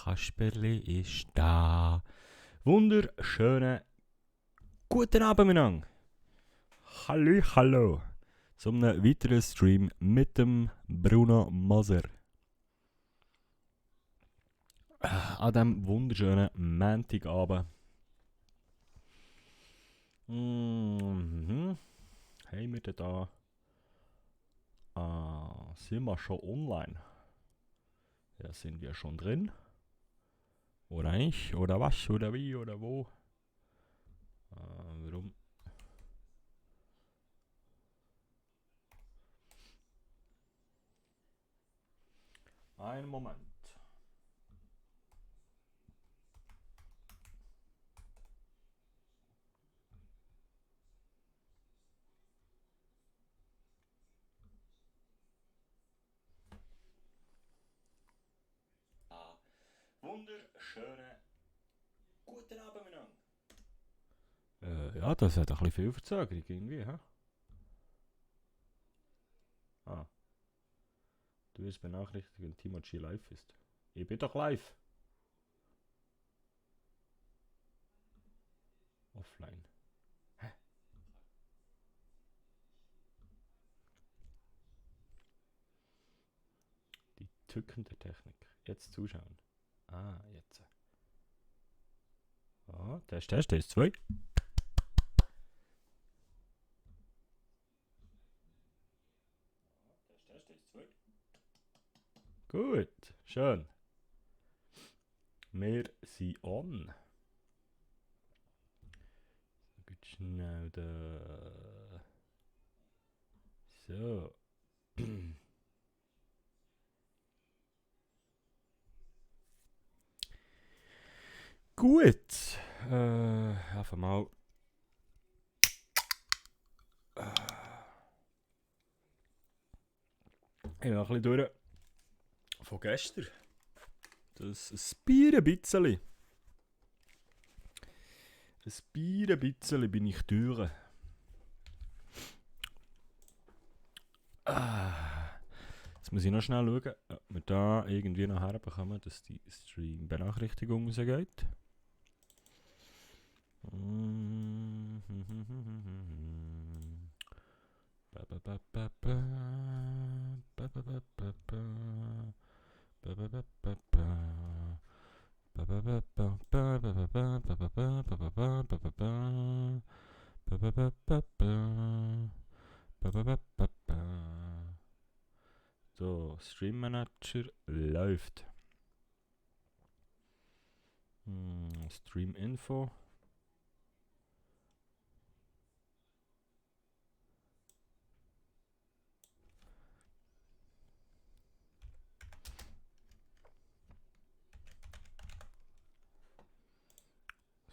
Kasperli ist da. Wunderschönen guten Abend miteinander. Hallo. Zu einem weiteren Stream mit dem Bruno Moser. An diesem wunderschönen Montagabend. Haben wir denn da... sind wir schon online? Ja, sind wir schon drin? Oder nicht? Oder was? Oder wie? Oder wo? Warum? Einen Moment. Wunderschönen guten Abend miteinander. Ja, das hat ein bisschen viel Verzögerung irgendwie, hä? Du wirst benachrichtigt, wenn Timo G live ist. Ich bin doch live. Offline. Hä? Die Tücken der Technik. Jetzt zuschauen. Jetzt. Test, 2. Test, 2. Gut, schön. Wir sind on. Gut schnell da. So. Gut. Einfach mal. Ich bin noch ein bisschen durch von gestern. Das Bier ein bisschen. Bin ich durch. Jetzt muss ich noch schnell schauen, ob wir da irgendwie noch herbekommen, dass die Stream-Benachrichtigung rausgeht. So, Stream Manager läuft. Stream Info.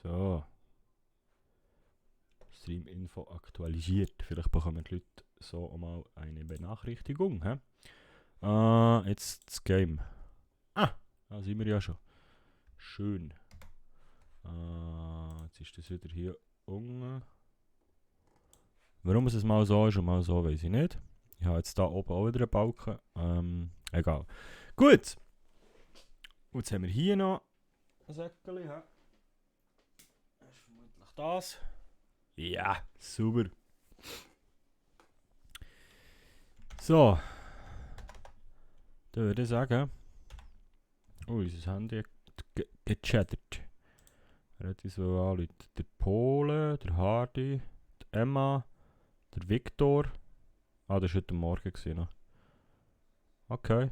So. Stream Info aktualisiert. Vielleicht bekommen die Leute so einmal eine Benachrichtigung. He? Jetzt das Game. Da sind wir ja schon. Schön. Jetzt ist das wieder hier unten. Warum es mal so ist und mal so, weiß ich nicht. Ich habe jetzt da oben auch wieder einen Balken. Egal. Gut. Und jetzt haben wir hier noch ein Säckchen. Das ist vermutlich das. Ja, super. So. Dann würde ich sagen. Unser Handy hat gechattert. Er hat uns so anrufen. Der Pole, der Hardy, die Emma, der Viktor. Das war heute Morgen noch. Okay.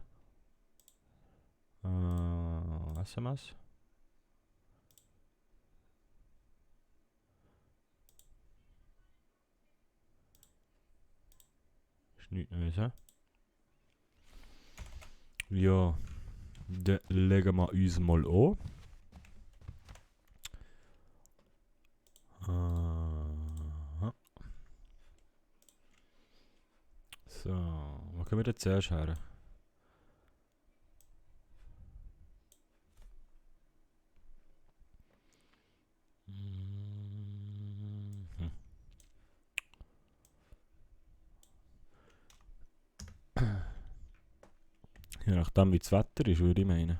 SMS. Ist nichts Neues, hä? Ja. Dann legen wir uns mal an. So, wo können wir denn zuerst her? Je nachdem wie das Wetter ist, würde ich meinen.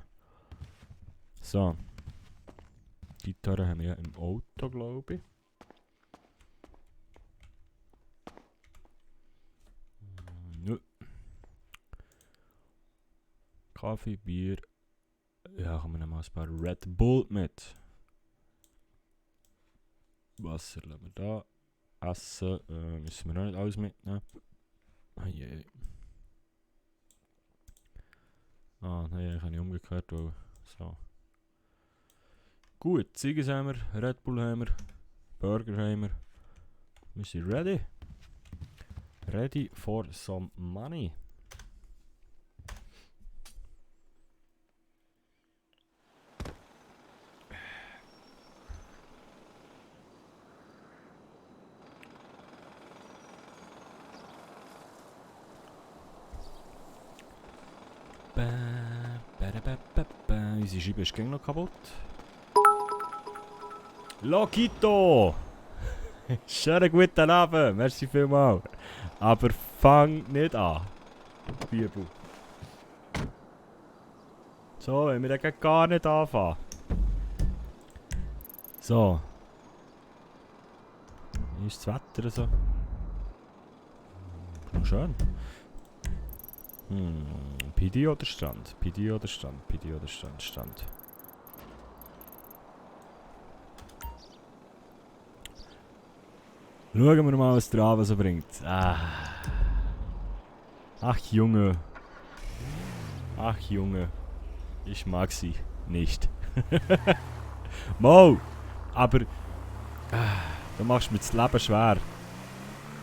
So. Die Gitarre haben wir ja im Auto, glaube ich. Nö. Kaffee, Bier. Ja, kommen wir noch mal ein paar Red Bull mit. Wasser lassen wir da. Essen müssen wir noch nicht alles mitnehmen. Oh je. Ah, nein, ich habe nicht umgekehrt. So. Gut, Ziggis haben wir, Red Bull haben wir, Burger haben wir. Wir sind ready. Ready for some money. Unsere Scheibe ist noch kaputt. Lokito! Schönen guten Abend, merci vielmals. Aber fang nicht an, Bibel. So, wenn wir dann gar nicht anfangen. So. Wie ist das Wetter so? Schön. PD oder Strand? PD oder Strand? PD oder Strand? Strand. Schauen wir mal, was der Abend so bringt. Ach Junge. Ach Junge. Ich mag sie nicht. Mo! Aber du machst mir das Leben schwer.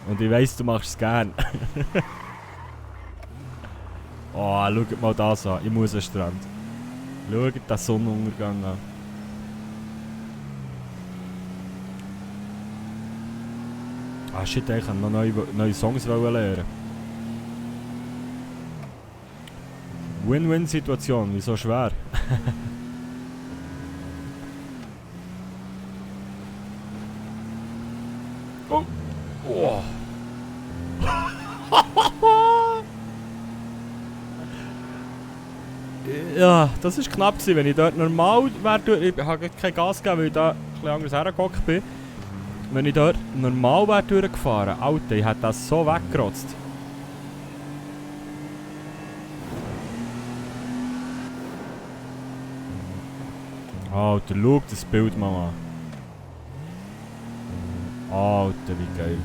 Und ich weiss, du machst es gern. Oh, schaut mal das an. Ich muss an den Strand. Schaut den Sonnenuntergang an. Ah shit, ich kann noch neue Songs lernen. Win-Win-Situation, wieso schwer? Oh! Oh! Ja, das war knapp gewesen, wenn ich dort normal wäre. Ich habe kein Gas gegeben, weil ich da ein bisschen anders hergehockt bin. Wenn ich dort normal wäre durchgefahren, Alter, ich hätte das so weggerotzt. Alter, schau das Bild mal an. Alter, wie geil.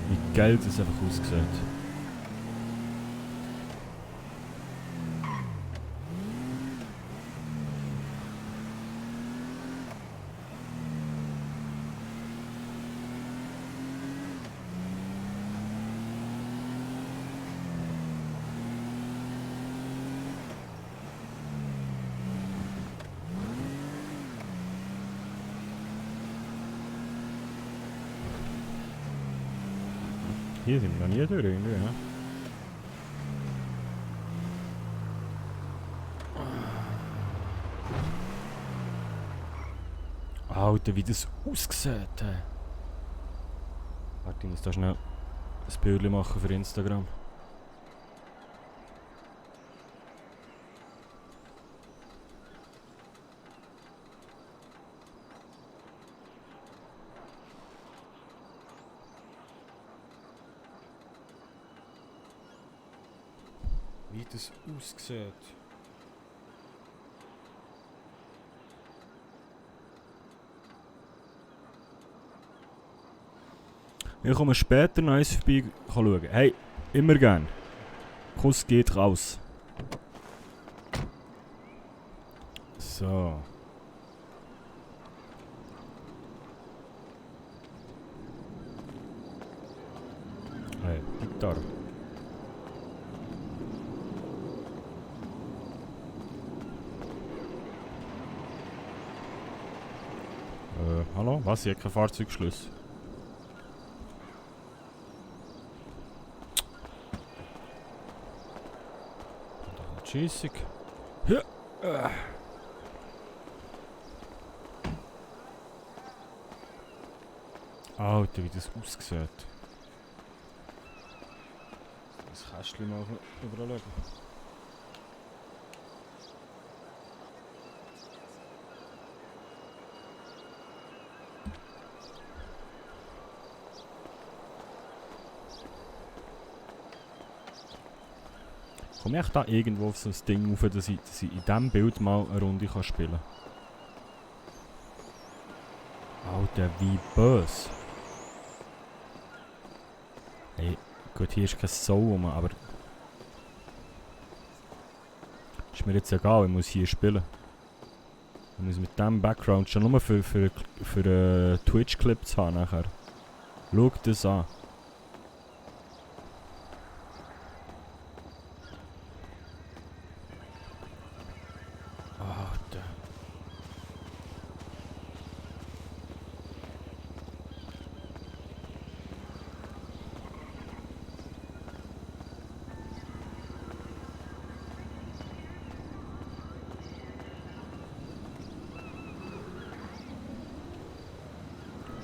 Wie geil das einfach aussieht. Hier sind wir noch nie durch irgendwie, ne? Alter, wie das aussieht. Warte, ich muss da schnell ein Bild machen für Instagram. Wie das aussieht. Ich komme später noch eins vorbei schauen. Hey, immer gern. Kuss geht raus. So. Hey, Gitarre. Hallo? Was? Ich habe keinen Fahrzeugschluss. Schissig. Ja. Alter, wie das aussieht. Das Kästchen mal überall schauen. Komme ich da irgendwo auf so ein Ding rauf, dass ich in diesem Bild mal eine Runde kann spielen kann? Alter, wie böse. Hey, gut, hier ist kein Soul rum, aber... Ist mir jetzt egal, ich muss hier spielen. Ich muss mit diesem Background schon nur für Twitch-Clip zu haben nachher. Schau das an. Alter.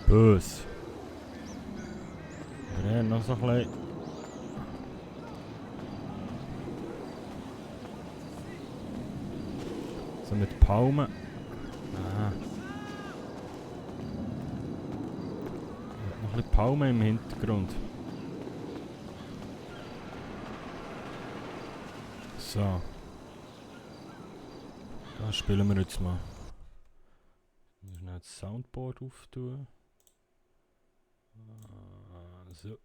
Böse. Ja, noch so ein bisschen. So mit Palmen. Ah. Noch ein bisschen Palmen im Hintergrund. So. Das spielen wir jetzt mal. Ich muss schnell das Soundboard auftun. So.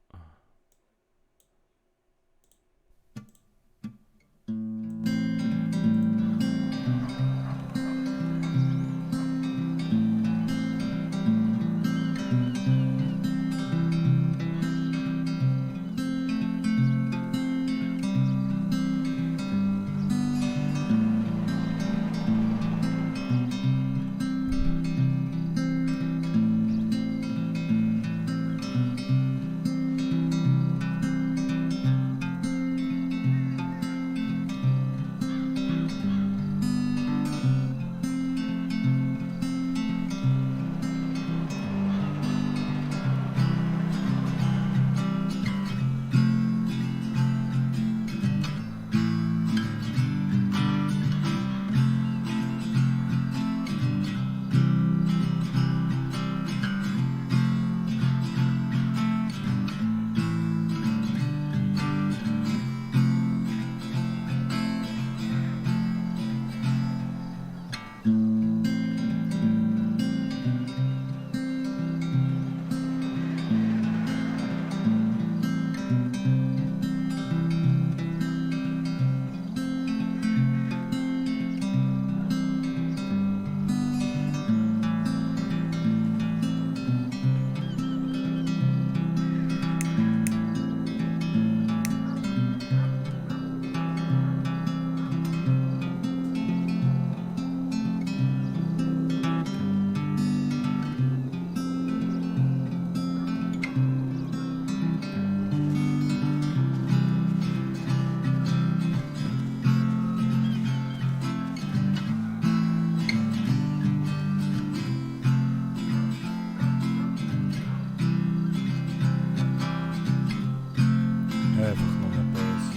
Einfach nur böse.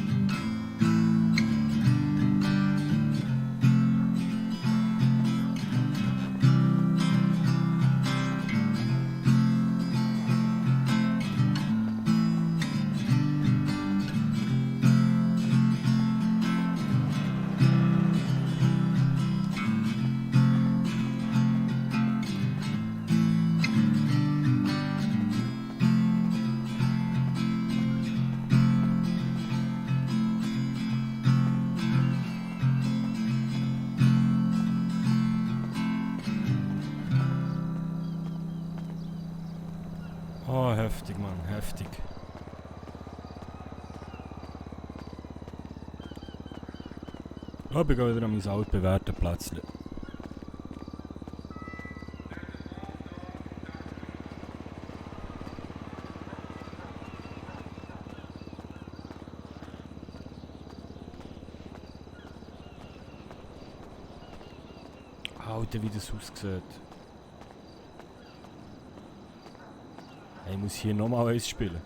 Oh, heftig, Mann, heftig. Oh, ich gehe wieder an mein altbewährtes Plätzchen. Alter, wie das aussieht. Ich muss hier nochmal eins spielen.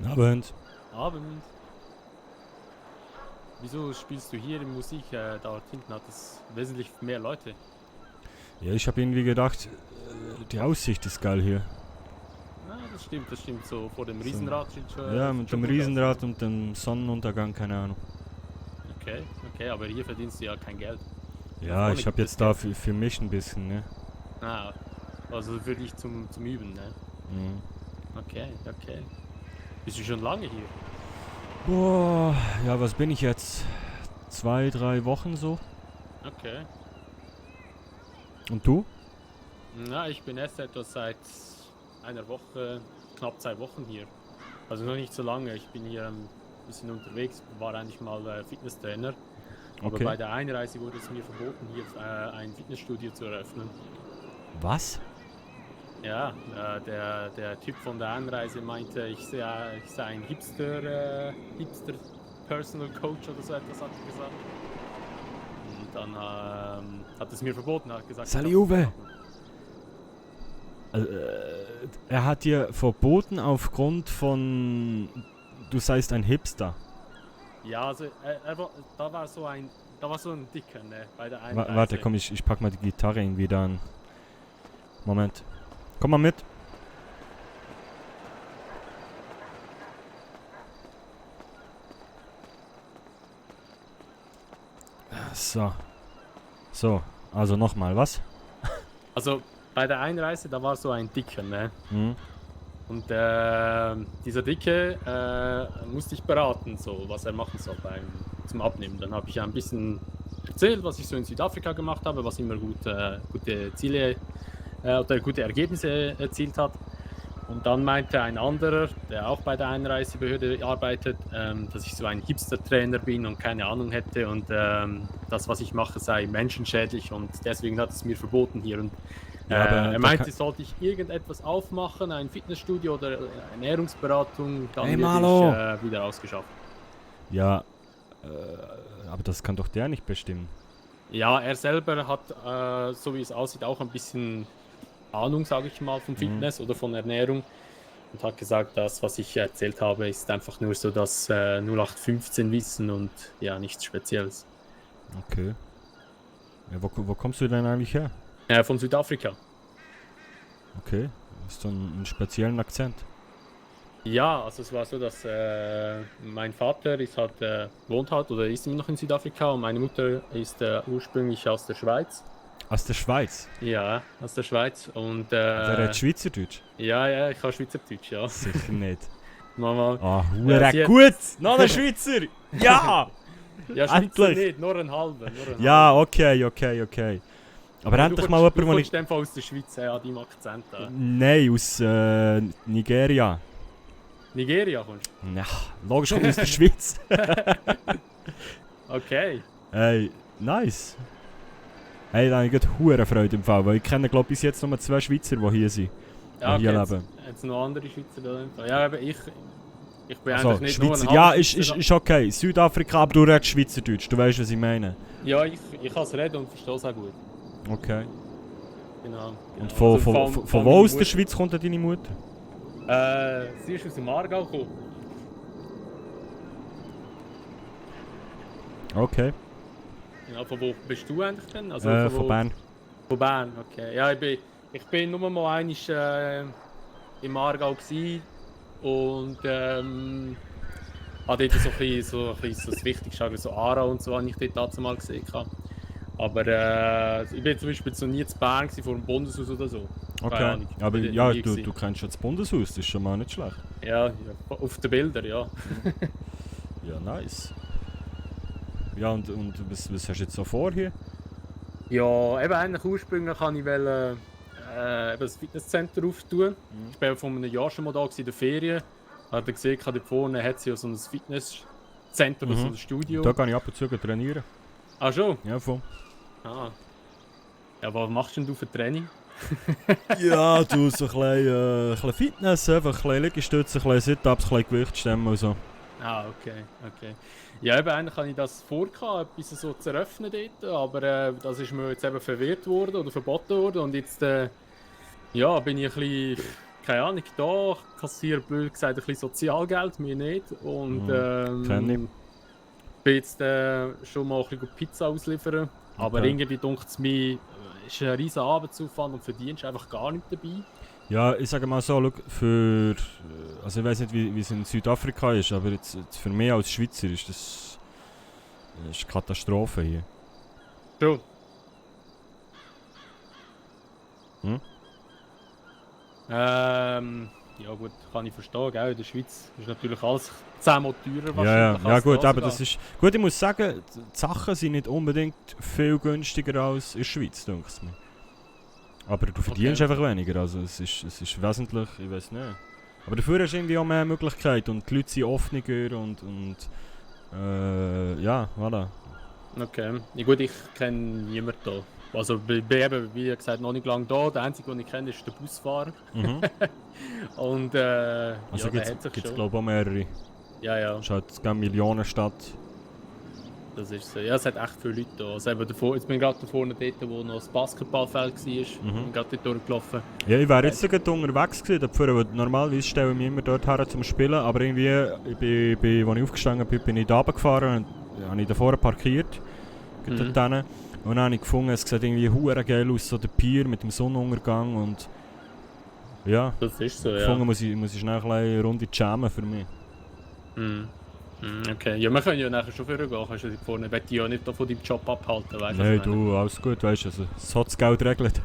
Abend. Abend. Wieso spielst du hier Musik? Da hinten hat es wesentlich mehr Leute. Ja, ich habe irgendwie gedacht, die Aussicht ist geil hier. Ah, das stimmt. So vor dem So. Riesenrad sieht schon. Ja, sieht mit schon dem gut aus. Riesenrad und dem Sonnenuntergang, keine Ahnung. Okay, aber hier verdienst du ja kein Geld. Ja, vorne ich habe gibt es jetzt da Geld. für mich ein bisschen, ne? Ah, also für dich zum Üben, ne? Mhm. Okay. Bist du schon lange hier? Boah, ja, was bin ich jetzt? 2, 3 Wochen so? Okay. Und du? Na, ich bin erst etwa seit einer Woche, knapp 2 Wochen hier. Also noch nicht so lange. Ich bin hier ein bisschen unterwegs, war eigentlich mal Fitnesstrainer. Aber Okay. bei der Einreise wurde es mir verboten, hier ein Fitnessstudio zu eröffnen. Was? Ja, der Typ von der Einreise meinte, ich sei ein Hipster Personal Coach oder so etwas, hat er gesagt. Und dann hat es mir verboten, hat gesagt, Sali ich darf es Uwe. nicht machen. Er hat dir verboten aufgrund von, du seist ein Hipster. Ja, also da war so ein Dicker, ne, bei der Einreise. Warte, komm, ich pack mal die Gitarre irgendwie da an. Moment. Komm mal mit. So, also nochmal, was? Also bei der Einreise, da war so ein Dicker, ne? Mhm. Und dieser Dicke musste ich beraten, so was er machen soll zum Abnehmen. Dann habe ich ein bisschen erzählt, was ich so in Südafrika gemacht habe, was immer gute Ziele oder gute Ergebnisse erzielt hat. Und dann meinte ein anderer, der auch bei der Einreisebehörde arbeitet, dass ich so ein Hipster-Trainer bin und keine Ahnung hätte und das, was ich mache, sei menschenschädlich und deswegen hat es mir verboten hier. Und Ja, aber er da meinte, sollte ich irgendetwas aufmachen, ein Fitnessstudio oder Ernährungsberatung, dann Hey, werde Marlo! ich wieder ausgeschafft. Ja, aber das kann doch der nicht bestimmen. Ja, er selber hat, so wie es aussieht, auch ein bisschen Ahnung, sage ich mal, vom Fitness oder von Ernährung und hat gesagt, das, was ich erzählt habe, ist einfach nur so das 0815-Wissen und ja, nichts Spezielles. Okay. Ja, wo kommst du denn eigentlich her? Von Südafrika. Okay. Hast du einen speziellen Akzent? Ja, also es war so, dass mein Vater wohnt halt oder ist immer noch in Südafrika und meine Mutter ist ursprünglich aus der Schweiz. Aus der Schweiz? Ja, aus der Schweiz und Wer redet Schweizerdeutsch? ja, ich kann Schweizerdeutsch, ja. Sicher nicht. Mama. Ah, Ja, sie gut! Noch ein Schweizer! Ja! Ja, Schweizer Endlich! nicht, nur ein halber. Ja, okay. Aber Du endlich mal du jemand, kommst einfach aus der Schweiz, ja, deinem Akzent da. Nein, aus Nigeria. Nigeria kommst Ja, logisch kommt aus der Schweiz. du? Okay. Hey, nice. Hey, da habe ich gerade hure Freude im Fall, weil ich kenne, glaube ich, bis jetzt nur 2 Schweizer, die hier sind. Ja, Die hier okay, leben. jetzt noch andere Schweizer da. Ja, aber ich bin Also, eigentlich nicht nur Schweizer, ein ja, halber ist Schweizer. okay. Südafrika, aber du redest Schweizerdeutsch, du weißt, was ich meine. Ja, ich kann es reden und verstehe es auch gut. Okay. Genau. Und Also von wo aus der Schweiz kommt denn deine Mutter? Sie ist aus dem Aargau gekommen. Okay. Genau, von wo bist du eigentlich denn? Also Von Bern. Von Bern, okay. Ja, ich bin nur mal einmal im Aargau gewesen und habe dort so ein bisschen so das Wichtigste, so Aarau und so, habe ich dort dazu mal gesehen. Aber ich bin zum Beispiel so nie zu Bern gewesen, vor dem Bundeshaus oder so. Keine Okay. Ahnung. Aber Bin dort ja, nie gewesen. du kennst schon das Bundeshaus, das ist schon mal nicht schlecht. Ja, auf den Bildern, ja. Ja, nice. Ja, und was hast du jetzt so vor hier? Ja, eben eigentlich ursprünglich wollte ich eben das Fitnesscenter auftun. Ich war vor einem Jahr schon mal da in der Ferien. Habe gesehen, da vorne hat sie ja so ein Fitnesscenter oder so ein Studio. Da kann ich ab und zu trainieren. Ah, schon? Ja, voll. Ah. Ja, was machst denn du für Training? Ja, du, so ein bisschen Fitness, einfach ein bisschen Liegestütze, ein bisschen Sit-Ups, ein bisschen Gewichtsstemmen und so. Ah, okay. Ja, eben eigentlich habe ich das vorgehabt, etwas so zu eröffnen dort, aber das ist mir jetzt eben verwehrt worden oder verboten worden und jetzt ja, bin ich ein bisschen keine Ahnung, da kassiere blöd gesagt ein bisschen Sozialgeld, mir nicht. Und kenn ich. bin jetzt schon mal ein bisschen Pizza ausliefern. Aber Okay. irgendwie denkt es mir, ist ein riesen Arbeitsaufwand und verdienst einfach gar nicht dabei. Ja, ich sage mal so, also ich weiß nicht, wie es in Südafrika ist, aber jetzt für mich als Schweizer ist das ist Katastrophe hier. So. Hm? Ja gut, kann ich verstehen, gell? In der Schweiz ist natürlich alles 10-mal teurer wahrscheinlich. Ja als gut, da aber sogar. das ist... Gut, ich muss sagen, die Sachen sind nicht unbedingt viel günstiger als in der Schweiz, denke ich mir. Aber du verdienst Okay. einfach weniger, also es ist wesentlich, ich weiß nicht. Aber dafür hast du irgendwie auch mehr Möglichkeiten und die Leute sind offener und ja, voilà. Okay. Ja gut, ich kenne niemanden da. Also bin eben, wie gesagt, noch nicht lange da. Der einzige, den ich kenne, ist der Busfahrer. Mhm. Und Also ja, der hat sich gibt's schon. glaube ich auch mehrere. Ja, ja, Es ist halt eine Millionenstadt. das ist so. Ja, es hat echt viele Leute da. Also eben davor, jetzt bin ich gerade da vorne dort, wo noch das Basketballfeld war. Bin gerade dort durchgelaufen. Ja, ich wäre jetzt sogar unterwegs gewesen dafür, weil normalerweise stelle ich mich immer dort her zum Spielen, aber irgendwie, als ich aufgestanden bin ich da runtergefahren und habe ich da vorne parkiert. Mhm. Dort hin. Und dann habe ich gefunden, es sieht irgendwie hure geil aus, so der Pier mit dem Sonnenuntergang und ja, Das ist so, ja. gefunden muss ich schnell eine Runde jammen für mich. Mhm. Okay, ja, wir können ja nachher schon vorgehen. Kannst du dich vorne, ich will dich ja nicht da von deinem Job abhalten, weißt du? Nein, du, alles gut, weißt du, also, das hat das Geld regelt.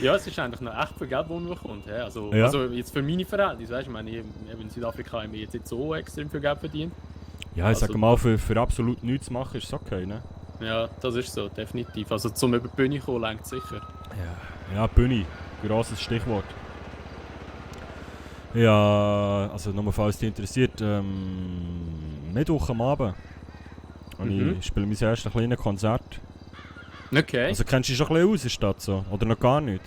Ja, es ist eigentlich noch echt viel Geld, das man bekommt. Ja. Also jetzt für meine Verhältnisse, weißt du, ich meine, in Südafrika haben wir jetzt nicht so extrem viel Geld verdient. Ja, ich Also- sage mal, für absolut nichts zu machen ist es okay, ne? Ja, das ist so, definitiv. Also zum über die Bühne kommen lenkt sicher. Ja, Bühne, grosses Stichwort. Ja, also nochmal, falls dich interessiert, Mittwoch am Abend ich spiele mein erstes kleines Konzert. Okay. Also kennst du dich schon ein bisschen aus in der Stadt so? Oder noch gar nicht?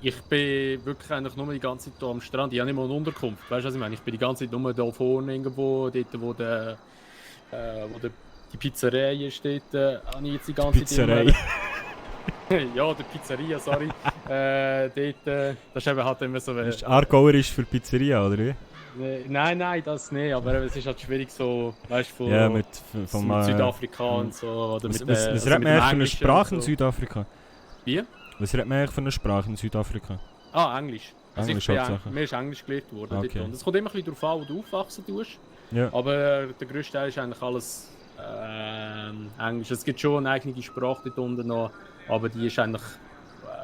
Ich bin wirklich eigentlich nur die ganze Zeit hier am Strand. Ich habe nicht mal eine Unterkunft. Weißt du, was ich meine? Ich bin die ganze Zeit nur da vorne irgendwo, dort wo die Pizzeria ist, dort habe ich jetzt die ganze Pizzerei. Zeit ja, der Pizzeria, sorry. Dort, das ist eben halt immer so... Ist Aargauerisch für Pizzeria, oder wie? Nein, das nicht, aber es ist halt schwierig so, weißt du, Ja, mit vom Südafrika und so, oder Was, mit was, was also redet mit man dem eigentlich für eine Englischen Sprache in und so. Südafrika? Wie? Was redet man eigentlich für eine Sprache in Südafrika? Ah, Englisch. Also Englisch ich bin, Hauptsache. mir ist Englisch gelehrt worden. Okay. Dort. Und es kommt immer ein bisschen darauf an, wo du aufwachsen tust. Ja. Aber der grösste Teil ist eigentlich alles Englisch. Es gibt schon eine eigene Sprache dort unten noch, aber die ist eigentlich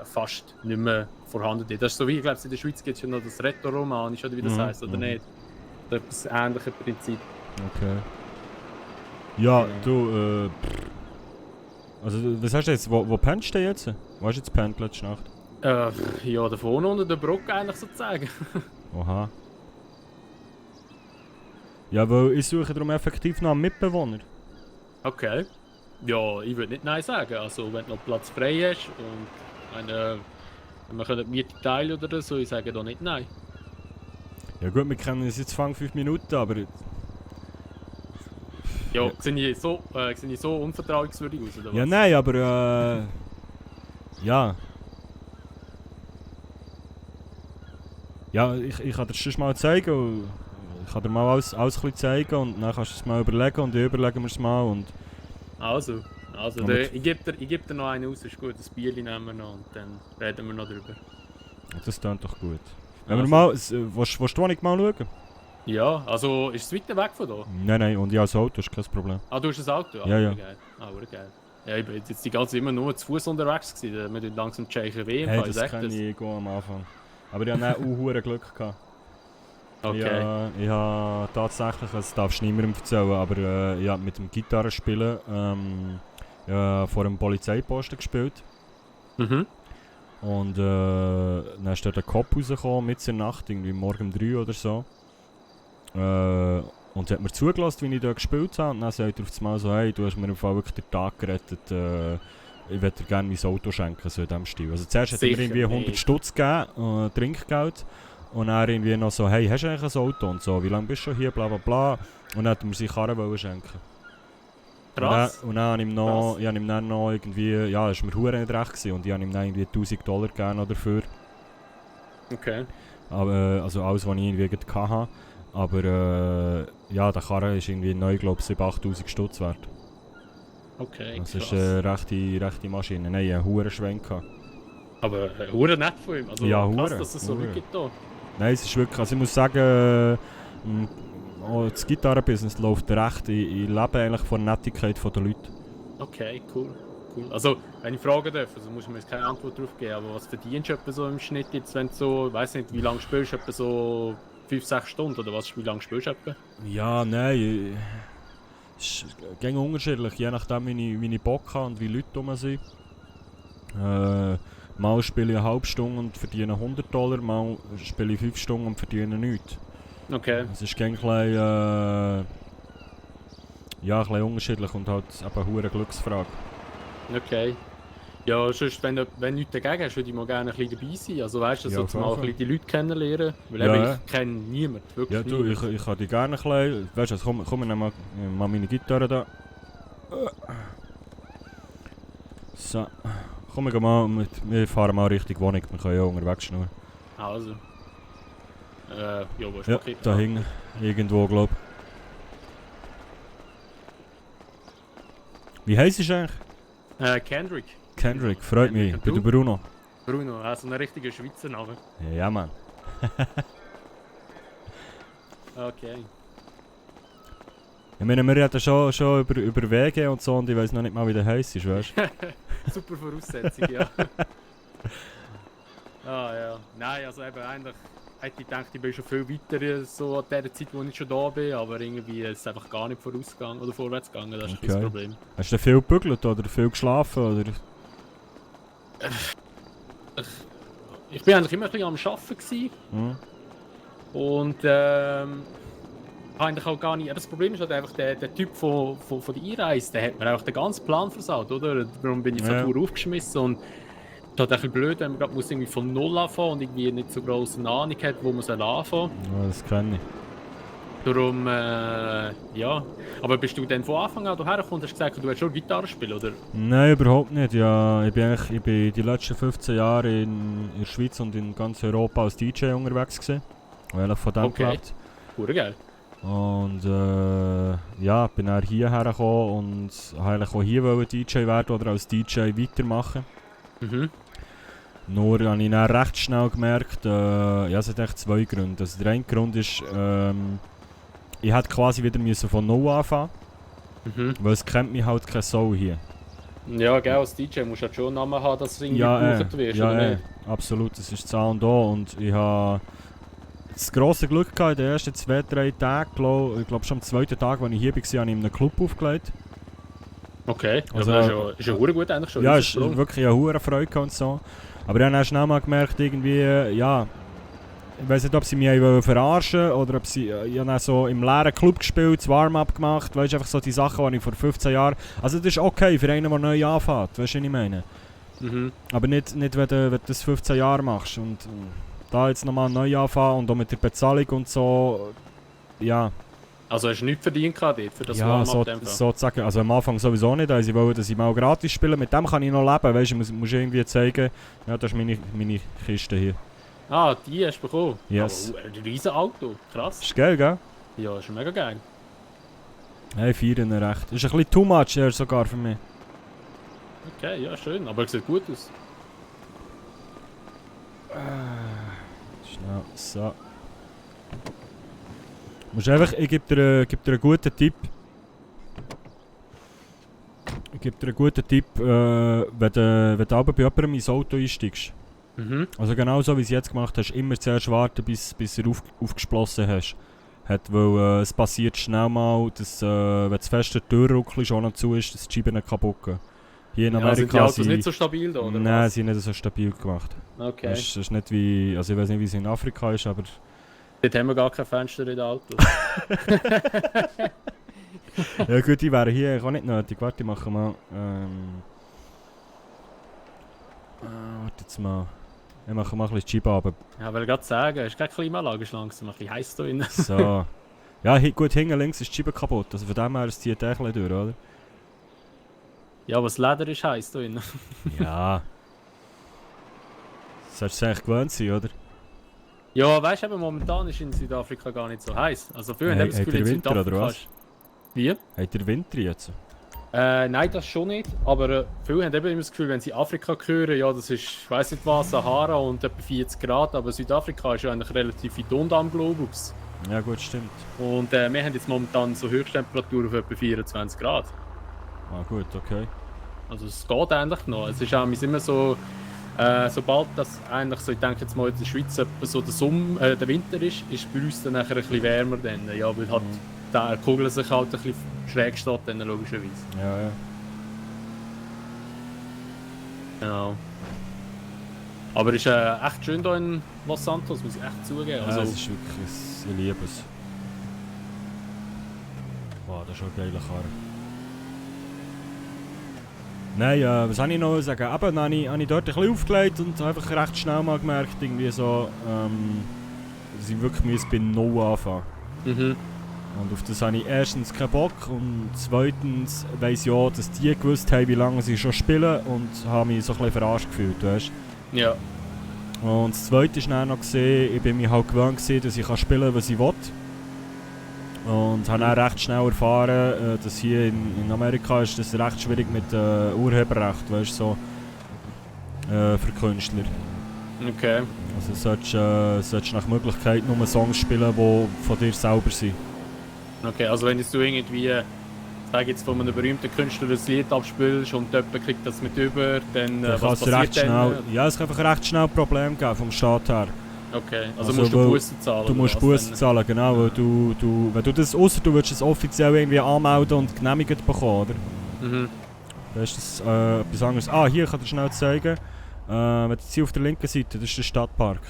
fast nicht mehr vorhanden. Das ist so wie, ich glaube, in der Schweiz gibt es ja noch das Rätoromanisch, oder wie das heisst, oder nicht? Das ähnliche Prinzip. Okay. Ja, Genau. du, also was hast du jetzt? Wo pennst du denn jetzt? Wo hast du jetzt gepennt letzte Nacht? Ja, da vorne unter der Brücke eigentlich sozusagen. Oha. Ja, weil ich suche darum effektiv noch einen Mitbewohner. Okay. Ja, ich würde nicht Nein sagen. Also, wenn du noch Platz frei hast und wenn wir die Miete teilen oder so, ich sage da nicht Nein. Ja gut, wir kennen uns jetzt 5 Minuten, aber Ja, Ja. sehe ich so unvertrauenswürdig aus, oder was? ja nein, aber ja. Ja, ich kann dir schon mal zeigen. Und ich kann dir mal alles ein bisschen zeigen und dann kannst du es mal überlegen und dann überlegen wir es mal und Also, Und ich gebe dir noch einen aus, ist gut, das Bier nehmen wir noch und dann reden wir noch drüber. das klingt doch gut. Wenn wir Also. mal, willst du die Wohnung mal schauen? Ja, also ist es weiter weg von da? Nein, und ich habe ein Auto, ist kein Problem. Ah, du hast ein Auto? Ja, ja. Geil. Ah, geil. Ja, ich bin jetzt die ganze Zeit immer nur zu Fuß unterwegs gewesen. Wir tun langsam checken WM. Hey, das kann ich gut am Anfang. Aber ich hatte auch hure Glück gehabt. Okay. Ich habe tatsächlich, das darfst du niemandem erzählen, aber ich habe mit dem Gitarrespielen vor einem Polizeiposten gespielt. Mhm. Und dann ist dort ein Cop rausgekommen, mitten in der Nacht, irgendwie morgen um 3 oder so. Und sie hat mir zugelassen, wie ich dort gespielt habe. Und dann sagt er auf einmal so, hey, du hast mir im Fall wirklich den Tag gerettet. Ich würde dir gerne mein Auto schenken, so in diesem Stil. Also zuerst hat er mir Sicher irgendwie 100 nicht. Stutz gegeben, Trinkgeld. Und dann irgendwie noch so, hey, hast du eigentlich ein Auto? Und so, wie lange bist du schon hier, bla bla bla. Und dann hat er mir seine Karre schenken. Krass. Und dann habe ich ihm dann noch irgendwie, ja, das war mir verdammt nicht recht gewesen. Und ich habe ihm dann irgendwie $1000 gegeben noch dafür. Okay. Aber, also alles, was ich irgendwie gerade hatte. Aber ja, der Karre ist irgendwie neu, glaube ich, 7'000, 8'000 Stutz wert. Okay, Das ist krass. eine rechte Maschine. Nein, einen hohen Schwenk gehabt. Aber hure nett von ihm. Also Ja, krass, hure, dass es so Leute hure. gibt da. Nein, es ist wirklich, also ich muss sagen, auch das Gitarrenbusiness läuft recht. Ich lebe eigentlich von der Nettigkeit der Leute. Okay, cool. Cool. Also, wenn ich fragen darf, also musst du mir jetzt keine Antwort drauf geben, aber was verdienst du etwa so im Schnitt jetzt, wenn du so, ich weiß nicht, wie lange spielst du, etwa so 5, 6 Stunden oder was, wie lange spielst du etwa? Ja, nein, es ist gängig unterschiedlich, je nachdem wie ich Bock habe und wie Leute rum sind. Mal spiele ich eine halbe Stunde und verdiene $100, mal spiele ich 5 Stunden und verdiene nichts. Okay, Es ist gängig ja, ein bisschen unterschiedlich und halt eben eine hohe Glücksfrage. okay. Ja, sonst, wenn nichts dagegen hast, würde ich mal gerne ein bisschen dabei sein. Also weißt du, Ja, so auf zum jeden mal ein Fall. bisschen die Leute kennenlernen. Weil Ja, eben, ja. ich kenne niemanden, wirklich Ja, du, niemanden. ich kann dich gerne ein bisschen. Weißt du, komm ich nehme mal meine Gitarre da. So. Komm, wir fahren mal Richtung Wohnung, wir können ja unterwegs schnurren. Also. Ja, wo ist Ja, Paket? da hinten. Irgendwo, glaub ich. Wie heisst du eigentlich? Kendrick. Kendrick, freut mich. Und Bin du? der Bruno? Bruno, also ein richtiger Schweizer Name. Ja, Mann. Okay. Ich meine, wir reden schon über Wege und so und ich weiß noch nicht mal, wie der heisst, weißt du? Super Voraussetzung, ja. Ja. Nein, also eben eigentlich hätte ich gedacht, ich bin schon viel weiter so an der Zeit, wo ich schon da bin, aber irgendwie ist es einfach gar nicht vorausgegangen oder vorwärts gegangen, das ist Okay. das Problem. Hast du viel gebügelt oder viel geschlafen? Oder? Ich bin eigentlich immer ein bisschen am Arbeiten gewesen Hm? und eigentlich auch gar nicht. Das Problem ist halt einfach, der Typ von der Einreise, der hat mir einfach den ganzen Plan versaut, oder? Darum bin ich so Ja. aufgeschmissen und es ist halt ein bisschen blöd, wenn man gerade muss irgendwie von Null anfangen und irgendwie nicht so grosse Ahnung hat, wo man anfangen soll. Ja, das kenne ich. Darum, ja. Aber bist du denn von Anfang an hierher gekommen und hast gesagt, du willst schon Gitarre spielen, oder? Nein, überhaupt nicht. Ja, ich bin die letzten 15 Jahre in der Schweiz und in ganz Europa als DJ unterwegs gewesen. Weil ich von dem Okay. gelebt. Pure geil. Und ja, bin dann hierher gekommen und wollte eigentlich auch hier DJ werden oder als DJ weitermachen. Mhm. Nur habe ich dann recht schnell gemerkt, ja, es hat echt zwei Gründe. Also der eine Grund ist, ich hätte quasi wieder müssen von Null anfangen, Mhm. weil es kennt mich halt keine Sau hier. Ja, gell, als DJ musst du halt schon einen Namen haben, dass du irgendwie Ja, gebraucht wirst, ja, oder nicht? absolut, das ist das A und O und ich habe das grosse Glück gehabt, in den ersten 2-3 Tagen, ich glaube schon am zweiten Tag, als ich hier war, habe ich in einem Club aufgelegt. Okay, Also, also, ist ja gut eigentlich schon. Ja, riesen es Sprung. ist wirklich eine hohe Freude und so. Aber ich habe dann schnell mal gemerkt, irgendwie, ja, ich weiß nicht, ob sie mich verarschen wollten oder ob sie, ich habe dann so im leeren Club gespielt, das Warm-up gemacht, weißt du, einfach so die Sachen, die ich vor 15 Jahren, also das ist okay für einen, der neu anfängt, weißt du, was ich meine? Mhm. Aber nicht wenn du das 15 Jahre machst und da jetzt nochmal neu anfangen und auch mit der Bezahlung und so, ja. Also hast du nichts verdient gehabt dort für das Ja, Warm-up? sozusagen. Also am Anfang sowieso nicht, also ich wollte, dass ich mal gratis spiele, mit dem kann ich noch leben, weißt du, ich muss irgendwie zeigen, ja, das ist meine Kiste hier. Ah, die hast du bekommen? Yes. Aber ein riesen Auto, krass. Ist geil, gell? Ja, ist mega geil. Hey, feiern recht. Ist ein bisschen too much eher sogar für mich. Okay, ja, schön, aber es sieht gut aus. Schnell, so. Musst einfach, ich gebe dir einen guten Tipp. Ich gebe dir einen guten Tipp, wenn du aber bei jemandem ins Auto einsteigst. Mhm. Also genau so wie du es jetzt gemacht hast, immer zuerst warten, bis du aufgesplossen hast. Weil es passiert schnell mal, dass wenn du fest der Türruckel schon noch zu ist, dass die Scheiben nicht kaputt gehen. Hier in Ja, Amerika sind die Autos nicht so stabil da, oder nein, was? sie sind nicht so stabil gemacht. Okay. Das ist nicht wie, also ich weiß nicht, wie es in Afrika ist, aber... Dort haben wir gar kein Fenster in den Autos. Ja gut, die wären hier auch nicht nötig. Warte, ich mache mal... warte jetzt mal... Ich mache mal ein bisschen die Scheibe runter. Ja, weil gerade sagen, es ist keine Klimaanlage, ist langsam ein bisschen heiß da drin. So. Ja, gut, hinten links ist die Scheibe kaputt. Also von dem her, es zieht echt ein bisschen durch, oder? Ja, aber das Leder ist heiß da drin. Ja. Das solltest du eigentlich gewöhnt sein, oder? Ja, weißt du, momentan ist in Südafrika gar nicht so heiß. Also viele haben Hey, das hat Gefühl, der in Winter oder Südafrika was? ist... Wie? Hat der Winter jetzt? Nein, das schon nicht. Aber viele haben eben immer das Gefühl, wenn sie Afrika hören, ja, das ist, ich weiss nicht was, Sahara und etwa 40 Grad. Aber Südafrika ist ja eigentlich relativ weit unten am Globus. Ja gut, stimmt. Und wir haben jetzt momentan so Höchsttemperatur auf etwa 24 Grad. Ah gut, okay. Also es geht eigentlich noch. Es ist auch immer so, sobald das eigentlich so, ich denke jetzt mal in der Schweiz etwa so der Winter ist bei uns dann nachher ein bisschen wärmer dann. Ja, weil halt der Kugel sich halt ein bisschen schräg steht dann logischerweise. Ja, ja. Genau. Aber es ist echt schön hier in Los Santos, muss ich echt zugeben. Ja, Also, es ist wirklich, ich liebe es. Wow, das ist schon ein geiler Karre. Nein, was soll ich noch sagen? Eben, dann habe ich dort ein bisschen aufgelegt und einfach recht schnell mal gemerkt, irgendwie so, dass ich wirklich bei Null anfangen mhm. Und auf das habe ich erstens keinen Bock und zweitens weiss ich auch, dass die gewusst haben, wie lange sie schon spielen und habe mich so ein bisschen verarscht gefühlt, weißt du? Ja. Und das zweite ist dann noch gesehen, ich bin mir halt gewöhnt gewesen, dass ich spielen kann, was ich will. Und habe dann recht schnell erfahren, dass hier in Amerika ist das recht schwierig mit Urheberrecht, weißt du, so für Künstler. Okay. Also solltest nach Möglichkeit nur Songs spielen, die von dir selber sind. Okay, also wenn du irgendwie, sag jetzt von einem berühmten Künstler ein Lied abspielst und jemand kriegt das mit über, dann Dann was kann es passiert recht schnell, dann? ja, es kann einfach recht schnell Probleme geben vom Staat her. Okay, also Also, musst du weil Bussen zahlen? Du musst Bussen zahlen, genau, weil wenn du das, ausser du würdest es offiziell irgendwie anmelden und genehmigt bekommen, oder? Mhm. Dann ist das etwas anderes. Ah, hier kann ich dir schnell zeigen. Wenn du hier auf der linken Seite, das ist der Stadtpark.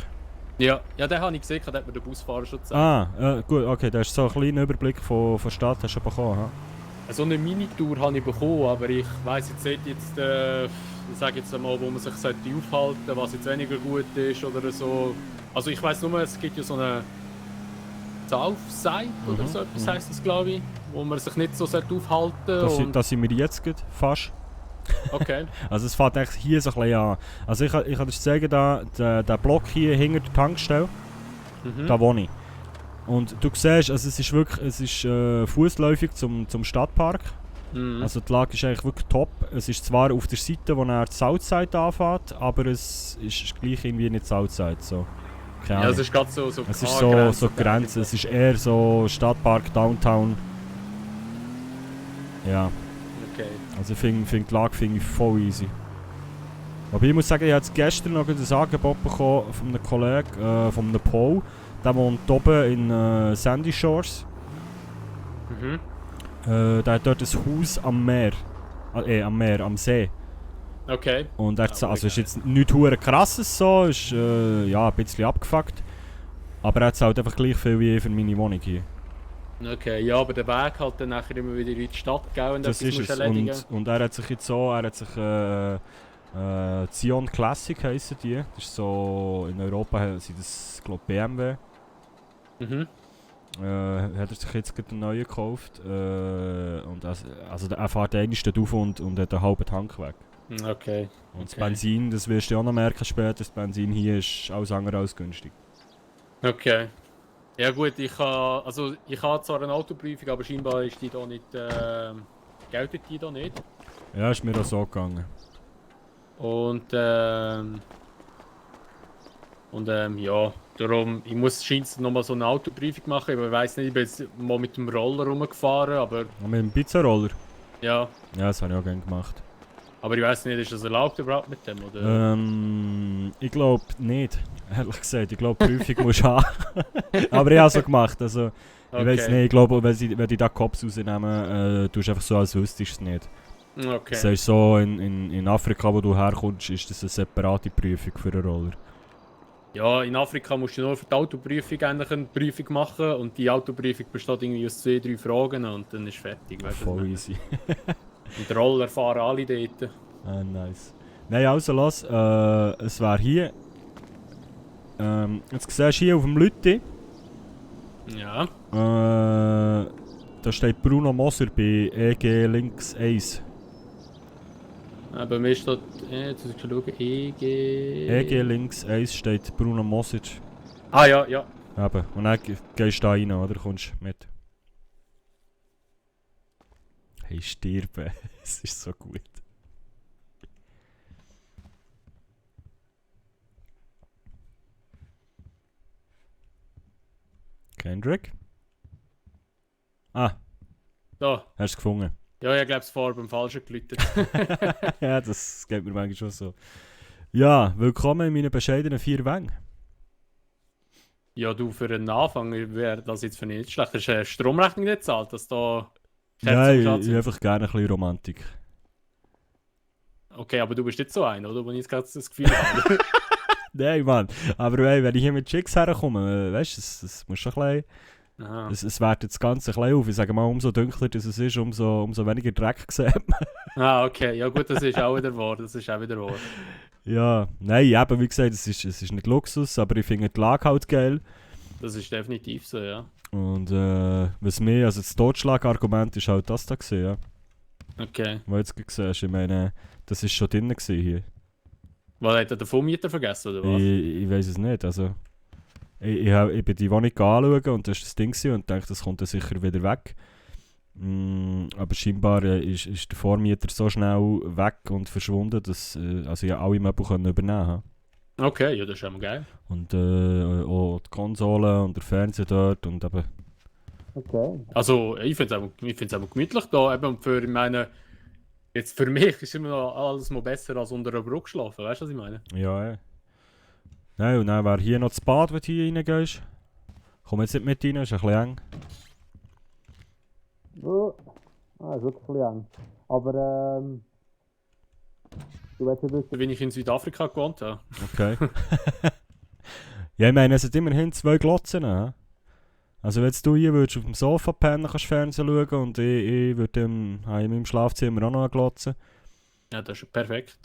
Ja, den habe ich gesehen, da hat mir der Busfahrer schon gezeigt. Gut, okay, da ist so ein kleiner Überblick von der Stadt, hast du schon bekommen, ha? So eine Minitour habe ich bekommen, aber ich weiss jetzt nicht, ich sage jetzt einmal, wo man sich aufhalten sollte, was jetzt weniger gut ist oder so. Also ich weiss nur, es gibt ja so eine Southside oder so etwas heisst das, glaube ich, wo man sich nicht so aufhalten sollte. Das sind wir jetzt gerade, fast. Okay. Also es fängt eigentlich hier so ein bisschen an. Also ich kann dir sagen, der Block hier hinter der Tankstelle, da wohne ich. Und du siehst, also es ist wirklich, fußläufig zum Stadtpark. Mhm. Also die Lage ist eigentlich wirklich top. Es ist zwar auf der Seite, wo er die Southside anfängt, aber es ist gleich irgendwie nicht Southside. So. Keine Ja, Ahnung. es ist gerade so Es ist so Grenze. Es ist eher so Stadtpark, Downtown. Ja. Okay. Also die Lage finde ich voll easy. Aber ich muss sagen, ich habe jetzt gestern noch ein Angebot bekommen von einem Kollegen, von einem Paul. Der wohnt oben in Sandy Shores. Mhm. Der hat dort ein Haus am Meer. Am See. Okay. Und er also ist jetzt nichts hure krasses so, ist ja, ein bisschen abgefuckt. Aber er hat halt einfach gleich viel wie für meine Wohnung hier. Okay, ja, aber der Weg halt dann nachher immer wieder in die Stadt gehen und Das ist es. Und er hat sich jetzt so, Zion Classic heissen die. Das ist so, in Europa sind das, glaube ich, BMW. Mhm. Hat er sich jetzt gerade einen neuen gekauft. Und also er fährt einmal dort auf und hat einen halben Tank weg. Okay. Und das Benzin, das wirst du auch noch merken später, das Benzin hier ist alles andere als günstig. Okay. Ja gut, ich habe zwar eine Autoprüfung, aber scheinbar ist die da nicht, geltet die da nicht. Ja, ist mir auch so gegangen. Und ja, darum, ich muss scheinbar nochmal so eine Autoprüfung machen, aber ich weiss nicht, ich bin jetzt mal mit dem Roller rumgefahren, aber Und mit dem Pizzaroller? ja. Ja, das habe ich auch gerne gemacht. Aber ich weiss nicht, ist das erlaubt überhaupt mit dem, oder? Ich glaube nicht, ehrlich gesagt. Ich glaube, die Prüfung musst du haben. Aber ich habe es so gemacht, also ich weiß nicht, ich glaube, wenn die da Cops rausnehmen, tust du einfach so, als wüsstest du es nicht. Okay. Das heißt so, in Afrika, wo du herkommst, ist das eine separate Prüfung für einen Roller. Ja, in Afrika musst du nur für die Autoprüfung eigentlich eine Prüfung machen und die Autoprüfung besteht irgendwie aus 2-3 Fragen und dann ist fertig. Voll easy. Und die Roller fahren alle dort. Ah, nice. Nein, also los, es wäre hier. Jetzt siehst du hier auf dem Lütti. Ja. Da steht Bruno Moser bei EG Links 1. Bei mir steht, jetzt muss ich schauen, EG... EG Links 1 steht Bruno Moser. Ah ja, ja. Eben. Und dann gehst du da rein, oder? Kommst mit. Hey, stirben. Es ist so gut. Kendrick? Ah, So. hast du es gefunden? Ja, ich glaube, es vorher beim Falschen geläutet. Ja, das geht mir manchmal schon so. Ja, willkommen in meinen bescheidenen 4 Wängen. Ja, du, für einen Anfang wäre das jetzt für mich nicht schlecht. Hast du eine Stromrechnung nicht gezahlt, dass da Kerzen Nein, am Schatz ich sind? einfach gerne ein bisschen Romantik. Okay, aber du bist nicht so einer, oder? Wo ich jetzt gerade das Gefühl habe. Nein, Mann. Aber wenn ich hier mit Chicks herkomme, weißt du, es muss schon ein bisschen... Aha. Es wertet das Ganze ein bisschen auf. Ich sage mal, umso dunkler es ist, umso weniger Dreck sieht man. Ah, okay. Ja gut, das ist auch wieder wahr. Das ist auch wieder wahr. Ja, nein, eben, wie gesagt, es ist nicht Luxus, aber ich finde die Lage halt geil. Das ist definitiv so, ja. Und was mir, also das Totschlagargument ist halt das da gewesen, ja. Okay. Was du jetzt gesehen hast, ich meine, das ist schon drin gewesen hier. Was, hat er den Vormieter vergessen, oder was? Ich weiß es nicht, also... Ich bin die Wohnung anschauen und das war das Ding gewesen und dachte, das kommt dann sicher wieder weg. Aber scheinbar ist der Vormieter so schnell weg und verschwunden, dass also ja alle Möbel können übernehmen konnte. Okay, ja, das ist schon mal geil. Und auch die Konsole und der Fernseher dort und eben... Okay. Also, ich finde es einfach gemütlich da. Eben für meine... Jetzt für mich ist immer noch alles mal besser als unter einer Brücke schlafen. Weißt du, was ich meine? Ja, ja. Nein, und dann wäre hier noch das Bad, wenn du hier reingehst. Komm jetzt nicht mit rein, ist ein bisschen eng. Oh, ist wirklich ein bisschen eng. Aber, du willst ja wissen, wie ich in Südafrika gewohnt habe. Okay. Ja, ich meine, es sind immerhin 2 Glotzen. He? Also wenn du hier würdest auf dem Sofa pennen, kannst du Fernsehen schauen und ich würde in meinem Schlafzimmer auch noch eine Glotze. Ja, das ist perfekt.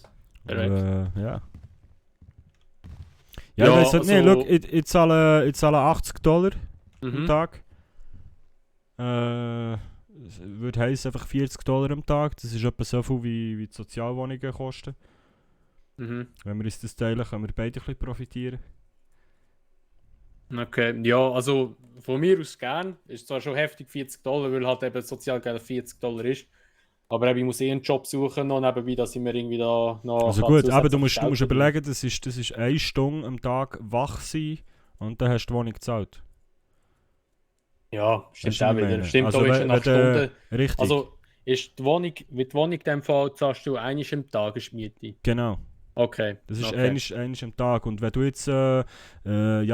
Perfekt. Ja. Ja, ich weiss halt nicht, also- schau, ich zahle $80 am Mhm. Tag. Würde heissen einfach $40 am Tag. Das ist etwa so viel wie die Sozialwohnungen kosten. Mhm. Wenn wir uns das teilen, können wir beide ein bisschen profitieren. Okay, ja, also von mir aus gern. Ist zwar schon heftig $40, weil halt eben Sozialgeld $40 ist. Aber eben, ich muss einen Job suchen noch nebenbei, dass ich mir irgendwie da noch... Also kann gut, zusätzlich aber du musst Geld verdienen. überlegen, das ist 1 Stunde am Tag wach sein und dann hast du die Wohnung gezahlt. Ja, stimmt Weisst du, auch was ich wieder. meine? Stimmt, Also da ist wenn- ja nach wenn du- Stunden... Richtig, Also, ist die Wohnung, mit Wohnung in dem Fall zahlst du einmal am Tag eine Miete. genau. Okay. Das ist okay. einmal am Tag. Und wenn du jetzt, ja,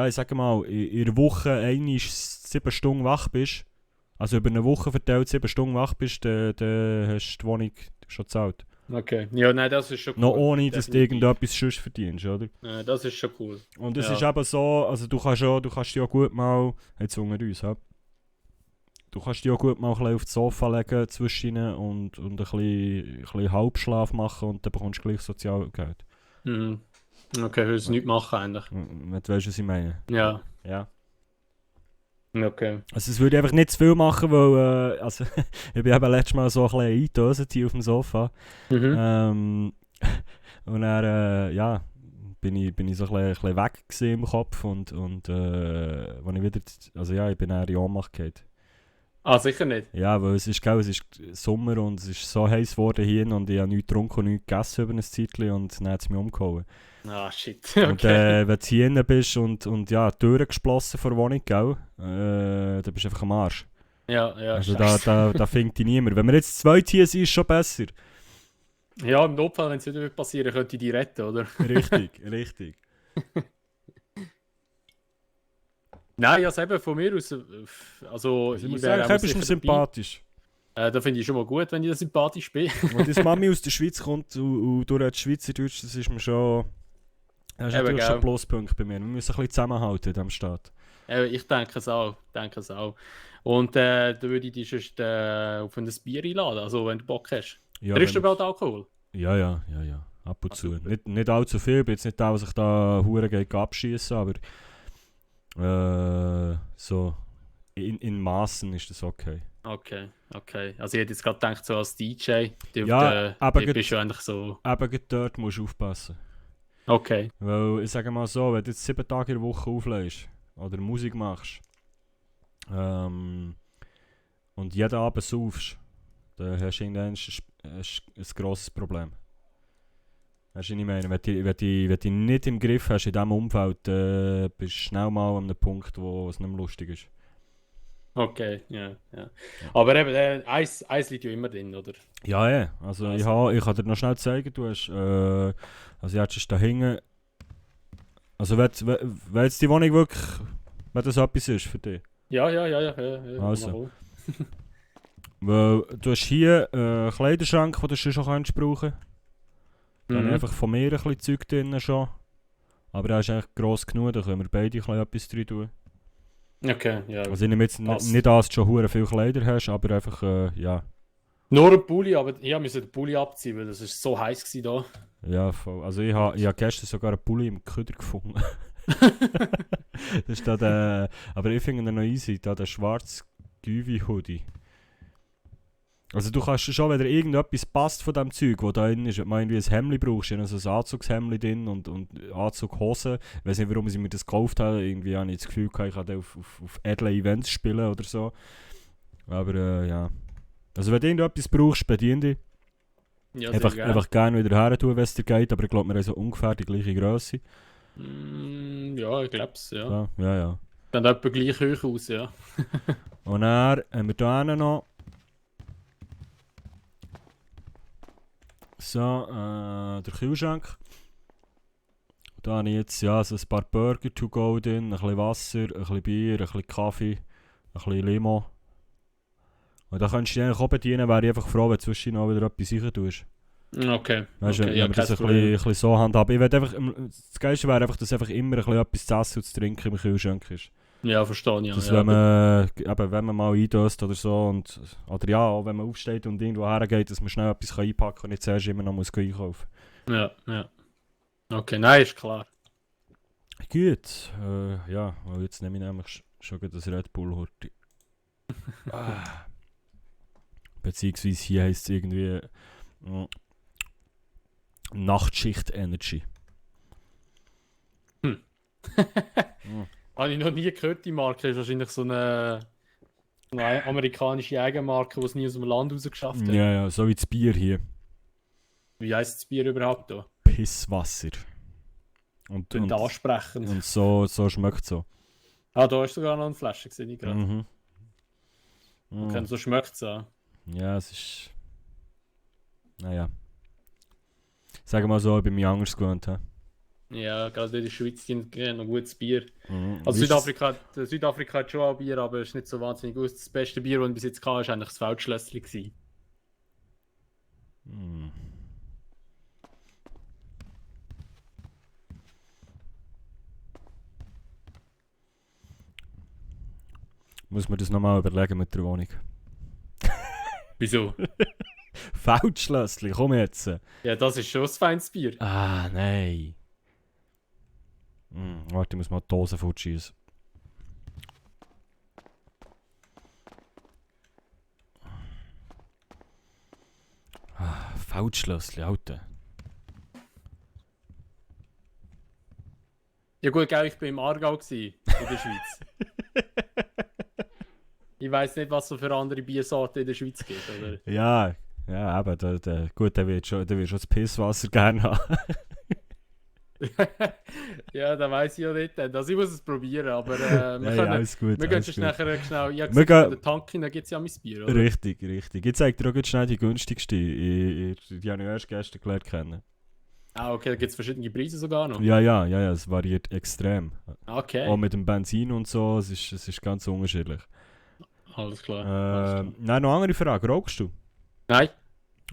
ich sage mal, in der Woche einmal 7 Stunden wach bist, also über eine Woche verteilt 7 Stunden wach bist, dann hast du die Wohnung schon gezahlt. Okay. Ja, nein, das ist schon cool. Noch ohne, dass du Definitiv. irgendetwas sonst verdienst, oder? Das ist schon cool. Und es Ja. ist eben so, also du kannst dich auch gut mal, jetzt unter uns, ja. Du kannst dich auch gut mal ein bisschen auf das Sofa legen zwischen und ein bisschen Halbschlaf machen und dann bekommst du gleich Sozialgeld. Mhm. Okay, willst du nichts machen eigentlich. Wenn du weißt, was ich meine. Ja. Ja. Okay. Also es würde einfach nicht zu viel machen, weil also, ich bin eben letztes Mal so ein bisschen eingedöset hier auf dem Sofa. Mhm. Und dann, ja, bin ich so ein bisschen weg gewesen im Kopf und wenn ich wieder, also ja, ich bin dann in Ohnmacht gefallen. Ah, sicher nicht. Ja, weil es ist Sommer und es ist so heiß geworden hier und ich habe nichts getrunken und nichts gegessen über ein Zeitchen und dann hat es mich umgehauen. Ah, shit. Und Okay. wenn du hier drin bist und ja, die Türen geschlossen vor der Wohnung, gell, dann bist du einfach am Arsch. Ja, ja. Also Scheisse. da findet dich niemand. Wenn wir jetzt 2 hier sind, ist es schon besser. Ja, im Notfall, wenn es wieder passieren würde, könnte ich die retten, oder? Richtig, richtig. Nein, also eben von mir aus. Also, Also ich muss wäre sagen, auch du bist mir sicher dabei. sympathisch. Da finde ich schon mal gut, wenn ich da sympathisch bin. Und dass Mami aus der Schweiz kommt und du redest Schweizerdeutsch, das ist mir schon... Das ist Eben, natürlich schon gell. ein Pluspunkt bei mir. Wir müssen ein bisschen zusammenhalten in diesem Staat. Ich denke es auch. Und da würde ich dich sonst auf ein Bier einladen, also wenn du Bock hast. Ja, Trinkst du wenn- überhaupt Alkohol? ja. Ab und Ah, zu. super. Nicht allzu viel. Ich bin jetzt nicht da, was ich da hure geht abschießen, aber so in Maßen ist das okay. Okay. Also ich hätte jetzt gerade gedacht, so als DJ, Ja, aber du bist du eigentlich so... Eben gerade dort musst du aufpassen. Okay. Weil ich sage mal so, wenn du jetzt 7 Tage in der Woche auflegst oder Musik machst und jeden Abend saufst, dann hast du irgendwann ein grosses Problem. Weißt du, was ich meine? Wenn du nicht im Griff hast in diesem Umfeld, bist du schnell mal an einem Punkt, wo es nicht mehr lustig ist. Okay, ja. Aber eben, Eis liegt ja immer drin, oder? Ja, ja. Also, ich kann dir noch schnell zeigen, du hast, also jetzt da hinten, also wenn jetzt die Wohnung wirklich, wenn das etwas ist für dich. Ja. Also. Weil du hast hier einen Kleiderschrank, den du schon brauchen kannst. Da habe ich einfach von mir ein bisschen Zeug drin schon. Aber der ist eigentlich gross genug, da können wir beide etwas drin tun. Okay, ja. Also ich nehme jetzt nicht an, dass du schon hure viele Kleider hast, aber einfach, ja. Nur ein Pulli, aber ich musste den Pulli abziehen, weil es war so heiß da. Ja, voll. Also ich habe gestern sogar einen Pulli im Köder gefunden. Das ist da der, aber ich finde ihn noch easy, da der schwarze Güvi-Hoodie. Also du kannst schon, wenn dir irgendetwas passt von dem Zeug, wo da drin ist, wenn du irgendwie ein Hemd brauchst, dann so ein Anzugshemd drin und Anzughosen. Ich weiß nicht, warum ich mir das gekauft habe. Irgendwie habe ich das Gefühl, ich kann auf edle Events spielen oder so. Aber ja. Also wenn du irgendetwas brauchst, bedien dich. Ja, einfach gerne wieder her tun, wenn es dir geht, aber ich glaube, wir haben so ungefähr die gleiche Größe. Ja, ich glaube es, ja. Ja. Dann etwa gleich hoch aus, ja. Und dann haben wir hier noch so, der Kühlschrank. Da habe ich jetzt so ein paar Burger to go drin, ein bisschen Wasser, ein bisschen Bier, ein bisschen Kaffee, ein bisschen Limo. Und da kannst du dich eigentlich auch bedienen, wäre ich einfach froh, wenn du zwischendurch noch wieder etwas rein tust. Okay. Weißt du, okay, wenn wir das ein bisschen so handhaben. Ich will einfach, das Geilste wäre einfach, dass einfach immer ein bisschen etwas zu essen und zu trinken im Kühlschrank ist. Ja, verstehe ich. Dass Ja, wenn man mal eindöst oder so, oder ja, auch wenn man aufsteht und irgendwo hergeht, dass man schnell etwas einpacken kann und nicht zuerst immer noch muss einkaufen. Ja. Okay, nein, ist klar. Gut, ja, weil jetzt nehme ich nämlich schon das Red Bull Horti. Beziehungsweise hier heisst es irgendwie Nachtschicht Energy. Habe ich noch nie gehört, die Marke. Ist wahrscheinlich so eine amerikanische Eigenmarke, die es nie aus dem Land rausgeschafft hat. Ja, so wie das Bier hier. Wie heisst das Bier überhaupt da? Pisswasser. Und ansprechend. Und so schmeckt es so. Ah, da ist sogar noch eine Flasche, gesehen ich gerade. Mhm. Okay, so schmeckt es auch. Ja, es ist... Naja. Sagen wir mal so, ich bin mich anders gewohnt. Ja, gerade in der Schweiz gibt es noch gutes Bier. Mhm. Also Südafrika hat schon auch Bier, aber es ist nicht so wahnsinnig gut. Das beste Bier, das ich bis jetzt hatte, war eigentlich das Feldschlössli. Mhm. Muss man das nochmal überlegen mit der Wohnung. Wieso? Feldschlössli, komm jetzt. Ja, das ist schon ein feines Bier. Ah, nein. Warte, ich muss mal die Dose fortschießen. Feldschlössli, Alter. Ja gut, ich war im Aargau in der Schweiz. Ich weiss nicht, was es für andere Biersorten in der Schweiz gibt, oder? Ja, eben. Gut, der wird schon das Pisswasser gerne haben. Ja, da weiss ich ja nicht. Also ich muss es probieren, aber alles gut. Wir gehen schon nachher schnell. Ja, Wir gesagt, den Tank da gibt es ja mein Bier, oder? Richtig. Ich zeige dir auch ganz schnell die günstigste. Die habe ich erst gestern gelernt kennen. Ah, okay, da gibt es verschiedene Preise sogar noch. Ja, es variiert extrem. Okay. Auch mit dem Benzin und so, es ist ganz unterschiedlich. Alles klar. Nein, noch eine andere Frage. Rauchst du? Nein.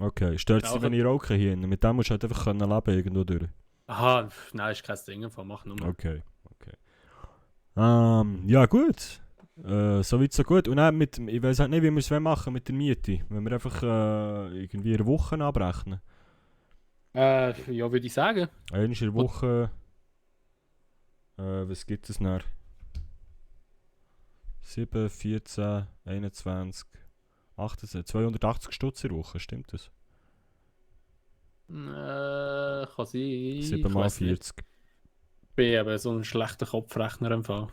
Okay, stört es dich, wenn ich rauche hier? Mit dem musst du halt einfach leben irgendwo durch. Aha, nein, ist kein Ding, mach nur. Okay. Ja gut. Soweit so gut. Und dann ich weiß halt nicht, wie wir es machen mit der Miete. Wenn wir einfach irgendwie eine Woche abrechnen. Ja, würde ich sagen. Einmal in der Woche. Was gibt es nach? 7, 14, 21, 18, 280 Stutz in der Woche, stimmt das? Kann sein. 7 mal 40. Ich bin eben so ein schlechter Kopfrechner im Fall.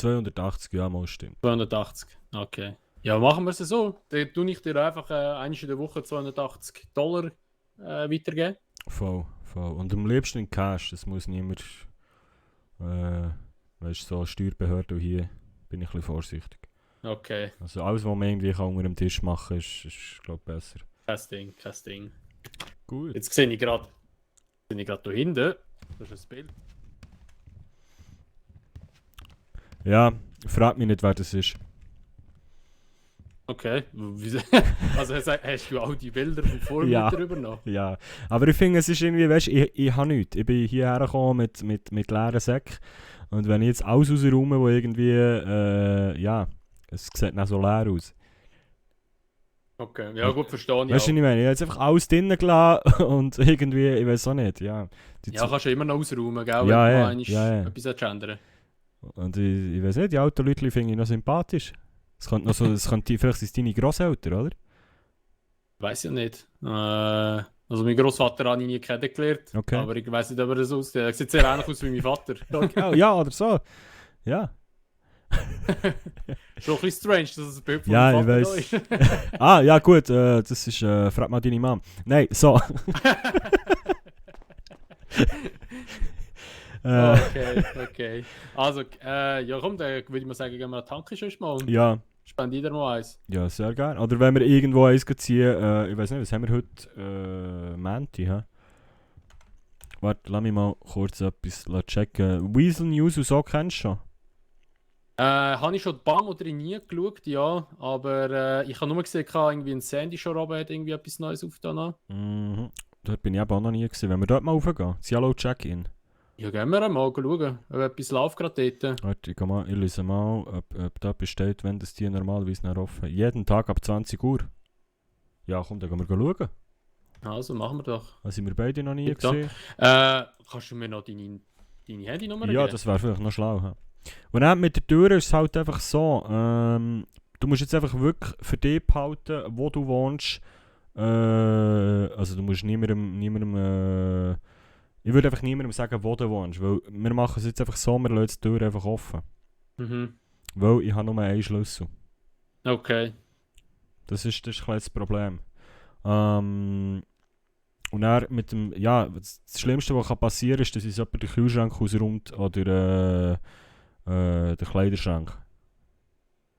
280, ja, mal stimmt. 280, okay. Ja, machen wir es so. Dann tue ich dir einfach einmal in der Woche $280 weitergeben. Voll. Und am liebsten in Cash, das muss niemand, weißt du, so Steuerbehörde und hier bin ich ein bisschen vorsichtig. Okay, Also alles, was man irgendwie kann unter dem Tisch machen kann, ist glaube ich, besser. kein Ding. Gut. Jetzt sehe ich gerade da hinten, das ist ein Bild. Ja, frag mich nicht, wer das ist. Okay, also hast du auch die Bilder vom Ja. Vormieter übernommen? Ja, aber ich finde, es ist irgendwie, weißt du, ich habe nichts. Ich bin hierher gekommen mit leeren Säcken. Und wenn ich jetzt alles rausräume, wo irgendwie, ja, es sieht nicht so leer aus. Okay, ja gut, verstehe ich Weißt du, auch. was ich meine? Ich habe jetzt einfach alles drinnen gelassen und irgendwie, ich weiß auch nicht, ja. Ja, kannst du immer noch ausräumen, gell, Ja, wenn ja, du mal einmal ja. etwas ändern. Und ich weiß nicht, die alten Leute finde ich noch sympathisch. Es könnte noch so, vielleicht sind es deine Grosseltern, oder? Weiß ja nicht. Also mein Großvater habe ich nie kennengelernt, Okay. aber ich weiß nicht, ob er das aussieht. Er sieht sehr ähnlich aus wie mein Vater. Okay. Oh, ja, oder so. Ja. Schon ein bisschen strange, dass es ein Bild von Ja, meinem ich Vater weiss. da ist. Ah, ja gut, das ist, frag mal deine Mom. Nein, so. Okay. Also, ja komm, dann würde ich mal sagen, gehen wir an die Tanke schon mal und Ja, spendieren mal eins. ja, sehr gerne. Oder wenn wir irgendwo eins ziehen, ich weiß nicht, was haben wir heute? Menti, hä? Warte, lass mich mal kurz etwas checken. Weasel News und so kennst du schon? Habe ich schon ein paar Mal drin nie geschaut, ja, aber ich habe nur gesehen, irgendwie ein Sandy schon hat irgendwie etwas Neues aufgetan. Mhm. Dort bin ich eben auch noch nie gewesen. Wenn wir dort mal raufgehen, das Yellow Check-In. Ja, gehen wir mal schauen, ob etwas läuft gerade dort. Warte, ich lese mal, ob da besteht, wenn das die normalerweise noch offen. Jeden Tag ab 20 Uhr. Ja, komm, dann gehen wir schauen. Also, machen wir doch. Das sind wir beide noch nie Tipptopp. gesehen. Kannst du mir noch deine Handynummer Ja, geben? das wäre vielleicht noch schlau. He? Und dann mit der Tür ist es halt einfach so, du musst jetzt einfach wirklich für dich behalten, wo du wohnst. Also du musst niemandem ich würde einfach niemandem sagen, wo du wohnst, weil wir machen es jetzt einfach so, wir lassen die Tür einfach offen. Mhm. Weil ich habe nur einen Schlüssel. Okay. Das ist ein bisschen das Problem. Und dann mit dem, ja, das Schlimmste, was passieren kann, ist, dass uns jemand den Kühlschrank ausräumt oder den Kleiderschrank.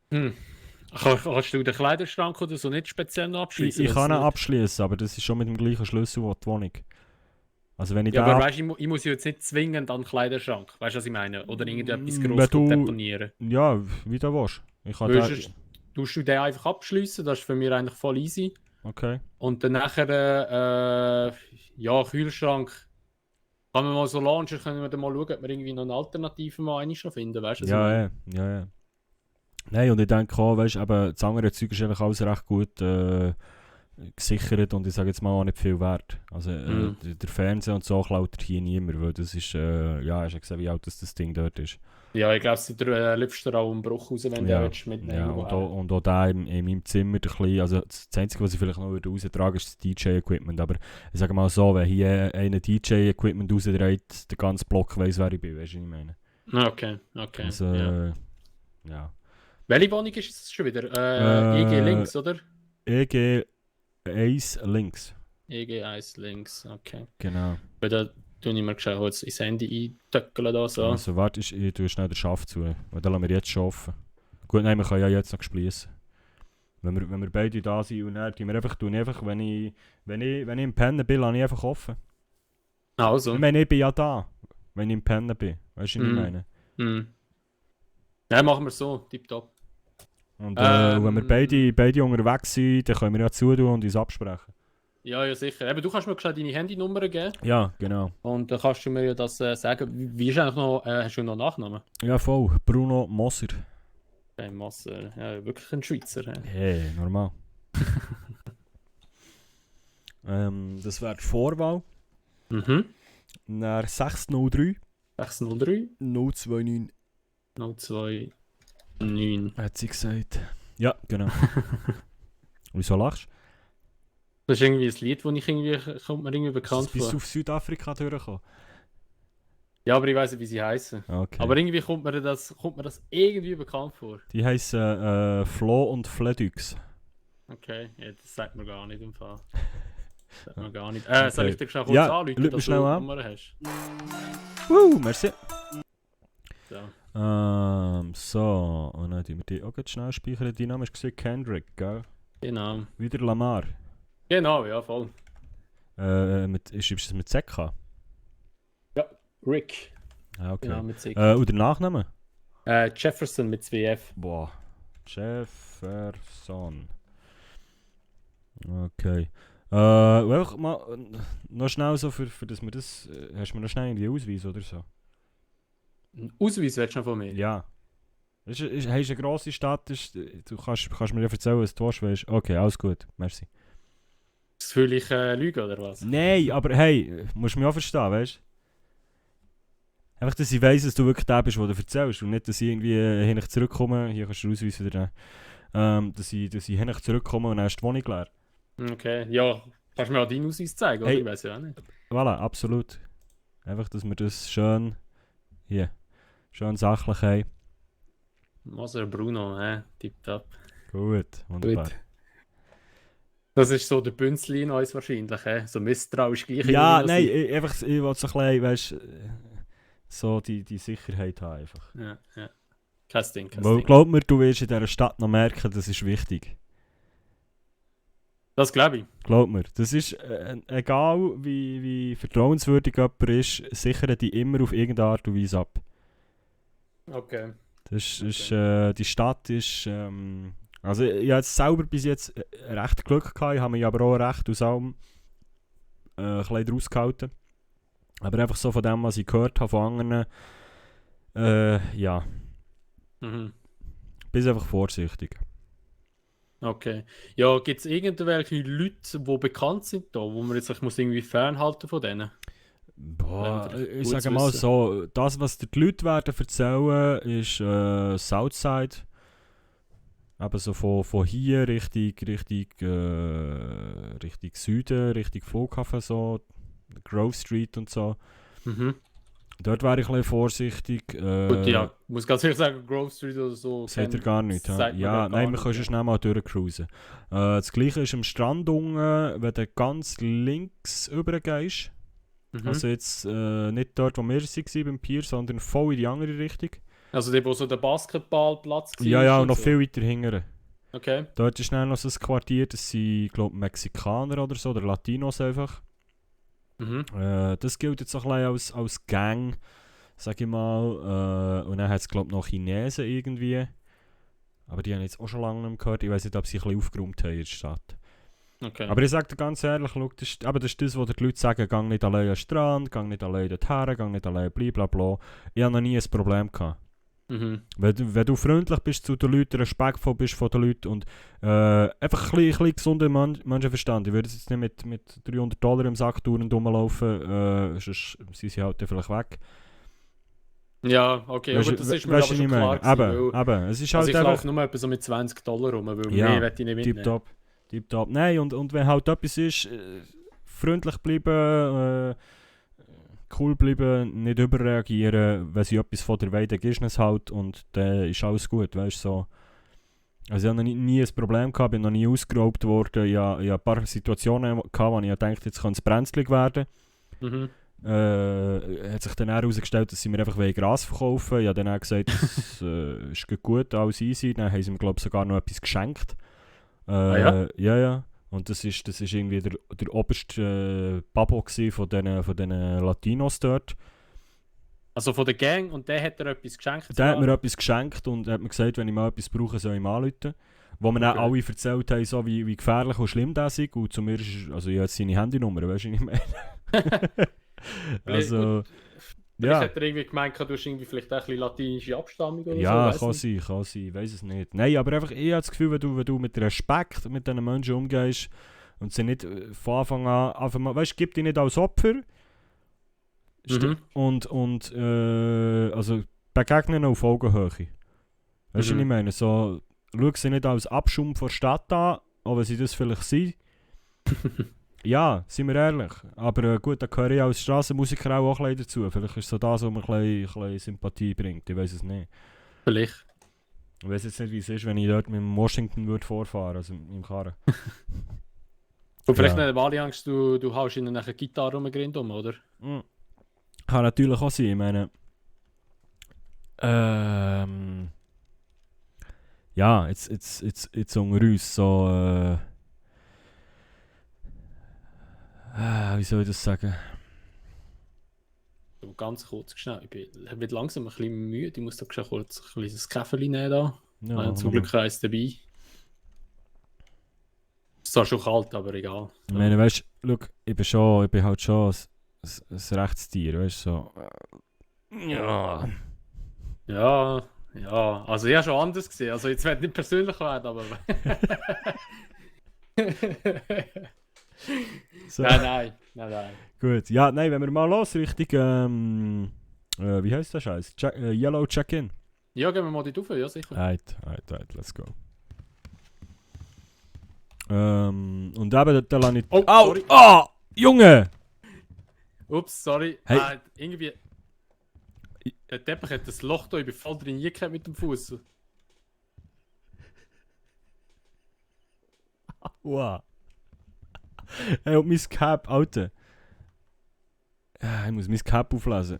Kannst du den Kleiderschrank oder so nicht speziell noch abschließen? Ich kann ihn abschließen, aber das ist schon mit dem gleichen Schlüssel wie die Wohnung. Also wenn ich Ja, da aber weißt du, ich muss ja jetzt nicht zwingend an den Kleiderschrank. Weißt du, was ich meine? Oder irgendetwas Wenn grosses du- deponieren. ja, wie du willst. Ich kann da, Tust du den einfach abschließen? Das ist für mich eigentlich voll easy. okay. Und dann nachher, ja, Kühlschrank. Kann man mal so launchen, können wir dann mal schauen, ob wir irgendwie noch eine Alternative mal einmal noch finden. Weißt du, was ich meine? Ja. Nein, und ich denke auch, weißt du, das andere Zeug ist eigentlich alles recht gut gesichert und ich sage jetzt mal auch nicht viel wert. Also der Fernseher und so klaut er hier niemand, weil das ist, ja, hast du gesehen, wie alt das Ding dort ist. Ja, ich glaube, es läufst du auch einen Bruch raus, wenn Ja, du willst mitnehmen Ja, und auch da in meinem Zimmer, der kleine, also das Einzige, was ich vielleicht noch raustrage, ist das DJ-Equipment. Aber ich sage mal so, wenn hier einer DJ-Equipment rausdreht, der ganze Block weiss, wer ich bin, weißt du, was ich meine? Okay. Also, ja. Welche Wohnung ist es schon wieder? EG links, oder? EG 1 links. EG 1 links, okay. Genau. Weil da tue ich mir gescheit jetzt ins Handy eintöckeln da so. Also warte, ich tue schnell den Schaft zu, weil dann lassen wir jetzt schon offen. Gut, nein, wir können ja jetzt noch schließen. Wenn wir beide da sind und dann tun wir einfach, wenn ich im Pennen bin, lasse ich einfach offen. Also. Ich meine, ich bin ja da, wenn ich im Pennen bin. Weißt du, was ich meine? Ja, machen wir so, tipptopp. Und wenn wir beide unterwegs sind, dann können wir ja zutun und uns absprechen. Ja, sicher. Eben, du kannst mir gescheit deine Handynummer geben. Ja, genau. Und dann kannst du mir ja das sagen. Wie ist eigentlich noch, hast du noch Nachnamen? Ja, voll. Bruno Moser. Masser. Ja, wirklich ein Schweizer. Hey, normal. Das wäre die Vorwahl. Nach 603 603 029 029. hat sie gesagt. Ja, genau. Wieso lachst du? Das ist irgendwie ein Lied, das kommt mir irgendwie bekannt Bist du vor. auf Südafrika durchgekommen? Ja, aber ich weiß nicht, wie sie heißen. Okay. Aber irgendwie kommt mir das irgendwie bekannt vor. Die heißen Flo und Fledux. Okay, ja, das sagt mir gar nicht im Fall. Sagt mir gar nicht. Okay. Soll ich dir schnell kurz Ja, anrufen, lüt mir dass schnell du die an. Nummer hast? Merci. So. So, und dann tun wir die auch schnell speichern. Dein Name war Kendrick, gell? Genau. Wieder Lamar. Genau, ja, voll. Schreibst du es mit ZK? Rick. Ah, okay. Genau, mit C. Und der Nachname? Jefferson mit 2F. Boah. Jefferson. Okay. Einfach mal noch schnell so, für dass wir das. Hast du mir noch schnell irgendwie Ausweis oder so? Ein Ausweis willst du noch von mir? Ja. Hast du eine grosse Stadt? Du kannst mir ja erzählen, was du willst. Okay, alles gut. Merci. Das fühle ich Lüge oder was? Nein, aber hey, musst du mich auch verstehen, weißt du? Einfach, dass ich weiss, dass du wirklich der bist, der du erzählst. Und nicht, dass ich irgendwie hinterher zurückkomme. Hier kannst du den Ausweis wieder nehmen. Dass ich hinterher zurückkomme und dann ist die Wohnung leer. Okay, ja. Kannst du mir auch deinen Ausweis zeigen, oder? Hey. Ich weiß ja auch nicht. Voilà, absolut. Einfach, dass wir das schön sachlich haben. Moser Bruno, tipptopp. Gut, wunderbar. Gut. Das ist so der Bünzli in uns wahrscheinlich, so misstrauisch gleich. Ja, nein, ich will so ein bisschen, weißt so die Sicherheit haben einfach. Ja. Kein Ding. Weil, glaub mir, du wirst in dieser Stadt noch merken, das ist wichtig. Das glaube ich. Glaub mir, das ist, egal wie vertrauenswürdig jemand ist, sichern die immer auf irgendeine Art und Weise ab. Okay. Das ist, die Stadt ist, also ich habe jetzt selber bis jetzt recht Glück gehabt, ich habe mich aber auch recht aus allem ein bisschen rausgehalten. Aber einfach so von dem, was ich gehört habe von anderen, ja, Mhm. bist einfach vorsichtig. Okay. Ja, gibt es irgendwelche Leute, die bekannt sind da, wo man jetzt sich muss irgendwie fernhalten von denen? Boah, Wäre ich gut sage zu mal wissen. so, das, was dir die Leute werden erzählen, ist Southside. Aber so von hier Richtung Süden, Richtung Flughafen, so, Grove Street und so. Mhm. Dort wäre ich ein bisschen vorsichtig. Gut, ja, ich muss ganz ehrlich sagen, Grove Street oder so. Sagt ihr gar nicht, ja? sagt mir Ja, gar nein, wir nicht, können schon schnell mal durchcruisen. Das gleiche ist am Strand unten, wenn du ganz links rübergehst. Mhm. Also jetzt nicht dort, wo wir waren beim Pier, sondern voll in die andere Richtung. Also der, wo so der Basketballplatz war. Ja, und noch so. viel weiter hinten. Okay. Dort ist dann noch so ein Quartier, das sind, glaube ich, Mexikaner oder so, oder Latinos einfach. Mhm. Das gilt jetzt auch ein bisschen als Gang, sag ich mal. Und dann hat es, glaube ich, noch Chinesen irgendwie. Aber die haben jetzt auch schon lange nicht mehr gehört. Ich weiß nicht, ob sie ein bisschen aufgeräumt haben in der Stadt. Okay. Aber ich sage dir ganz ehrlich, schau, das ist das, was die Leute sagen, geh nicht allein an den Strand, geh nicht allein dorthin, geh nicht allein blablabla. Ich habe noch nie ein Problem gehabt. Mhm. Wenn du freundlich bist zu den Leuten, respektvoll bist von den Leuten und einfach ein bisschen gesunder Menschenverstand. Ich würde jetzt nicht mit $300 im Sack dauernd rumlaufen, sonst sind sie halt dann vielleicht weg. Ja, okay, Weißt aber du, das ist mir weißt aber du, schon was ich klar meine? gewesen, weil, Eben, es ist also halt ich einfach laufe nur etwa so mit $20 rum, weil Ja, mehr will ich nicht mitnehmen. tipptopp. Nein, und wenn halt etwas ist, freundlich bleiben, cool bleiben, nicht überreagieren, wenn sie etwas von der Weide ist es halt und dann ist alles gut, weißt du, so. Also ich habe noch nie ein Problem gehabt, bin noch nie ausgeraubt worden, ich habe ein paar Situationen gehabt, wo ich dachte, jetzt könnte es brenzlig werden. Mhm. Hat sich dann herausgestellt, dass sie mir einfach Gras verkaufen wollen. Ich habe dann auch gesagt, das ist gut, alles easy. Dann haben sie mir, glaube ich, sogar noch etwas geschenkt. Ja? Ja. Und das ist irgendwie der oberste Babo von diesen Latinos dort. Also von der Gang und der hat dir etwas geschenkt? Der hat mir etwas geschenkt und hat mir gesagt, wenn ich mal etwas brauche, soll ich mal anrufen. Wo mir dann alle erzählt haben, so wie gefährlich und schlimm das ist. Und zu mir ist, also ich habe jetzt seine Handynummer, weißt du, was ich meine? Also, Vielleicht hat er irgendwie gemeint, du hast irgendwie vielleicht auch ein bisschen latinische Abstammung oder ja, so. kann sein, ich weiß es nicht. Nein, aber einfach, ich habe das Gefühl, wenn du mit Respekt mit diesen Menschen umgehst und sie nicht von Anfang an, einfach mal, weißt du, gib dich nicht als Opfer und also begegnen auf Augenhöhe. Weißt du, was ich meine? So, schau sie nicht als Abschaum von der Stadt an, auch wenn sie das vielleicht sind. Ja, sind wir ehrlich. Aber gut, da gehöre ich als Strassenmusiker auch ein bisschen dazu. Vielleicht ist so das, was mir ein bisschen Sympathie bringt. Ich weiß es nicht. Vielleicht. Ich weiß jetzt nicht, wie es ist, wenn ich dort mit dem Washington würde vorfahren, also mit dem Karren. Und vielleicht Ja. nicht alle Angst, du haust ihnen nachher Gitarre Grind oder? Kann natürlich auch sein, ich meine... ja, jetzt unter uns so... wie soll ich das sagen? So ganz kurz schnell. Ich bin langsam ein bisschen müde. Ich muss da schon kurz ein kleines Käferli nehmen da. Ja, Ja, zum Glück eins dabei. Ist zwar schon kalt, aber egal. ich meine, weißt du, ich bin halt schon ein Rechtstier, weißt du, so... ja... Ja, ja. Also ich habe schon anders gesehen. Also jetzt wird nicht persönlich werden, aber... So. Nein. Gut, ja, nein, wenn wir mal los Richtung, wie heißt der Scheiß? Yellow Check-in. Ja, gehen wir mal die Taufe, ja sicher. Right, let's go. Und eben, da lasse ich... Oh, Au! sorry. Ah! Junge! Ups, sorry. Hey. Irgendwie... Der Teppich hat das Loch da, ich bin voll drin gekommen mit dem Fuß. Wow. Hey, und mein Cap, Alter. Ich muss mein Cap auflesen.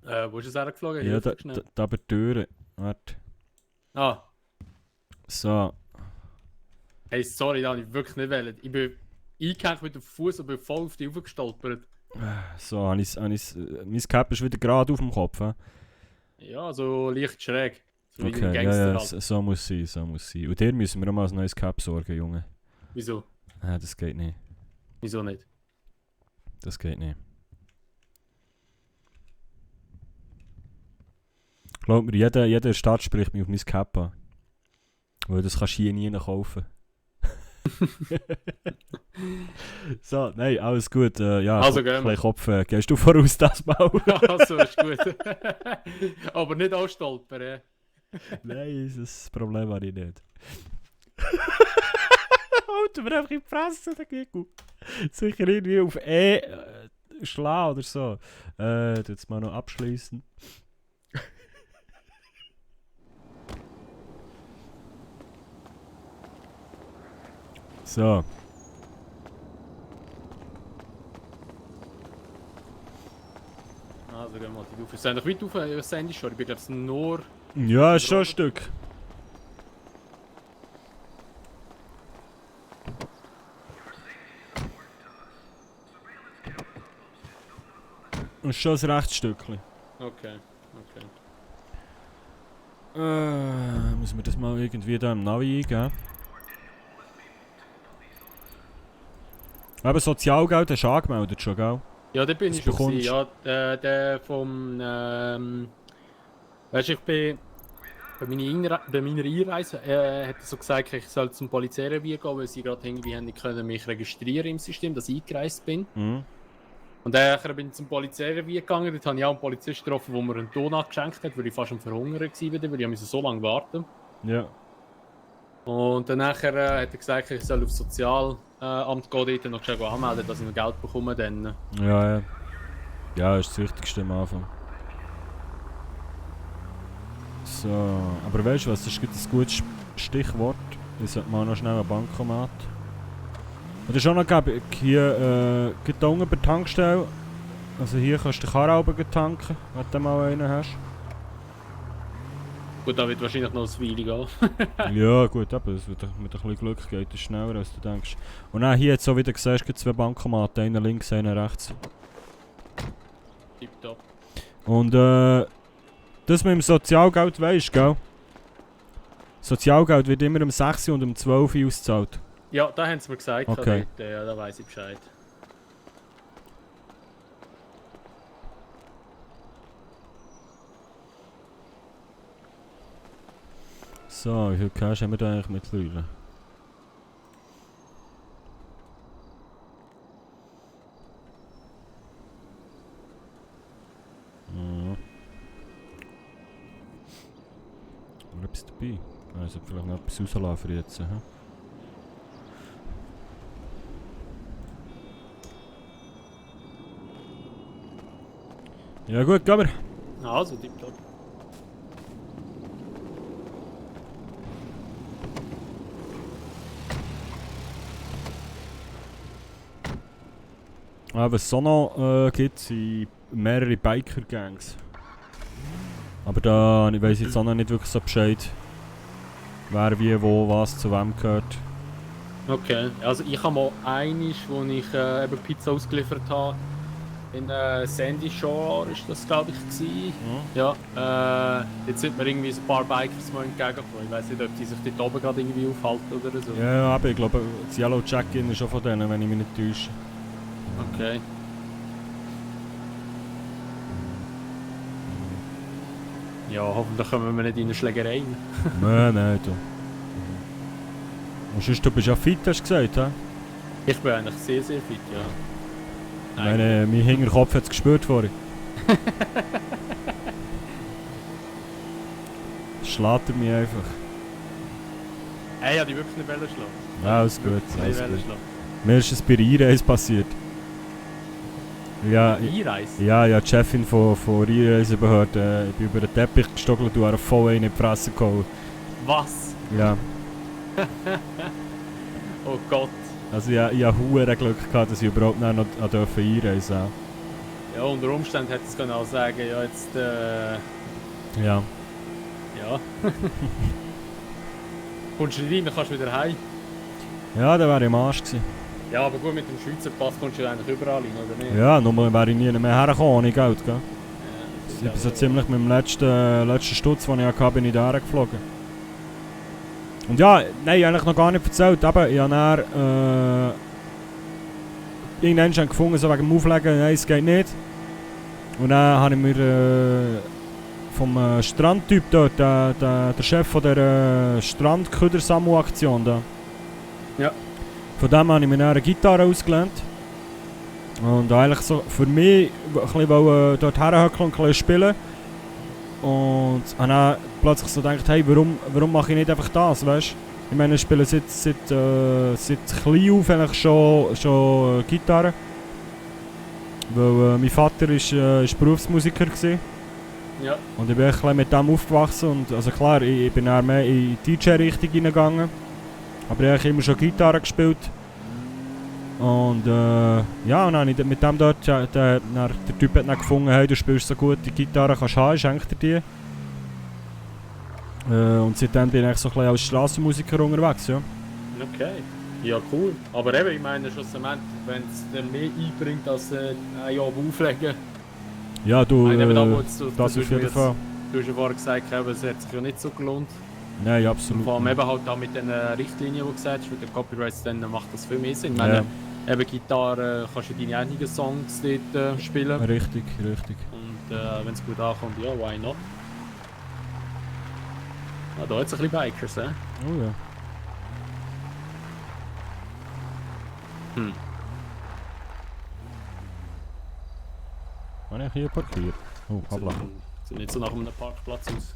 Wo ist es hergeflogen? Ja, Hilf mir schnell. da bei der Tür. Warte. Ah, So. hey, sorry, da habe ich wirklich nicht wollen. Ich bin eingehängt mit dem Fuß und bin voll auf dich aufgestolpert. So, mein Cap ist wieder gerade auf dem Kopf. He? Ja, so leicht schräg. So wie ein Okay, Gangster ja, halt. so muss sein, so muss sein. Und dir müssen wir auch mal ein neues Cap sorgen, Junge. Wieso? Das geht nicht. Wieso nicht? Das geht nicht. Glaub mir, jeder in der Stadt spricht mich auf mein Cap an. Weil das kannst du hier nie kaufen. So, nein, alles gut. Ja, Also ein gehen wir. bisschen Kopf. Gehst du voraus das Mal? Also, ist gut. Aber nicht ausstolpern, eh. Nein, das Problem habe ich nicht. Alter, mir einfach in die Fresse, der Gecko. Sicher irgendwie auf schlagen oder so. Jetzt mal noch abschließen. So. Also, gehen wir mal die Taufe. Sind noch weit auf, was sind die schon? Ich bin, glaube ich, nur... Ja, ist schon ein Stück. Ist schon ein rechtes Stückchen. Okay. Müssen wir das mal irgendwie da im Navi eingeben? Aber Sozialgeld hast du angemeldet schon, gell? Ja, da bin Das ich schon bekommst- gewesen. Ja, der vom... weißt du, ich bin... Bei meiner Einreise hat er so gesagt, ich soll zum Polizeirevier gehen, weil sie gerade irgendwie haben nicht können mich registrieren im System, dass ich eingereist bin. Mhm. Und dann bin ich zum Polizeirevier gegangen, dort habe ich auch einen Polizist getroffen, der mir einen Donut geschenkt hat, weil ich fast am Verhungern war, weil ich so lange warten musste. Ja. Und dann hat er gesagt, ich soll aufs Sozialamt gehen, dort noch schnell anmelden, dass ich noch Geld bekomme. Dann. Ja. Ja, das ist das Wichtigste am Anfang. So, aber weißt du was, das ist gerade ein gutes Stichwort. Ich sollte mal noch schnell einen Bankomat. Und das ist auch noch gegeben, hier da unten bei der Tankstelle. Also hier kannst du den Karren tanken, wenn du mal einen hast. Gut, da wird wahrscheinlich noch ein Weile gehen. Ja gut, aber das mit ein bisschen Glück geht es schneller als du denkst. Und dann hier jetzt so wie du siehst, gibt es zwei Bankomaten, einer links, einer rechts. Tipptopp. Und das mit dem Sozialgeld weisst du, gell? Sozialgeld wird immer um 6 und um 12 Uhr ausgezahlt. Ja, da haben sie mir gesagt, Okay. ja, da weiss ich Bescheid. So, wie viel Cash haben wir da eigentlich mittlerweile? Ja. War etwas dabei? Also vielleicht noch etwas rauslassen für jetzt. Ja gut, gehen wir. Also, tipptopp. Was es auch noch gibt, sind mehrere Biker-Gangs. Aber da ich weiss jetzt auch noch nicht wirklich so Bescheid. Wer wie, wo, was zu wem gehört. Okay, also ich habe mal einig, wo ich eben Pizza ausgeliefert habe, in Sandy Shore ist das, glaube ich, gewesen. Ja, jetzt sind mir irgendwie so ein paar Bikers mal entgegengekommen. Ich weiß nicht, ob die sich dort oben gerade irgendwie aufhalten oder so. Ja, aber ich glaube, das Yellow Check-In ist auch von denen, wenn ich mich nicht täusche. Okay. Ja, hoffentlich kommen wir nicht in eine Schlägerei rein. Nein, du. Und sonst, du bist ja fit, hast du gesagt, hä? Ich bin eigentlich sehr, sehr fit, ja. Ich meine, mein Hinterkopf hat es gespürt vorhin. Schlägt er mich einfach. Hey, ich habe die wirklich nicht schlagen. Ja, alles gut, Nicht alles gut. schlagen. Mir ist es bei der Einreise passiert. Ja, Einreise? ja, die Chefin von Einreisebehörde, ich bin über den Teppich gestockelt und habe voll in die Fresse gehauen. Was? Ja, Oh Gott. also ich hatte hure Glück gehabt, dass ich überhaupt noch einreisen durfte. Ja, unter Umständen hätte ich es auch sagen, ja, jetzt, Ja. ja. Kommst du nicht rein, dann kannst du wieder heim. Ja, dann wäre ich am Arsch gewesen. Ja, aber gut, mit dem Schweizer Pass kommst du eigentlich überall rein, oder nicht? Ja, nur wäre ich nie mehr hergekommen ohne Geld, gell? Ja, Ich bin so ziemlich mit dem letzten Stutz, den ich hatte, bin ich da geflogen. Und ja, nein, eigentlich noch gar nicht erzählt. Eben, ich habe dann, irgendwann gefunden, so wegen dem Auflegen, nein, es geht nicht. Und dann habe ich mir vom Strandtyp dort, der Chef von der Strandköder-Sammel-Aktion da. Ja. Von dem habe ich mir dann eine Gitarre ausgelernt. Und eigentlich so für mich ein bisschen dort herhöckeln und ein bisschen spielen. Und habe dann plötzlich so gedacht, hey, warum mache ich nicht einfach das, weißt du? Ich meine, ich spiele seit klein auf eigentlich schon Gitarre. Weil mein Vater ist Berufsmusiker gewesen. Ja. Und ich bin ein bisschen mit dem aufgewachsen. Und also klar, ich bin dann mehr in die DJ-Richtung reingegangen. Aber ich habe immer schon Gitarre gespielt. Und ja, und dann habe ich mit dem dort, der Typ hat dann gefunden, hey, du spielst so gut, die Gitarre kannst du haben, schenkt dir die. Und seitdem bin ich so ein bisschen als Strassenmusiker unterwegs, ja. Okay. Ja, cool. Aber eben, ich meine, schlussendlich, wenn es dir mehr einbringt, als ein Jahr auflegen. Ja, du, Nein, das auf jeden Fall. Du hast ja vorher gesagt, es hat sich ja nicht so gelohnt. Nein, absolut. Vor allem eben halt auch mit den Richtlinien, die du gesagt hast, mit den Copyrights, dann macht das viel mehr Sinn. Ich meine, eben Gitarre kannst du deine eigenen Songs dort spielen. Richtig. Und wenn es gut ankommt, ja, why not? Ah, da hat es ein bisschen Bikers, hä? Oh ja. Wann ich hier parkiert? Oh, habla. Sieht nicht so nach einem Parkplatz aus.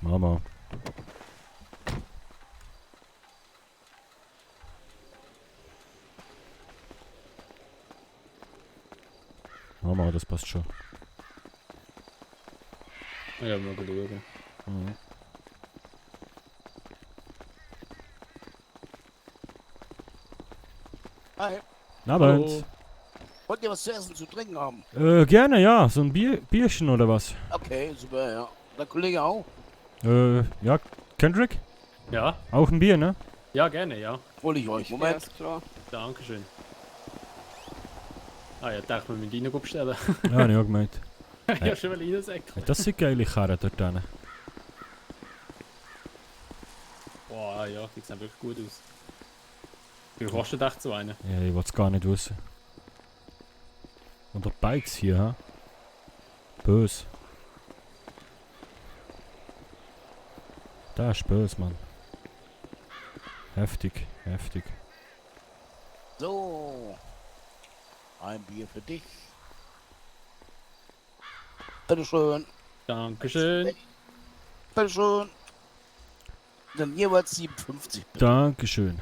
Mama. Mama, das passt schon. Ja, mal schauen. Mhm. Hi. Abend. Wollt ihr was zu essen, zu trinken haben? Gerne, ja. So ein Bierchen oder was? Okay, super, ja. Der Kollege auch? Ja, Kendrick? Ja? Auch ein Bier, ne? Ja, gerne, ja. Hol ich euch. Moment. Klar. Dankeschön. Ah ja, dachte wir müssen rein bestellen. Ja, habe ich auch gemeint. Ja, schon mal reinsäckeln. Das sind geile Karren dort hinten. Boah, ja, die sehen wirklich gut aus. Wie viel kostet echt so eine? Ja, ich will es gar nicht wissen. Und die Bikes hier, ha? Bös. Das ist bös, Mann. Heftig. So. Ein Bier für dich. Bitteschön. Dankeschön. Bitteschön. Dann jeweils 57. Dankeschön.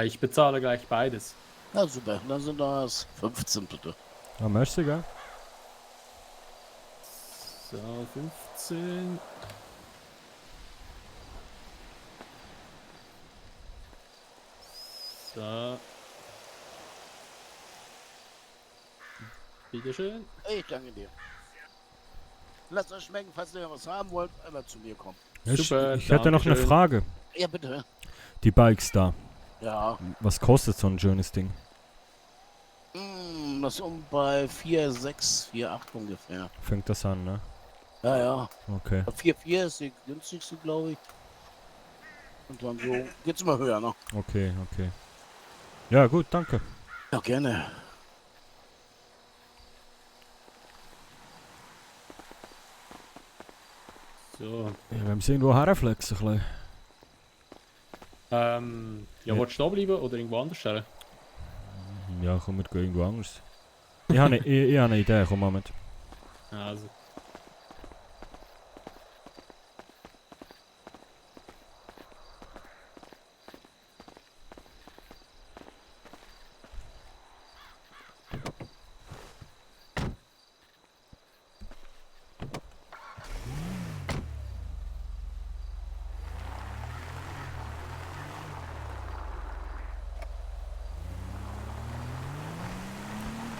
Ich bezahle gleich beides. Na super, dann sind das 15 bitte. Ah, merci, gell? So, 15. So. Bitteschön. Ich danke dir. Lasst euch schmecken, falls ihr was haben wollt, einmal zu mir kommen. Super, Ich hätte noch eine Dankeschön. Frage. Ja, bitte. Die Bikes da. Ja. Was kostet so ein schönes Ding? Das ist bei 4,6, 4,8 ungefähr. Fängt das an, ne? Ja, ja. Okay. 4,4 ist die günstigste, glaube ich. Und dann so geht's immer höher, ne? Okay. Ja, gut, danke. Ja, gerne. So. Ja, wir müssen irgendwo herflexen. Ein Ja, Ja. willst du da bleiben oder irgendwo anders stellen? bisschen. Ja, komm, wir gehen irgendwo anders. Ich habe eine Idee, komm mal mit. Also.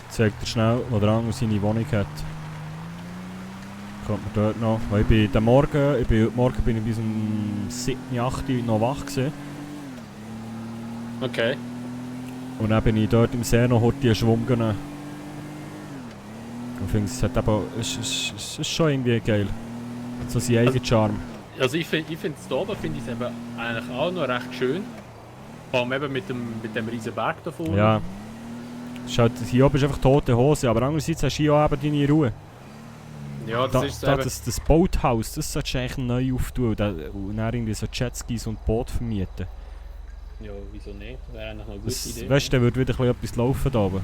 Zeig dir schnell, wo der andere seine Wohnung hat. Kommt man dort noch. Weil ich bin heute Morgen bin ich bis um 7, 8 noch wach gewesen. Okay. Und dann bin ich dort im See noch heute einen Schwumm genommen. Und finde es hat aber, es ist schon irgendwie geil. So sein eigener Charme. Also ich finde es da oben finde ich es eben eigentlich auch noch recht schön. Vor allem eben mit dem riesen Berg da vorne. Ja. Es ist halt, hier oben ist einfach tote Hose, aber andererseits hast du hier auch eben deine Ruhe. Ja, das Da, ist da, eben. das Boathaus, das solltest du eigentlich neu auftun und dann irgendwie so Jetskis und Boot vermieten. Ja, wieso nicht? Wäre eigentlich noch eine gute Das, Idee. weißt du, da würde wieder ein bisschen etwas laufen da oben.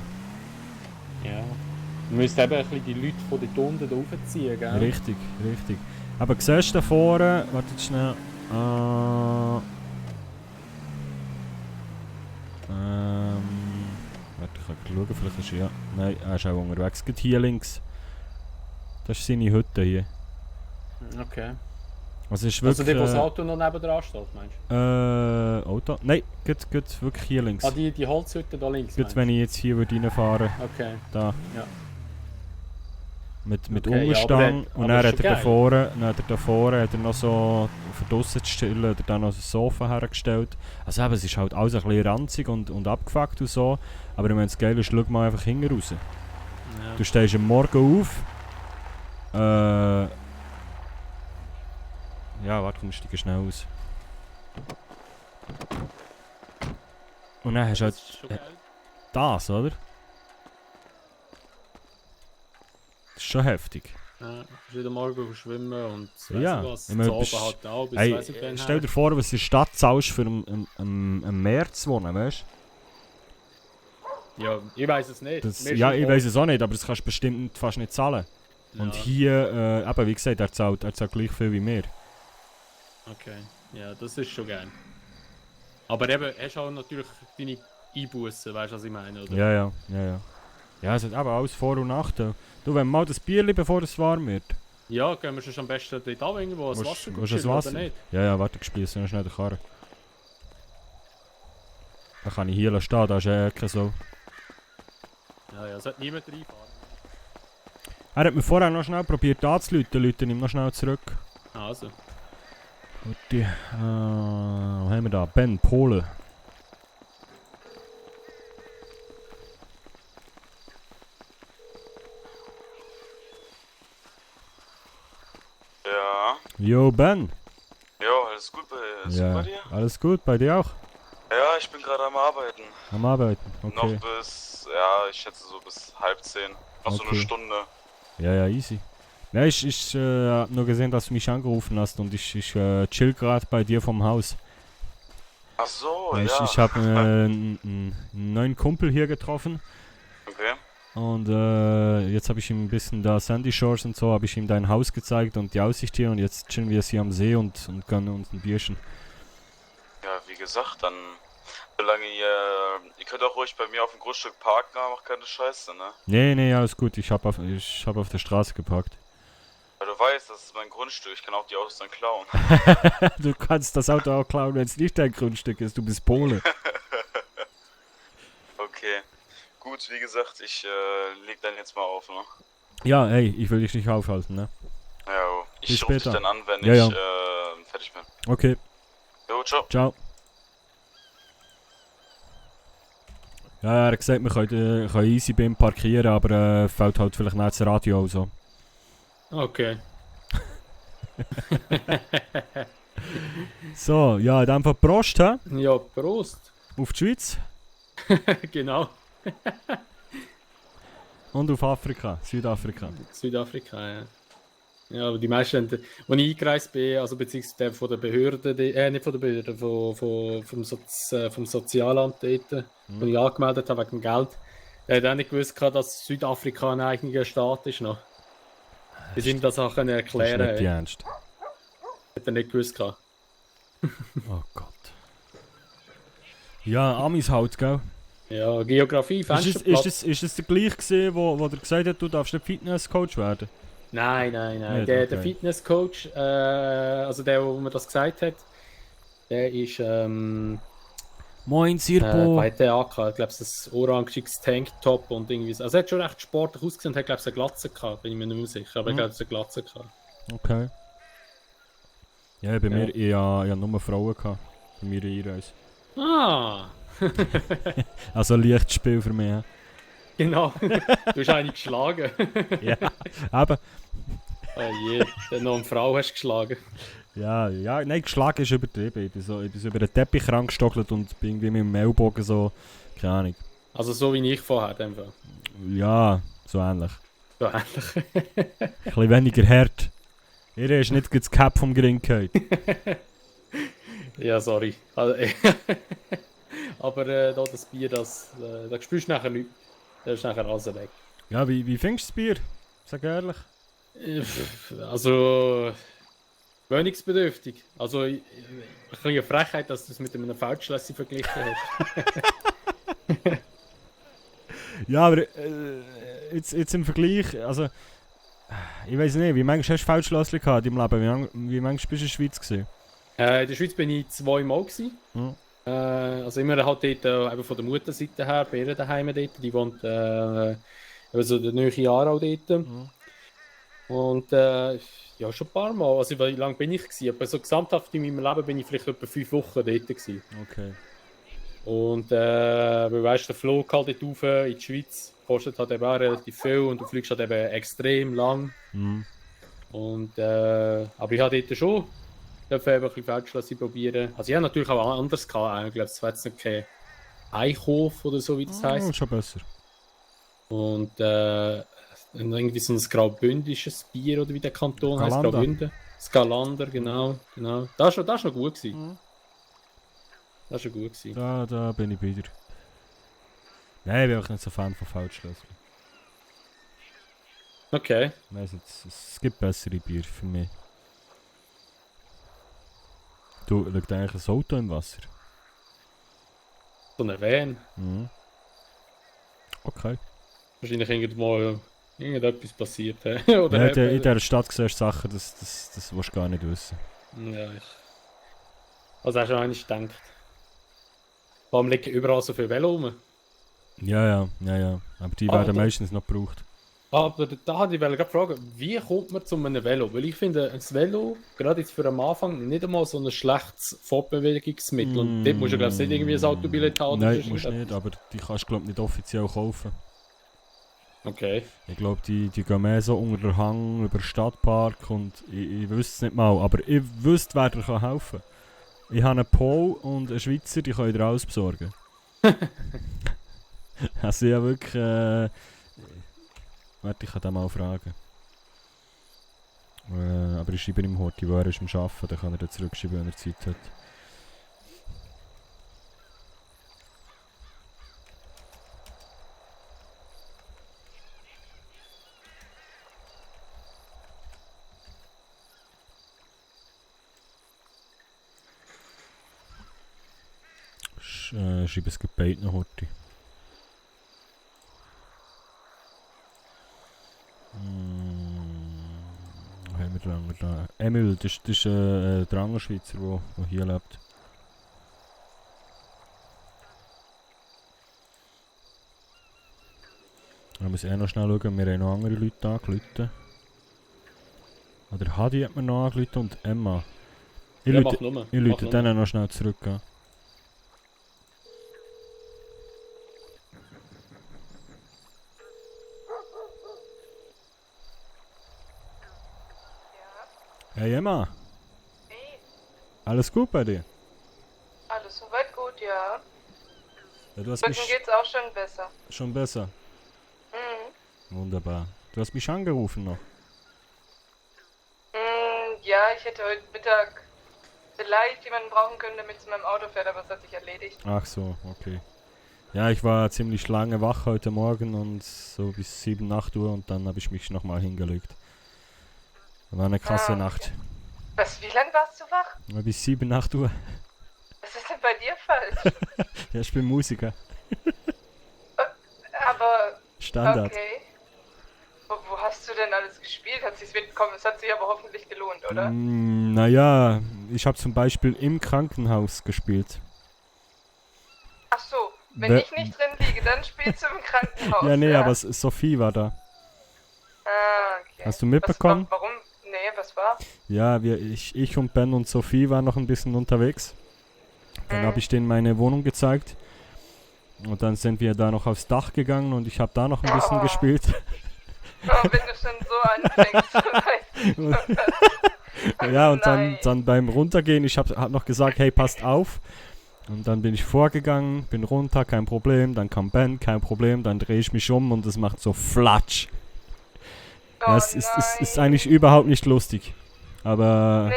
Ja. Du müsst eben ein bisschen die Leute von dort unten da raufziehen, gell? Richtig. Aber siehst du da vorne, warte jetzt schnell. Warte, ich kann schauen, vielleicht ist er ja. Nein, er ist auch unterwegs. Geht hier links. Das ist seine Hütte hier. Okay. Also es ist Also wirklich. die, wo das Auto noch nebendran steht, meinst du? Auto? Nein, geht wirklich hier links. Ah, die Holzhütte da links, Gut, wenn ich jetzt hier würde reinfahren Okay. da. Ja. Mit Okay, ja, aber Unterstang. das- Und aber dann das hat ist er schon da vorne, hat er noch so, für draussen zu chillen, hat er dann noch ein Sofa hergestellt. Also eben, es ist halt alles ein bisschen ranzig und abgefuckt und so. Aber ich meine, das Geile ist, schau mal einfach hinten raus. Ja. Du stehst am Morgen auf. Ja, warte, komm, steige schnell aus. Und dann hast du halt Das ist schon geil. das, oder? Das ist schon heftig. Ja, jeden Morgen schwimmen und Ja, weiss ich was. ich meine, Zu bist- Abend halt auch, bis Hey, weiss ich wann stell her. dir vor, was in der Stadt zahlst für am Meer zu wohnen, weißt Ja, ich weiß es nicht. du? Das- Mir ist Ja, schon ich klar. weiß es auch nicht, aber das kannst du bestimmt fast nicht zahlen. Und Ja, hier, eben wie gesagt, er zahlt gleich viel wie mir. Okay, ja, das ist schon geil. Aber eben, hast du auch natürlich deine Einbußen, weißt du, was ich meine, oder? Ja. Ja, es hat eben alles Vor- und Nachteile. Du, wenn mal das Bierli, bevor es warm wird. Ja, gehen wir schon am besten dort an, irgendwo das Willst- Wasser willst du das chillen, Wasser? oder nicht? Ja, warte, ich spiele noch schnell den Karren. Dann kann ich hier stehen, da ist kein so. Ja, sollte niemand reinfahren. Er hat mir vorher noch schnell probiert anzuleiten, Leute ihm noch schnell zurück. Also, Warte, was haben wir da? Ben, Polen. Ja, Yo, Ben. ja, alles gut bei dir? Alles gut, bei dir auch? Ja, ich bin gerade am Arbeiten. Am Arbeiten, okay. Noch bis, ja, ich schätze so bis 9:30. Noch so eine Okay. Stunde. Ja, easy. Ja, ich hab nur gesehen, dass du mich angerufen hast und ich chill gerade bei dir vom Haus. Ach so, Weil ja. ich habe einen neuen Kumpel hier getroffen Okay. und jetzt habe ich ihm ein bisschen da Sandy Shores und so, habe ich ihm dein Haus gezeigt und die Aussicht hier und jetzt chillen wir hier am See und gönnen uns ein Bierchen. Ja, wie gesagt, dann, solange ihr könnt auch ruhig bei mir auf dem Grundstück parken, aber macht keine Scheiße, ne? Nee, alles gut, ich hab auf der Straße geparkt. Weil du weißt, das ist mein Grundstück, ich kann auch die Autos dann klauen. Du kannst das Auto auch klauen, wenn es nicht dein Grundstück ist. Du bist Pole. Okay. Gut, wie gesagt, ich leg dann jetzt mal auf, ne? Ja, ey, ich will dich nicht aufhalten, ne? Ja, Bis ich rufe dich später. dann an, wenn Ja, ich fertig bin. Okay, Jo, ciao. ciao. Ja, er hat gesagt, wir können easy beim parkieren, aber fällt halt vielleicht nicht das Radio auch so. Okay. So, ja, in dem Fall Prost, hä? Ja, Prost. Auf die Schweiz Genau. und auf Afrika, Südafrika. Südafrika, ja. Ja, aber die meisten, als ich eingereist bin, also beziehungsweise von der Behörde, nicht von der Behörde, vom Sozialamt dort, wo ich angemeldet habe wegen dem Geld, der hat auch nicht gewusst, dass Südafrika ein eigener Staat ist noch. Bis ihm das auch Das ist erklären nicht konnte. ernst. Hat er nicht gewusst. Oh Gott. Ja, Amis halt, gell? Ja, Geografie, Ist das Fensterplatz. der gleiche gewesen, wo der gesagt hat, du darfst nicht Fitnesscoach werden? Nein. Nicht, Der okay. Fitnesscoach, also der, wo mir das gesagt hat, der ist Moin, Sirpo. bei der AK, ich glaube, das oranges Tanktop und irgendwie so. Also er hat schon recht sportlich ausgesehen, hat glaube ich eine Glatze gehabt, bin ich mir nicht mehr sicher, aber ich glaube, es eine Glatze gehabt. Okay. Ja, bei Ja. mir, ich hatte nur Frauen gehabt, bei mir Einreise. Ah, Also Lichtspiel für mich. hä? genau. Du hast eine geschlagen. Ja, eben. Oh je, dann noch eine Frau hast du geschlagen. Ja, nein, geschlagen ist übertrieben. Ich bin so über den Teppich rangestockelt und bin irgendwie mit dem Ellbogen so, keine Ahnung. Also so wie ich vorher, in dem Fall. Ja, so ähnlich. So ähnlich. Ein bisschen weniger hart. Ihr ist nicht das Cap vom Gring gefallen. Ja, sorry. Also, aber da das Bier, da spürst du nachher nichts. Das ist nachher alles weg. Ja, wie findest du das Bier? Sag ehrlich. Also, gewöhnungsbedürftig. Also, ein bisschen eine Frechheit, dass du es mit einem Feldschlösser verglichen hast. Ja, aber jetzt im Vergleich, also ich weiß nicht, wie manchmal hast du Feldschlösschen gehabt in deinem Leben? Wie manchmal bist du in der Schweiz gewesen? In der Schweiz bin ich 2 Mal gewesen. Mhm. Also immer halt dort, eben von der Mutterseite her, bei ihr daheim dort. Die wohnt also der Nähe Aarau dort. Mhm. Und ja, schon ein paar Mal. Also wie lange bin ich gewesen? Aber so gesamthaft in meinem Leben bin ich vielleicht etwa 5 Wochen dort gewesen. Okay. Und weil weißt, der Flug halt dort rauf in die Schweiz kostet halt eben auch relativ viel und du fliegst halt eben extrem lang. Mhm. Und aber ich habe dort schon dürfen eben ein bisschen Feldschlösser probieren. Also ich habe natürlich auch anders gehabt. Ich glaube, es war jetzt nicht kein Eichhof oder so, wie das heisst. Schon besser. Und irgendwie so ein graubündisches Bier oder wie der Kanton heißt, Galander. Graubünden. Skalander, genau. Das war noch gut gewesen. Mhm. Das war schon gut gewesen. Da bin ich wieder. Nein, ich bin auch nicht so Fan von Feldschlösschen. Okay. Ich weiss nicht, es gibt bessere Bier für mich. Du, liegt eigentlich ein Auto im Wasser? So eine Van. Mhm. Okay. Wahrscheinlich irgendetwas passiert. Hä? Oder Ja, eben- in dieser Stadt siehst du Sachen, das willst du gar nicht wissen. Ja, also hast du eigentlich gedacht. Warum liegen überall so viele Velo rum? Ja. Aber die werden da- meistens noch gebraucht. Aber da wollte ich gerade fragen, wie kommt man zu einem Velo? Weil ich finde, ein Velo, gerade jetzt für am Anfang, nicht einmal so ein schlechtes Fortbewegungsmittel. Und dort musst du, glaube ich, nicht irgendwie ein Autobillett haben. oder Nein, sonst musst irgendetwas. nicht, aber die kannst du glaube nicht offiziell kaufen. Okay. Ich glaube, die gehen mehr so unter den Hang über den Stadtpark und ich wüsste es nicht mal, aber ich wüsste, wer dir helfen kann. Ich habe einen Pol und einen Schweizer, die können dir alles besorgen. Also ja wirklich... warte, ich kann den mal fragen. Aber ich schreibe ihm heute, wo er ist am Arbeiten, dann kann er dann zurückschreiben, wenn er Zeit hat. Schreibe es gleich beiden heute. da. Emil, das ist der andere Schweizer, der hier lebt. Da muss ich noch schnell schauen, wir haben noch andere Leute angerufen. Oder Hadi hat mir noch angerufen und Emma. Ich Ja, rufe mach nur. ich rufe denen noch schnell zurück an. Hey Emma, Hey, alles gut bei dir? alles soweit gut, ja. Ja, du hast Rücken mich geht's auch schon besser. schon besser. Mhm. Wunderbar. Du hast mich angerufen noch. Ja, ich hätte heute Mittag vielleicht jemanden brauchen können, der mit zu meinem Auto fährt, aber es hat sich erledigt. Ach so, okay. Ja, ich war ziemlich lange wach heute Morgen und so bis 7, 8 Uhr und dann habe ich mich nochmal hingelegt. War eine krasse Ah, okay. Nacht. Wie lange warst du wach? Ja, bis 7, 8 Uhr. Was ist denn bei dir falsch? Ja, ich bin Musiker. Aber, Standard. okay. Wo hast du denn alles gespielt? Es hat sich aber hoffentlich gelohnt, oder? Naja, ich habe zum Beispiel im Krankenhaus gespielt. Ach so, wenn ich nicht drin liege, dann spielst du im Krankenhaus. Ja, nee, aber Sophie war da. Ah, okay. Hast du mitbekommen? Warum? Nee, was war? Ja, ich und Ben und Sophie waren noch ein bisschen unterwegs. Dann habe ich denen meine Wohnung gezeigt. Und dann sind wir da noch aufs Dach gegangen und ich habe da noch ein bisschen gespielt. Oh, wenn du schon so anfängst. Ja, und Nein. dann beim Runtergehen, ich hab noch gesagt, hey, passt auf. Und dann bin ich vorgegangen, bin runter, kein Problem. Dann kam Ben, kein Problem. Dann drehe ich mich um und es macht so Flatsch. Oh, Ja, es ist eigentlich überhaupt nicht lustig. Aber Nee.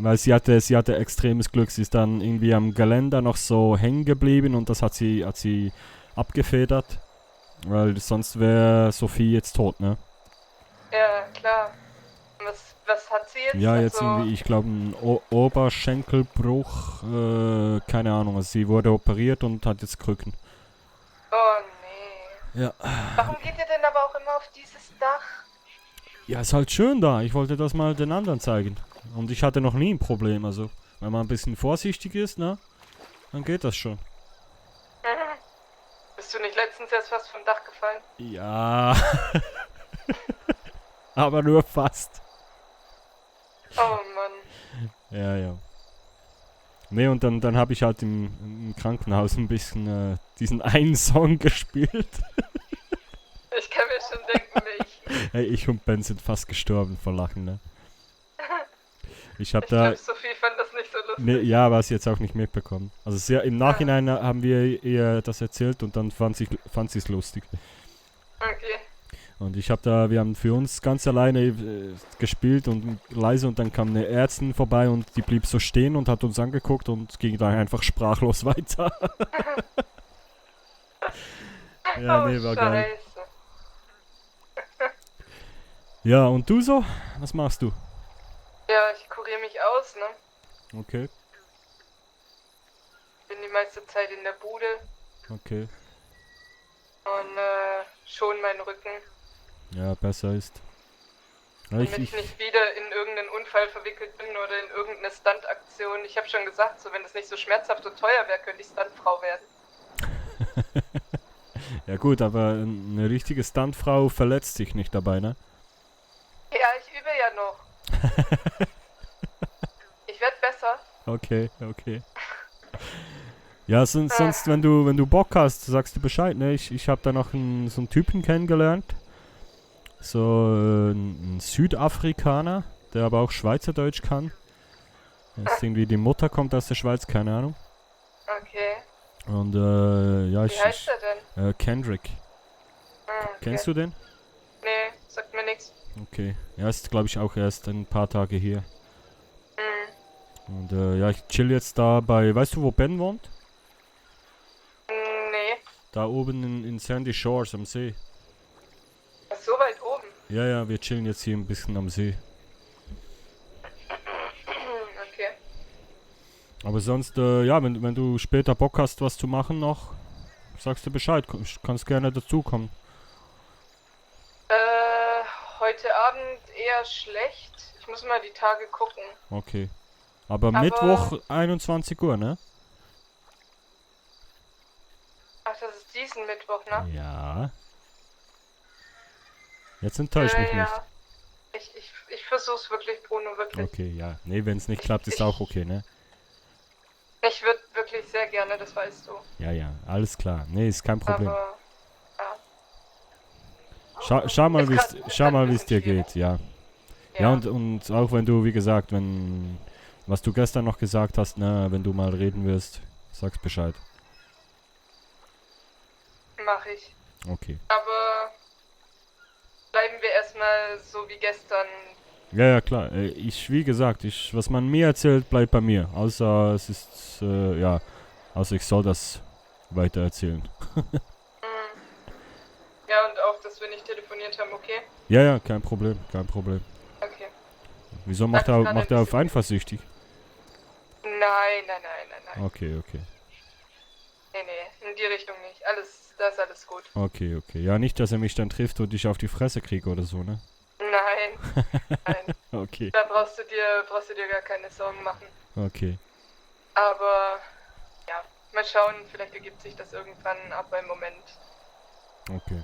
weil sie hatte extremes Glück. Sie ist dann irgendwie am Geländer noch so hängen geblieben und das hat sie abgefedert. Weil sonst wäre Sophie jetzt tot, ne? Ja, klar. Was hat sie jetzt? Ja, jetzt Also, irgendwie, ich glaube, ein Oberschenkelbruch, keine Ahnung. Also sie wurde operiert und hat jetzt Krücken. Oh, nee. Ja. Warum geht ihr denn aber auch immer auf dieses Dach? Ja, ist halt schön da. Ich wollte das mal den anderen zeigen. Und ich hatte noch nie ein Problem. Also, wenn man ein bisschen vorsichtig ist, ne? Dann geht das schon. Bist du nicht letztens erst fast vom Dach gefallen? Ja. Aber nur fast. Oh, Mann. Ja, ja. Nee, und dann habe ich halt im Krankenhaus ein bisschen diesen einen Song gespielt. Ich kann mir schon denken, nicht. Hey, ich und Ben sind fast gestorben vor Lachen, ne? Ich habe Ich da... glaube, Sophie fand das nicht so lustig. Nee, ja, aber sie jetzt auch nicht mitbekommen. Also sehr, im Nachhinein haben wir ihr das erzählt und dann fand sie es lustig. Okay. Und wir haben für uns ganz alleine gespielt und leise und dann kam eine Ärztin vorbei und die blieb so stehen und hat uns angeguckt und ging dann einfach sprachlos weiter. Ja, Oh, nee, war geil. Scheiße. Ja, und du so? Was machst du? Ja, ich kuriere mich aus, ne? Okay, Bin die meiste Zeit in der Bude okay. und schon meinen Rücken. Ja, besser ist. Ja, Damit ich nicht wieder in irgendeinen Unfall verwickelt bin oder in irgendeine Stuntaktion. Ich habe schon gesagt, so wenn das nicht so schmerzhaft und teuer wäre, könnte ich Stuntfrau werden. Ja gut, aber eine richtige Stuntfrau verletzt sich nicht dabei, ne? Ja, ich übe ja noch. Ich werde besser. Okay, okay. Ja, sonst wenn du Bock hast, sagst du Bescheid, ne? Ich habe da noch so einen Typen kennengelernt. So ein Südafrikaner, der aber auch Schweizerdeutsch kann. Das ist irgendwie, die Mutter kommt aus der Schweiz, keine Ahnung. Okay. Und ja, Wie heißt er denn? Kendrick. Okay. Kennst du den? Nee, sagt mir nichts. Okay. Er ist, glaube ich, auch erst ein paar Tage hier. Und ja, ich chill jetzt da bei, weißt du, wo Ben wohnt? Nee. Da oben in Sandy Shores am See. So weit oben. Ja, ja, wir chillen jetzt hier ein bisschen am See. Okay. Aber sonst, ja, wenn du später Bock hast, was zu machen noch, sagst du Bescheid. Kannst gerne dazukommen. Heute heute Abend eher schlecht. Ich muss mal die Tage gucken. Okay. Aber Mittwoch 21 Uhr, ne? Ach, das ist diesen Mittwoch, ne? Ja. Jetzt enttäuscht mich nicht. Ja. Ich versuch's wirklich, Bruno, wirklich. Okay, ja. Nee, wenn es nicht klappt, ist auch okay, ne? Ich würde wirklich sehr gerne, das weißt du. Ja, ja, alles klar. Nee, ist kein Problem. Aber, Schau mal, Es wie kann- es es schau kann mal, ein wie es dir bisschen geht, ja. Ja, und auch wenn du, wie gesagt, was du gestern noch gesagt hast, ne, wenn du mal reden wirst, sag's Bescheid. mach ich. Okay. Aber bleiben wir erstmal so wie gestern. Ja, ja, klar. Wie gesagt, was man mir erzählt, bleibt bei mir. Außer es ist, außer ich soll das weiter erzählen. Ja, und auch, dass wir nicht telefoniert haben, okay? Ja, ja, kein Problem, kein Problem. Okay. Wieso Das ist gerade ein macht er auf bisschen- eifersüchtig? Nein. Okay, okay. Nee, in die Richtung nicht. Das ist alles gut. Okay, okay. Ja, nicht, dass er mich dann trifft und ich auf die Fresse kriege oder so, ne? Nein, Okay, da brauchst du dir gar keine Sorgen machen. okay. Aber, ja, mal schauen, vielleicht ergibt sich das irgendwann, aber im Moment Okay.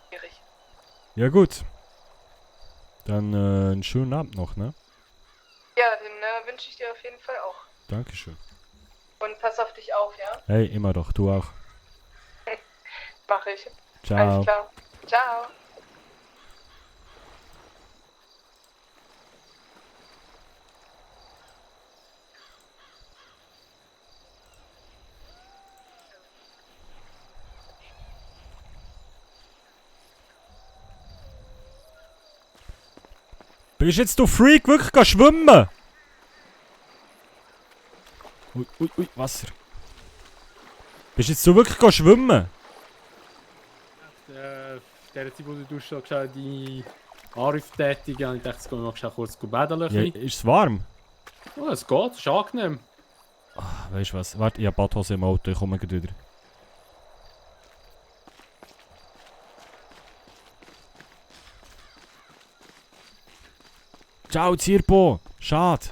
schwierig. Ja, gut. Dann einen schönen Abend noch, ne? Ja, den wünsche ich dir auf jeden Fall auch. Dankeschön. Und pass auf dich auf, ja? Hey, immer doch, du auch. Mach ich. Ciao. Alles klar. Ciao. Bist jetzt du Freak wirklich gehen schwimmen? Ui, Wasser. Bist jetzt du wirklich gehen schwimmen? Der Zeit, wo du schon die Anrufe tätigen, habe ich gedacht, jetzt gehen wir mal kurz baden. Ja, ist es warm? Oh, es geht, es ist angenehm. Weißt du was? Warte, ich hab Badhose im Auto, ich komme gleich wieder. Ciao, Zirpo! Schade!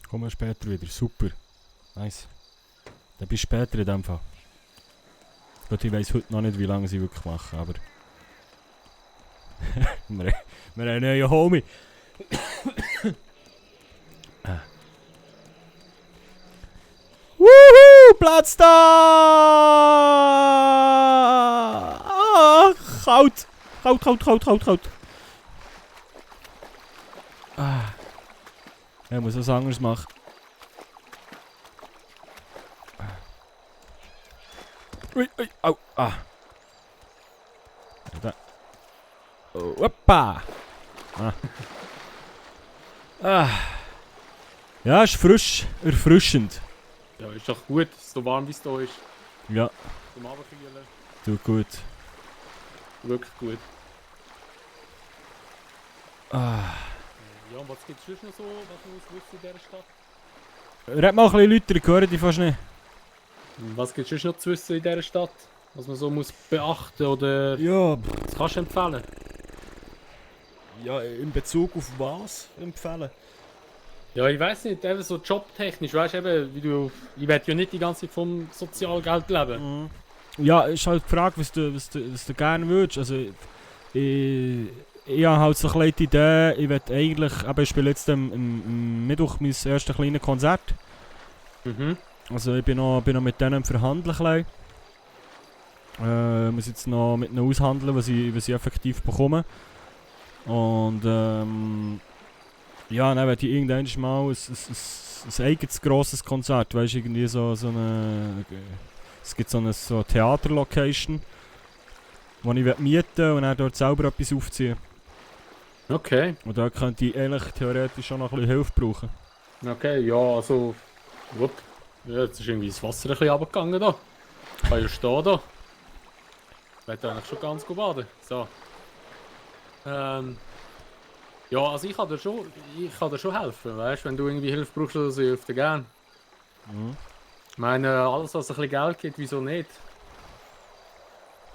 Kommen später wieder, super. Nice. Dann bist du später in dem Fall. Gut, ich weiss heute noch nicht, wie lange sie wirklich machen, aber... wir haben einen neuen Homie. Wuhu! Platz da! Ah, kalt! Kalt. Ah. Ich muss was anderes machen. Ui, au, ah. Da. Oh, hoppa! Ah. Ah. Ja, ist frisch, erfrischend. Ja, ist doch gut, so warm wie es da ist. Ja, Zum Abendkühlen. tut gut. Wirklich gut. Ah. Ja, und was gibt es sonst noch so, was man muss wissen in dieser Stadt? Red mal ein bisschen Leute, ich höre die fast nicht. Was gibt es sonst noch zu wissen in dieser Stadt? Was man so muss beachten oder Ja, was kannst du empfehlen? ja, in Bezug auf was empfehlen? Ja, ich weiß nicht, eben so jobtechnisch, weißt du, eben, ich werde ja nicht die ganze Zeit vom Sozialgeld leben. Ja, ist halt die Frage, was du gerne würdest. Also, ich habe halt so eine kleine Idee, ich will eigentlich, aber ich spiele jetzt am Mittwoch mein erstes kleines Konzert. Mhm. Also ich bin noch mit denen am Verhandeln klein. Muss jetzt noch mit ihnen aushandeln, was ich effektiv bekomme. Und ja, dann werde ich irgendwann mal ein eigenes grosses Konzert, weißt du, irgendwie so eine... Es gibt so eine Theaterlocation, ich mieten und dann dort selber etwas aufziehen. Okay. Und da könnte ich eigentlich theoretisch schon noch ein bisschen Hilfe brauchen. Okay, ja, also. Wupp. Ja, jetzt ist irgendwie das Wasser ein bisschen runtergegangen da. Ich kann ja stehen da. Ich werde eigentlich schon ganz gut baden. So. Ja, also ich kann dir schon helfen, weißt du? Wenn du irgendwie Hilfe brauchst oder so, ich helfe dir gerne. Mhm. Ich meine, alles was ein bisschen Geld gibt, wieso nicht?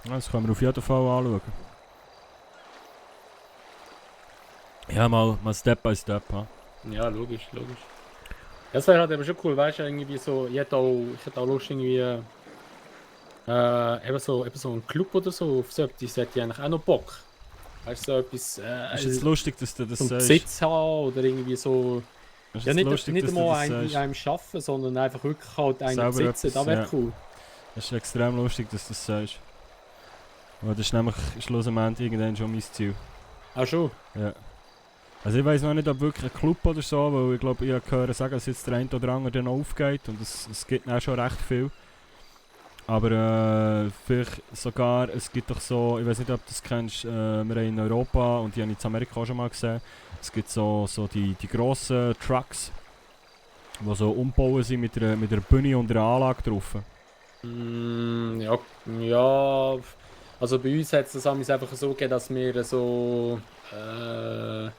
Ja, das können wir auf jeden Fall anschauen. Ja, mal Step by Step. Ja. Ja, logisch. Das wäre halt eben schon cool, weißt du, irgendwie so, ich hätte auch Lust irgendwie, eben so einen Club oder so, auf so etwas hätte ich eigentlich auch noch Bock. Weißt du, so etwas, Ist jetzt lustig, dass du das so einen sagst. Besitz haben oder irgendwie so, Ist ja jetzt nicht, lustig, nicht dass du einmal das in sagst. einem arbeiten, sondern einfach wirklich halt einen Selber besitzen, etwas, das wäre ja. cool. Es ist extrem lustig, dass du das sagst. Weil das ist nämlich schlussendlich irgendwann schon mein Ziel. Ach schon? Ja. Also ich weiss noch nicht, ob wirklich ein Club oder so, weil ich glaube, ich habe gehört sagen, dass jetzt der eine oder andere dann aufgeht und es gibt auch schon recht viel. Aber vielleicht sogar, es gibt doch so, ich weiß nicht, ob du das kennst, wir haben in Europa und die habe ich in Amerika auch schon mal gesehen, es gibt so die grossen Trucks, die so umbauen sind mit einer Bühne und einer Anlage drauf. Ja, also bei uns hat es das einfach so gegeben, dass wir so, du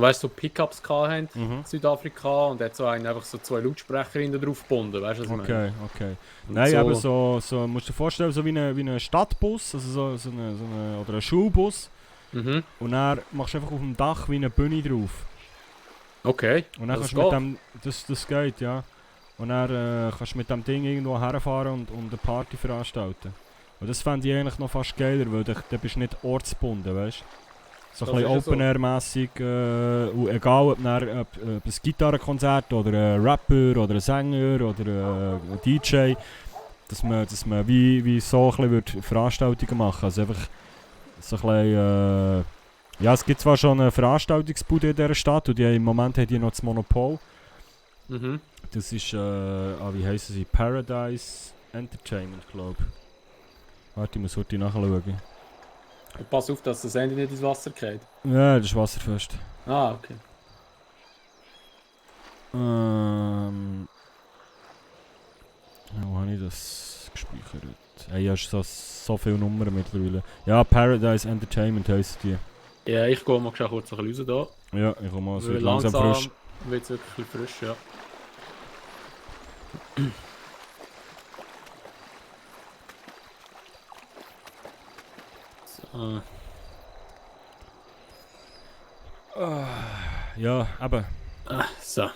weißt, so Pickups hatten in Südafrika und hat so einen einfach so 2 Lautsprecher hinten drauf gebunden, weißt du, was ich meine? Okay. Und Nein, so, aber so musst du dir vorstellen, so wie ein Stadtbus, also so eine, oder ein Schulbus. Mhm. Und dann machst du einfach auf dem Dach wie eine Bühne drauf. Okay. Und dann das kannst du mit geht. dem, das geht, ja. Und dann kannst du mit dem Ding irgendwo herfahren und eine Party veranstalten. Und das fände ich eigentlich noch fast geiler, weil dann bist du nicht ortsgebunden, weißt du? So ein Das bisschen ist ja Open-Air-mässig, und egal ob ein Gitarrenkonzert oder ein Rapper oder ein Sänger oder ein DJ, dass man wie so ein bisschen Veranstaltungen machen. Also einfach so ein bisschen, ja, es gibt zwar schon eine Veranstaltungsbude in dieser Stadt und im Moment hat die noch das Monopol. Mhm. Das ist, wie heissen sie? Paradise Entertainment, glaube ich. Warte, ich muss heute nachschauen. Pass auf, dass das Ende nicht ins Wasser geht. Ja, das ist wasserfest. Ah, okay. Wo habe ich das gespeichert? Hey, ja, so viele Nummern mittlerweile. Ja, Paradise Entertainment heisst die. Ja, ich gehe mal kurz ein bisschen raus da. Ja, ich komme mal, es Weil wird langsam frisch. wird es wirklich ein bisschen frisch, ja. So. Ja, eben. So.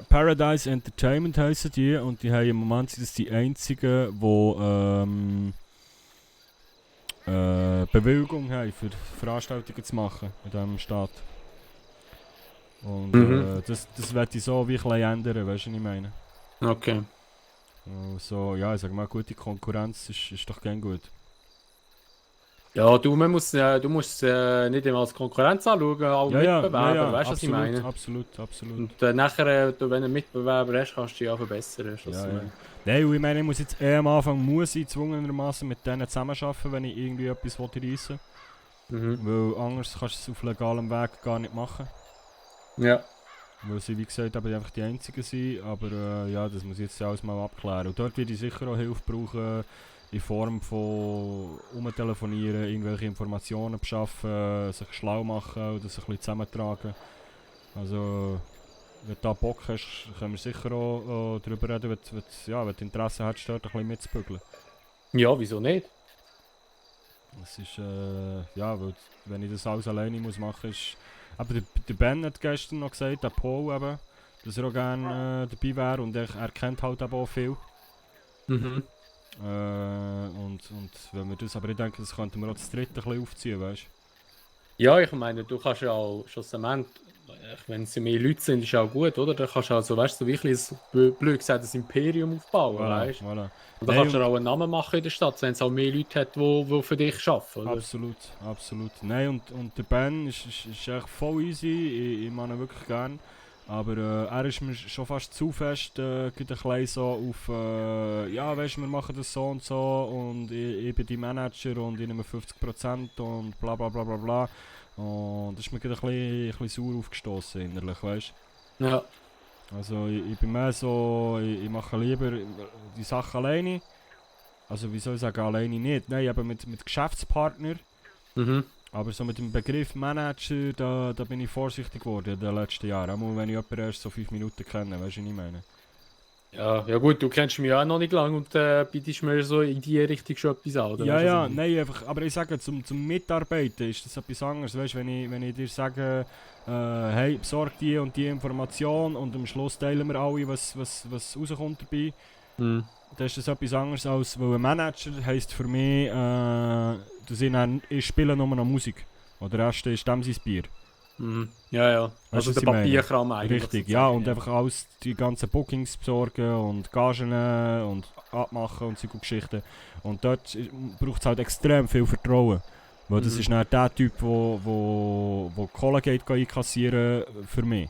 Paradise Entertainment heissen die und die haben im Moment sind das die einzigen, die Bewilligung haben, für Veranstaltungen zu machen in diesem Staat. Und das werde ich so wie ein bisschen ändern, weißt du, was ich meine? Okay. So, ja, ich sag mal, gute Konkurrenz ist doch gern gut. Ja, du musst nicht immer als Konkurrenz anschauen, auch Mitbewerber, weißt du, was ich meine? Absolut. Und nachher, wenn du einen Mitbewerber hast, kannst du dich auch verbessern. Weißt du, was ich meine? Nein, und ich meine, ich muss jetzt am Anfang gezwungenermaßen mit denen zusammenarbeiten, wenn ich irgendwie etwas reissen will. Weil anders kannst du es auf legalem Weg gar nicht machen. Ja. Weil sie, wie gesagt, aber einfach die einzigen sind. Aber ja, das muss ich jetzt alles mal abklären. Und dort werde ich sicher auch Hilfe brauchen, in Form von umtelefonieren, irgendwelche Informationen beschaffen, sich schlau machen oder sich ein bisschen zusammentragen. Also, wenn du da Bock hast, können wir sicher auch darüber reden, wenn du Interesse hast, dort ein bisschen mitzubügeln. Ja, wieso nicht? Es ist, ja, weil wenn ich das alles alleine muss machen muss, aber der Ben hat gestern noch gesagt, der Paul eben, dass er auch gerne dabei wäre und er kennt halt eben auch viel. Mhm. Und wenn wir das, aber ich denke, das könnten wir auch das dritte ein bisschen aufziehen, weißt du? Ja, ich meine, du kannst ja auch schlussendlich, wenn es mehr Leute sind, ist auch gut, oder? Dann kannst du also, weißt du, so wirklich blöd gesagt, ein Imperium aufbauen, weißt du? Voilà. Und dann kannst du auch einen Namen machen in der Stadt, wenn es auch mehr Leute hat, die für dich arbeiten, oder? Absolut. Nein, und der Ben ist echt voll easy, ich mag ihn wirklich gern. Aber er ist mir schon fast zu fest ein bisschen so auf, ja weisst, wir machen das so und ich bin die Manager und ich nehme 50% und bla bla bla bla bla. Und das ist mir ein bisschen sauer aufgestoßen innerlich, weißt du? Ja. Also ich bin mehr so, ich mache lieber die Sachen alleine. Also wie soll ich sagen, alleine nicht. Nein, aber mit Geschäftspartner. Mhm. Aber so mit dem Begriff Manager, da bin ich vorsichtig geworden in den letzten Jahren. Auch wenn ich jemanden erst so 5 Minuten kenne, weißt du, was ich meine? Ja gut, du kennst mich ja auch noch nicht lange und bietest mir so in die Richtung schon etwas an, oder? Ja, Weißt du, ja, was ich nein, einfach, aber ich sage, zum Mitarbeiten ist das etwas anderes. Weißt du, wenn ich dir sage, hey, besorg die und die Information und am Schluss teilen wir alle, was rauskommt dabei. meine? Das ist das etwas anderes als, weil ein Manager heisst für mich, ich spiele nur noch Musik. Oder der Rest ist dem sein Bier. Mhm. Ja, ja. Weißt Also du, was der ich meine? Papierkram eigentlich. Richtig, ja, und einfach alles, die ganzen Bookings besorgen und Gagen und abmachen und solche Geschichten. Und dort braucht es halt extrem viel Vertrauen. Weil das ist dann der Typ, wo Kohle geht einkassieren für mich.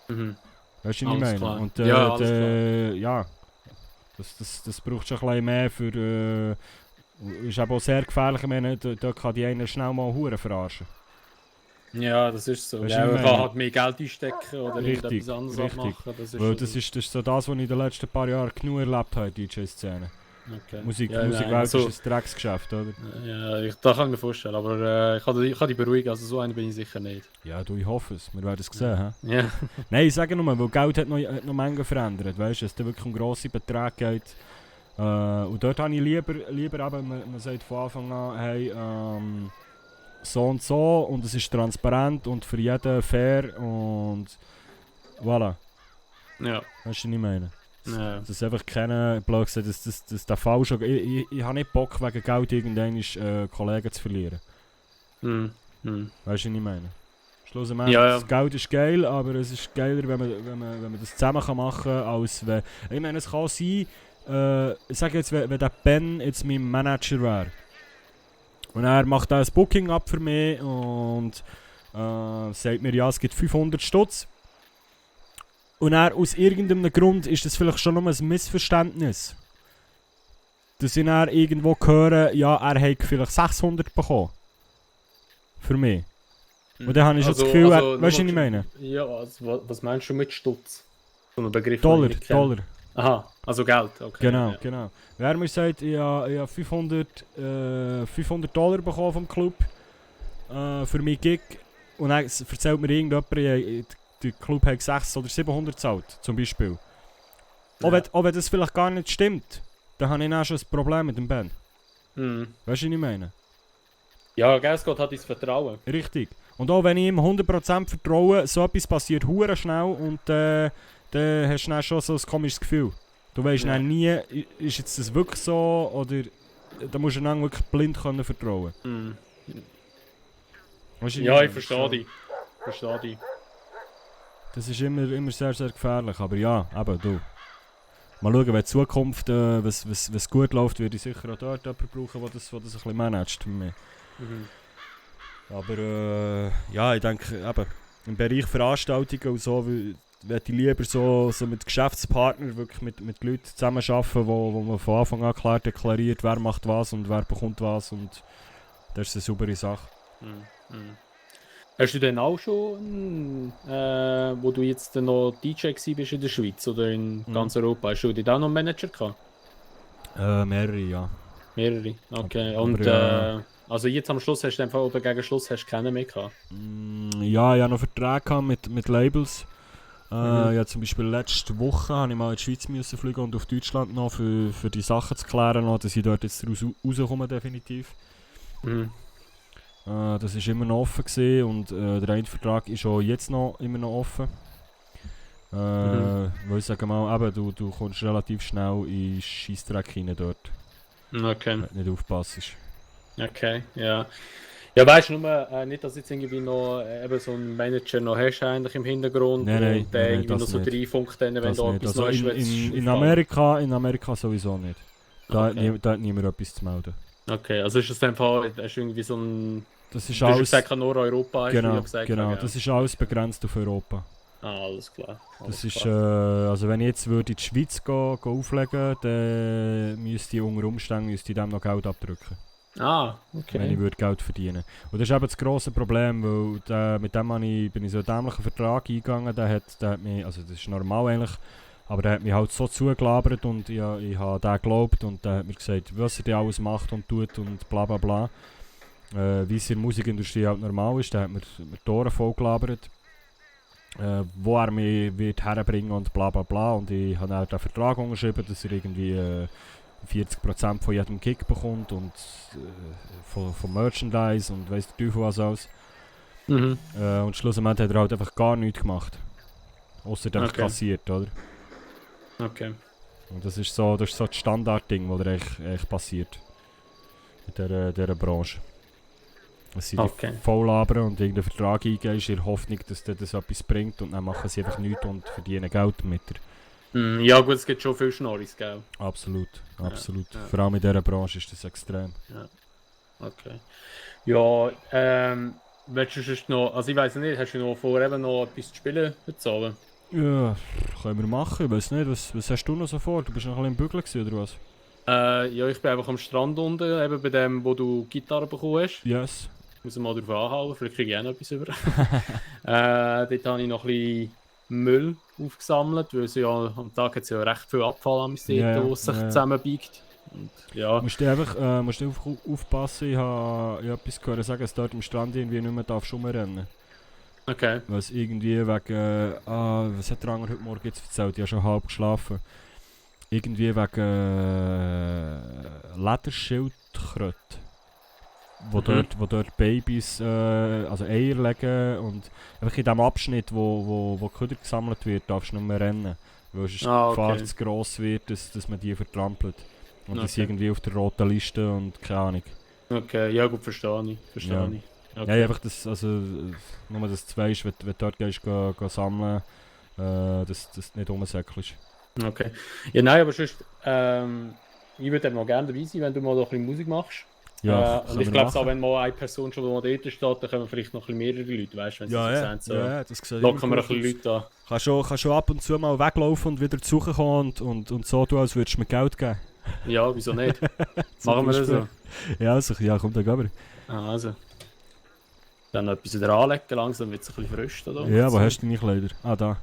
Mhm. Weißt du, was ich Alles meine? klar. Und Ja, alles ja, das braucht schon ein bisschen mehr für. Ist aber auch sehr gefährlich, ich meine, da kann die einen schnell mal Huren verarschen. Ja, das ist so. Weißt du, Ja, wie man ich kann meine? halt mehr Geld einstecken oder Richtig, irgendetwas anderes richtig. abmachen. Das ist Weil so das ist so das, was ich in den letzten paar Jahren genug erlebt habe in der DJ-Szene. okay. Musikwelt also, ist ein Drecksgeschäft, oder? ja, das kann ich mir vorstellen, aber ich kann dich beruhigen, also so einer bin ich sicher nicht. Ja, du, ich hoffe es. Wir werden es sehen. He? Ja. Nein, ich sage nur, weil Geld hat noch Mengen verändert. Weißt du, es da wirklich um grosse Beträge geht. Und dort habe ich lieber eben, man sagt von Anfang an, hey, so und es ist transparent und für jeden fair und voilà. Ja. Weißt du, was ich meine? Ja. Das ist einfach keine, blöd gesagt, dass der falsch. Ich habe nicht Bock, wegen Geld irgendwann Kollegen zu verlieren. Hm. Weißt du, was ich meine? Schlussendlich, Ja, ja. das Geld ist geil, aber es ist geiler, wenn man das zusammen machen kann, als wenn... Ich meine, es kann sein, ich sage jetzt, wenn der Ben jetzt mein Manager wäre. Und er macht ein Booking ab für mich und sagt mir, ja, es gibt 500 Stutz. Und er, aus irgendeinem Grund ist das vielleicht schon nur ein Missverständnis. Dass ich dann irgendwo höre, ja, er hat vielleicht 600 bekommen. Für mich. Und dann habe ich schon das Gefühl, weißt du, was ich meine? Ja, also, was meinst du mit Stutz? So ein Begriff, den Dollar, ich nicht kenne. Dollar. Aha, also Geld, okay. Genau, ja. genau. Wer mir sagt, ich habe 500 Dollar bekommen vom Club für meinen Gig. Und dann erzählt mir irgendjemand, der Club hat 600 oder 700 gezahlt, zum Beispiel. Ja. Auch wenn das vielleicht gar nicht stimmt, dann habe ich dann schon ein Problem mit dem Band. Hm. Weißt du, was ich meine? Ja, gell, es geht halt ins Vertrauen. Richtig. Und auch wenn ich ihm 100% vertraue, so etwas passiert hure schnell und dann hast du dann schon so ein komisches Gefühl. Du weißt Ja. dann nie, ist jetzt das wirklich so oder da musst du dann wirklich blind können vertrauen. Hm. Weißt du, Ja, ich verstehe dich. Das ist immer sehr, sehr gefährlich. Aber ja, eben du. Mal schauen, wenn in Zukunft was gut läuft, würde ich sicher auch dort jemanden brauchen, der das ein bisschen managt für mich. Mhm. Aber ja, ich denke eben, im Bereich Veranstaltungen und so würde ich lieber so mit Geschäftspartnern wirklich mit Leuten zusammenarbeiten, wo man von Anfang an klar deklariert, wer macht was und wer bekommt was und das ist eine saubere Sache. Mhm. Hast du denn auch schon, wo du jetzt noch DJ gewesen bist in der Schweiz oder in ganz Europa, hast du da noch einen Manager gehabt? Mehrere, ja. Mehrere, okay. Aber, Und also jetzt am Schluss hast du einfach, oder gegen Schluss hast du keinen mehr gehabt? Ja, ich hatte noch Verträge gehabt mit Labels. Ja, zum Beispiel letzte Woche musste ich mal in die Schweiz müssen fliegen und auf Deutschland noch für die Sachen zu klären, noch, dass ich dort jetzt rauskomme definitiv. Mhm. Das war immer noch offen gewesen und der eine Vertrag ist auch jetzt noch immer noch offen. Weil ich sage mal, eben, du kommst relativ schnell in den Scheissdreck rein dort, Okay, wenn du nicht aufpasst. okay, ja. Ja, weißt du, nur nicht, dass jetzt irgendwie noch eben so einen Manager noch hast eigentlich im Hintergrund Nein, und der irgendwie das noch so nicht. reinfunkt, wenn Das da nicht. etwas Also Neues in Amerika sowieso nicht. Da Okay. hat niemand etwas zu melden. Okay, also ist das einfach, hast du irgendwie so ein... Das ist Du hast alles, gesagt, nur Europa, hast du genau, ja gesagt. genau. Ja. Das ist alles begrenzt auf Europa. Ah, alles klar. Das Alles ist, klar. also wenn ich jetzt würde in die Schweiz go auflegen, dann müsste ich unter Umständen dem noch Geld abdrücken. Ah, Wenn okay. ich würde Geld verdienen. Und das ist eben das grosse Problem, weil mit dem bin ich so einen dämlichen Vertrag eingegangen, der hat mich, also das ist normal eigentlich, aber der hat mich halt so zugelabert und ich habe den geglaubt und der hat mir gesagt, was er da alles macht und tut und bla bla bla. Wie es in der Musikindustrie halt normal ist, der hat mir die Ohren voll gelabert. Wo er mich wird herbringen und bla bla bla. Und ich habe auch den Vertrag unterschrieben, dass er irgendwie 40% von jedem Gig bekommt und von Merchandise und weiss der Teufel was alles. Mhm. Und schlussendlich hat er halt einfach gar nichts gemacht. Außer einfach Okay. kassiert, oder? Okay. Und das ist so das Standardding, was echt passiert. In dieser Branche. Dass sie Okay. die voll labern und irgendeinen Vertrag eingeben, in der Hoffnung, dass das etwas bringt und dann machen sie einfach nichts und verdienen Geld damit. Ja gut, es gibt schon viel Schnorris, gell? Absolut, absolut. ja. Vor allem in dieser Branche ist das extrem. Okay. Ja, willst du sonst noch, also ich weiß nicht, hast du noch vor, eben noch etwas zu spielen heute Abend? Ja, können wir machen. Ich weiß nicht, was hast du noch so vor? Du bist noch ein bisschen im Bügeln gewesen, oder was? Ja, ich bin einfach am Strand unten, eben bei dem, wo du Gitarre bekommen hast. Yes. Ich muss mal drauf anhalten, vielleicht kriege ich auch noch etwas über. Dort habe ich noch ein bisschen Müll aufgesammelt, weil es ja, am Tag hat es ja recht viel Abfall am sich zusammenbiegt. Und, ja. Musst du einfach aufpassen, ich habe etwas gehört sagen, dass dort am Strand irgendwie nicht mehr rumrennen. Okay. Weil es irgendwie wegen, was hat der andere heute Morgen jetzt erzählt, ich habe schon halb geschlafen. Irgendwie wegen Lederschildkröte. Wo dort Babys, also Eier legen und einfach in dem Abschnitt, wo Köder gesammelt wird, darfst du nicht mehr rennen. Weil es die Gefahr zu gross wird, dass man die vertrampelt. Und die sind irgendwie auf der roten Liste und keine Ahnung. Okay, ja gut, verstehe ich. Okay. Ja, einfach das, also nur dass du weißt, wenn du dort gehst, go sammeln, dass du nicht rumsäckelst. Okay. Ja, nein, aber sonst, ich würde noch gerne dabei sein, wenn du mal noch ein bisschen Musik machst. Ja, und ich glaube auch, wenn mal eine Person schon mal dort steht, dann können vielleicht noch ein bisschen mehrere Leute, weißt du, wenn sie so sehen. So. Ja, das sieht locken wir ein bisschen Leute an. Kannst schon ab und zu mal weglaufen und wieder zurückkommen und so tun, als würdest du mir Geld geben. Ja, wieso nicht? Machen wir das so. Ja, also, ja, komm, dann gehen wir. Also. Dann noch etwas wieder anlegen, langsam wird es ein bisschen frisch. Oder? Ja, wo hast du deine Kleider? Ah, da.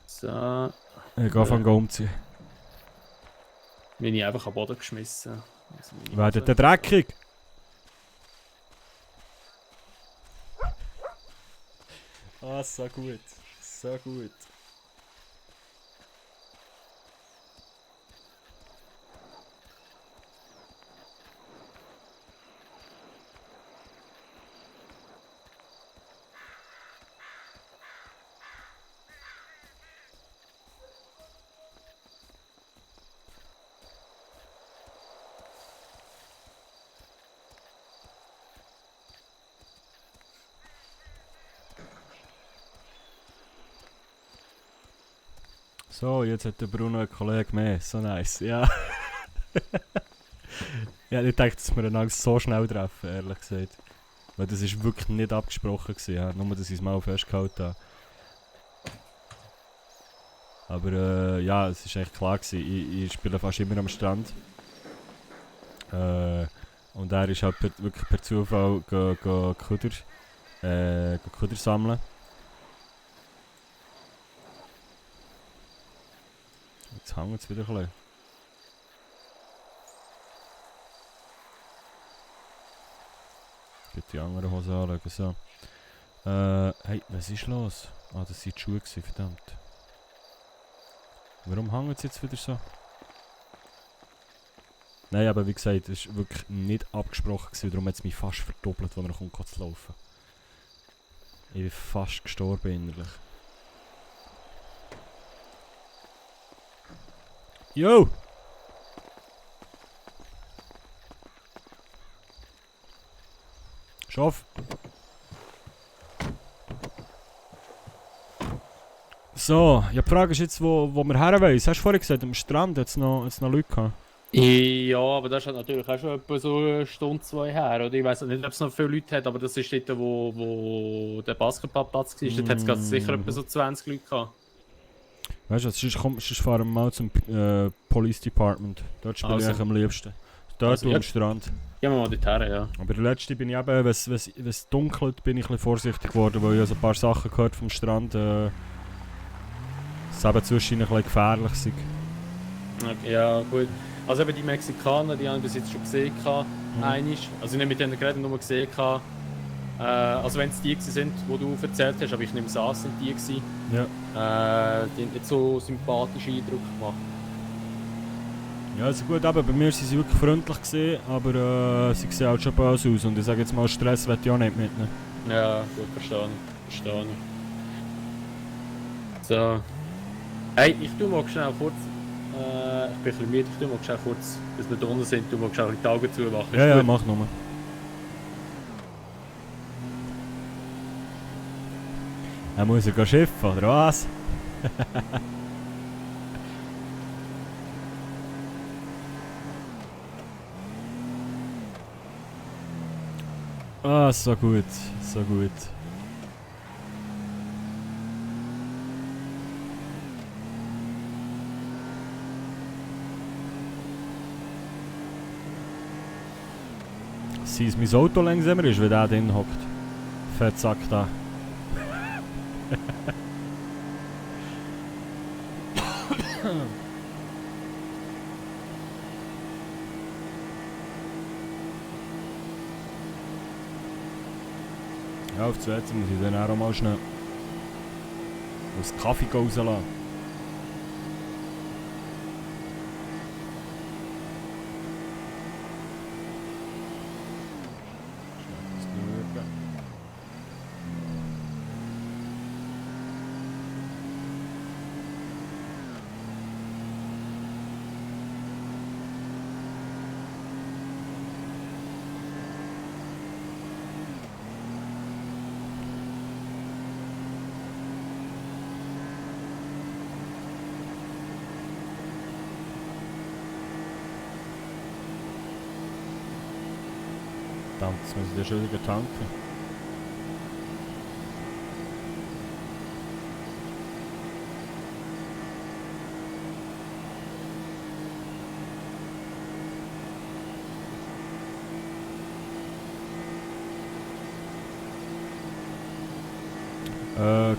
So. Ich gehe anfangen umziehen. Bin ich einfach am Boden geschmissen. Werdet ihr dreckig? Ah, so gut. So gut. So, jetzt hat der Bruno einen Kollegen mehr. So nice, ja. Ich hätte nicht gedacht, dass wir einander so schnell treffen, ehrlich gesagt. Weil das ist wirklich nicht abgesprochen gewesen, ja. Nur, dass ich es mal festgehalten habe. Aber ja, es war echt klar gewesen. Ich spiele fast immer am Strand. Und er ist halt wirklich per Zufall Köder sammeln. Jetzt hängt es wieder ein bisschen. Ich die andere Hose anlegen, so. Hey, was ist los? Ah, das waren die Schuhe, verdammt. Warum hängt es jetzt wieder so? Nein, aber wie gesagt, es war wirklich nicht abgesprochen gewesen, darum hat es mich fast verdoppelt, als er kommt zu laufen. Ich bin fast gestorben innerlich. Yo! Schaff! So, ja, die Frage ist jetzt, wo wir her wollen. Hast du vorhin gesagt, am Strand hat es noch Leute gehabt? Ja, aber das ist halt natürlich auch schon etwa so eine Stunde, 2 her. Oder? Ich weiß nicht, ob es noch viele Leute hat, aber das ist dort, wo der Basketballplatz war. Dort hat es gerade sicher etwa so 20 Leute gehabt. Weißt du, sonst fahren wir mal zum Police Department. Dort spiele ich Also. eigentlich am liebsten. Dort Also, am ja. Strand. Gehen wir mal dorthin, ja. Aber der letzte bin ich eben, wenn es dunkelt, bin ich ein bisschen vorsichtig geworden, weil ich also ein paar Sachen gehört vom Strand, dass es eben zwischen ein bisschen gefährlich ist. Okay, ja, gut. Also eben die Mexikaner, die haben das jetzt schon gesehen. Einisch. Also nicht mit denen geredet, nur gesehen. Also wenn es die sind, die du erzählt hast, aber ich nehme es an, sind die gewesen. Ja. Die haben nicht so sympathischen Eindruck gemacht. Ja, also gut, eben, bei mir waren sie wirklich freundlich gewesen, aber sie sehen halt schon böse aus und ich sage jetzt mal, Stress will ich auch nicht mitnehmen. Ja, gut, verstehe ich. So. Hey, ich tu mal schnell kurz. Ich bin ein bisschen müde, ich tu mal schnell kurz, bis wir da unten sind, tu mal schnell die Augen zumachen. Ja, ja, mach nur. Er muss ja schiffen, oder was? Ah, so gut, so gut. Sei es mein Auto langsamer ist, wenn der drin hockt. Fettsack da. Ja, auf Toilette muss ich dann auch mal schnell aus dem Kaffee rauslassen. Verdammt, jetzt muss ich ja schon wieder tanken.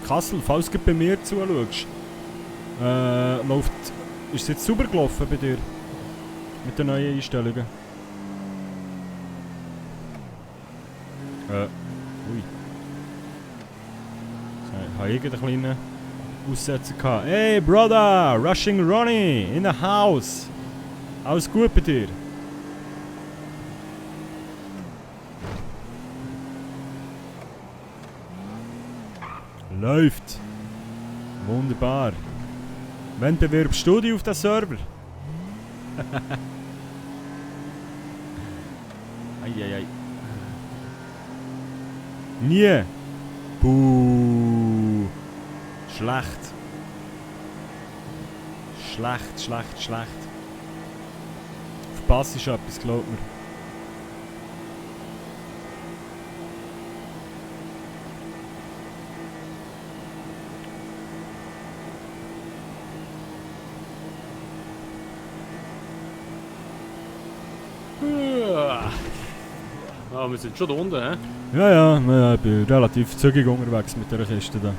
Kassel, falls du bei mir zuschaust, ist es jetzt sauber gelaufen bei dir? Mit den neuen Einstellungen? Ui. So, ich habe einen kleinen Aussetzer gehabt. Hey Brother, Rushing Ronnie, in the house. Alles gut bei dir? Läuft. Wunderbar. Wann bewirbst du dich auf den Server? Eieiei. Nie. Buh. Schlecht. Schlecht. Verpasst ist etwas, glaub mir. Ah, wir sind schon da unten, hä? Ja, ich bin relativ zügig unterwegs mit dieser Kiste da.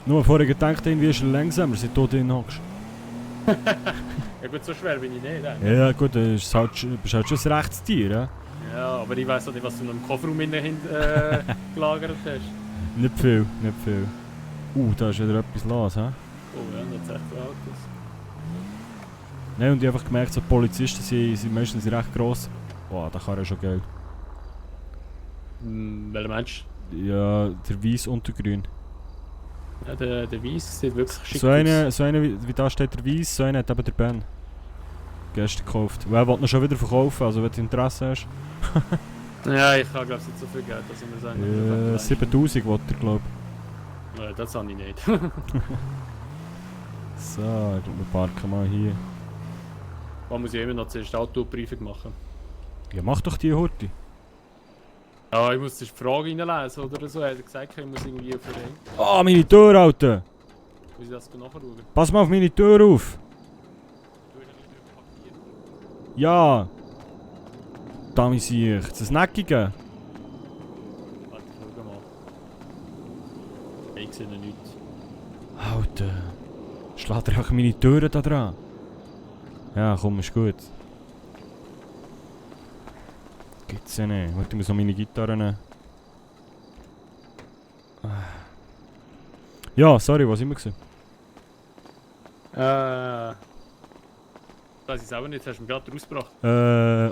Nur vorher gedacht, irgendwie ist er langsamer, seit du drin hockst. Ja gut, so schwer bin ich nicht. Ja gut, du bist halt schon ein rechtes Tier, ja? Ja, aber ich weiss auch nicht, was du noch im Kofferraum gelagert hast. Nicht viel. Da ist wieder etwas los, hä? Oh ja, das ist echt Autos. Nein, und ich habe einfach gemerkt, so Polizisten sind meistens recht gross. Boah, da kann er schon Geld. Welcher Mensch? Ja, der Weiss und der Grün. Ja, der Weiss sieht wirklich schick So einer wie da steht der Weiss, so einer hat eben der Ben gestern gekauft. Und er will ihn schon wieder verkaufen, also wenn du Interesse hast. Ja, ich habe glaube ich nicht so viel Geld, dass ich mir sagen 7000 will er, glaube ich. Das habe ich nicht. So, wir parken mal hier. Da muss ich immer noch zuerst die Autoprüfung machen. Ja, mach doch die Horti. Ja, ich muss zuerst die Frage reinlesen oder so. Er hat gesagt, ich muss irgendwie für den. Ah, meine Tür, Alter! Muss ich das nachschauen? Pass mal auf meine Tür auf! Ja! Da muss ich das Neckige. Warte, schau mal. Ich sehe nichts. Alter. Schlägt einfach meine Türen da dran. Ja, komm, ist gut. Gibt's ja nicht. Warte, ich muss noch meine Gitarre nehmen. Ja, sorry, was immer gesehen? Das weiß ich selber nicht, das hast du mir gerade rausgebracht.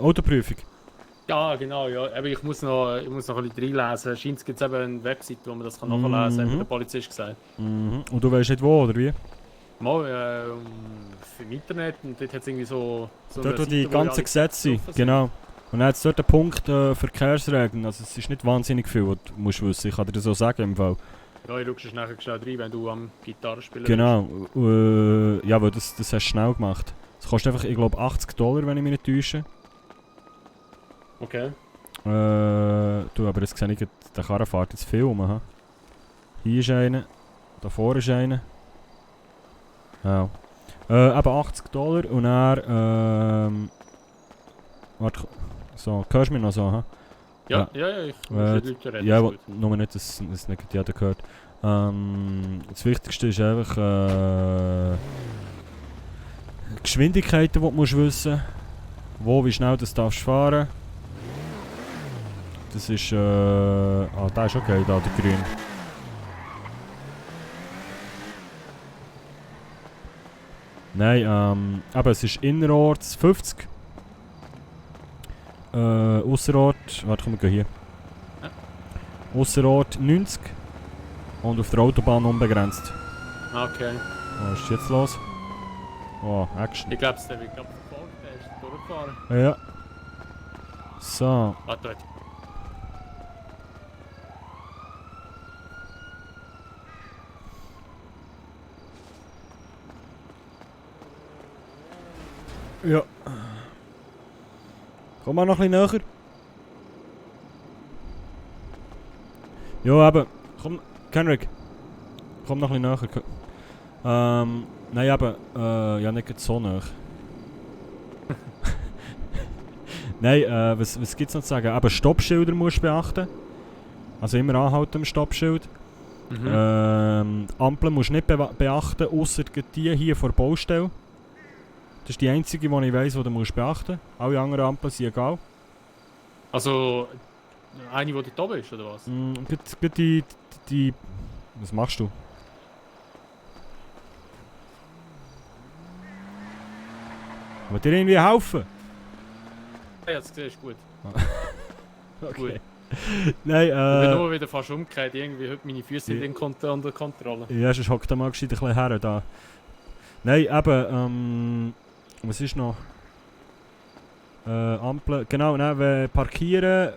Autoprüfung. Ja, genau, ja. Aber ich muss noch ein bisschen reinlesen. Scheint gibt es eben eine Website, wo man das nachlesen kann, hat der Polizist gesagt. Mhm. Und du weißt nicht wo, oder wie? Mal im Internet und dort hat es irgendwie so Dort, eine wo die Seite, ganzen alle Gesetze sind. drauf Genau. Und dann hat es dort einen Punkt Verkehrsregeln. Also es ist nicht wahnsinnig viel, was du musst wissen. Ich kann dir das so sagen im Fall. Ja, ich schaue nachher schnell rein, wenn du am Gitarre spielen Genau. Ja, weil das hast du schnell gemacht. Das kostet einfach, ich glaube, $80, wenn ich mich nicht täusche. Okay. Du, aber jetzt sehe ich, der Karren fährt jetzt viel rum. Ha? Hier ist einer. Da vorne ist einer. Ja. Eben $80 und dann, warte, so, hörst du mich noch so, ha? Ja, ich muss mit Leuten reden. Ja, ist gut. nur nicht, dass es nicht jeder gehört. Das Wichtigste ist einfach, Geschwindigkeiten, die du musst wissen. Wo, wie schnell das darfst fahren. Das ist, der ist okay, da, der Grün. Nein, aber es ist innerorts 50. Ausserort, warte, komm, wir gehen hier. Ja. Ausserort 90. Und auf der Autobahn unbegrenzt. Okay. Was ist jetzt los? Oh, Action. Ich glaube, der wird gerade verfolgt, der ist durchgefahren. Ja. So. Warte. Ja. Komm mal noch ein bisschen näher. Ja, eben. Komm, Kenrick. Komm noch ein bisschen näher. Nein, eben. Ja, nicht so nah. Nein, was gibt's noch zu sagen? Eben Stoppschilder musst du beachten. Also immer anhalten am Stoppschild. Ampeln musst du nicht beachten, ausser die hier vor der Baustelle. Das ist die einzige, die ich weiss, die du musst beachten musst. Alle anderen Ampeln sind egal. Also, eine, die dort oben ist, oder was? Gut die... Was machst du? Aber dir irgendwie helfen? Ja, jetzt gesehen, ist gut. Okay. Nein, Ich bin nur wieder fast umgekehrt, irgendwie heute meine Füße Ja. unter Kontrolle. Ja, sonst hockt er mal gescheit ein bisschen her da. Nein, eben, was ist noch? Ampel, genau, nein, wenn parkieren,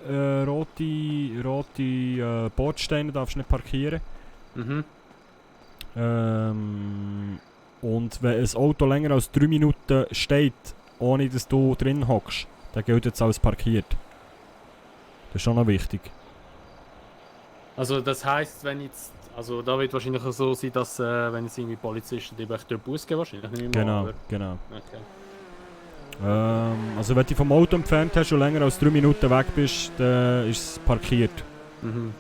rote Bordsteine darfst du nicht parkieren. Mhm. Und wenn ein Auto länger als 3 Minuten steht, ohne dass du drin hockst, dann gilt es als parkiert. Das ist schon noch wichtig. Also das heisst, wenn jetzt, also da wird wahrscheinlich so sein, dass wenn jetzt irgendwie Polizisten die durch Bus gehen wahrscheinlich nicht mehr, Genau, oder? genau. Okay. Also wenn du dich vom Auto entfernt hast und länger als 3 Minuten weg bist, dann ist es parkiert. Mhm.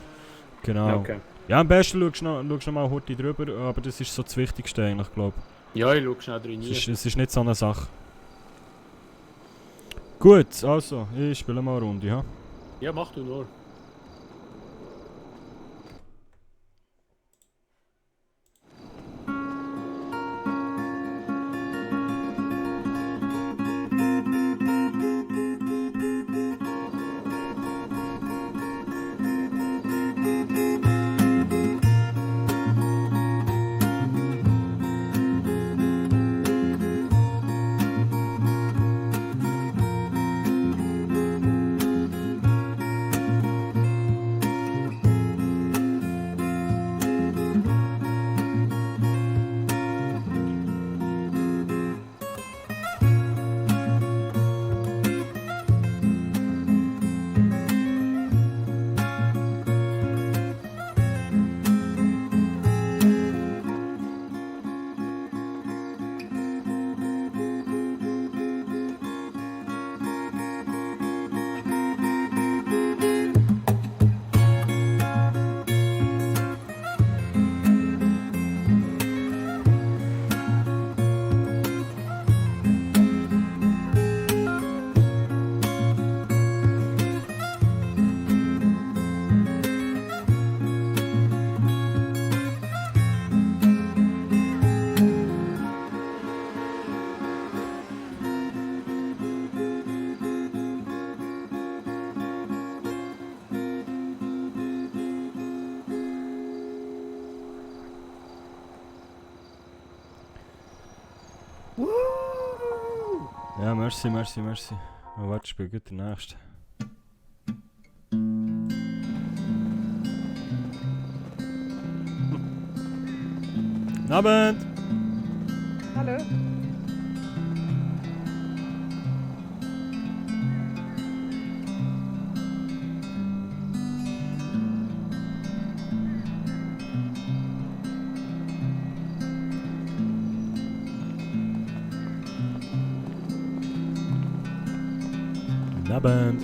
Genau. Ja, okay. Ja, am besten schaust du noch mal kurz drüber, aber das ist so das Wichtigste eigentlich, glaube Ja, ich schaue schnell drin. ich. Es ist nicht so eine Sache. Gut, also, ich spiele mal eine Runde, ha? Ja, mach du nur. Ja, merci. Oh, warte, ich bin gut der Nächste. Guten Abend! Hallo. Guten Abend!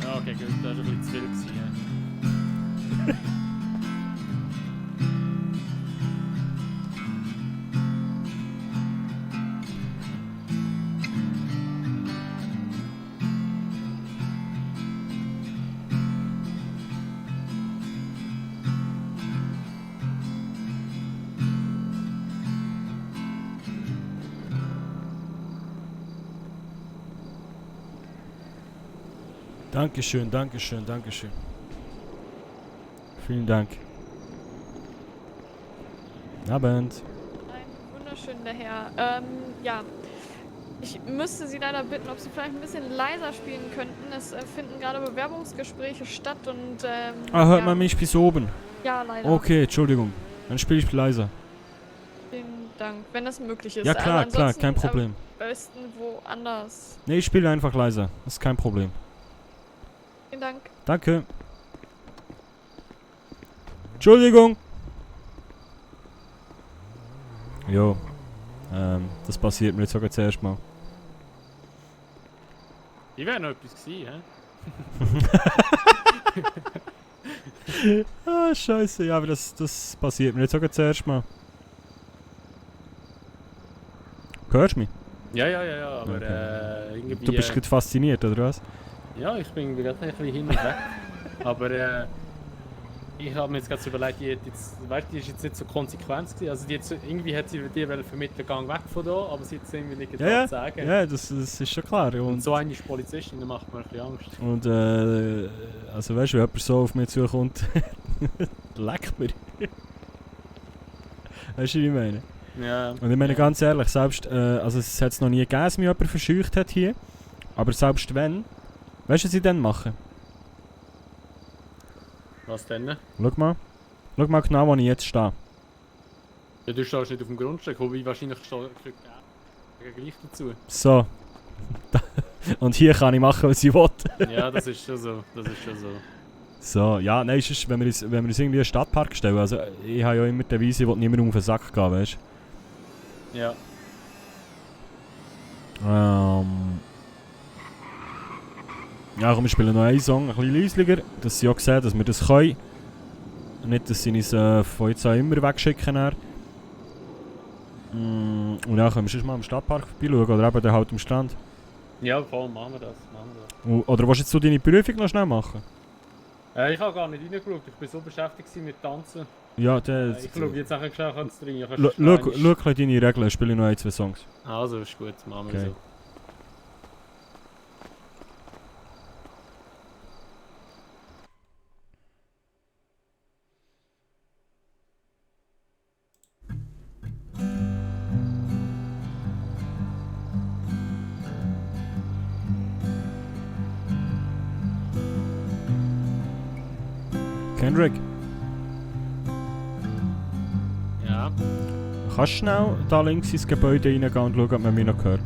Ja, okay, gut, das war ein bisschen zu viel gewesen, ja. Dankeschön. Vielen Dank. Guten Abend. Ein wunderschöner Herr. Ja. Ich müsste Sie leider bitten, ob Sie vielleicht ein bisschen leiser spielen könnten. Es finden gerade Bewerbungsgespräche statt und Hört ja. man mich bis oben? Ja, leider. Okay, Entschuldigung. Dann spiele ich leiser. Vielen Dank, wenn das möglich ist. Ja klar, Also klar, ansonsten kein Problem. Am besten woanders. Nee, ich spiele einfach leiser. Das ist kein Problem. Vielen Dank. Danke. Entschuldigung. Jo. Das passiert mir jetzt sogar zuerst mal. Die wäre noch etwas gewesen, hä? Ah, scheiße. Ja, aber das passiert mir jetzt sogar zuerst mal. Hörst du mich? Ja, aber Okay. irgendwie... Du bist gerade fasziniert, oder was? Ja, ich bin gerade ein bisschen hin und weg. Aber ich habe mir jetzt gerade so überlegt, die ist jetzt nicht so konsequent gewesen. Also irgendwie hat sie dir vermitteln, gang weg von da, aber sie hat es irgendwie nicht getan Ja, zu sagen. ja, das ist schon klar. Und so eine ist Polizistin, da macht mir ein bisschen Angst. Und also weißt du, wenn jemand so auf mich zukommt, leckt mir. Weißt du, wie ich meine? Ja. Und ich meine ganz ehrlich, selbst, also es hat es noch nie gegeben, dass mich jemand verscheucht hat hier. Aber selbst wenn, weißt du, was ich dann mache? Was denn? Schau mal genau, wo ich jetzt stehe. Ja, du stehst nicht auf dem Grundstück, wobei wahrscheinlich steht gleich dazu. So. Und hier kann ich machen, was ich will. Ja, das ist schon so. So, ja, nein, sonst, wenn wir uns irgendwie in den Stadtpark stellen, also ich habe ja immer die Devise, ich will niemandem auf den Sack gehen, weißt du? Ja. Ja, komm, wir spielen noch einen Song, ein bisschen leislicher, dass sie auch sehen, dass wir das können. Nicht, dass sie uns von jetzt an immer wegschicken. Und dann können wir sonst mal am Stadtpark vorbeischauen oder eben dann halt am Strand. Ja, voll, machen wir das. Oder willst du jetzt deine Prüfung noch schnell machen? Ich habe gar nicht reingeschaut, ich bin so beschäftigt mit Tanzen. Ja, der... Ich schaue jetzt nachher schnell ans Stream. Schau deine Regeln, spiele noch 1, 2 Songs. Also, ist gut, machen wir Okay. so. Kendrick, Ja. kannst du schnell da links ins Gebäude reingehen und schauen, ob man mich noch hört?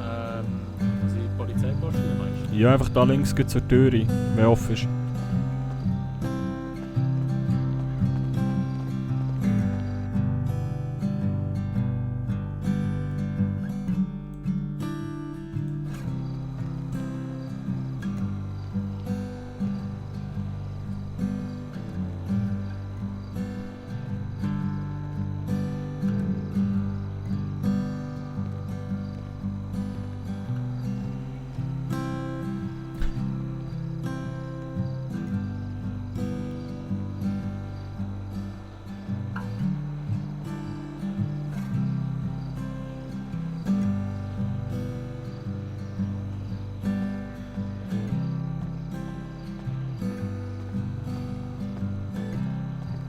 Die Polizeiposten meinst du? Ja, einfach da links geht zur Tür rein, wenn offen ist.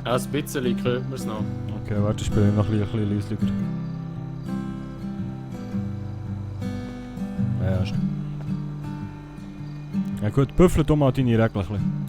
Ja, ein bisschen hört man es noch. Okay, warte, ich spiele noch ein bisschen leiser. Ja, ist. Ja gut, büffle du mal deine Regeln ein bisschen.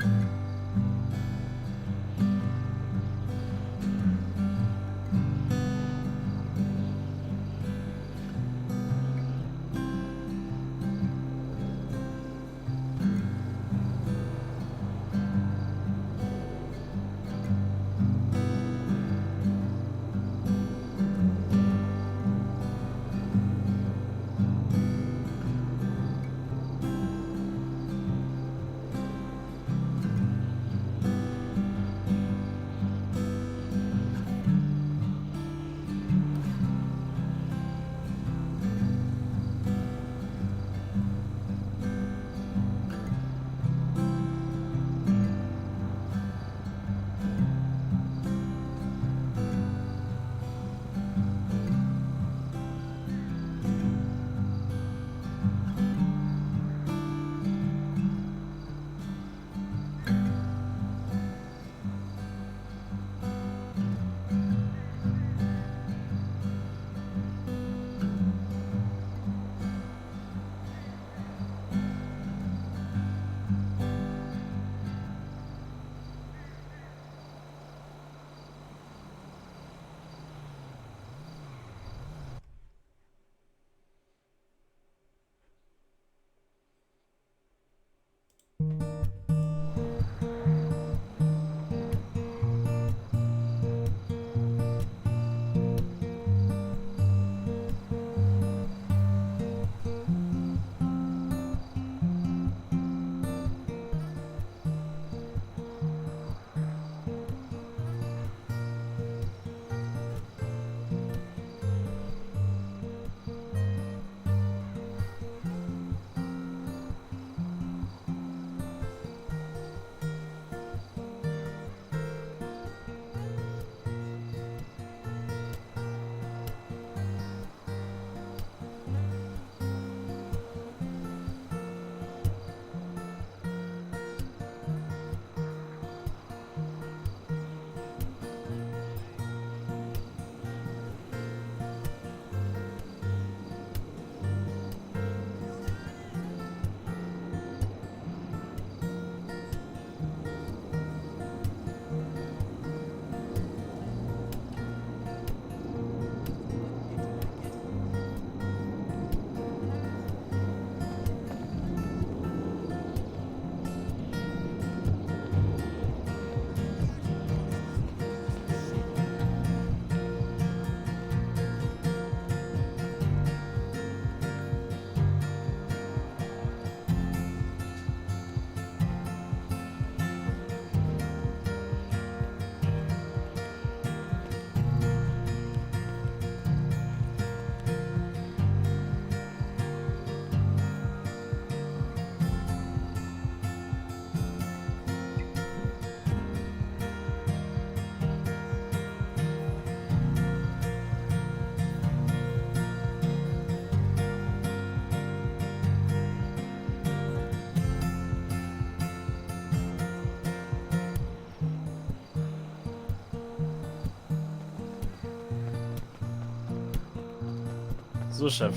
So, Chef.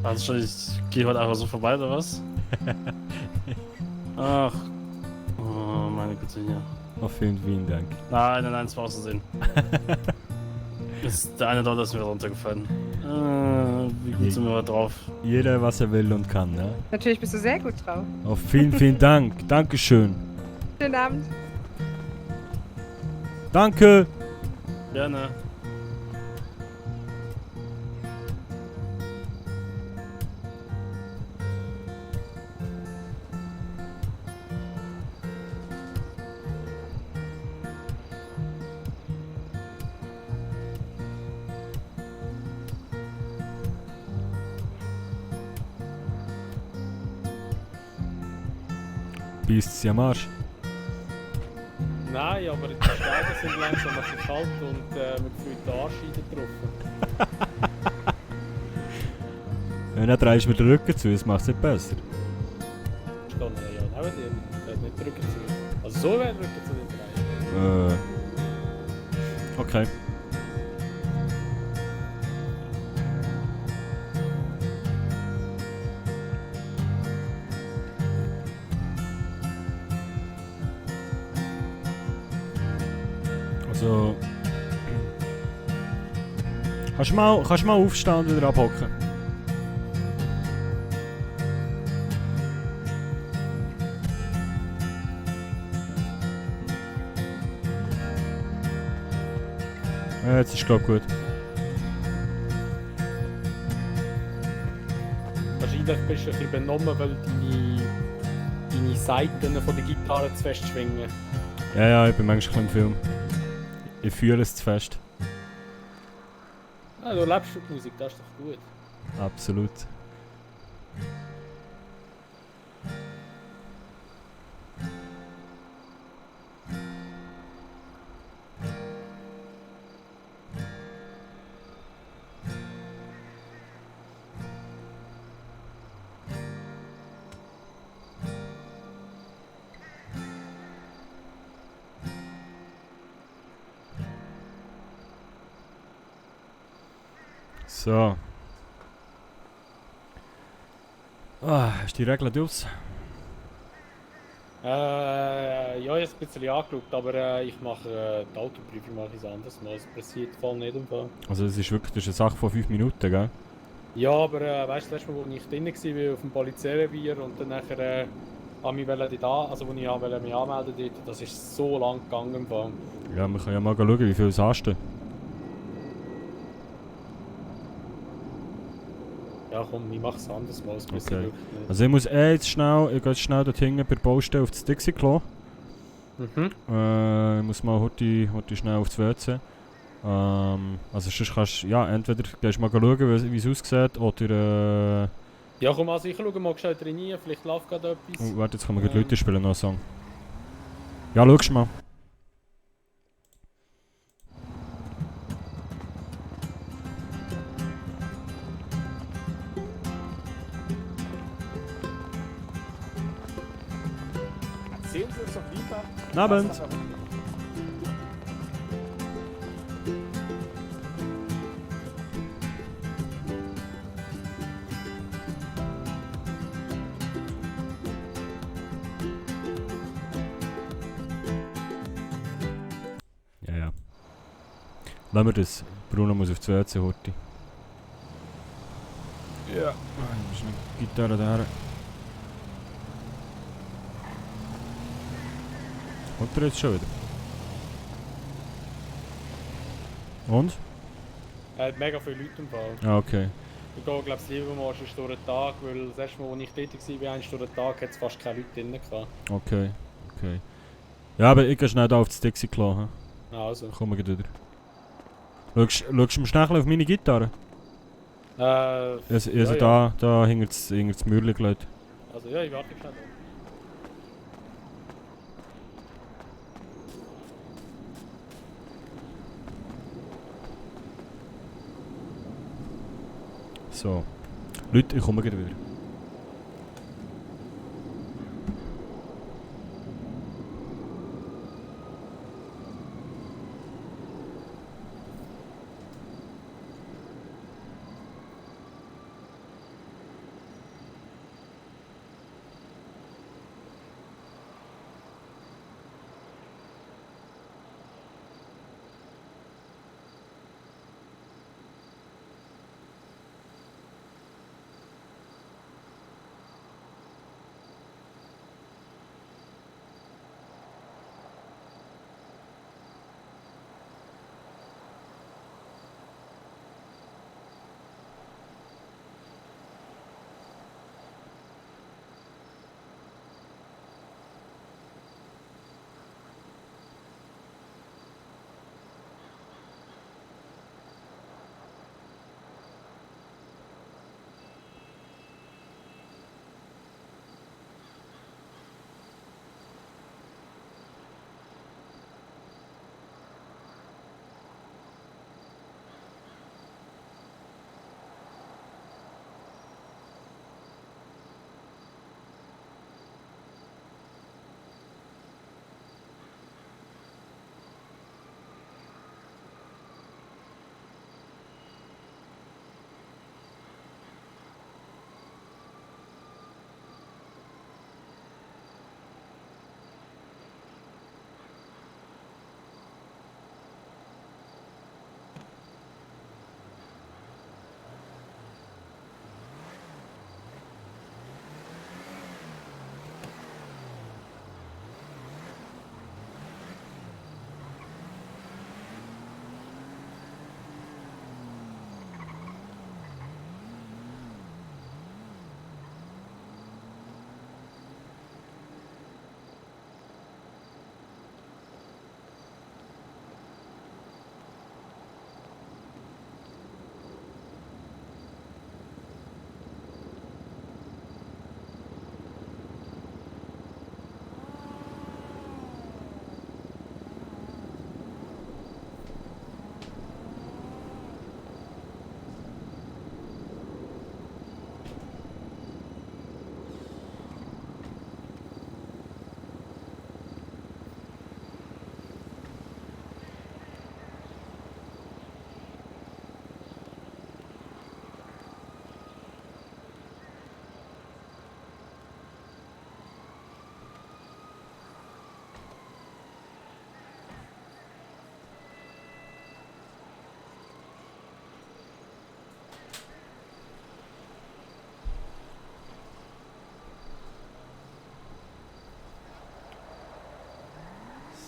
Also schon, ich gehe heute einfach so vorbei, oder was? Ach. Oh, meine Güte, hier. Oh, vielen Dank. Nein, es war auszusehen. Der eine dort ist mir runtergefallen. Wie gut sind wir heute drauf? Jeder, was er will und kann, ne? Natürlich bist du sehr gut drauf. Oh, vielen Dank. Dankeschön. Schönen Abend. Danke. Gerne. Bist du am Arsch? Nein, aber die Steine sind langsam ein bisschen kalt und man fühlt die Arschscheide drauf. Ja, dann drehst du mir den Rücken zu, das macht es nicht besser. Ich kann ja neben dir, nicht drücken zu mir. Also so wäre Rücken zu dir drehen. Okay. Also. Kannst du mal aufstehen und wieder abhocken? Ja, jetzt ist glaube ich gut. Wahrscheinlich bist du ein bisschen benommen, weil deine Saiten von der Gitarre zu fest schwingen. Ja, ich bin manchmal ein bisschen im Film. Ich fühle es zu fest. Ah, du lebst die Musik, das ist doch gut. Absolut. So. Ah, hast du die Regeln aus? Ja, ich habe es ein bisschen angeschaut, aber ich mache die Autoprüfung mache ich anders mal. Es passiert voll nicht im Fall. Also es ist wirklich das ist eine Sache von 5 Minuten, gell? Ja, aber weißt du, das letzte Mal, wo ich drin war auf dem Polizeirevier und dann nachher habe ich mich da, also wo ich wollte mich anmelden dort, das ist so lang gegangen im Fall. Ja, wir können ja mal schauen, wie viel es hast du. Ja komm, ich mache es anders mal, es passiert Okay. wirklich nicht. Also ich muss jetzt schnell, ich gehe jetzt schnell dort hinten bei der Baustelle auf das Dixie-Klo. Mhm. Ich muss mal heute schnell aufs WC. Also sonst kannst du, ja, entweder gehst du mal schauen, wie es aussieht, oder Ja komm, also ich schaue mal schnell rein, vielleicht läuft gerade etwas. oh, warte, jetzt kann man gleich Leute spielen, noch einen Song. Ja, schau mal. Erzählen Sie uns doch lieber. Guten Abend. was- Ja. Lassen wir das. Bruno muss aufs WC heute. Ja. Da ist eine Gitarre da. Kommt er jetzt schon wieder? Und? Er hat mega viele Leute im Fall. Ah, okay. Ich gehe glaube ich lieber mal durch den Tag, weil das erste Mal, als ich tätig war, durch den Tag, hat es fast keine Leute drin gehabt. Okay. Ja, aber ich gehe schnell da auf das Dixie-Klo. Hm? Also. Komm ich wieder. Schaust du mir schnell auf meine Gitarre? Also ja. da hinter das Mürli gelegt. Also ja, ich warte schnell. So. Leute, ich komme gleich wieder.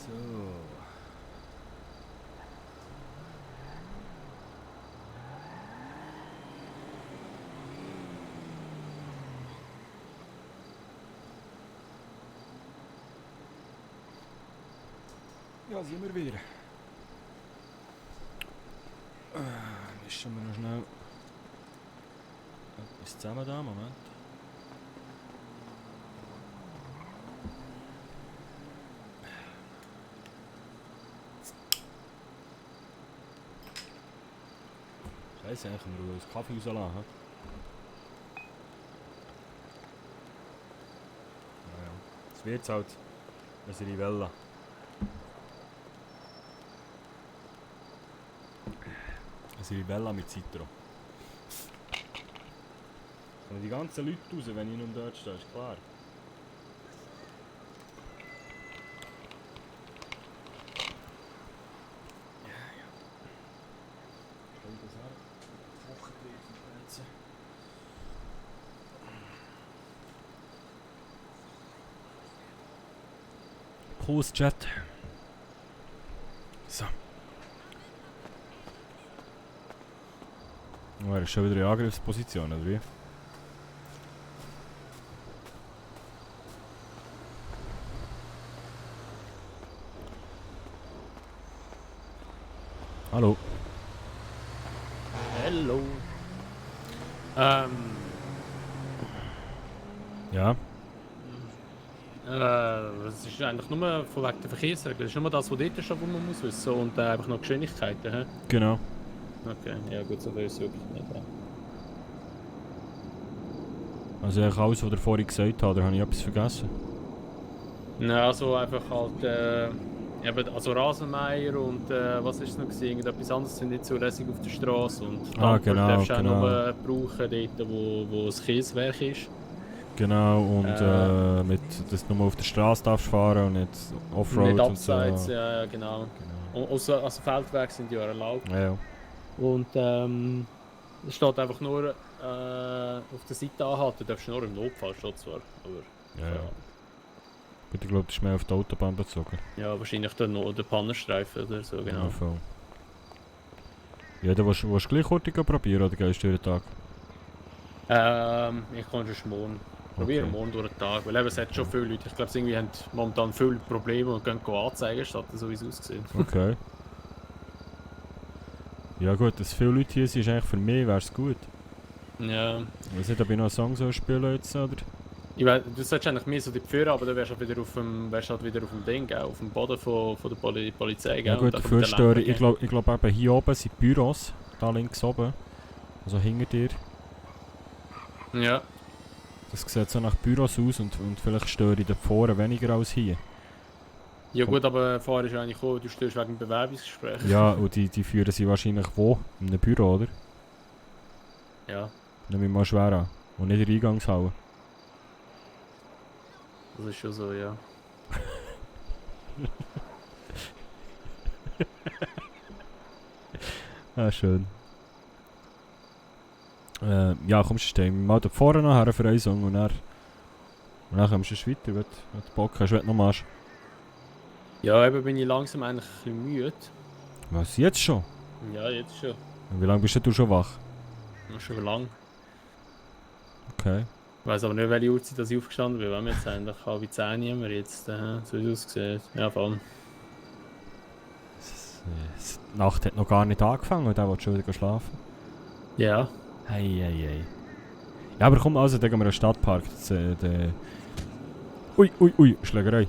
So. Ja, sind wir wieder. Mischen wir noch schnell etwas zusammen da, Moment. Scheiße, eigentlich können wir das Kaffee rauslassen. Naja, es wird halt eine Rivella. Eine Rivella mit Citro. Kommen die ganzen Leute raus, wenn ich nun dort stehe, ist klar. Prost, Chat. So. Oh, er ist schon wieder in Angriffsposition, oder wie? Hallo. Hello. Ja. Es ist eigentlich nur von wegen der Verkehrsregeln. Das ist nur das, was dort steht, wo man muss wissen. Und einfach noch Geschwindigkeiten. He? Genau. Okay, ja gut, so viel ist es wirklich nicht. Ja. Also eigentlich alles, was ihr vorhin gesagt habt, oder habe ich etwas vergessen? Ja, also einfach halt, eben, also Rasenmäher und was ist es noch gewesen? Irgendetwas anderes sind nicht so lässig auf der Straße und genau, darfst du auch genau. noch brauchen, dort wo das Kieswerk ist. Genau, und mit, dass du nur auf der Straße darfst fahren und nicht Offroad Nicht und so. abseits, ja, genau. Und also Feldwege sind ja erlaubt. Ja, ja. Und es steht einfach nur auf der Seite anhalten, du darfst nur im Notfall steht zwar, aber Ja, ja. Gut, ich glaube, das ist mehr auf die Autobahn bezogen. ja, wahrscheinlich dann noch der Pannenstreifen oder so, genau. Ja, voll. Ja, dann willst du gleich kurz probieren oder gehst du durch den Tag? Ich kann schon morgen. Probieren Okay. morgen durch den Tag, weil eben, es hat schon viele Leute. Ich glaube, sie irgendwie haben momentan viele Probleme und gehen anzeigen, statt so wie es aussieht. Okay. Ja gut, dass viele Leute hier sind, ist eigentlich für mich wär's gut. Ja. Ich weiß nicht, ob ich noch einen Song soll spielen jetzt, oder? Ich weiss, du solltest eigentlich mehr so die Führer, aber dann wärst du halt wieder auf dem Ding, gell? Auf dem Boden von der Polizei. Gell? Ja gut, Und dafür dann störe mit ich den glaube eben hier oben sind die Büros, da links oben. Also hinter dir. Lampen. Ja. Das sieht so nach Büros aus und vielleicht störe ich da vorne weniger als hier. Ja gut, aber vorher ist eigentlich auch, du störst wegen dem Bewerbungsgespräch. Ja, und die führen sie wahrscheinlich wo? In einem Büro, oder? Ja, Nehme ich mal schwer an. Und nicht in der Eingangshalle. das ist schon so, ja. Ah, schön. Ja, komm, stehen mal da vorne nachher für einen Song und dann kommst du weiter, wenn du Bock hast, wenn du noch machst. Ja, eben bin ich langsam eigentlich ein bisschen müde. Was, jetzt schon? Ja, jetzt schon. Und wie lange bist du schon wach? Schon lang. Okay. Ich weiss aber nicht, welche Uhrzeit dass ich aufgestanden bin. Wenn wir jetzt eigentlich halb 10 haben wir jetzt, so wie es aussieht. Ja, vor allem. Die Nacht hat noch gar nicht angefangen und der will schon wieder schlafen. Ja. Hey. Ja, aber komm, also, dann gehen wir in den Stadtpark. Ui, Schlägerei.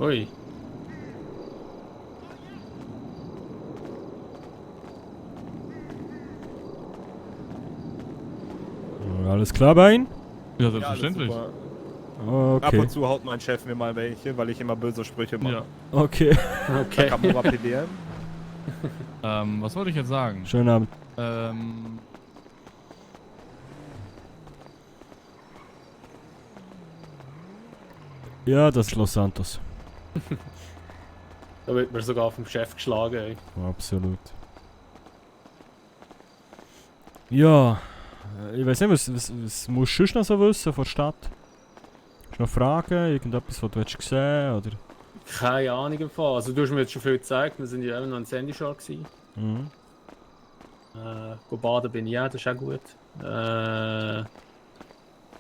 Ui. Alles klar bei Ihnen? Ja, selbstverständlich. Ja, Okay. Ab und zu haut mein Chef mir mal welche, weil ich immer böse Sprüche mache. Ja. Okay. Da kann man mal plädieren. Was wollte ich jetzt sagen? Schönen Abend. Ja, das ist Los Santos. Da wird man sogar vom Chef geschlagen, ey. Absolut. Ja, ich weiß nicht, was musst du sonst noch so wissen von der Stadt? Hast du noch Fragen? Irgendetwas, was du sehen willst, oder? Keine Ahnung im Fall. Also du hast mir jetzt schon viel gezeigt, wir sind ja eben noch in Sandyshore gewesen. Mhm. Go baden bin ich auch, das ist auch gut.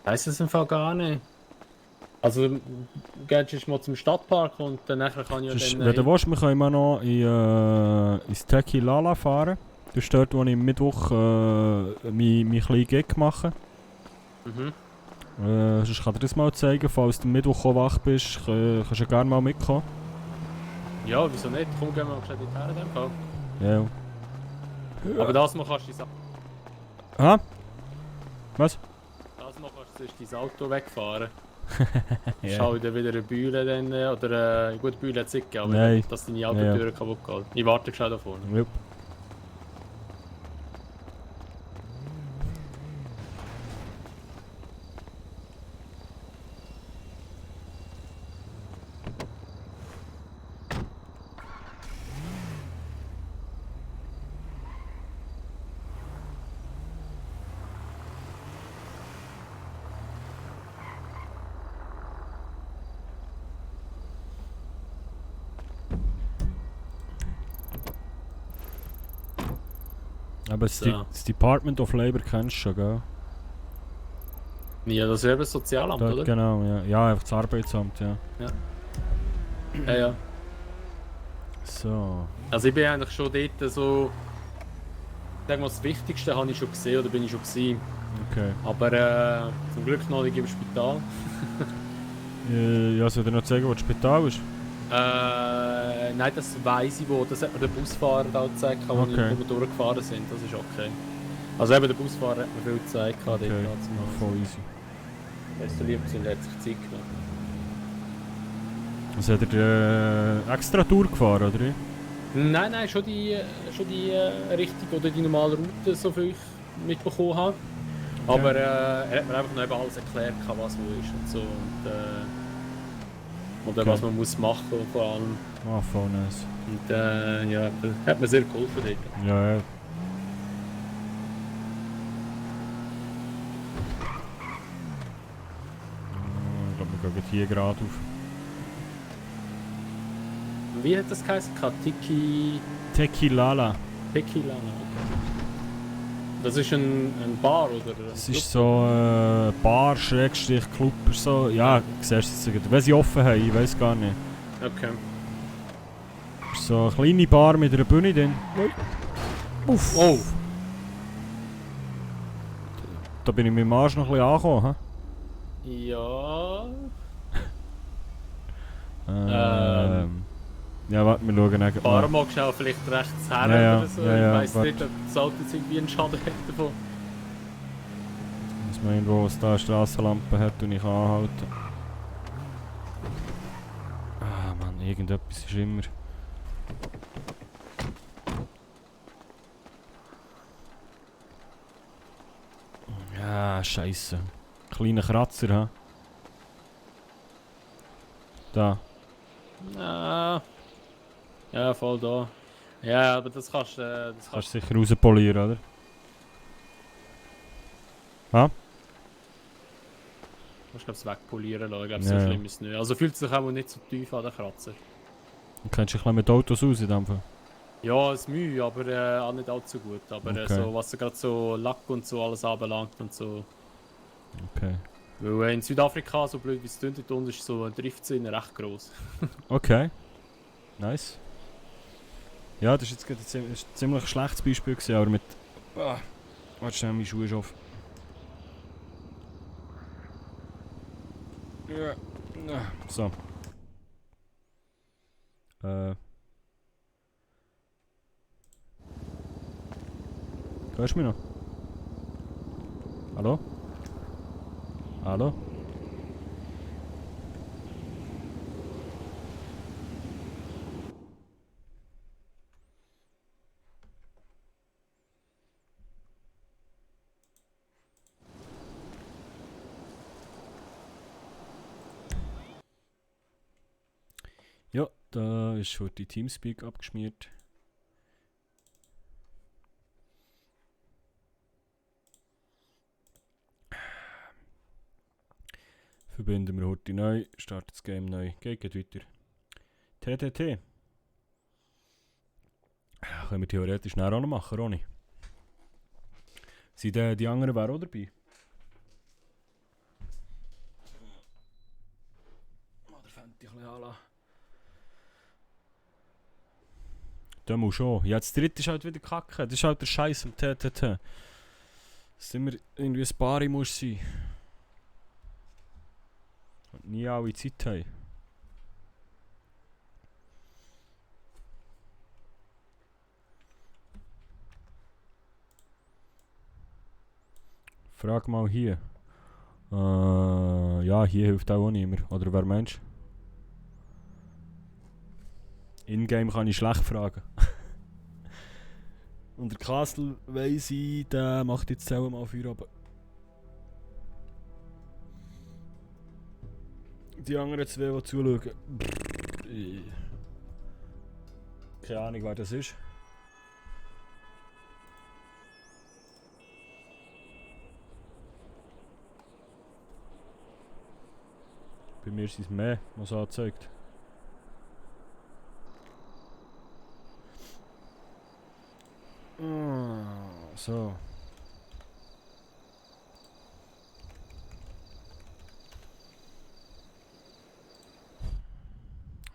Weiss es im Fall gar nicht. Also gehst du mal zum Stadtpark und dann nachher kann ich ja Sonst, dann... wenn du willst, wir können immer noch ins Tequilala fahren. Das ist dort, wo ich am Mittwoch mein kleinen Gig mache. Mhm. Sonst kann ich dir das mal zeigen, falls du am Mittwoch auch wach bist, kannst du gerne mal mitkommen. Ja, wieso nicht? Komm, gehen wir mal schnell dorthin in dem Fall. Ja. Aber das mal kannst du Ah? Was? das mal kannst du sonst dein Auto wegfahren. Ja. Schau dir wieder eine Bühle dann, oder gut, Bühle hat es nicht gegeben, aber Nein. dass deine Autotür kaputt geht. Ich warte schon da vorne. Jupp. Aber So. das Department of Labor kennst du schon, gell? Ja, das ist eben das Sozialamt, Dort, oder? genau, ja. Ja, einfach das Arbeitsamt, ja. Ja. So. Also ich bin eigentlich schon dort so... Sag mal, das Wichtigste habe ich schon gesehen, oder bin ich schon gewesen. Okay. Aber zum Glück noch nicht im Spital. Ja, soll ich dir noch zeigen, wo das Spital ist? Nein, das weiss ich wo. Das hat mir der Busfahrer da gezeigt, wo Okay. wir durchgefahren sind. Das ist okay. Also eben der Busfahrer hat mir viel gezeigt. Okay, Dort voll easy. Desto lieber sind, hat sich Zeit genommen. Was hat er extra Tour gefahren, oder wie? Nein, schon die Richtung oder die normale Route, so viel ich mitbekommen habe. Okay. Aber er hat mir einfach noch eben alles erklärt, was wo ist und so. Und Okay. was man muss machen vor allem. Ah, voll nice. Und ja, hat mir sehr geholfen dort. Ja, ja. Ich glaube, wir gehen hier gerade auf. Wie hat das geheißen? Tequilala. Tequila. Das ist ein Bar, oder? Es ist so Bar, Schrägstrich, Club, so. Ja, siehst du jetzt. Wenn sie offen haben, ich weiß gar nicht. Okay. Es ist so eine kleine Bar mit einer Bühne drin. Uff. Oh! Da bin ich mit dem Arsch noch ein bisschen angekommen. Ja. Ja, warte, wir schauen dann. Fahren magst du auch vielleicht rechts her Ja, oder so. ja, Ich weiss warte. nicht, ob das Auto jetzt irgendwie einen Schaden hat davon. Dass man irgendwo da eine Strassenlampe hat und ich kann anhalten. Ah Mann, irgendetwas ist immer. Ja, Scheiße. Kleiner Kratzer, ha? Da. Ja, voll da. Ja, aber das kannst du. Kannst du sicher rauspolieren, oder? Du kannst wegpolieren lassen. Ich glaube, Ja, so ja. schlimm ist es nicht. Also fühlt es sich auch nicht so tief an, der Kratzer. Du kennst dich ein bisschen mit Autos aus in dem Fall. Ja, es ist Mühe, aber auch nicht allzu gut. Aber Okay. so, was so gerade so Lack und so alles anbelangt und so. Okay. Weil in Südafrika, so blöd wie es dort unten ist, so ein Driftsinn recht gross. Okay. Nice. Ja, das ist jetzt gerade ein ziemlich schlechtes Beispiel gewesen, aber mit... Warte schnell, meine Schuhe ist auf. Ja. So. Hörst du mich noch? Hallo? Hallo? Ja, da ist schon die Teamspeak abgeschmiert. Verbinden wir heute neu, startet das Game neu, geht weiter. TTT. Können wir theoretisch schnell auch noch machen, Ronny. Sind die anderen wären auch dabei? Oder fände ich ein bisschen anlassen. Da muss schon. Ja, das dritte ist halt wieder kacke. Das ist halt der Scheiß am TTT. Dass immer irgendwie ein Paar muss sein. Und nie alle Zeit haben. Frag mal hier. Ja, hier hilft auch niemand. Oder wer meinst du? In-game kann ich schlecht fragen. Und der Castle weiss ich, der macht jetzt selber mal Feierabend. Die anderen zwei, die zuschauen. Keine Ahnung, wer das ist. Bei mir ist es mehr, was anzeigt. So.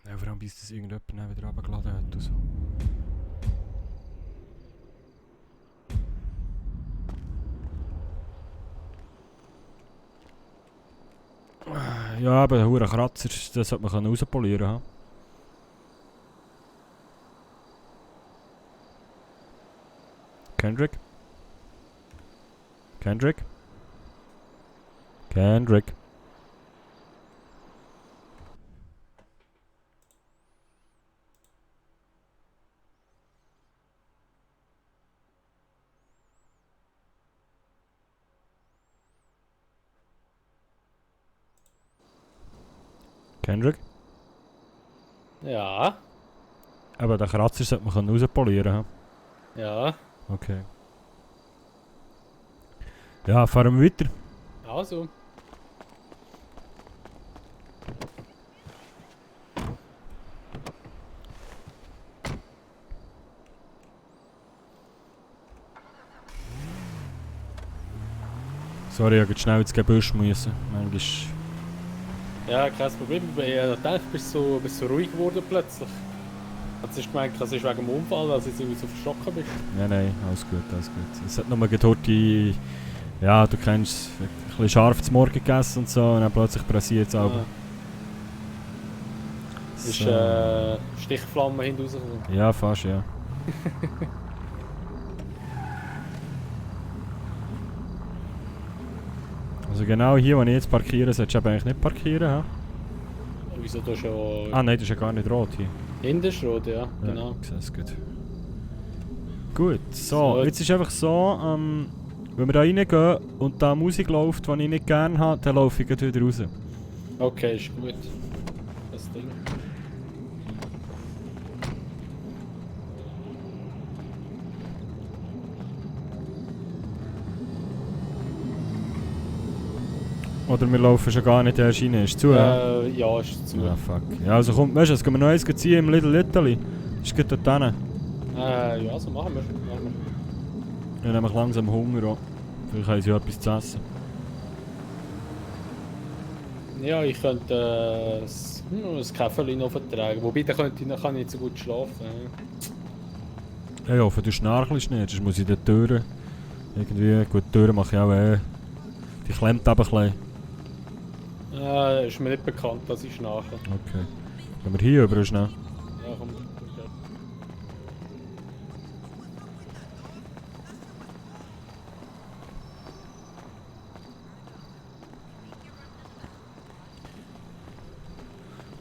Ja, vor allem bis das irgendjemand wieder runtergeladen hat und so. Ja, aber der hure Kratzer, das sollte man rauspolieren haben. Kendrick? Kendrick? Kendrick? Kendrick? Ja. Aber den Kratzer sollte man rauspolieren haben. Ja. Okay. Ja, fahren wir weiter. Also. Sorry, ich musste schnell ins Gebüsch müssen. Manchmal... Ja, kein Problem. Ich dachte, bist so ruhig geworden plötzlich. Hast du gemeint, das ist wegen dem Unfall, dass du irgendwie so verschrocken bist? Nein, alles gut, alles gut. Es hat nur heute, ja, du kennst, ein bisschen scharf zum Morgen gegessen und so und dann plötzlich pressiert es auch. Ist Stichflamme hinten rausgekommen? Ja, fast, ja. Also genau hier, wo ich jetzt parkiere, solltest du aber eigentlich nicht parkieren, ha? Wieso da schon... Ah nein, das ist ja gar nicht rot hier. Hinten ist rot, ja, genau. Ja, ich sehe es gut. Gut, so, jetzt ist einfach so, wenn wir da reingehen und da Musik läuft, die ich nicht gerne habe, dann laufe ich gleich wieder raus. Okay, ist gut. Das Ding. Oder wir laufen schon gar nicht erst rein, ist zu? Ja, ist zu. Ah, fuck. Ja, also komm, weißt du, jetzt gehen wir noch eins ziehen im Little Italy. Das ist gut dort hin. Ja, so machen wir. Ich habe nämlich langsam Hunger auch. Vielleicht haben sie ja etwas zu essen. Ja, ich könnte ein Käferchen noch vertragen. Wobei, da kann ich nicht so gut schlafen. Ja, ich hoffe, du schnarchelst nicht, sonst muss ich die Türen irgendwie... Gut, die Türen mache ich auch die klemmt aber ein bisschen. Ist mir nicht bekannt, dass ich schnarche. Okay. Gehen wir hier über schnell? Ja, komm.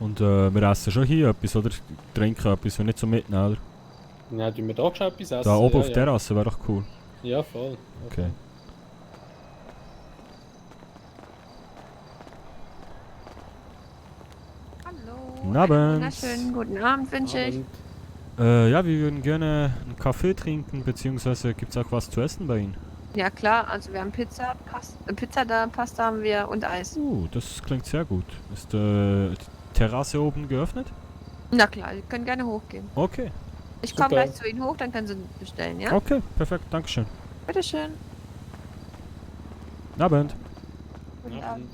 Und wir essen schon hier etwas, oder? Trinken etwas, und nicht so mitnehmen, oder? Ja, tun wir da schon etwas essen? Da oben ja, auf der Terrasse wäre doch cool. Ja, voll. Okay. Guten Abend. Wunderschönen guten Abend wünsche ich. Ja, wir würden gerne einen Kaffee trinken, beziehungsweise gibt es auch was zu essen bei Ihnen? Ja klar, also wir haben Pizza da, Pasta haben wir und Eis. Das klingt sehr gut. Ist die Terrasse oben geöffnet? Na klar, Sie können gerne hochgehen. Okay, Ich komme Super. gleich zu Ihnen hoch, dann können Sie bestellen, ja? okay, perfekt, dankeschön. Bitteschön. Abend. Guten Abend.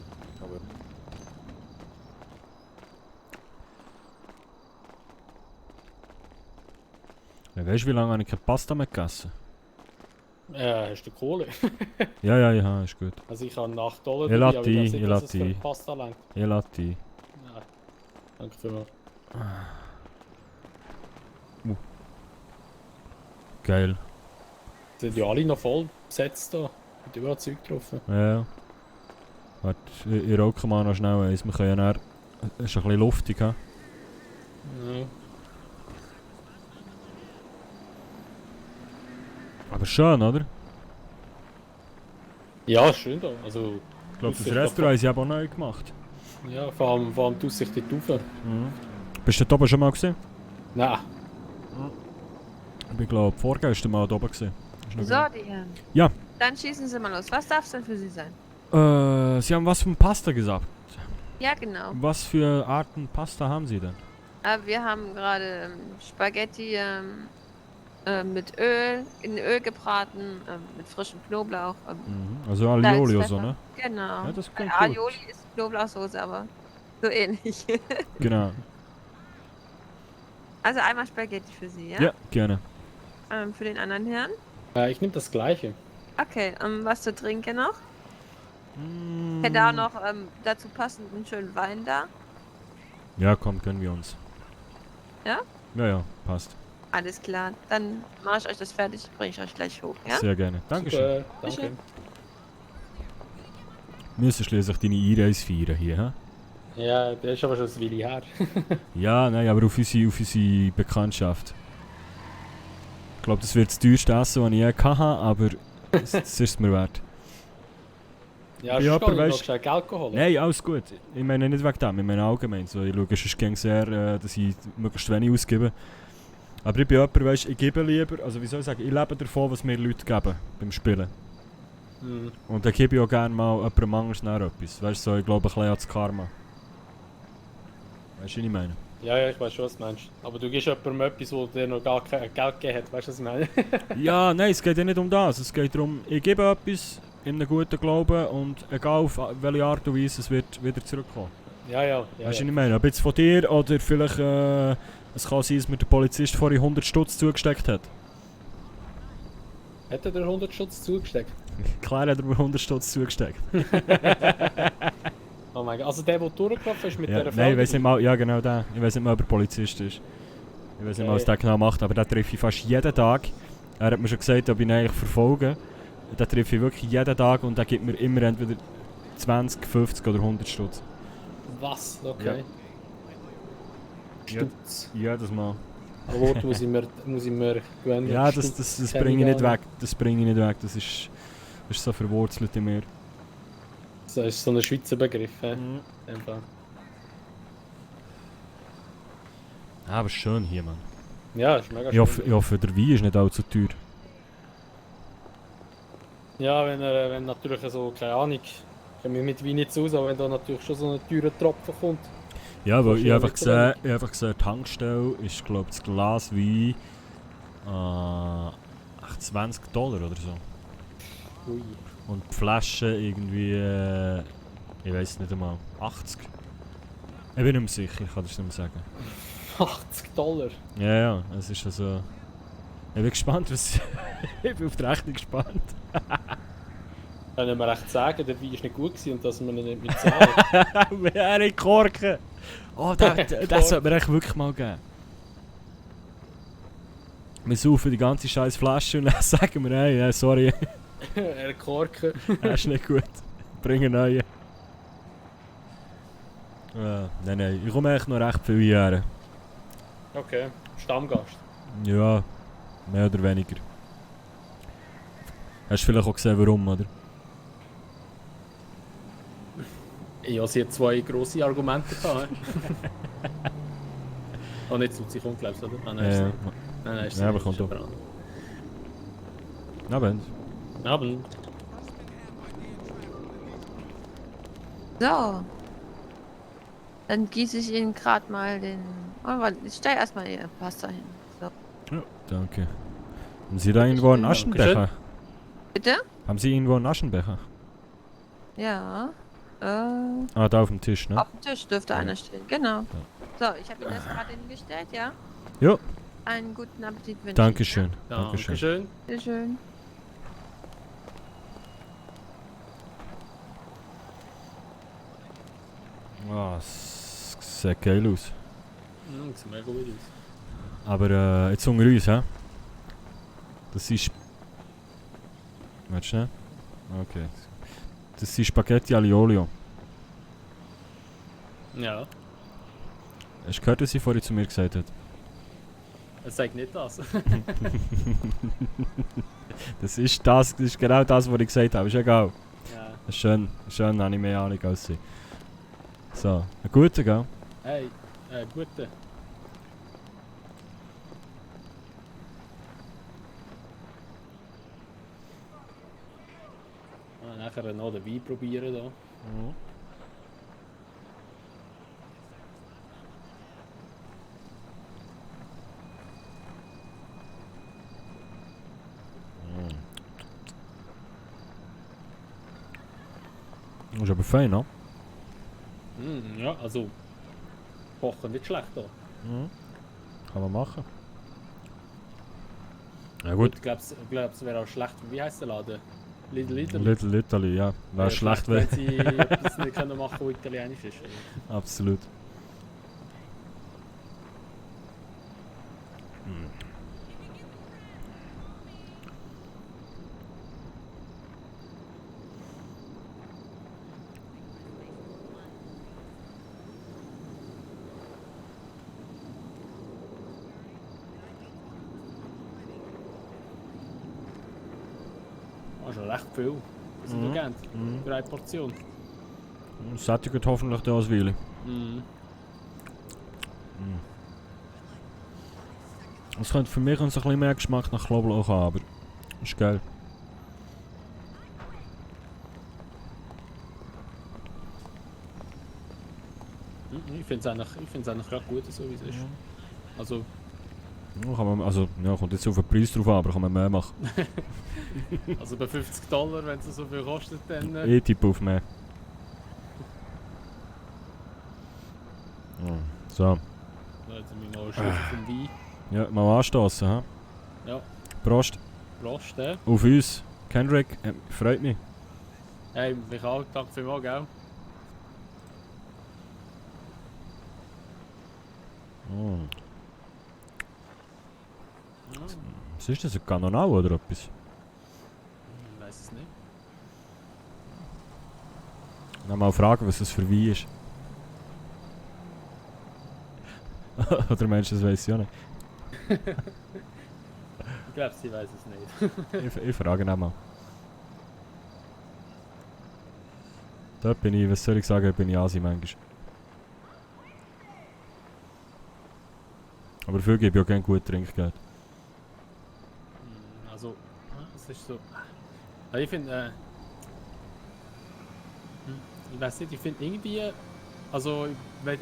Ja, weißt du, wie lange habe ich keine Pasta mehr gegessen? Hast du Kohle? Ja, ist gut. Also ich habe 8 Dollar Ich dabei, lasse aber ich weiß nicht, ich dass lasse es für die. Pasta langt. Ich lasse die. Nein. Danke vielmals. Geil. Sind ja alle noch voll besetzt da. Mit überall Zeug drauf. Ja. Warte, ich rauche mal noch schnell eins. Wir können ja dann... Es ist ein bisschen luftig, ha? Ja. Aber schön, oder? Ja, ist schön da. Also, Ich glaube, das Aussicht Restaurant haben sie eben auch neu gemacht. ja, vor allem die Aussicht dort rauf. Mhm. Bist du dort oben schon mal gesehen? Nein. Ich bin glaube vorgestern mal dort oben gesehen. Ist noch So, geil. die Herren. Ja. Dann schießen Sie mal los. Was darf es denn für Sie sein? Sie haben was von Pasta gesagt. Ja, genau. Was für Arten Pasta haben Sie denn? Wir haben gerade Spaghetti mit Öl, in Öl gebraten, mit frischem Knoblauch. Also Alioli oder so, Pfeffer. ne? Genau. Ja, das klingt gut. Alioli ist Knoblauchsoße, aber so ähnlich. Genau. Also einmal Spaghetti für Sie, ja? Ja, gerne. Für den anderen Herrn. Ich nehme das gleiche. Okay, was zu trinken noch? Mm. Hätte auch noch dazu passend einen schönen Wein da. Ja, komm, können wir uns. Ja? Ja, passt. Alles klar. Dann mache ich euch das fertig, bringe ich euch gleich hoch, ja? Sehr gerne. Dankeschön. Super, danke. Bitte. Wir müssen schließlich deine Einreise feiern hier, hä? Ja, der ist aber schon ein Weile her. Ja, nein, aber auf unsere Bekanntschaft. Ich glaube, das wird das teuerste Essen, das ich je hatte, aber es ist es mir wert. Ja, Ja, sonst aber kann ich noch weißt- schnell Geld holen. Nein, alles gut. Ich meine nicht wegen dem, ich meine allgemein. So, ich schaue sonst gerne sehr, dass ich möglichst wenig ausgebe. Aber ich bin jemand, weißt, ich gebe lieber, also wie soll ich sagen, ich lebe davon, was mir Leute geben beim Spielen. Mhm. Und dann gebe ich auch gerne mal jemandem anders nachher etwas. Weißt du, so, ich glaube ein bisschen an das Karma. Weißt du, was ich meine? Ja, ich weiß schon, was du meinst. Aber du gibst jemandem etwas, wo dir noch gar kein Geld gegeben hat. Weißt du, was ich meine? Ja, nein, es geht ja nicht um das. Es geht darum, ich gebe etwas in einem guten Glauben und egal auf welche Art und Weise, es wird wieder zurückkommen. Ja. Weißt du, was ich meine? Ob jetzt von dir oder vielleicht, es kann sein, dass mir der Polizist vorhin 100 Stutz zugesteckt hat. Hat er dir 100 Schutz zugesteckt? Klar hat er mir 100 Stutz zugesteckt. Oh mein Gott. Also der durchgelaufen ist mit Ja, dieser Frau? nein, ich weiß nicht mal, ja genau der. Ich weiß nicht mal, ob er Polizist ist. Ich weiß nicht mal, was der genau macht, aber den treffe ich fast jeden Tag. Er hat mir schon gesagt, ob ich ihn eigentlich verfolge. Den treffe ich wirklich jeden Tag und der gibt mir immer entweder 20, 50 oder 100 Stutz. Was? Okay. Ja. Stutz. Jedes Mal. Ein Wort muss ich mir gewöhnen. Ja, Stutz das kenn bringe ich nicht gar weg. Das bringe ich nicht weg. Das ist so verwurzelt in mir. Das ist so ein Schweizer Begriff. In dem Fall. Aber schön hier, Mann. Ja, ist mega Ich hoffe, der Wein ist nicht allzu teuer. Ja, wenn natürlich so, keine Ahnung, ich kenne mich mit Wein nicht so aus, aber wenn da natürlich schon so ein teurer Tropfen kommt. Ja, weil Kostet ich ja einfach nicht so gesehen, ich einfach gesehen, die Tankstelle ist, glaube ich, das Glas Wein $20 oder so. Ui. Und die Flasche irgendwie, ich weiß nicht einmal, 80. Ich bin nicht mehr sicher, ich kann das nicht mehr sagen. $80. Ja, es ist also... Ich bin gespannt, was... ich bin auf die Rechnung gespannt. Können wir echt sagen, der Wein war nicht gut gewesen und dass wir ihn nicht mitzahlen? Wäre Korken! Oh, das sollte mir echt wirklich mal geben. Wir saufen die ganze scheiß Flasche und dann sagen wir, hey, sorry, Er Korken. er ist nicht gut. Bring einen neuen. Nein, ich komme echt noch recht viel hierher. Okay, Stammgast. Ja, mehr oder weniger. Hast du vielleicht auch gesehen, warum, oder? Ja, sie hat zwei grosse Argumente gehabt. Oh, nicht Suzi kommt, glaubst du, oder? Ah, nein, ist sie nicht. Nein, ist sie Ja, aber nicht, kommt ist doch. jemand Abend. anderes. Abend. So. Dann gieße ich Ihnen gerade mal den... Oh, warte, ich stelle erstmal Ihr Wasser hin. So. Ja, danke. Haben Sie da irgendwo einen Aschenbecher? Bitte? Haben Sie irgendwo einen Aschenbecher? Ja. Ah, da auf dem Tisch, ne? Auf dem Tisch dürfte einer stehen, genau. So, ich habe Ihnen das gerade hingestellt, ja? Jo. Einen guten Appetit wünsche ich. Dankeschön. Dankeschön. Dankeschön. Sehr schön. Ah, es sieht geil aus. Sieht mega gut aus. Aber jetzt unter uns, hä? Das ist... Warte schnell. Okay. Das sind Spaghetti aglio olio. Ja, Hast du gehört, was sie vorhin zu mir gesagt hat? es sagt nicht das. Das ist genau das, was ich gesagt habe. Ist egal. Ja. Ist schön, habe ich mehr Ahnung als sie. So, ein guter, gell? Hey, gute. Nachher noch den Wein probieren da. Das ist aber fein, ne? Ja, also kochen nicht schlecht da. Kann man machen. Ja gut. Ich glaube, es wäre auch schlecht. Wie heißt der Laden? Little Italy. Little Italy, ja. Wäre schlecht, wenn sie etwas nicht können machen, was italienisch ist. Absolut. Das ist schon recht viel. Was sind wir für eine Portion? Sättigt hoffentlich der Auswähle. Es könnte für mich ein bisschen mehr Geschmack nach Knoblauch haben, aber ist geil. Ich finde es eigentlich gerade gut, so wie es ist. Also, Ja, kann man, also, ja, kommt jetzt auf den Preis drauf an, aber kann man mehr machen. also bei $50, wenn es so viel kostet, dann... Ich tippe auf mehr. So. Jetzt haben wir noch einen Schiff vom Wein. Ja, mal anstoßen, hä? Ja. Prost. Prost, Auf uns. Kendrick, freut mich. Hey, mich auch. Danke vielmals, gell? Was ist das, ein Kanonau oder etwas? Ich weiß es nicht. Dann mal fragen, was das für Wein ist. Oder meinst du, das weiss ich auch nicht? Ich glaube, sie weiß es nicht. Ich frage ihn auch mal. Dort bin ich, was soll ich sagen, bin ich Asi manchmal. Aber dafür gebe ich auch gerne gut Trinkgeld. Also, es ist so... Also ich finde, ich weiß nicht, ich finde irgendwie... Also,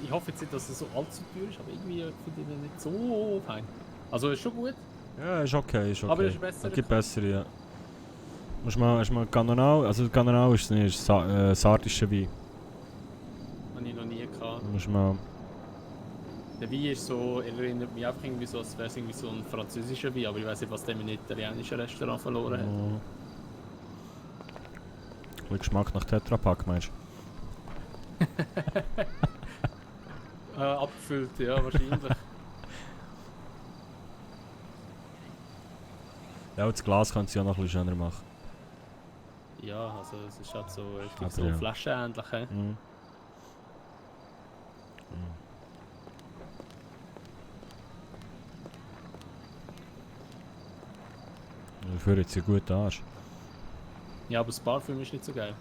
ich hoffe jetzt nicht, dass es so allzu teuer ist, aber irgendwie finde ich den nicht so fein. Also, ist schon gut. Ja, ist okay, ist okay. Aber ist besser. Es gibt bessere, ja. Hast du mal Kanonau, also Kanonau ist nicht, sardischer Wein. Habe ich noch nie gehabt. Musst mal... Der Wein ist so, erinnert mich einfach irgendwie so, als wäre es irgendwie so ein französischer Wein, aber ich weiß nicht, was der mit einem italienischen Restaurant verloren hat. Ein bisschen Geschmack nach Tetra Pak, meinst du? Abgefüllt, ja, wahrscheinlich. Ja, das Glas kannst du ja noch ein bisschen schöner machen. Ja, also es ist halt so, Aber so ja. flaschenähnlich. He? Dafür jetzt einen guten Arsch. Ja, aber das Parfüm ist nicht so geil.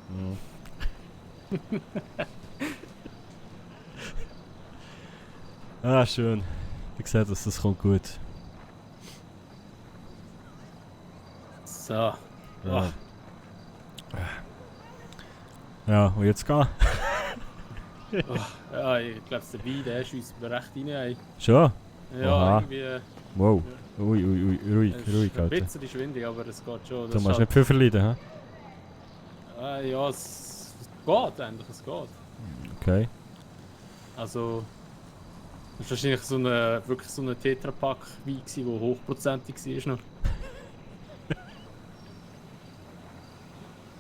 Ah, schön. Ich sehe, dass das kommt gut. So. Ja. Oh. Ja, und jetzt gehen. Ja, ich glaube, der Wein, der schießt mir recht rein. Ey. Schon? Ja, Aha. irgendwie. Wow. Ui, ruhig, Es ist ruhig, ein Alter. bisschen schwindig, aber es geht schon. Du machst nicht viel verleiden, hä? Ja, es geht eigentlich, es geht. Okay. Also, das war wahrscheinlich wirklich so ein Tetrapack-Wein, der hochprozentig war noch.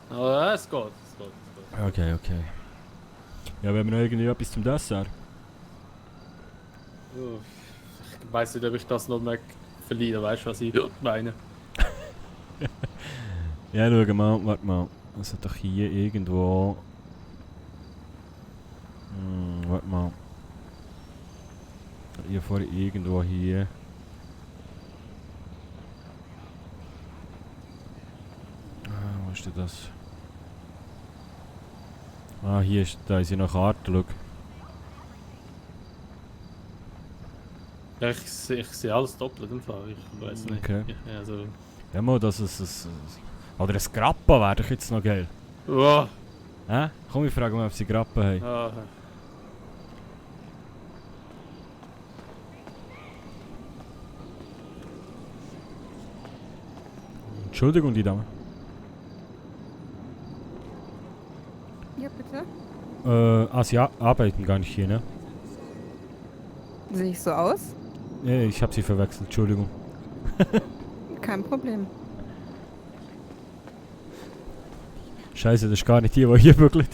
Aber es geht, es geht, es geht. Okay. Ja, wenn wir noch irgendwie etwas zum Dessert. Ich weiss nicht, ob ich das noch mehr verliere, weißt du, was ich meine? Ja, schau mal, warte mal. Also doch hier irgendwo... warte mal. Hier vorne irgendwo hier. Wo ist denn das? Ah, hier ist, da ist ja noch Karte, schau. Ja, ich sehe alles doppelt im Fall, ich weiß nicht. Okay. Ja, also... Ja, mal, das ist oder ein Grappa wäre doch jetzt noch geil. Oh, Hä? Komm, ich frage mal, ob sie Grappa haben. ah, Entschuldigung, die Dame. Ja, bitte. Sie arbeiten gar nicht hier, ne? Sehe ich so aus? Nee, ich habe sie verwechselt, Entschuldigung. Kein Problem. Scheiße, das ist gar nicht die hier bügelt.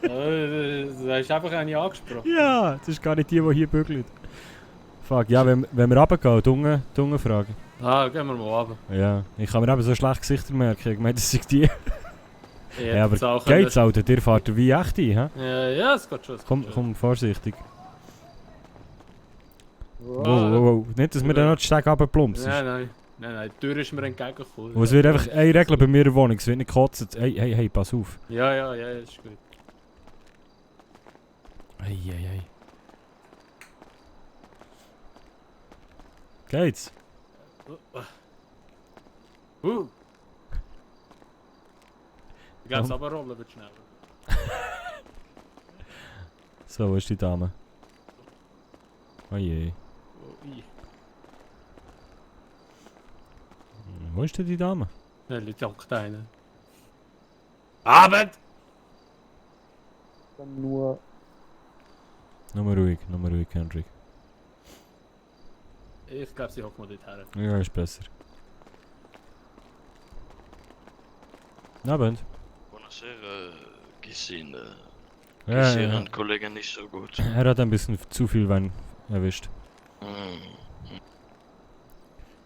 da ist einfach eine angesprochen. Ja, das ist gar nicht die hier bügelt. Fuck, ja, wenn wir runtergehen, Dunge fragen. Ah, gehen wir mal runter. Ja, ich kann mir eben so schlecht Gesichter merken. Ich meine, das sind die. Ja, aber auch geht's, Alter? Dir fahrt wie echt ein, hä? Ja, es geht schon. Komm, vorsichtig. Wow. Nicht, dass wir dann noch die Steg runterplumpsen. Nein, die Tür ist mir entgegengekommen. Und es wird einfach eine Regel bei mir in der Wohnung, es wird nicht gekotzt. Hey, pass auf. Ja, ist gut. Hey. Geht's? Ich glaube, das Aberrollen wird schneller. So, wo ist die Dame? Oh je. Wo ist denn die Dame? Ja, die hockt eine. Abend! Dann nur. Nur ruhig, Hendrik. Ich glaube, sie hockt mal dort her. Ja, ist besser. Abend. Buonasera, gesehen. Ja, Ich sehe ja. einen Kollegen nicht so gut. Er hat ein bisschen zu viel Wein erwischt.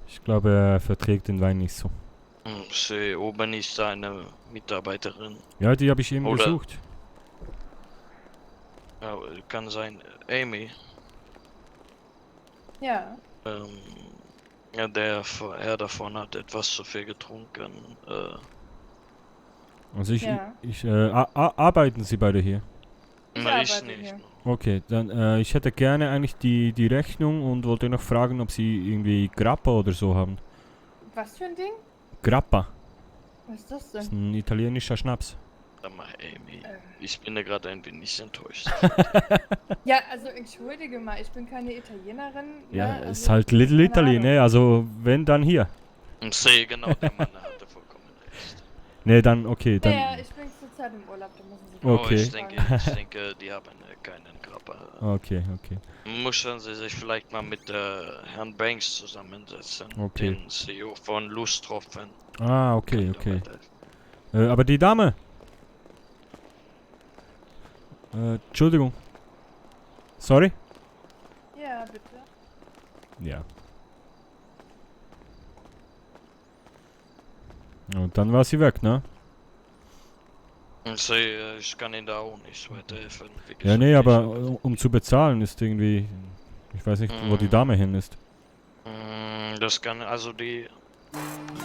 Ich glaube, er verträgt den Wein nicht so. Sie oben ist eine Mitarbeiterin. Ja, die habe ich eben Oder- besucht. Ja, kann sein, Amy. Ja. Ja, der Herr davon hat etwas zu viel getrunken. Also Ja. arbeiten Sie beide hier? Ich Na, ich arbeite nicht. hier. Okay, dann ich hätte gerne eigentlich die Rechnung und wollte noch fragen, ob Sie irgendwie Grappa oder so haben. Was für ein Ding? Grappa, Was ist das das ist denn? ein italienischer Schnaps. Sag mal, Amy, ich bin da gerade ein wenig enttäuscht. Ja, also entschuldige mal, ich bin keine Italienerin. Ja, ne? ist Also, halt Little keine Italy, Ahnung. ne? Also wenn, dann hier. Und sehe genau, der Mann hatte vollkommen recht. Ne, dann okay, dann... Ja, ich bin zurzeit im Urlaub, da müssen Sie Okay. Oh, ich denke, die haben keinen Grappa. Okay. Müssen Sie sich vielleicht mal mit Herrn Banks zusammensetzen, Okay. den CEO von Lustroffen. Ah, okay. Aber die Dame? Entschuldigung. Sorry? Ja, bitte. Ja. Und dann war sie weg, ne? Und ich kann Ihnen da auch nicht weiterhelfen. Wie Ja, gesagt, nee, ich- aber um zu bezahlen ist irgendwie... Ich weiß nicht, wo die Dame hin ist. Das kann, also die...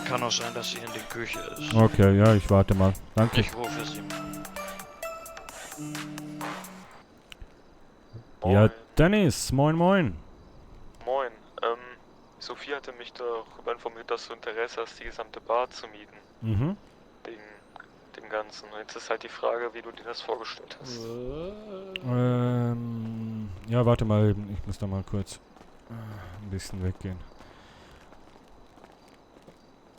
Kann auch sein, dass sie in der Küche ist. Okay, ja, ich warte mal. Danke. Ich rufe sie mal. Ja, Dennis, moin. Moin. Sophie hatte mich darüber informiert, dass du Interesse hast, die gesamte Bar zu mieten. Mhm. Wegen dem Ganzen. Jetzt ist halt die Frage, wie du dir das vorgestellt hast. Ja, warte mal, ich muss da mal kurz ein bisschen weggehen.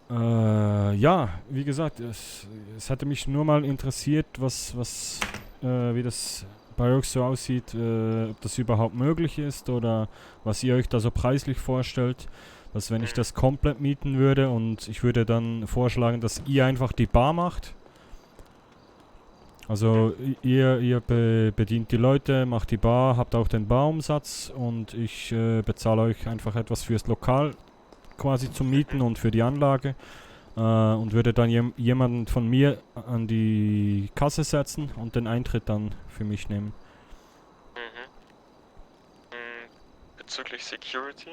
Ja, wie gesagt, es hatte mich nur mal interessiert, wie das bei euch so aussieht, ob das überhaupt möglich ist oder was ihr euch da so preislich vorstellt. Dass wenn ich das komplett mieten würde und ich würde dann vorschlagen, dass ihr einfach die Bar macht. Also ihr bedient die Leute, macht die Bar, habt auch den Barumsatz und ich bezahle euch einfach etwas fürs Lokal quasi zum Mieten und für die Anlage und würde dann jemanden von mir an die Kasse setzen und den Eintritt dann für mich nehmen. Bezüglich Security?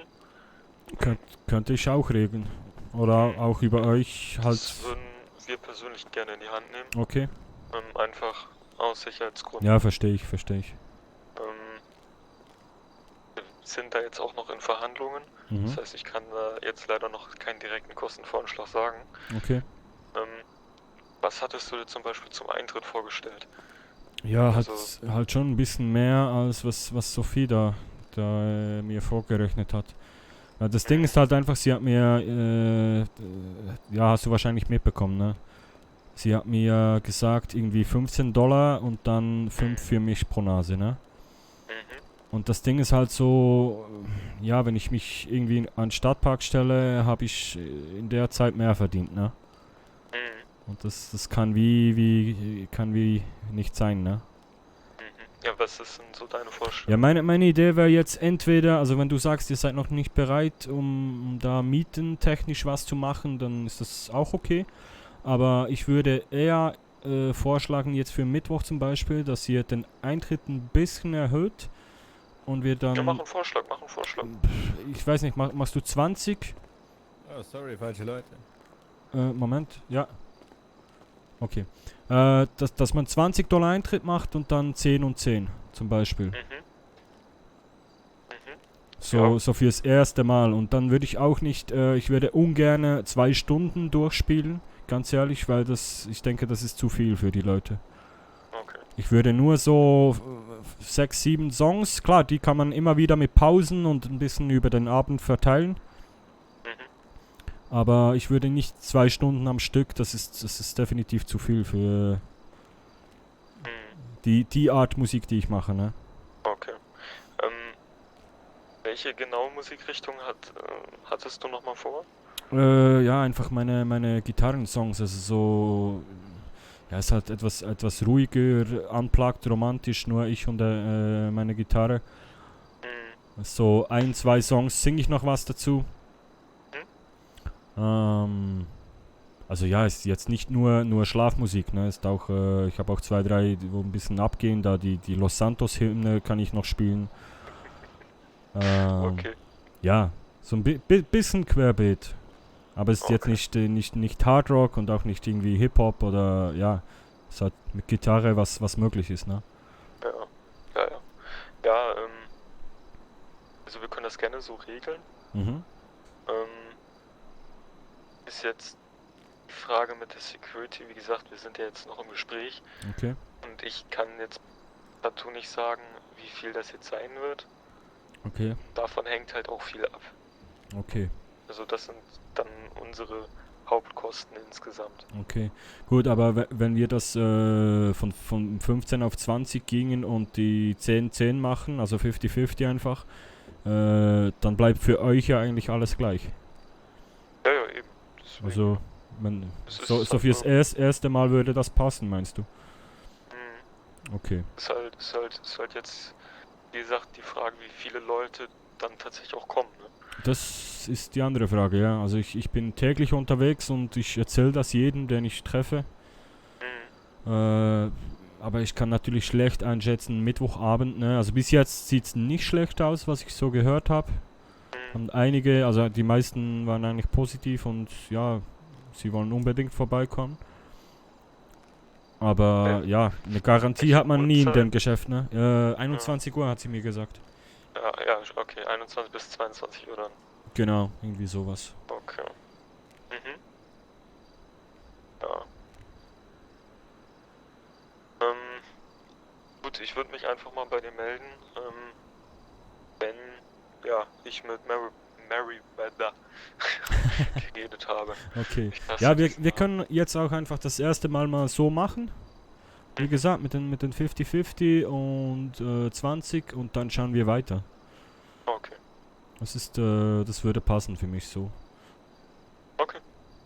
Könnte ich auch regeln. Oder auch über euch halt. Das würden wir persönlich gerne in die Hand nehmen. Okay. Einfach aus Sicherheitsgründen. Ja, verstehe ich. Wir sind da jetzt auch noch in Verhandlungen. Das heißt, ich kann da jetzt leider noch keinen direkten Kostenvoranschlag sagen. Okay. Was hattest du dir zum Beispiel zum Eintritt vorgestellt? Ja, Also, halt schon ein bisschen mehr als was Sophie da mir vorgerechnet hat. Ja, das Ding ist halt einfach, sie hat mir, ja, hast du wahrscheinlich mitbekommen, ne? Sie hat mir gesagt, irgendwie $15 und dann 5 für mich pro Nase, ne? Und das Ding ist halt so, ja, wenn ich mich irgendwie an den Stadtpark stelle, habe ich in der Zeit mehr verdient, ne? Und das kann wie nicht sein, ne? Ja, was ist denn so deine Vorstellung? Ja, meine Idee wäre jetzt entweder, also wenn du sagst, ihr seid noch nicht bereit, um da mietentechnisch was zu machen, dann ist das auch okay. Aber ich würde eher vorschlagen, jetzt für Mittwoch zum Beispiel, dass ihr den Eintritt ein bisschen erhöht und wir dann... Ja, mach einen Vorschlag. Ich weiß nicht, machst du 20? Oh, sorry, falsche Leute. Moment, ja. Okay. Dass man $20 Eintritt macht und dann 10 und 10 zum Beispiel. So fürs erste Mal. Und dann würde ich auch nicht, ich würde ungern 2 Stunden durchspielen, ganz ehrlich, weil ich denke, das ist zu viel für die Leute. Okay. Ich würde nur so 6, 7 Songs, klar, die kann man immer wieder mit Pausen und ein bisschen über den Abend verteilen. Aber ich würde nicht 2 Stunden am Stück, das ist definitiv zu viel für die Art Musik, die ich mache, ne? Okay. Welche genaue Musikrichtung hattest du nochmal vor? Ja, einfach meine Gitarrensongs, also so, ja, ist halt etwas ruhiger, unplugged, romantisch, nur ich und meine Gitarre. So 1, 2 Songs singe ich noch was dazu. Also ja, ist jetzt nicht nur Schlafmusik, ne, ist auch, ich habe auch 2, 3, wo ein bisschen abgehen, da die Los Santos Hymne kann ich noch spielen. Okay. Ja, so ein bisschen querbeet. Aber es ist jetzt nicht Hard Rock und auch nicht irgendwie Hip-Hop oder, ja, es ist halt mit Gitarre was möglich ist, ne? Ja, also wir können das gerne so regeln. Ist jetzt die Frage mit der Security, wie gesagt, wir sind ja jetzt noch im Gespräch. Okay. Und ich kann jetzt dazu nicht sagen, wie viel das jetzt sein wird. Okay. Davon hängt halt auch viel ab. Okay. Also das sind dann unsere Hauptkosten insgesamt. Okay, gut, aber wenn wir das von 15 auf 20 gingen und die 10-10 machen, also 50-50 einfach, dann bleibt für euch ja eigentlich alles gleich. Ja, eben. Deswegen. Also, so fürs erste Mal würde das passen, meinst du? Okay. Ist halt jetzt, wie gesagt, die Frage, wie viele Leute dann tatsächlich auch kommen, ne? Das ist die andere Frage, ja. Also ich bin täglich unterwegs und ich erzähle das jedem, den ich treffe. Aber ich kann natürlich schlecht einschätzen, Mittwochabend, ne? Also bis jetzt sieht es nicht schlecht aus, was ich so gehört habe. Und einige, also die meisten waren eigentlich positiv und ja, sie wollen unbedingt vorbeikommen. Aber ja, eine Garantie hat man nie in dem Geschäft, ne? 21 Uhr hat sie mir gesagt. Ja, okay, 21 bis 22 Uhr dann. Genau, irgendwie sowas. Okay. Ja. und ich würde mich einfach mal bei dir melden, wenn, ja, ich mit Merryweather geredet habe. Okay. Ich taste Ja, das wir mal. können jetzt auch einfach das erste mal so machen. Wie gesagt, mit den 50-50 und 20 und dann schauen wir weiter. Okay. Das würde passen für mich so. Okay,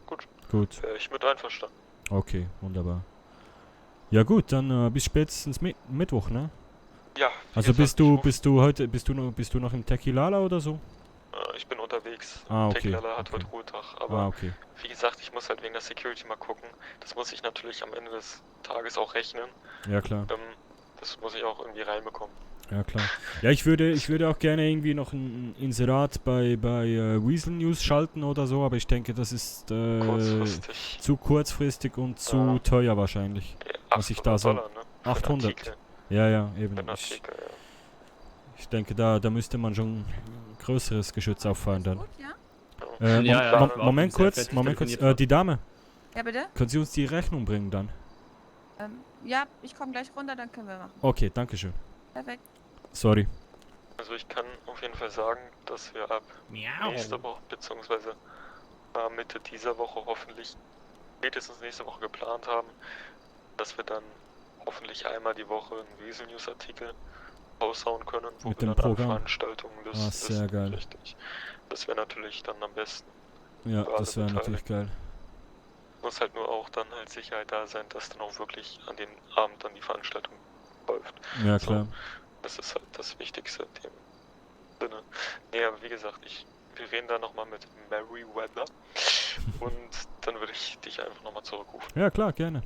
gut. Gut. Wäre ich mit einverstanden. Okay, wunderbar. Ja gut, dann bis spätestens Mittwoch, ne? Ja. wie Also gesagt, bist du noch im Tequilala oder so? ich bin unterwegs. Ah, okay. Tequila hat heute Ruhetag, aber Okay. wie gesagt, ich muss halt wegen der Security mal gucken. Das muss ich natürlich am Ende des Tages auch rechnen. Ja klar. Das muss ich auch irgendwie reinbekommen. Ja klar. Ja, ich würde auch gerne irgendwie noch ein Inserat bei Weasel News schalten oder so, aber ich denke, das ist Kurzfristig. zu kurzfristig und zu teuer wahrscheinlich. Was ich da so. $800, ne? Für einen 800. Artikel. Ja, eben. Für einen Artikel, ja. Ich denke, da müsste man schon größeres Geschütz auffahren dann. Gut, ja? Ja, Moment kurz, die Dame. Ja, bitte? Können Sie uns die Rechnung bringen dann? Ja, ich komme gleich runter, dann können wir machen. Okay, danke schön. Perfekt. Sorry. Also ich kann auf jeden Fall sagen, dass wir ab nächster Woche, beziehungsweise Mitte dieser Woche hoffentlich, spätestens nächste Woche geplant haben, dass wir dann hoffentlich einmal die Woche einen Weasel News Artikel raushauen können, wo Mit wir dem dann Programm. Veranstaltungen Ah, sehr geil. Richtig. Das wäre natürlich dann am besten. Ja, für das alle wäre natürlich Beteiligten. geil. Muss halt nur auch dann halt Sicherheit da sein, dass dann auch wirklich an den Abend dann die Veranstaltung läuft. Ja, So, klar. das ist halt das Wichtigste in dem Sinne. Nee, aber wie gesagt, wir reden da nochmal mit Merryweather und dann würde ich dich einfach nochmal zurückrufen. Ja, klar, gerne.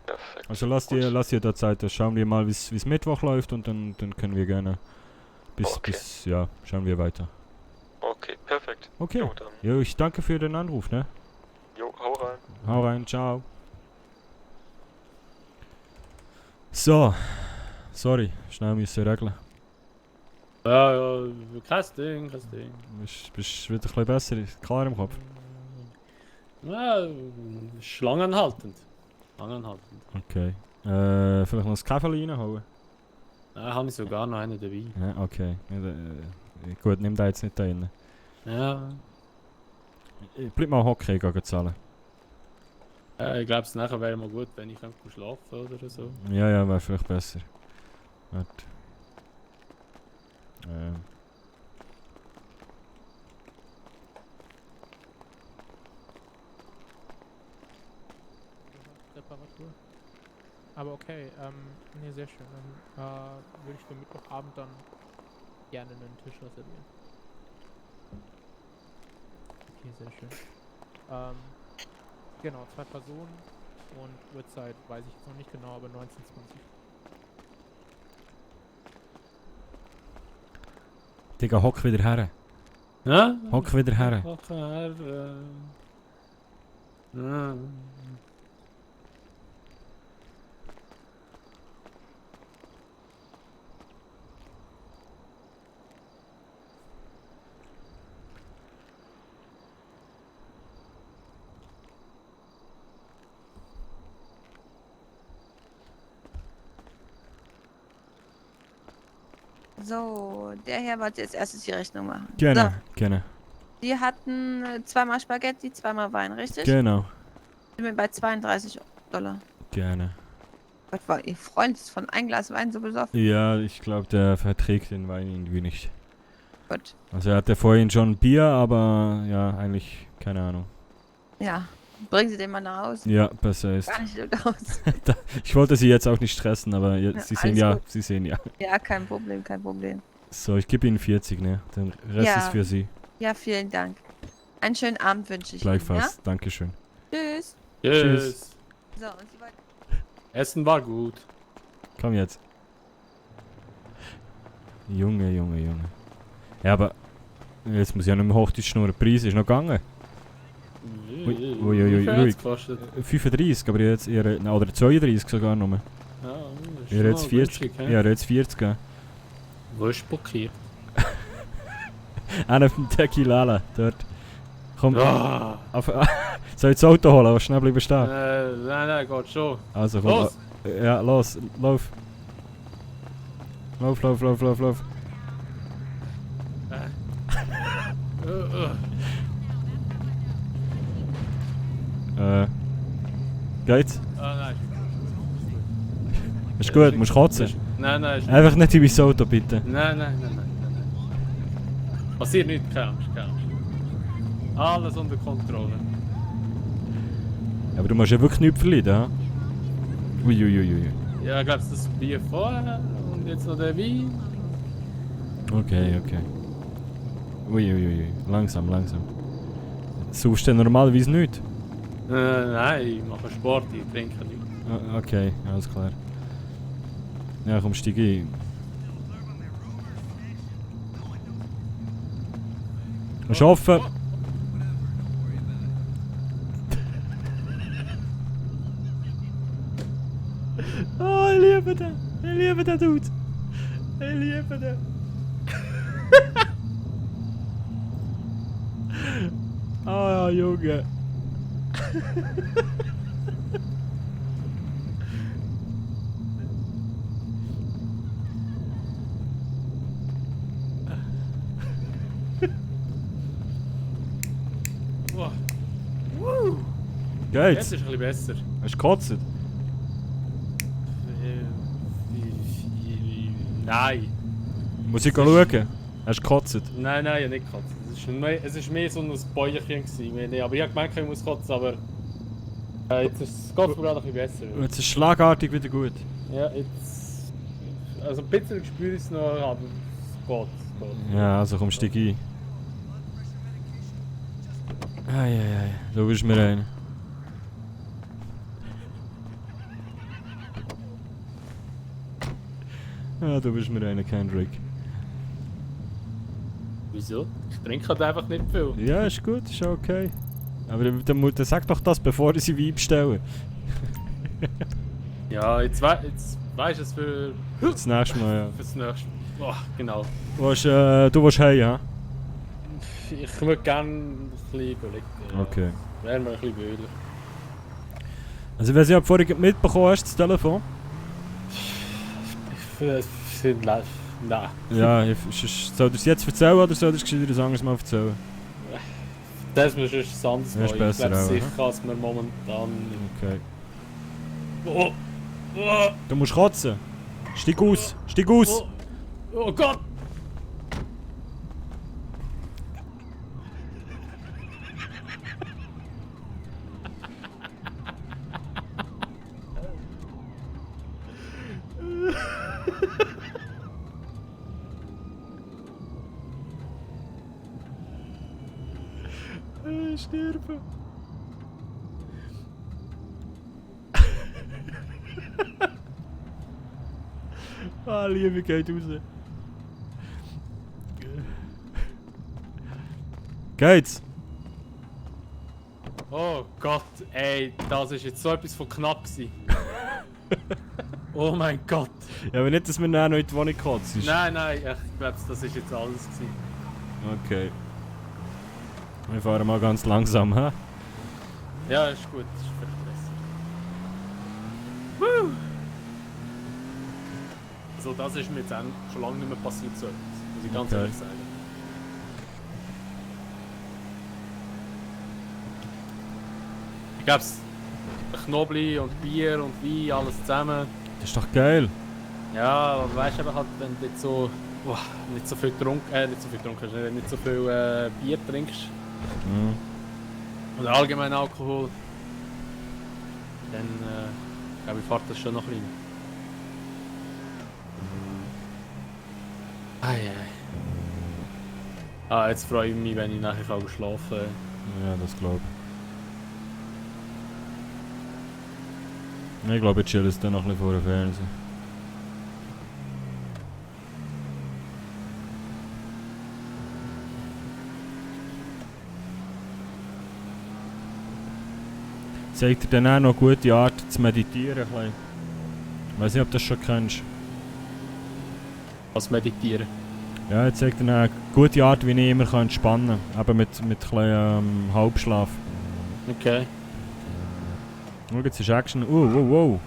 Perfekt. Also lass dir da Zeit, das schauen wir mal, wie es Mittwoch läuft und dann können wir gerne schauen wir weiter. Okay, perfekt. Okay. Jo, dann, Jo, ich danke für den Anruf, ne? jo, hau rein. Hau rein, ciao. So. Sorry, schnell müssen regeln. Ja, kein Ding. Bist wieder ein bisschen besser, klar im Kopf. Ja, schlangenhaltend. Okay. Vielleicht noch ein Kaffee reinhauen? Da habe ich sogar noch eine dabei. Ja, okay. Ja, gut, nimm da jetzt nicht da rein. Ja. Bleib mal hocken, ich gehe zahlen. Ich glaube, es nachher wäre mal gut, wenn ich einfach schlafen oder so. Ja, wäre vielleicht besser. Warte. Reparatur. Aber okay, ne, sehr schön. Dann würde ich für Mittwochabend dann gerne einen Tisch reservieren. Okay, sehr schön. Genau, 2 Personen und Uhrzeit weiß ich jetzt noch nicht genau, aber 19:20. Digga, hock wieder her. Ja? Hock wieder her. Hock her. Ja. So, der Herr wollte jetzt erstes die Rechnung machen. Genau, So, genau. die hatten zweimal Spaghetti, zweimal Wein, richtig? Genau. Sind wir bei $32. Gerne. Was war Ihr Freund ist von ein Glas Wein so besoffen? Ja, ich glaube, der verträgt den Wein irgendwie nicht. Gut. Also er hatte vorhin schon Bier, aber ja, eigentlich keine Ahnung. Ja, bringen Sie den mal nach Hause. Ja, besser ist. Gar nicht so aus. Ich wollte Sie jetzt auch nicht stressen, aber Sie sehen alles ja, gut. Sie sehen ja. Ja, kein Problem, kein Problem. So, ich gebe Ihnen 40, ne? Den Rest Ja. ist für Sie. Ja, vielen Dank. Einen schönen Abend wünsche ich Gleichfalls. Ihnen, Dankeschön. ja? Tschüss. Tschüss. So, und Sie wollten... Essen war gut. Komm jetzt. Junge. Ja, aber jetzt muss ich ja nicht mehr Hochdeutsch schnurren. Der Preis ist noch gegangen. Wie viel hat's gekostet? 35, aber jetzt eher, oder 32 sogar noch. Ja, das ist Ihr jetzt schon 40. günstig, Ja, jetzt 40 gegeben. Wo ist blockiert? Einer vom Tequilala, dort. Komm, Ah. soll ich das Auto holen, aber schnell bleiben stehen? Nein, geht schon. Also komm, Los! ja, los, lauf. Lauf. Geht's? Ah, nein. Ist gut, musst kotzen? Nein. Einfach nicht in mein Auto, bitte. Nein. Passiert nichts, keine Angst. Alles unter Kontrolle. Aber du musst ja wirklich nichts verlieren, ha? Uiuiui. Ja, ich glaube, das Bier vorher und jetzt noch der Wein. Okay. Uiuiui. Langsam. Suchst du normalerweise nichts? Nein, ich mache Sport, ich trinke nicht. Okay, alles klar. Ja, komm, steig ein. Musst offen. Oh, ich liebe den. Ich liebe den Dude. Ich liebe den. Ah, Junge. Geht's? Jetzt ist ein bisschen besser. Hast du gekotzt? Nein. Muss ich schauen? Hast du gekotzt? Nein, ich habe nicht gekotzt. Es war mehr so ein Bäuerchen gewesen. Aber ich habe gemeint, ich muss kotzen, aber jetzt ist es gerade ein bisschen besser. Jetzt ist es schlagartig wieder gut. Ja, jetzt... Also ein bisschen spüre ich es noch, aber es geht. Ja, also komm, steig ein. Eieiei, du bist mir rein. Ja, du bist mir einer, Kendrick. Wieso? Ich trinke halt einfach nicht viel. Ja, ist gut, ist okay. Aber dann sag doch das, bevor ich sie Wein bestelle. Ja, jetzt weißt du es für... Das nächste Mal, ja. Fürs nächste Mal. Oh, genau. Du willst heim, ja? Ich würde gerne ein bisschen überlegen. Ja. Okay. Wäre mir ein bisschen blöder. Also, wenn du vorhin mitbekommen hast, das Telefon? Ich finde live. Nein. Ja, soll ich es jetzt erzählen oder soll ich es ein anderes Mal erzählen? Das muss ich anders machen. Ich glaube sicher, dass wir momentan... Okay. Oh. Du musst kotzen. Steig aus. Oh Gott! Sterben. Ah, Liebe geht raus. Geht's? Oh Gott, ey, das ist jetzt so etwas von knapp gewesen. Oh mein Gott. Ja, aber nicht, dass wir nachher noch in die Wohnung kotzen. Nein, ich glaube, das ist jetzt alles gewesen. Okay. Wir fahren mal ganz langsam, hä? Ja, ist gut, ist vielleicht besser. Woo! Also das ist mir jetzt schon lange nicht mehr passiert, so etwas, muss ich ganz ehrlich sagen. Ich glaube, Knobli und Bier und Wein, alles zusammen. Das ist doch geil. Ja, aber weißt du halt, wenn du nicht so viel Bier trinkst oder allgemein Alkohol, dann glaube ich, fährt das schon noch ein bisschen. Jetzt freue ich mich, wenn ich nachher schlafen kann. Ja, das glaube ich. Ich glaube, ich chill es dann noch ein bisschen vor dem Fernsehen. Zeigt dir dann auch noch eine gute Art zu meditieren. Ich weiß nicht, ob du das schon kennst. Was meditieren? Ja, jetzt zeigt dir eine gute Art, wie ich immer entspannen kann. Aber mit kleinem Halbschlaf. Okay. Schau, jetzt ist Action. Wow.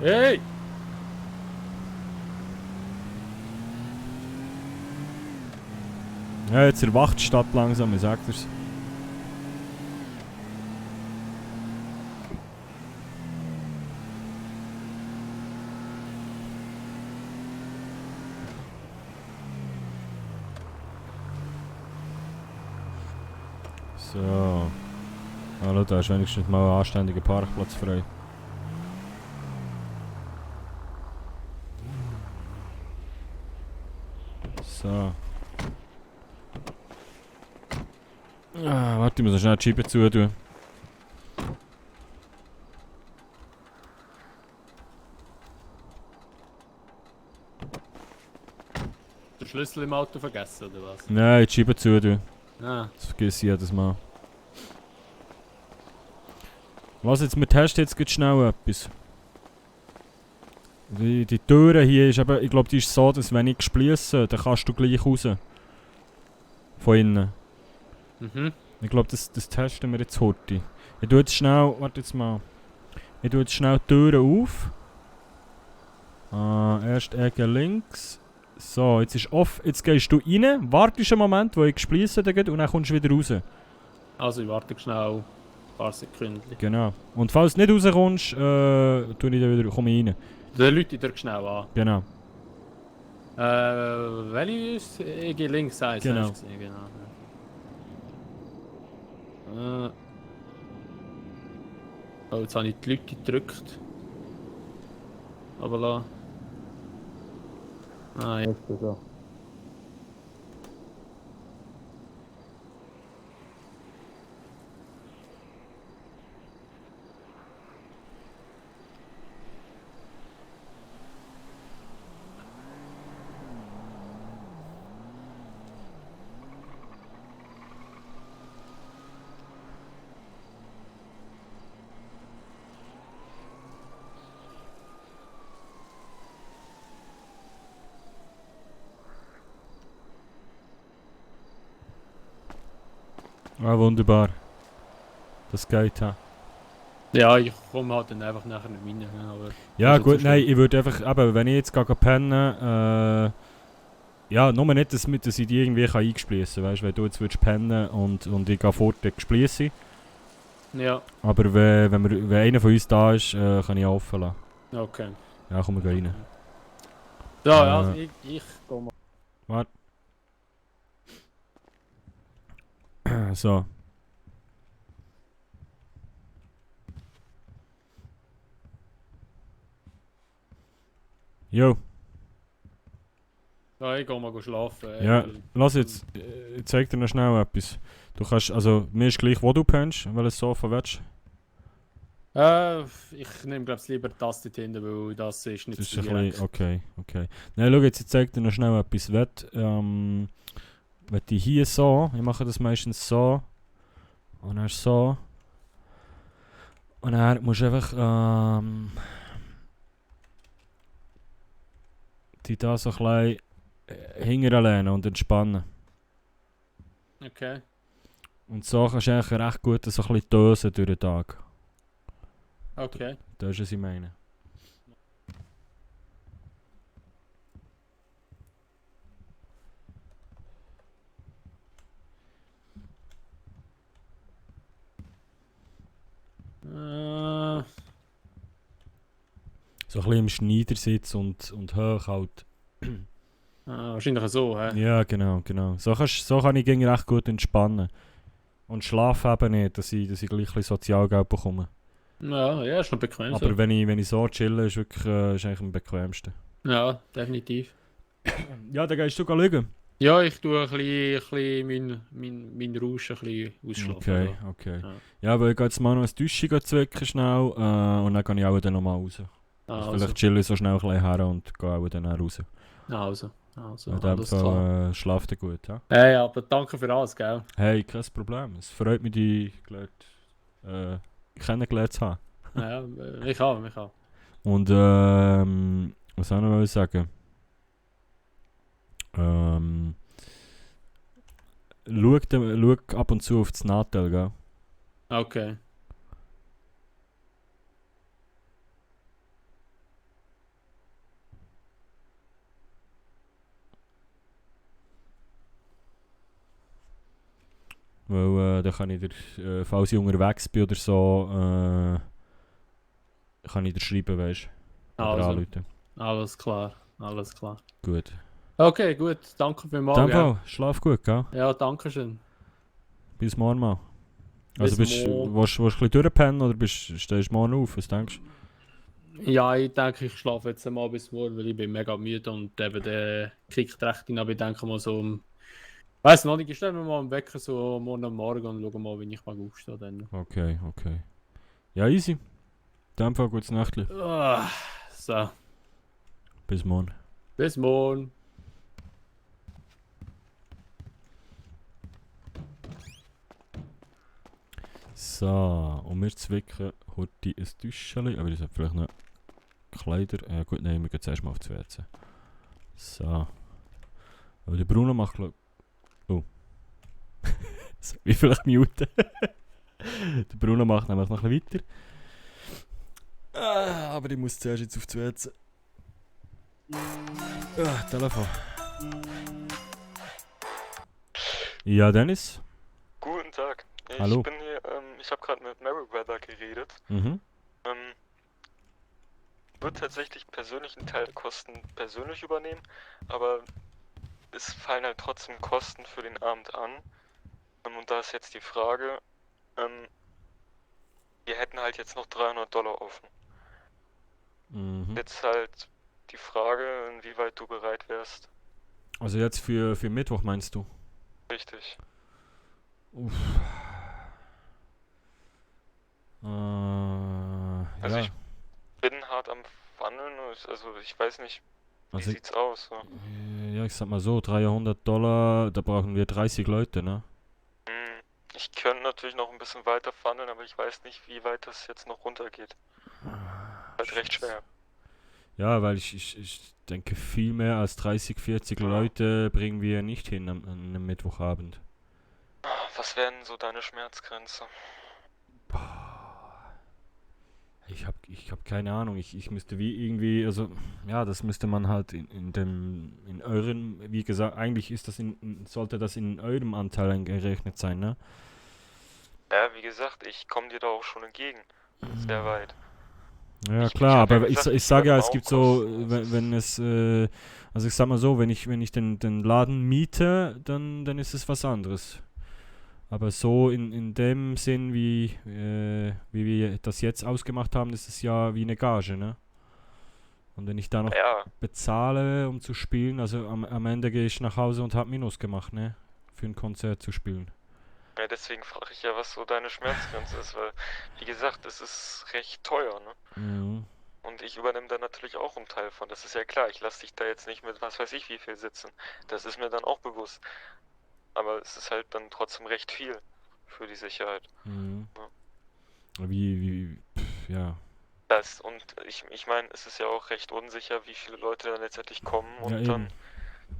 Hey! Ja, jetzt erwacht die Stadt langsam, ich sag dir's. So. Hallo, da ist wenigstens mal ein anständiger Parkplatz frei. So. Ah, warte, ich muss noch schnell die Scheibe zutun. Den Schlüssel im Auto vergessen, oder was? Nein, die Scheibe zutun. Ah. Das vergesse ich jedes Mal. Was jetzt, wir testen jetzt grad schnell etwas. Die Türe hier ist eben, ich glaube die ist so, dass wenn ich spliesse, dann kannst du gleich raus. Von innen. Mhm. Ich glaube das testen wir jetzt heute. Ich tue jetzt schnell, warte jetzt mal. Ich tue jetzt schnell die Türen auf. Erst Ecke links. So, jetzt ist off, jetzt gehst du rein, wartest einen Moment, wo ich spliesse und dann kommst du wieder raus. Also ich warte schnell ein paar Sekunden. Genau. Und falls du nicht rauskommst, komme ich rein. Dann Leute dir schnell an. Genau. Welche ist? Ich gehe links eins. Genau. Hast du gesehen, genau. Oh, jetzt habe ich die Leute gedrückt. Aber da. Ah, jetzt so. Ah, wunderbar. Das geht, ja. Ja, ich komme halt dann einfach nachher nicht rein. Aber Ja gut, nein, ich würde einfach, eben, wenn ich jetzt gehe pennen, ja, nur nicht, dass ich die irgendwie eingespliessen kann, weißt du, wenn du jetzt würdest pennen und ich gehe fort, dann spliesse ich. Ja. Aber wenn einer von uns da ist, kann ich offen lassen. Okay. Ja, komm, wir gehen rein. Ja, also ich komme. Warte. So. Jo. Ja, ich gehe mal schlafen. Ja, lass jetzt, ich zeig dir noch schnell etwas. Du kannst, also, mir ist gleich, wo du pennst, welches Sofa willst. Ich nehme glaube ich lieber das dort hinten, weil das ist nicht Das ist so ein direkt. bisschen, okay. Nein, schau jetzt, ich zeig dir noch schnell etwas. Wenn ich hier so, ich mache das meistens so. Und dann so. Und dann musst du einfach, die da so ein bisschen hinterlehnen und entspannen. Okay. Und so kannst du eigentlich recht gut so ein bisschen dösen durch den Tag. Okay. Das ist, was ich meine. So ein bisschen im Schneidersitz und hoch halt. Wahrscheinlich so, hä? Ja, genau. So kann ich gegen recht gut entspannen. Und schlafen eben nicht, dass ich gleich ein bisschen Sozialgeld bekomme. Ja, ist noch bequem. Aber so. wenn ich so chille, ist wirklich ist eigentlich am bequemsten. Ja, definitiv. Ja, dann gehst du schauen. Ja, ich tue ein bisschen mein Rausch ein bisschen ausschlafen. Okay. Ja. Ja, weil ich gehe jetzt mal noch ein Duschen zwicken schnell und dann gehe ich auch dann nochmal raus. Also vielleicht chill ich so schnell ein bisschen her und gehe auch dann raus. Also, In dem Fall schlaft ihr gut, ja? Hey, aber danke für alles, gell? Hey, kein Problem. Es freut mich, dich kennengelernt zu haben. Ja, ich auch. Und was soll ich noch sagen? Schau ab und zu auf das Nattel, gell? Okay. Weil dann kann ich dir, falls ich unterwegs bin oder so, kann ich dir schreiben, weißt du? Oder Also, anrufen. alles klar, alles klar. Gut. Okay, gut, danke vielmals. Dann gell? schlaf gut, gell? Ja, danke schön. Bis morgen mal. Bis Also willst du ein bisschen durchpennen oder stehst du morgen auf? Was denkst du? Ja, ich denke, ich schlafe jetzt mal bis morgen, weil ich bin mega müde und eben der kickt recht hin, aber ich denke mal so weiss noch nicht, ich stelle mir mal einen Wecker so morgen am Morgen und schau mal, wie ich mal aufstehe dann. Okay. Ja, easy. Dann Fall gutes Nachtli. So, Bis morgen. bis morgen. So, und wir zwicken heute ein Täschchen, aber das hat vielleicht noch Kleider. Gut, nein, wir gehen zuerst mal auf das WC. So. Aber der Bruno macht oh. So, wie vielleicht muten. Der Bruno macht nämlich noch ein bisschen weiter. Aber ich muss zuerst jetzt auf das WC. Telefon. Ja, Dennis? Guten Tag. Ich Hallo. bin hier, ich habe gerade mit Meriwether geredet. Mhm. Wird tatsächlich persönlich einen Teil der Kosten persönlich übernehmen, aber es fallen halt trotzdem Kosten für den Abend an. Und da ist jetzt die Frage, wir hätten halt jetzt noch $300 offen. Mhm. Jetzt halt die Frage, inwieweit du bereit wärst. Also jetzt für Mittwoch meinst du? Richtig. Uff. Also ja. ich bin hart am Wandeln, also ich weiß nicht, wie Also sieht's aus? So? Ja, ich sag mal so, $300, da brauchen wir 30 Leute, ne? Ich könnte natürlich noch ein bisschen weiter wandeln, aber ich weiß nicht, wie weit das jetzt noch runtergeht. Halt recht schwer. Ja, weil ich denke, viel mehr als 30, 40 Leute bringen wir nicht hin an einem Mittwochabend. Was wäre denn so deine Schmerzgrenze? Ich hab keine Ahnung, ich müsste wie irgendwie, also, ja, das müsste man halt in euren, wie gesagt, eigentlich ist das sollte das in eurem Anteil eingerechnet sein, ne? Ja, wie gesagt, ich komme dir da auch schon entgegen. Sehr weit. Ja klar, hab ja aber gesagt, ich sage ja, es auch gibt so, Kosten, wenn es, also ich sag mal so, wenn ich den Laden miete, dann ist es was anderes. Aber so in dem Sinn, wie wir das jetzt ausgemacht haben, ist es ja wie eine Gage, ne? Und wenn ich da noch bezahle, um zu spielen, also am Ende gehe ich nach Hause und habe Minus gemacht, ne? Für ein Konzert zu spielen. Ja, deswegen frage ich ja, was so deine Schmerzgrenze ist, weil, wie gesagt, es ist recht teuer, ne? Mhm. Und ich übernehme da natürlich auch einen Teil von, das ist ja klar, ich lasse dich da jetzt nicht mit was weiß ich wie viel sitzen. Das ist mir dann auch bewusst. Aber es ist halt dann trotzdem recht viel für die Sicherheit. Mhm. Ja. Ja. Das, und ich meine, es ist ja auch recht unsicher, wie viele Leute dann letztendlich kommen und Ja, dann eben.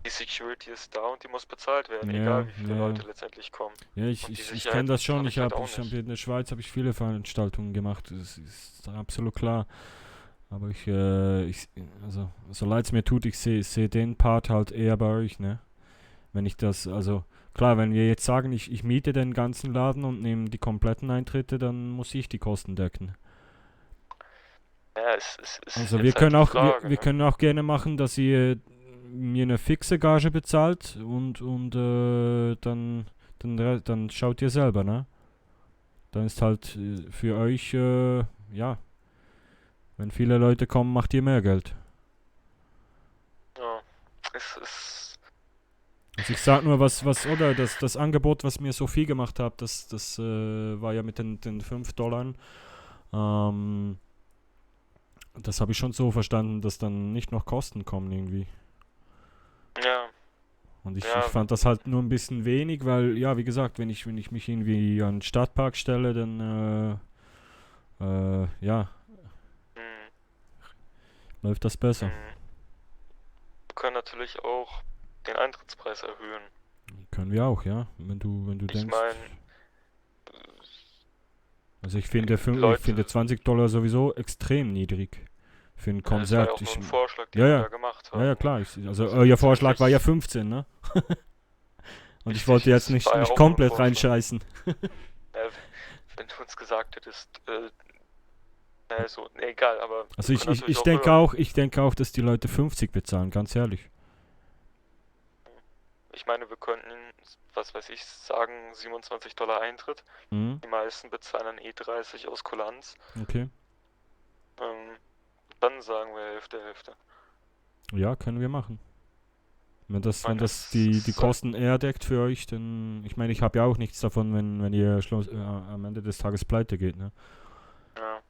die Security ist da und die muss bezahlt werden, Ja, egal wie viele ja. Leute letztendlich kommen. Ja, Und ich die kenne Sicherheit das schon. zahle Ich halt habe auch nicht. in der Schweiz habe ich viele Veranstaltungen gemacht. Das ist absolut klar. Aber also so leid es mir tut, ich sehe den Part halt eher bei euch, ne? Wenn ich das, also klar, wenn wir jetzt sagen, ich miete den ganzen Laden und nehme die kompletten Eintritte, dann muss ich die Kosten decken. Ja, es ist Also jetzt wir halt können die auch Frage, wir ne? können auch gerne machen, dass ihr mir eine fixe Gage bezahlt und dann schaut ihr selber, ne? Dann ist halt für euch ja, wenn viele Leute kommen, macht ihr mehr Geld. Ja, es ist... Also ich sag nur, oder das Angebot, was mir Sophie gemacht hat, das war ja mit den $5. Das habe ich schon so verstanden, dass dann nicht noch Kosten kommen irgendwie. Ja. Und ich fand das halt nur ein bisschen wenig, weil, ja, wie gesagt, wenn ich mich irgendwie an den Stadtpark stelle, dann, ja, läuft das besser. Wir können natürlich auch den Eintrittspreis erhöhen. Können wir auch, ja, wenn du Ich denkst. meine, Also ich finde $20 sowieso extrem niedrig für ein Konzert. Das war ja auch nur ein Vorschlag, den ja, wir ja. da gemacht Ja, ja, haben. klar. Also euer Vorschlag war ja 15, ne? Und ich wollte jetzt nicht, war ja nicht auch komplett ein Vorschlag. reinscheißen. Wenn du uns gesagt hättest, so, nee, egal, aber... Also wir ich, können ich, natürlich ich denke höher. auch, ich denke auch, dass die Leute 50 bezahlen, ganz ehrlich. Ich meine, wir könnten, was weiß ich, sagen, $27 Eintritt. Mhm. Die meisten bezahlen dann 30 aus Kulanz. Okay. Dann sagen wir Hälfte, Hälfte. Ja, können wir machen. Wenn das meine, die es Kosten eher deckt für euch, dann... Ich meine, ich habe ja auch nichts davon, wenn ihr am Ende des Tages pleite geht, ne? Ja,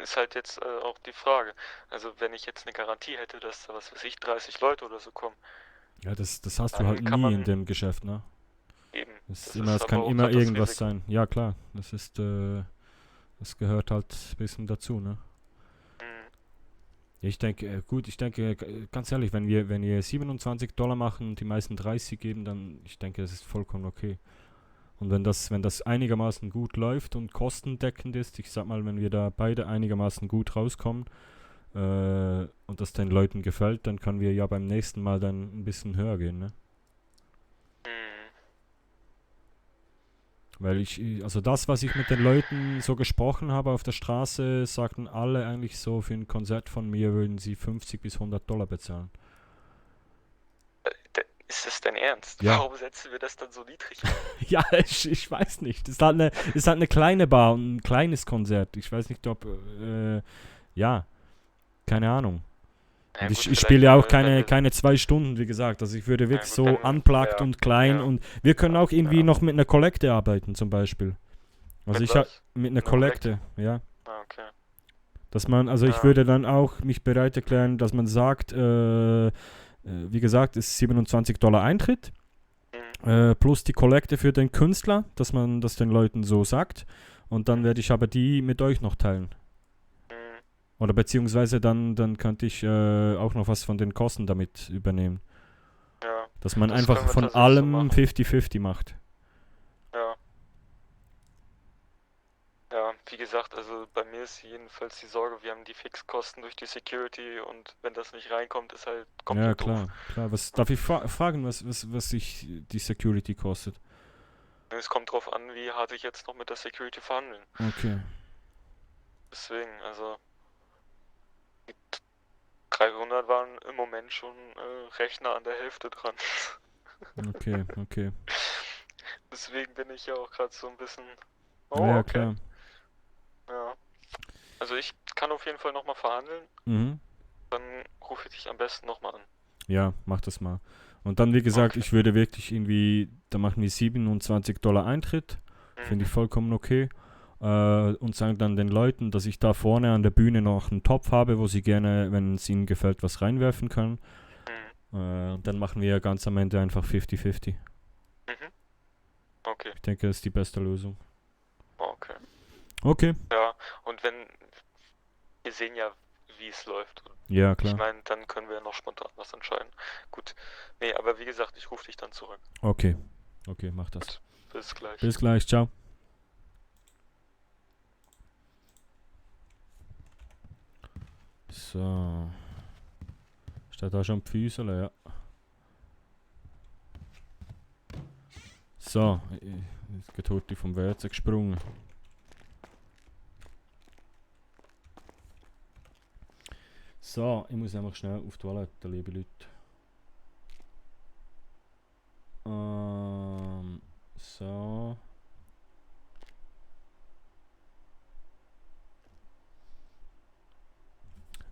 ist halt jetzt auch die Frage. Also wenn ich jetzt eine Garantie hätte, dass da, was weiß ich, 30 Leute oder so kommen. Ja, das hast du Dann halt kann nie man- in dem Geschäft, ne? Eben. Es Das ist kann aber auch immer grad das irgendwas Risiko. sein. Ja, klar. Das ist, das gehört halt ein bisschen dazu, ne? Ich denke, gut, ganz ehrlich, wenn wir $27 machen und die meisten 30 geben, dann, ich denke, das ist vollkommen okay. Und wenn das einigermaßen gut läuft und kostendeckend ist, ich sag mal, wenn wir da beide einigermaßen gut rauskommen, und das den Leuten gefällt, dann können wir ja beim nächsten Mal dann ein bisschen höher gehen, ne? Weil also das, was ich mit den Leuten so gesprochen habe auf der Straße, sagten alle eigentlich so, für ein Konzert von mir würden sie $50 bis $100 bezahlen. Ist das dein Ernst? Ja. Warum setzen wir das dann so niedrig? Ja, ich weiß nicht. Es ist halt eine kleine Bar und ein kleines Konzert. Ich weiß nicht, ob, ja, keine Ahnung. Ja, Und gut, ich spiele ja auch vielleicht, keine 2 Stunden, wie gesagt. Also ich würde wirklich gut, so dann- unplugged ja, und klein ja, und wir können auch irgendwie noch mit einer Kollekte arbeiten zum Beispiel. Also Mit ich habe was? mit einer Eine Kollekte, ja. Ah, okay. Dass man, also ich Ja. würde dann auch mich bereit erklären, dass man sagt, wie gesagt, ist $27 Eintritt, plus die Kollekte für den Künstler, dass man das den Leuten so sagt. Und dann werde ich aber die mit euch noch teilen. Oder beziehungsweise dann könnte ich auch noch was von den Kosten damit übernehmen. Ja. Dass man Das einfach können wir von tatsächlich so allem machen. 50-50 macht. Ja. Ja, wie gesagt, also bei mir ist jedenfalls die Sorge, wir haben die Fixkosten durch die Security und wenn das nicht reinkommt, ist halt komplett Ja, doof. klar. Darf ich fragen, was sich die Security kostet? Es kommt drauf an, wie hart ich jetzt noch mit der Security verhandeln. Okay. Deswegen, also die 300 waren im Moment schon Rechner an der Hälfte dran. Okay. Deswegen bin ich ja auch gerade so ein bisschen... Ja, okay. klar. Ja. Also ich kann auf jeden Fall nochmal verhandeln. Mhm. Dann rufe ich dich am besten nochmal an. Ja, mach das mal. Und dann, wie gesagt, ich würde wirklich irgendwie, da machen wir $27 Eintritt. Finde ich vollkommen okay. Und sagen dann den Leuten, dass ich da vorne an der Bühne noch einen Topf habe, wo sie gerne, wenn es ihnen gefällt, was reinwerfen können. Und dann machen wir ganz am Ende einfach 50-50. Okay. Ich denke, das ist die beste Lösung. Okay. Okay. Ja, und wenn... Wir sehen ja, wie es läuft. Ja, klar. Ich meine, dann können wir noch spontan was entscheiden. Gut. Nee, aber wie gesagt, ich rufe dich dann zurück. Okay, mach das. Gut. Bis gleich. Bis gleich, ciao. So. Steht da schon Pfüsele, ja. So, jetzt geht heute vom WC gesprungen. So, ich muss einfach schnell auf die Toilette, liebe Leute. So.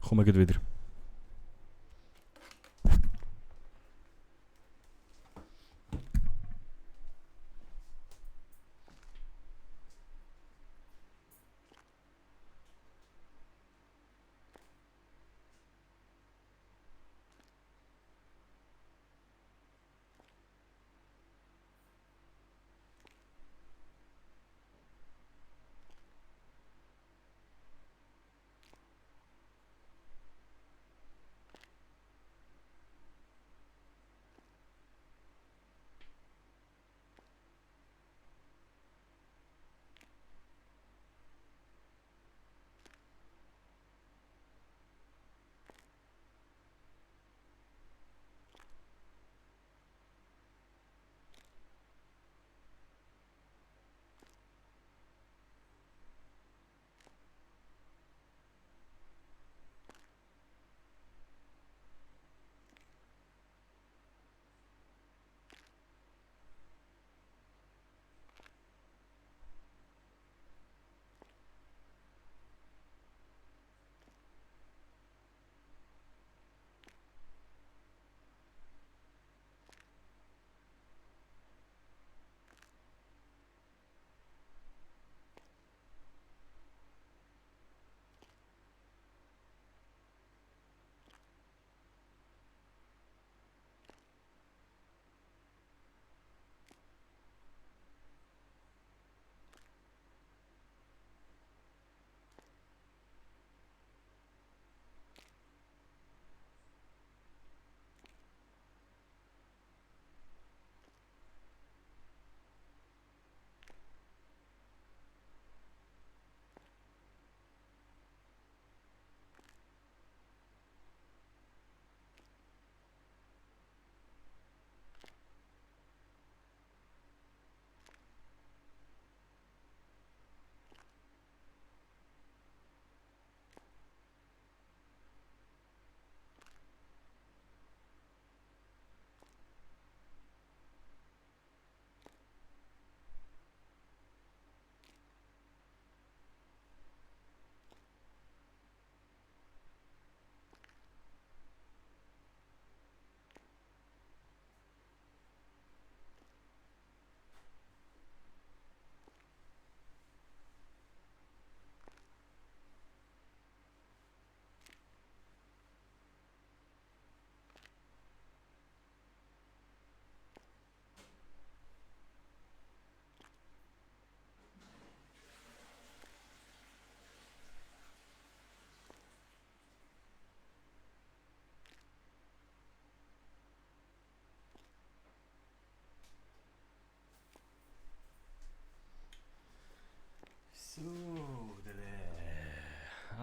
Komme gleich wieder.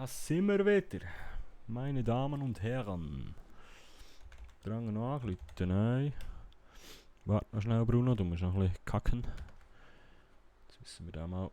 Da sind wir wieder. Meine Damen und Herren. Drangen noch anrufen? Nein. Warte noch schnell, Bruno, du musst noch ein bisschen kacken. Jetzt müssen wir da mal...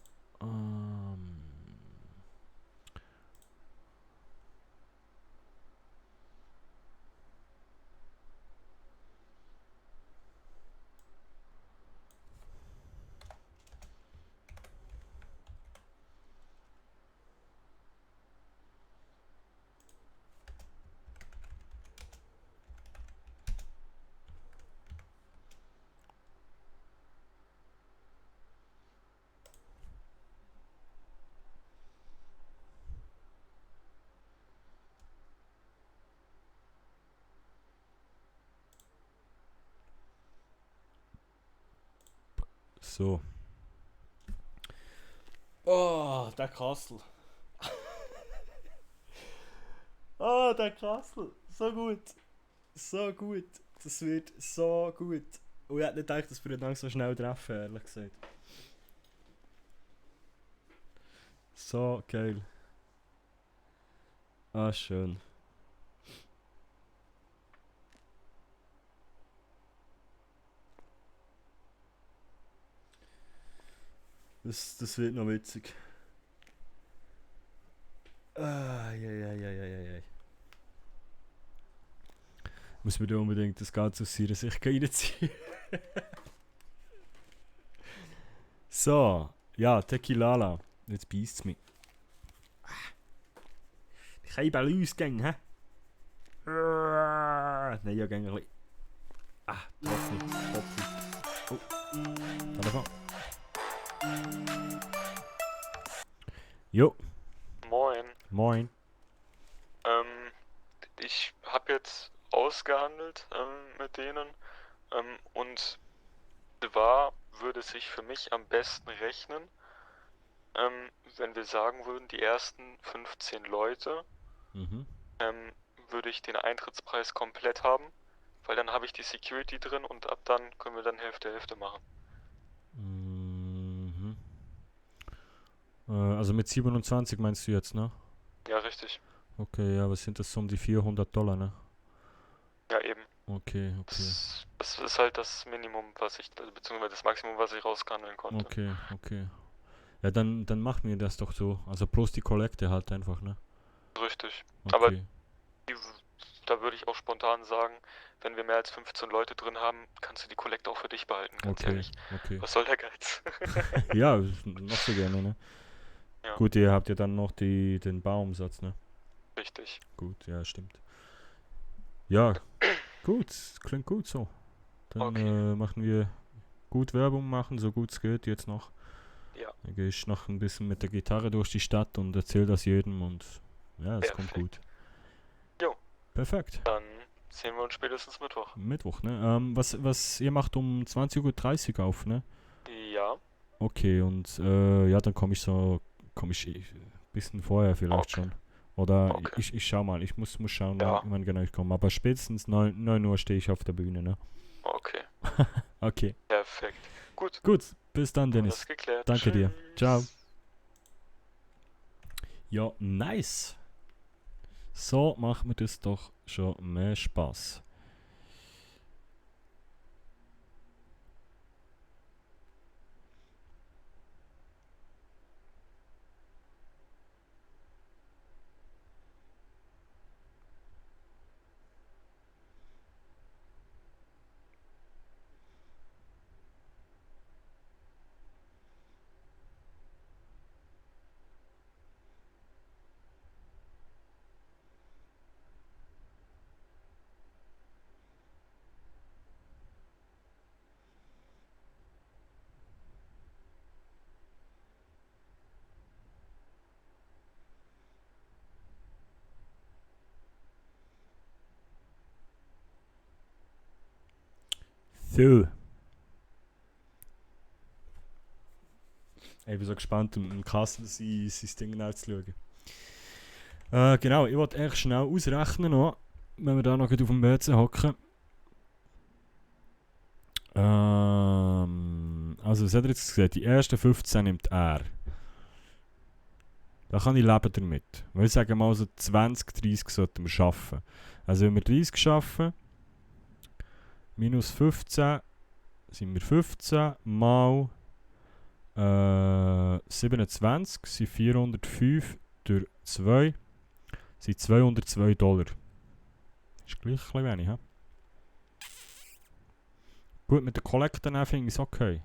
So. Oh, der Kassel. Oh, der Kassel. So gut. So gut. Das wird so gut. Und ich hätte nicht gedacht, dass wir ihn so schnell treffen, ehrlich gesagt. So geil. Ah, schön. Das wird noch witzig. Ai. Muss mir da unbedingt das Ganze aus ihrer Sicht reinziehen. So, ja, Tequilala. Jetzt beißt es mich. Ich kann eben ausgehen, hä? Nein, ja, gäng ein bisschen. Trotz nicht. Oh, Telefon. Jo. Moin. Moin. Ich habe jetzt ausgehandelt mit denen und zwar würde es sich für mich am besten rechnen, wenn wir sagen würden, die ersten 15 Leute würde ich den Eintrittspreis komplett haben, weil dann habe ich die Security drin und ab dann können wir dann Hälfte machen. Also mit 27 meinst du jetzt, ne? Ja, richtig. Okay, ja, was sind das so um die $400, ne? Ja, eben. Okay. Das ist halt das Minimum, was ich, beziehungsweise das Maximum, was ich raushandeln konnte. Okay. Ja, dann machen wir das doch so. Also bloß die Kollekte halt einfach, ne? Richtig. Okay. Aber da würde ich auch spontan sagen, wenn wir mehr als 15 Leute drin haben, kannst du die Kollekte auch für dich behalten, ganz ehrlich. Okay. Was soll der Geiz? Ja, noch so gerne, ne? Ja. Gut, ihr habt ja dann noch den Bauumsatz, ne? Richtig. Gut, ja, stimmt. Ja, gut, klingt gut so. Dann machen wir gut Werbung machen, so gut es geht jetzt noch. Ja. Dann gehe ich noch ein bisschen mit der Gitarre durch die Stadt und erzähle das jedem und ja, es kommt gut. Jo. Perfekt. Dann sehen wir uns spätestens Mittwoch. Mittwoch, ne? Was ihr macht um 20:30 Uhr auf, ne? Ja. Okay, und ja, dann komme ich ein bisschen vorher vielleicht schon. Oder ich schau mal, ich muss schauen, wann genau ich komme. Aber spätestens 9 Uhr stehe ich auf der Bühne, ne? Okay. Okay. Perfekt. Gut. Gut, bis dann, Dennis. Alles geklärt. Danke dir. Tschüss. Ciao. Ja, nice. So macht mir das doch schon mehr Spaß. So. Ich bin so gespannt, im Kassel sein Ding anzuschauen. Genau, ich wollte echt schnell ausrechnen noch, wenn wir da noch auf dem WC hocken. Also, was hat er jetzt gesagt? Die ersten 15 nimmt er. Da kann ich leben damit. Weil ich sage mal, so 20, 30 sollten wir schaffen. Also wenn wir 30 schaffen, minus 15, sind wir 15 mal 27 sind 405 durch 2 sind $202. Ist gleich ein bisschen wenig, hä? Gut, mit den Kollekten finde ich es okay.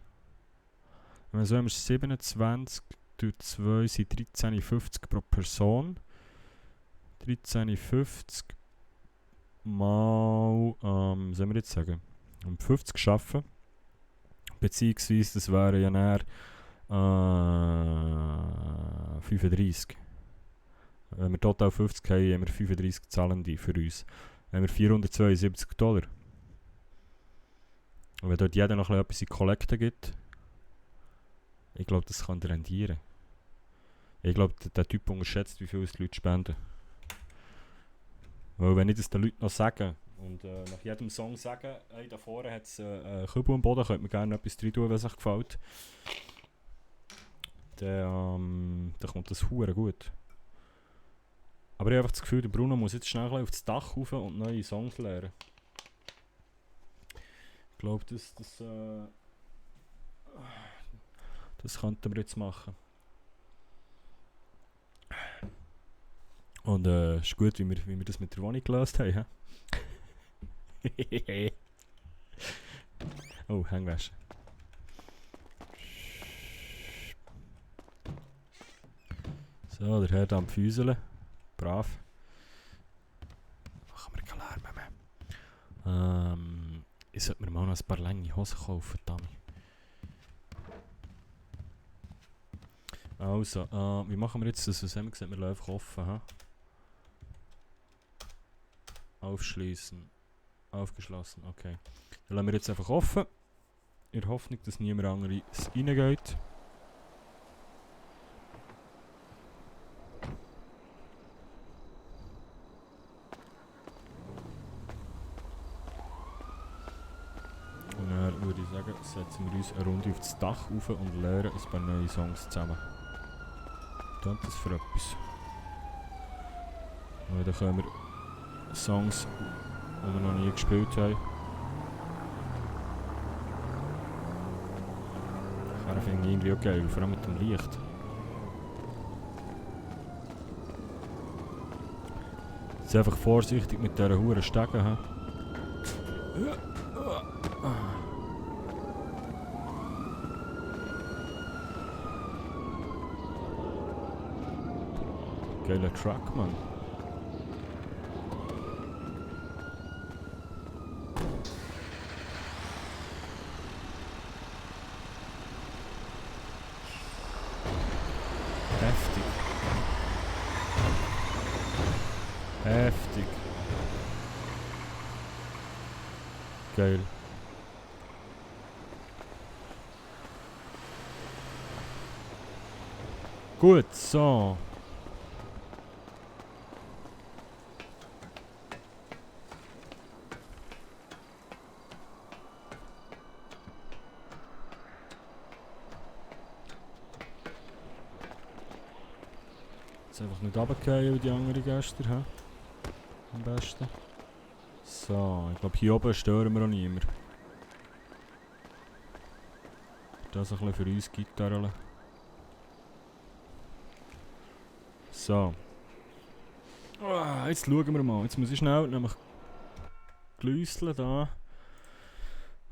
Wenn wir so haben, 27 durch 2 sind 13,50 pro Person. 13,50 mal, sollen wir jetzt sagen, 50 schaffen. Beziehungsweise, das wäre ja näher 35. Wenn wir total 50 haben, haben wir 35 Zahlende für uns. Dann haben wir $472. Und wenn dort jeder noch etwas in Kollekte gibt, ich glaube, das kann rendieren. Ich glaube, der Typ unterschätzt, wie viel die Leute spenden. Weil wenn ich das den Leuten noch sage und nach jedem Song sagen, hey, da vorne hat es Kübel am Boden, könnt mir gerne etwas rein tun, wenn es euch gefällt. Dann kommt das hure gut. Aber ich habe einfach das Gefühl, der Bruno muss jetzt schnell auf das Dach rauf und neue Songs lernen. Ich glaube, das könnten wir jetzt machen. Und ist gut, wie wir das mit der Wohnung gelöst haben. Oh, Hängwäsche. So, der Herr da am Füseln. Brav. Machen wir keinen Lärm mehr. Ich sollte mir mal noch ein paar lange Hosen kaufen, Tommy. Also, wie machen wir jetzt das? Was haben wir gesagt? Wir lassen einfach offen. Ha? Aufschließen. Aufgeschlossen, okay. Dann lassen wir jetzt einfach offen. In der Hoffnung, dass niemand anderes reingeht. Und dann würde ich sagen, setzen wir uns eine Runde auf das Dach rauf und lernen ein paar neue Songs zusammen. Tut das für etwas. Und dann können wir Songs, die wir noch nie gespielt haben. Das finde ich irgendwie auch geil, vor allem mit dem Licht. Jetzt einfach vorsichtig mit dieser Hure Stege. Ha? Geiler Truck, Mann. Heftig. Heftig. Geil. Gut, so. Einfach nicht runterfallen wie die anderen Gäste. He? Am besten. So, ich glaube hier oben stören wir auch niemand. Das ein bisschen für uns Gitarren. So. Jetzt schauen wir mal. Jetzt muss ich schnell nämlich glüsseln da.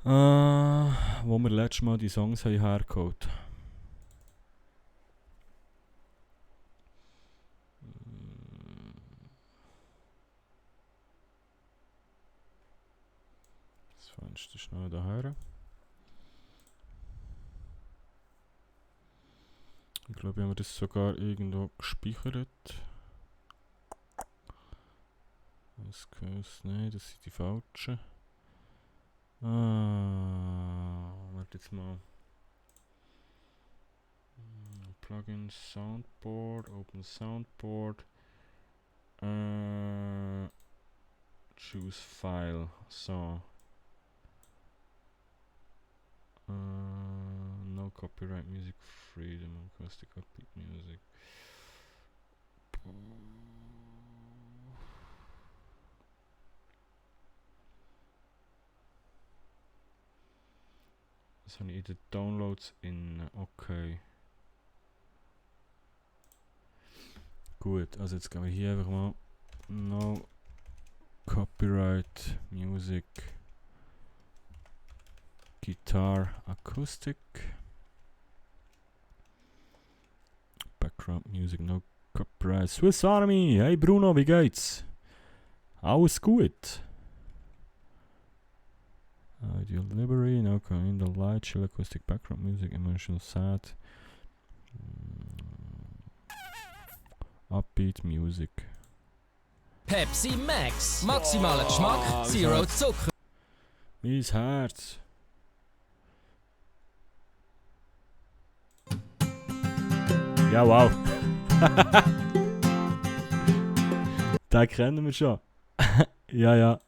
Wo wir letztes Mal die Songs haben hergeholt. Das Fenster schnell daher. Ich glaube, wir haben das sogar irgendwo gespeichert. Das gehört nicht, das sind die falschen. Warte jetzt mal. Plugin Soundboard, Open Soundboard. Choose File. So. No copyright music freedom, acoustic upbeat music. Was habe ich in den Downloads in. Okay. Gut, also jetzt gehen wir hier einfach mal. No Copyright Music Guitar Acoustic Background Music No Copyright Swiss Army. Hey Bruno, wie geht's? Alles gut? Ideal Library, no in the light, chill acoustic background music, emotional sad. Upbeat Music. Pepsi Max. Maximaler Geschmack, Zero Zucker. Mein Herz. Ja, wow. Den kennen wir schon. Ja.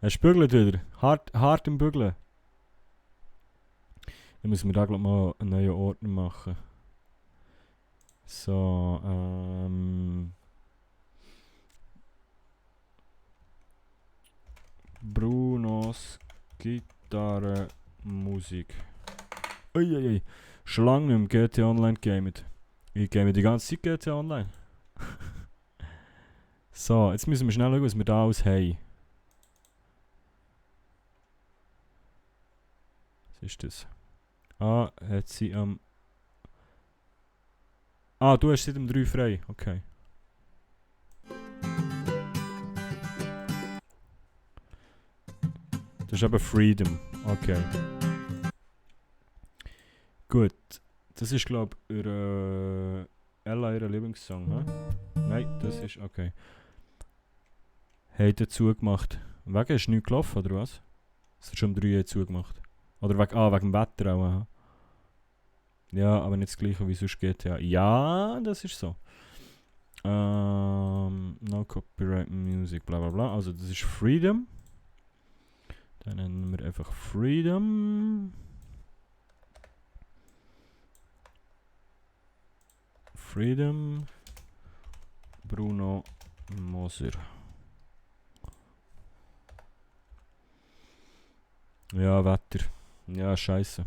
Er bügelt wieder. Hart im Bügeln. Dann müssen wir da gleich mal einen neuen Ordner machen. So, Brunos Gitarre Musik. Uiuiui. Schon lange nicht mehr GTA Online gamet. Ich game die ganze Zeit GTA Online. So, jetzt müssen wir schnell schauen, was wir da alles haben. Was ist das? Ah, hat sie am... du hast seit dem 3 frei. Okay. Das ist aber Freedom. Okay. Gut. Das ist, glaube ich, Ella ihr Lieblingssong, hä? Nein, das ist... Okay. Hat er zugemacht. Wegen ist nichts gelaufen, oder was? Es hat schon um 3 zugemacht. Oder wegen dem Wetter auch, aha. Ja, aber nicht das gleiche wie sonst GTA. Ja, das ist so. No Copyright Music, bla bla bla. Also das ist Freedom. Dann nennen wir einfach Freedom. Freedom. Bruno Moser. Ja, Wetter. Ja, scheiße.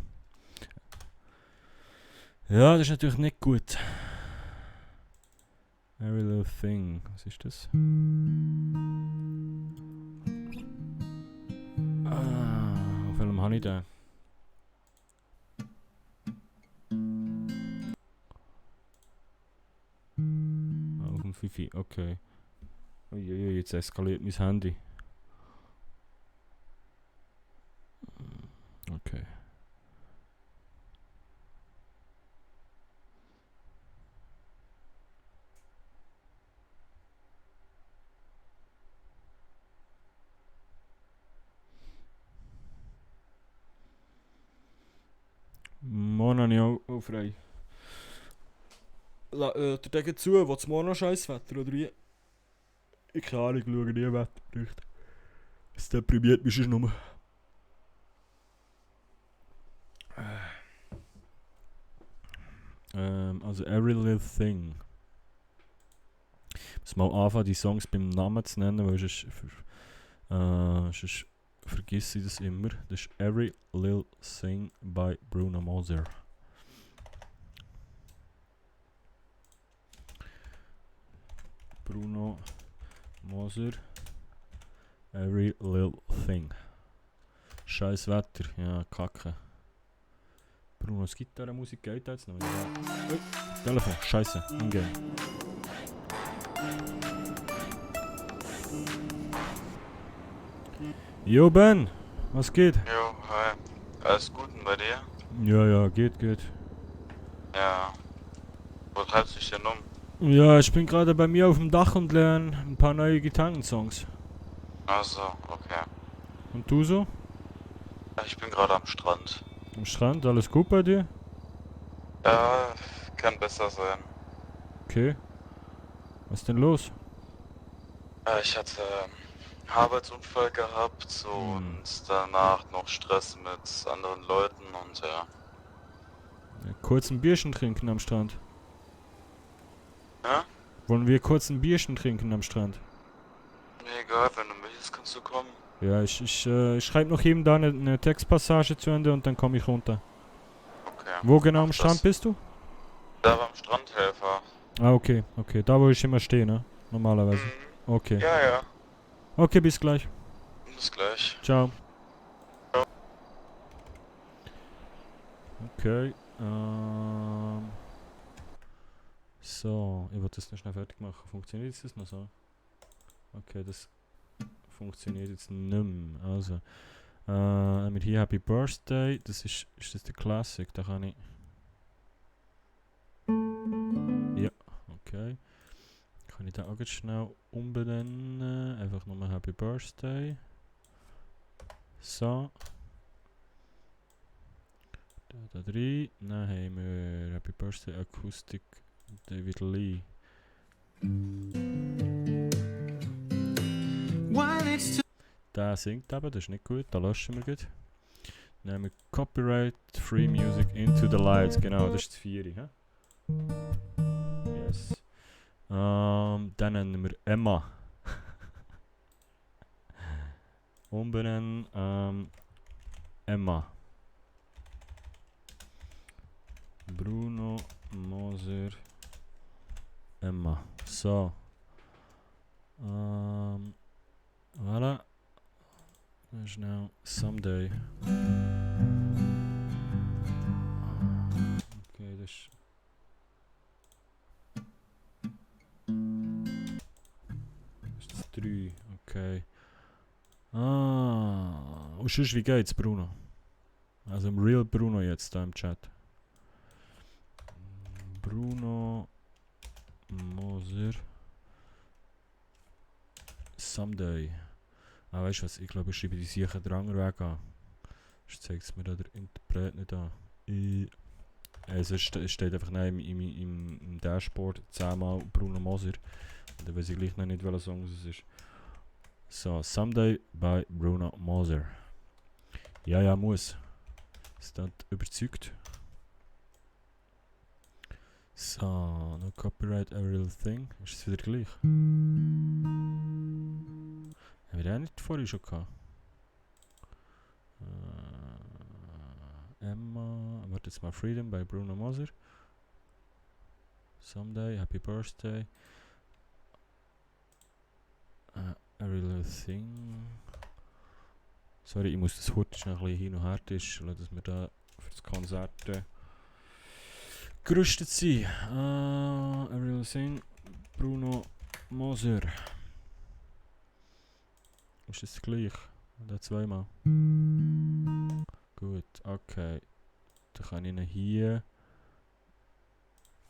Ja, das ist natürlich nicht gut. Every little thing. Was ist das? Auf welchem habe ich den? Auf dem Fifi, okay. Uiuiui, jetzt eskaliert mein Handy. Okay. Morgen habe ich auch frei. Der Decke zu, wo es morgen noch scheiß Wetter oder wie? Ich keine Ahnung, schaue nie Wetterberichte. Es deprimiert mich schon nur. Also Every Little Thing. Ich muss mal anfangen, die Songs beim Namen zu nennen, weil sonst vergesse ich das immer. Das ist Every Little Thing by Bruno Moser. Bruno Moser. Every Little Thing. Scheiß Wetter, ja, Kacke. Brunos Gitarrenmusik geht jetzt noch. Ui, Telefon, scheiße, angehen. Jo Ben, was geht? Jo, hi. Alles gut und bei dir? Ja, geht. Ja. Wo treibst du dich denn um? Ja, ich bin gerade bei mir auf dem Dach und lerne ein paar neue Gitarrensongs. Achso, okay. Und du so? Ich bin gerade am Strand. Am Strand, alles gut bei dir? Ja, kann besser sein. Okay. Was ist denn los? Ich hatte einen Arbeitsunfall gehabt und danach noch Stress mit anderen Leuten und ja. Kurz ein Bierchen trinken am Strand. Ja? Wollen wir kurz ein Bierchen trinken am Strand? Mir egal, wenn du möchtest, kannst du kommen. Ja, ich schreibe noch eben da eine Textpassage zu Ende und dann komme ich runter. Okay. Wo genau am Mach Strand das. bist du? Da beim Strandhelfer. Ah, okay, okay. Da, wo ich immer stehe, ne? Normalerweise. Okay. Ja, ja. Okay, bis gleich. Bis gleich. Ciao. Ciao. Okay, so, ich wollte das noch schnell fertig machen. Funktioniert jetzt das noch so? Okay, das funktioniert jetzt nicht mehr. Also, mit hier Happy Birthday, das ist das der Classic, da kann ich... Ja, okay. Kann ich da auch jetzt schnell umbenennen, einfach nochmal Happy Birthday. So. Da drin, dann haben wir Happy Birthday Acoustic David Lee. Der singt aber, das ist nicht gut, da löschen wir gut. Dann haben wir Copyright Free Music Into the Lights, genau, das ist das 4. He? Yes. Dann nennen wir Emma. Umbenennen, Emma. Bruno Moser Emma. So. Voilà. Dat is nou Someday. Oké, dus. Dat is 3. Oké. Und sonst, wie geht's, Bruno? Also im Real Bruno jetzt da im Chat. Bruno Moser Someday. Ah, weißt du was? Ich glaube, ich schreibe die sicher den anderen Weg an. Sonst zeigt es mir da der Interpret nicht an. Also es steht einfach im Dashboard 10-mal Bruno Moser. Und dann weiß ich gleich noch nicht, welcher Song es ist. So, Someday by Bruno Moser. Ja, ja, muss. Ist das überzeugt? So, no copyright every little thing. Ist es wieder gleich? Haben wir den nicht vorhin schon gehabt? Emma, warte jetzt mal, Freedom bei Bruno Moser. Someday, Happy Birthday. Every little thing. Sorry, ich muss das heute schnell ein bisschen hin und her tischen, dass wir da für das Konzert gerüstet sind. Every little thing. Bruno Moser. Ist das gleich? Da zweimal. Gut, okay. Dann kann ich ihn hier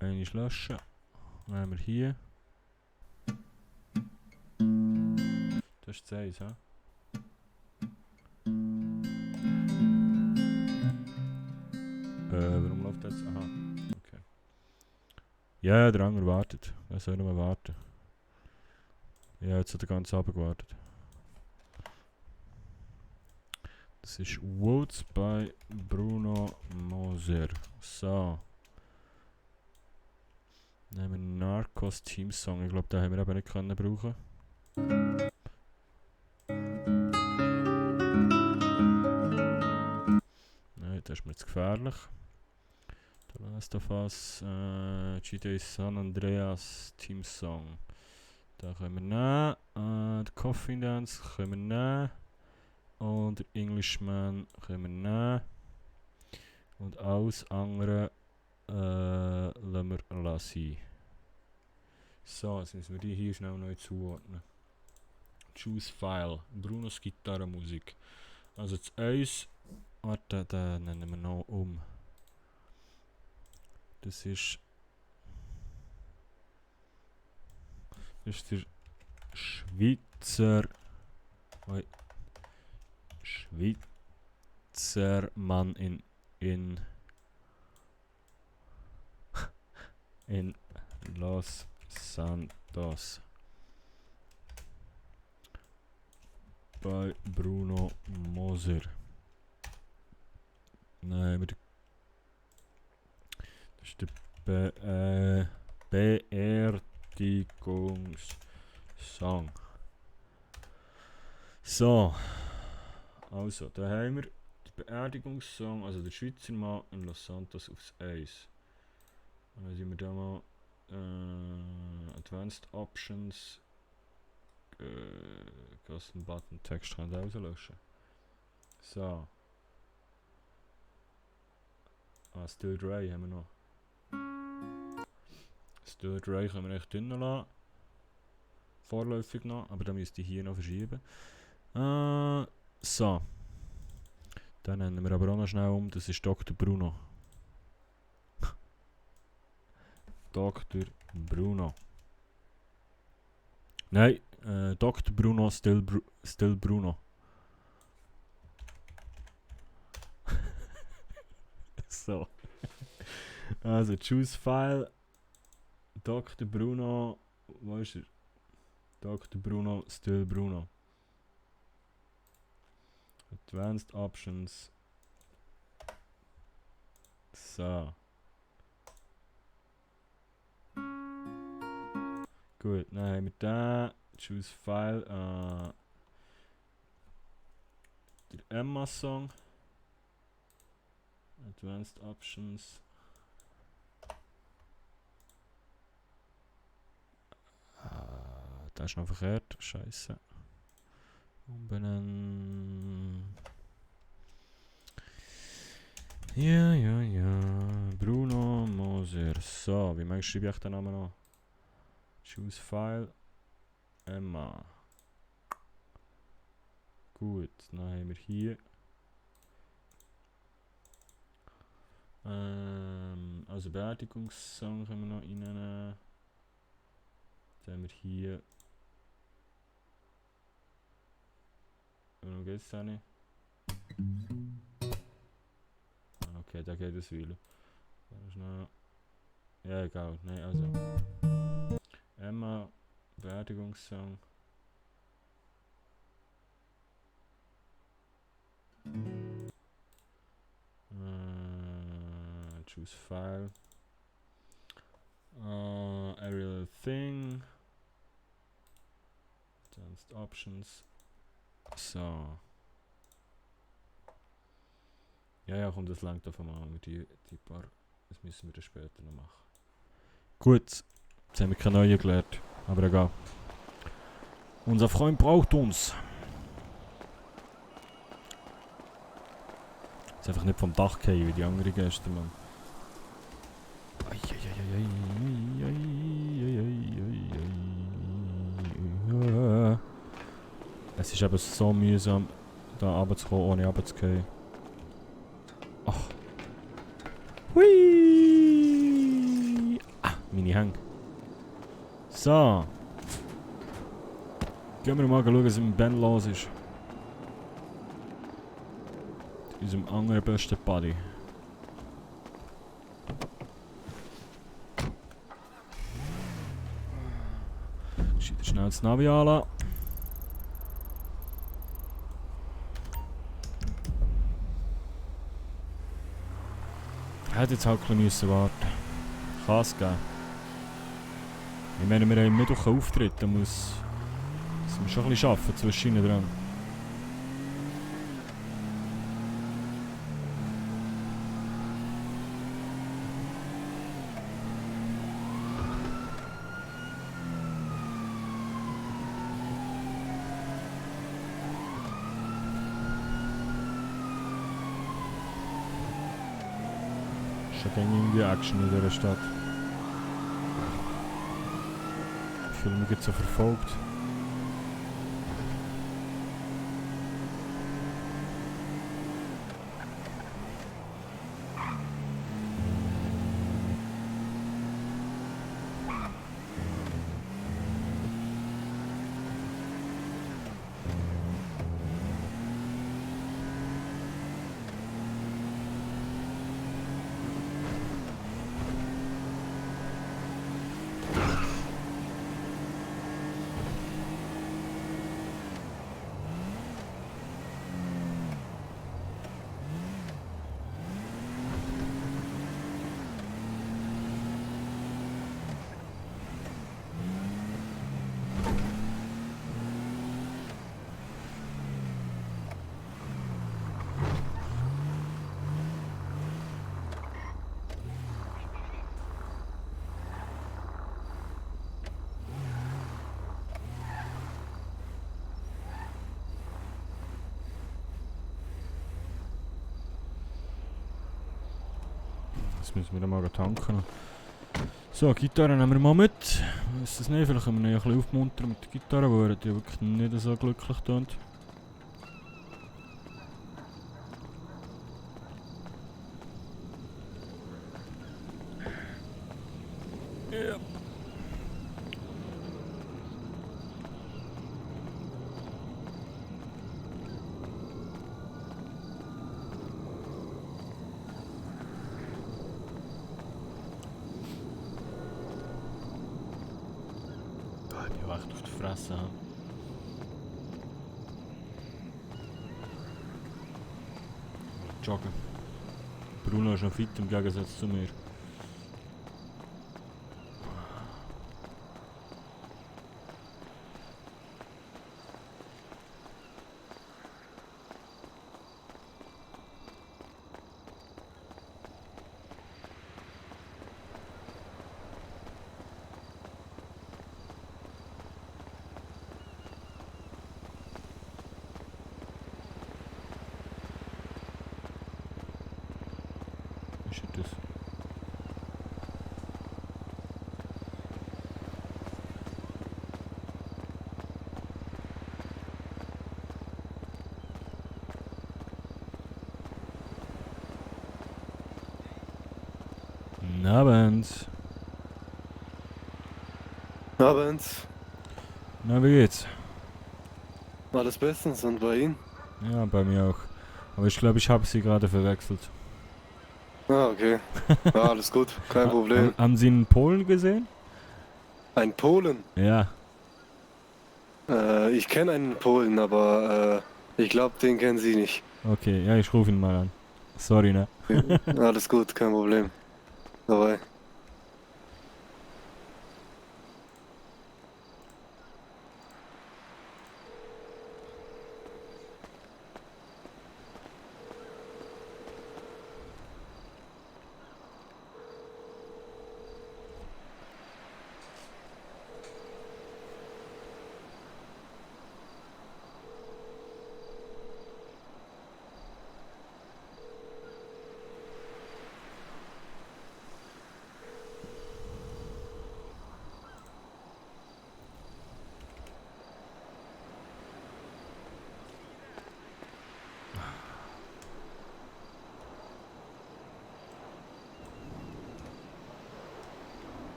einmal löschen. Dann haben wir hier. Das ist 1, hä? Warum läuft das? Aha. Okay. Ja, der andere wartet. Er soll noch mal warten. Ja, jetzt hat er ganz Abend gewartet. Das ist Woods bei Bruno Moser. So. Dann haben wir Narcos Team Song. Ich glaube, den haben wir aber nicht können brauchen. Nein, das ist mir zu gefährlich. The Last of Us, GTA San Andreas Team Song. Da können wir nehmen. The Coffin Dance können wir nehmen. Und der Englishman können wir nehmen. Und alles andere lassen wir lassen. So, jetzt müssen wir die hier schnell neu zuordnen. Choose File. Brunos Gitarrenmusik. Also das 1. Warte, den nennen wir noch um. Das ist der Schweizer. Schweizer Mann in Los Santos bei Bruno Moser. Nein, das ist der Beerdigungssong. So. Also, da haben wir den Beerdigungssong, also der Schweizer Mann in Los Santos aufs Eis. Und dann sind wir da mal Advanced Options. Custom Button Text kann ich rauslöschen. So. Still Dry haben wir noch. Still Dry können wir echt drinnen lassen. Vorläufig noch, aber da müsste ich hier noch verschieben. So. Dann nennen wir aber auch noch schnell um, das ist Dr. Bruno. Dr. Bruno. Nein, Dr. Bruno, Still Bruno. So. Also, choose file. Dr. Bruno. Wo ist er? Dr. Bruno, Still Bruno. Advanced Options. So. Gut, dann haben wir da. Choose File. Der Emma-Song. Advanced Options. Das ist noch verkehrt. Scheiße. Umbenennen. Ja. Bruno Moser. So, wie schreibe ich den Namen noch? Choose File. Emma. Gut, dann haben wir hier. Also Beerdigungssong können wir noch reinnehmen. Dann haben wir hier. Warum geht es da nicht? Okay, da geht es wieder. Ja, egal. Nein, also. Emma, Beerdigungssong. Choose File. Aerial Thing. Advanced Options. So. Ja, komm, das langt auf einmal. Die paar. Das müssen wir dann später noch machen. Gut. Jetzt haben wir keine neue gelernt. Aber egal. Unser Freund braucht uns. Jetzt einfach nicht vom Dach fallen wie die anderen Gäste, Mann. Es ist aber so mühsam, da runterzukommen, ohne runterzufallen. Ach. Hui! Ah, meine Hänge. So. Gehen wir mal schauen, was im Ben los ist. Unserem anderen besten Buddy. Schnell das Navi anlassen. Hätte jetzt halt ein bisschen warten. Kann es geben. Ich meine, wir haben am Mittwoch einen Auftritt, da müssen wir schon ein bisschen arbeiten zwischen dran. Irgendwie Action in dieser Stadt. Ich fühle mich jetzt so verfolgt. Das müssen wir dann mal tanken. So, Gitarre nehmen wir mal mit. Ist das nicht? Vielleicht können wir ihn ein bisschen aufmuntern mit der Gitarre, weil er ja wirklich nicht so glücklich tönt. Ja. Ich bin echt auf die Fresse. Joggen. Bruno ist noch fit im Gegensatz zu mir. Was ist das? Guten Abend. Abend. Na, wie geht's? Alles bestens und bei Ihnen? Ja, bei mir auch. Aber ich glaube, ich habe sie gerade verwechselt. Ah, okay. Ja, alles gut, kein Problem. Haben Sie einen Polen gesehen? Ein Polen? Ja. Ich kenne einen Polen, aber ich glaube, den kennen Sie nicht. Okay, ja, ich rufe ihn mal an. Sorry, ne? Alles gut, kein Problem. Dabei.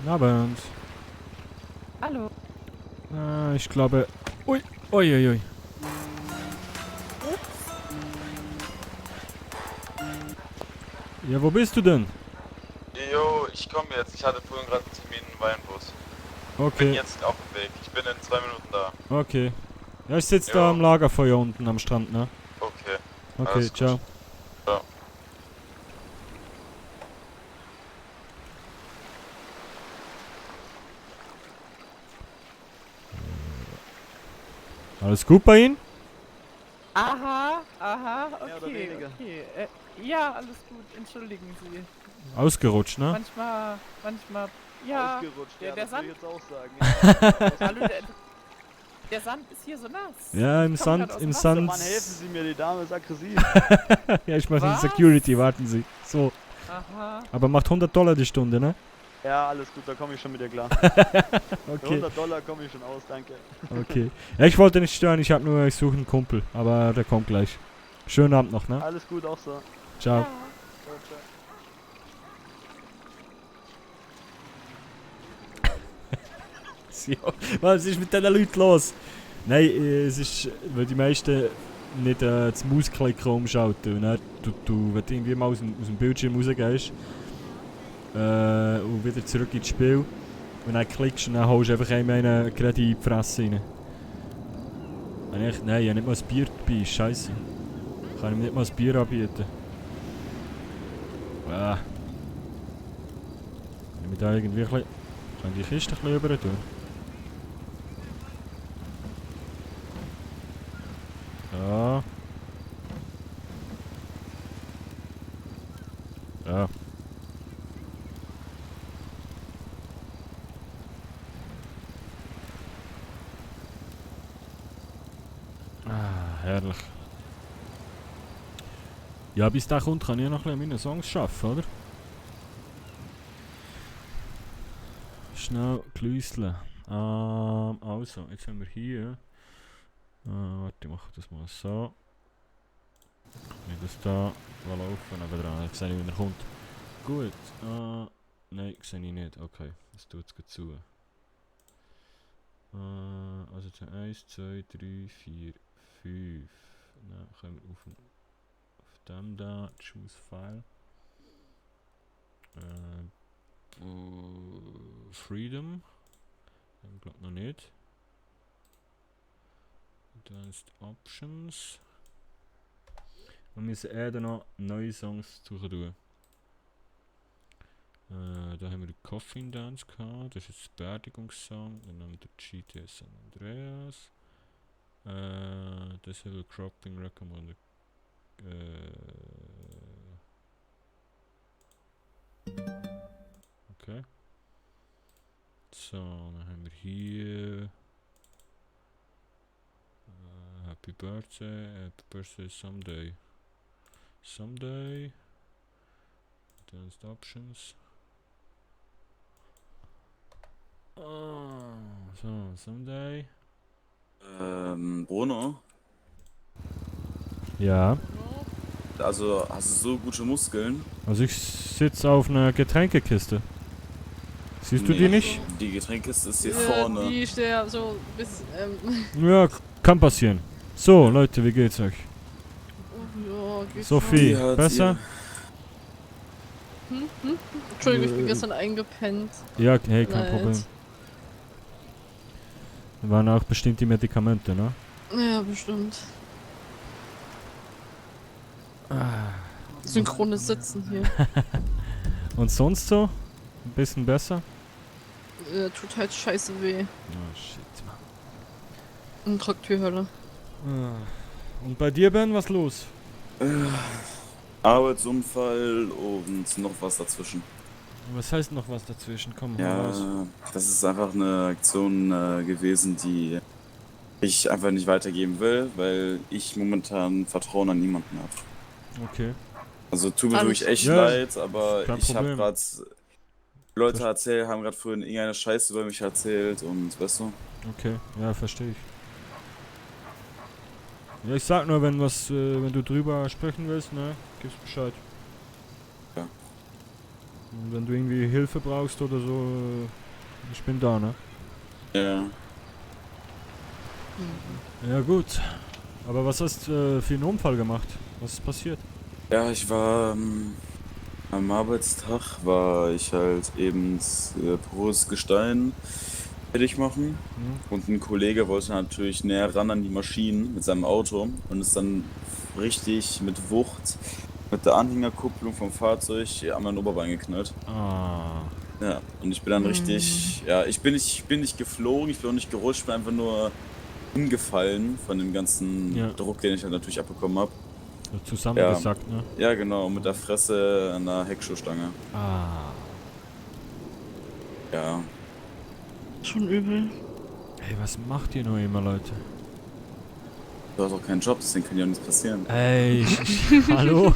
Guten Abend. Hallo. Ich glaube... Ui, ui, ui, ui. Ja, wo bist du denn? Jo, ich komme jetzt. Ich hatte vorhin gerade einen Termin im Weinbus. Okay. Bin jetzt auf dem Weg. Ich bin in 2 Minuten da. Okay. Ja, ich sitze da am Lagerfeuer unten am Strand, ne? Okay. Okay, Alles gut. ciao. Ciao. Alles gut bei Ihnen? Aha, aha, Mehr oder okay, weniger. okay. Ja, alles gut, entschuldigen Sie. Ausgerutscht, ne? Manchmal, ja. Ausgerutscht, Der ja, das Sand. will ich jetzt auch sagen. Hallo, der Sand ist hier so nass. Ja, im Ich komm Sand, grad aus im dem Sand. Mann, helfen Sie mir, die Dame ist aggressiv. Ja, ich mache Was? Security, warten Sie. So. Aha. Aber macht $100 die Stunde, ne? Ja, alles gut, da komme ich schon mit dir klar. Okay. Für $100 komme ich schon aus, danke. Okay. Ja, ich wollte nicht stören, ich suche einen Kumpel, aber der kommt gleich. Schönen Abend noch, ne? Alles gut, auch so. Ciao. Ja. Was ist mit diesen Leuten los? Nein, es ist, weil die meisten nicht das Mausklicken umschalten. Und dann, wenn du irgendwie mal aus dem Bildschirm rausgehst und wieder zurück ins Spiel und dann klickst und dann holst du einfach einen gerade in die Fresse rein. Nein, ich habe nicht mal ein Bier dabei, scheiße. Kann ich mir nicht mal ein Bier anbieten. Kann ich mich da irgendwie ein bisschen Kann die Kiste ein bisschen rüber tun? Ja. Ja. Ah, herrlich. Ja, bis der kommt, kann ich noch ein bisschen meine Songs schaffen, oder? Schnell klüsseln. Also, jetzt haben wir hier. Warte, ich mache das mal so. Wenn das da laufen, aber dran. Ich sehe nicht, wie er kommt. Gut. Nein, sehe ich nicht. Okay, das tut es gut zu. Also 1, 2, 3, 4, 5. Dann können wir auf dem da. Choose File. Freedom. Ich glaube noch nicht. Advanced Options. Wir müssen dann noch neue Songs suchen tun. Da haben wir den Coffin Dance gehabt, das ist jetzt der Beerdigungssong. Dann haben wir den GTA San Andreas. Das haben wir Cropping Recommended. Okay. So, dann haben wir hier Happy Birthday Someday. Advanced Options. So, Someday. Bruno? Ja. Also, hast du so gute Muskeln? Also ich sitze auf einer Getränkekiste. Siehst du die nicht? Die Getränkekiste ist hier vorne. Die steht ja so bis, Ja, kann passieren. So, Leute, wie geht's euch? ja, geht's Sophie, noch. besser? Entschuldigung, ich bin gestern eingepennt. Ja, hey, kein Leid. Problem. Da waren auch bestimmt die Medikamente, ne? Ja, bestimmt. Synchrones Sitzen hier. Und sonst so? Ein bisschen besser? Tut halt scheiße weh. Oh shit, Mann. Und Traktürhölle. Und bei dir, Ben, was los? Arbeitsunfall und noch was dazwischen. Was heißt noch was dazwischen? Komm, hau Ja, raus. das ist einfach eine Aktion gewesen, die ich einfach nicht weitergeben will, weil ich momentan Vertrauen an niemanden habe. Okay. Also tut mir wirklich echt Ja, leid, aber kein ich habe Problem. gerade Leute erzählt, haben gerade vorhin irgendeine Scheiße über mich erzählt und weißt du? Okay, ja, verstehe ich. Ja, ich sag nur, wenn was, wenn du drüber sprechen willst, ne, gib's Bescheid. Ja. Und wenn du irgendwie Hilfe brauchst oder so, ich bin da, ne? Ja. Ja gut. Aber was hast du für einen Unfall gemacht? Was ist passiert? Ja, ich war am Arbeitstag war ich halt eben poröses Gestein fertig machen und ein Kollege wollte natürlich näher ran an die Maschinen mit seinem Auto und ist dann richtig mit Wucht mit der Anhängerkupplung vom Fahrzeug an mein Oberbein geknallt. Ah. Ja, und ich bin dann richtig, ja, ich bin nicht geflogen, ich bin auch nicht gerutscht, ich bin einfach nur hingefallen von dem ganzen Druck, den ich halt natürlich abbekommen habe. Zusammengesackt, ne? Ja, genau, mit der Fresse an der Heckschuhstange. Ah. Ja. Schon übel. Ey, was macht ihr nur immer, Leute? Du hast auch keinen Job, deswegen kann ja nichts passieren. Ey, hallo?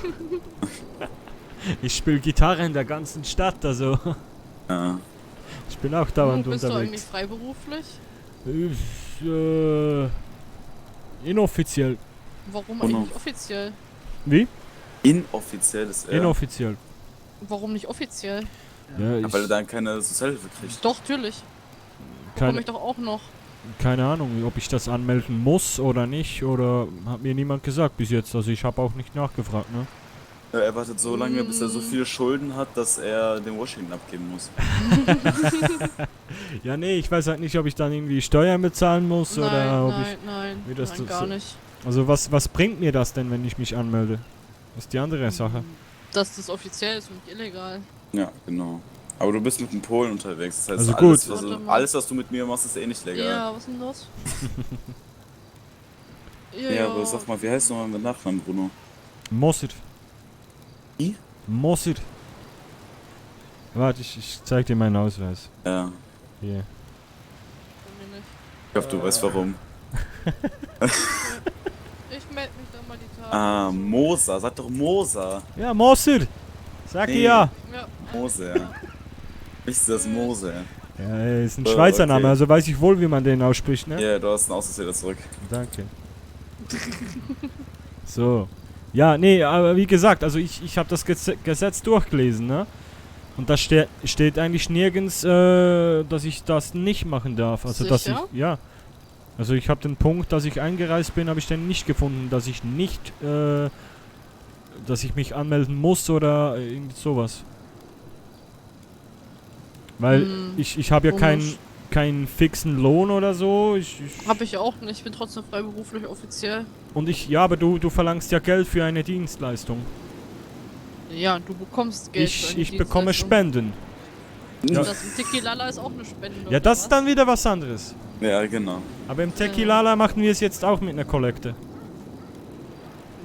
Ich spiele Gitarre in der ganzen Stadt, also. Ja. Ich bin auch dauernd Bist du eigentlich unterwegs. freiberuflich? Inoffiziell. Warum eigentlich nicht offiziell? Wie? Inoffiziell ist er. Inoffiziell. Warum nicht offiziell? Ja, weil du dann keine Sozialhilfe kriegst. Doch, natürlich. Keine- Bekomme ich doch auch noch. Keine Ahnung, ob ich das anmelden muss oder nicht, oder hat mir niemand gesagt bis jetzt. Also ich habe auch nicht nachgefragt, ne? Ja, er wartet so lange, bis er so viele Schulden hat, dass er den Washington abgeben muss. Ja, nee, ich weiß halt nicht, ob ich dann irgendwie Steuern bezahlen muss oder ob ich... Nein, wie das nein, so- gar nicht. Also was bringt mir das denn, wenn ich mich anmelde? Das ist die andere Sache. Dass das offiziell ist und nicht illegal. Ja, genau. Aber du bist mit den Polen unterwegs. Das heißt, Also alles, gut. alles, was du mit mir machst, ist eh nicht legal. Ja, was ist denn los? Ja, aber sag mal, wie heißt du nochmal mit Nachnamen, Bruno? Mossad. Wie? Mossad. Warte, ich zeig dir meinen Ausweis. Ja. Hier. Ich hoffe, du weißt warum. Ich melde mich dann mal die Tage. Ah, Moser. Sag doch Moser. Ja, Mossad. Sag Nee. ja. Moser. Ist das Moser? Ja, ist ein Oh, Schweizer okay. Name, also weiß ich wohl, wie man den ausspricht, ne? Ja, du hast einen Ausweis wieder zurück. Danke. So. Ja, nee, aber wie gesagt, also ich habe das Gesetz durchgelesen, ne? Und da steht eigentlich nirgends, dass ich das nicht machen darf. Also dass ich, Sicher? ja. Also ich habe den Punkt, dass ich eingereist bin, habe ich dann nicht gefunden, dass ich nicht, dass ich mich anmelden muss oder irgend sowas. Weil ich habe ja komisch. keinen fixen Lohn oder so. Hab ich auch nicht, ich bin trotzdem freiberuflich offiziell. Und ja, aber du verlangst ja Geld für eine Dienstleistung. Ja, du bekommst Geld für eine Ich bekomme Dienstleistung. Spenden. Ja, Das im Tequilala ist auch eine Spende. ja, oder das ist was? dann wieder was anderes. Ja, genau. Aber im Tequilala machen wir es jetzt auch mit einer Kollekte.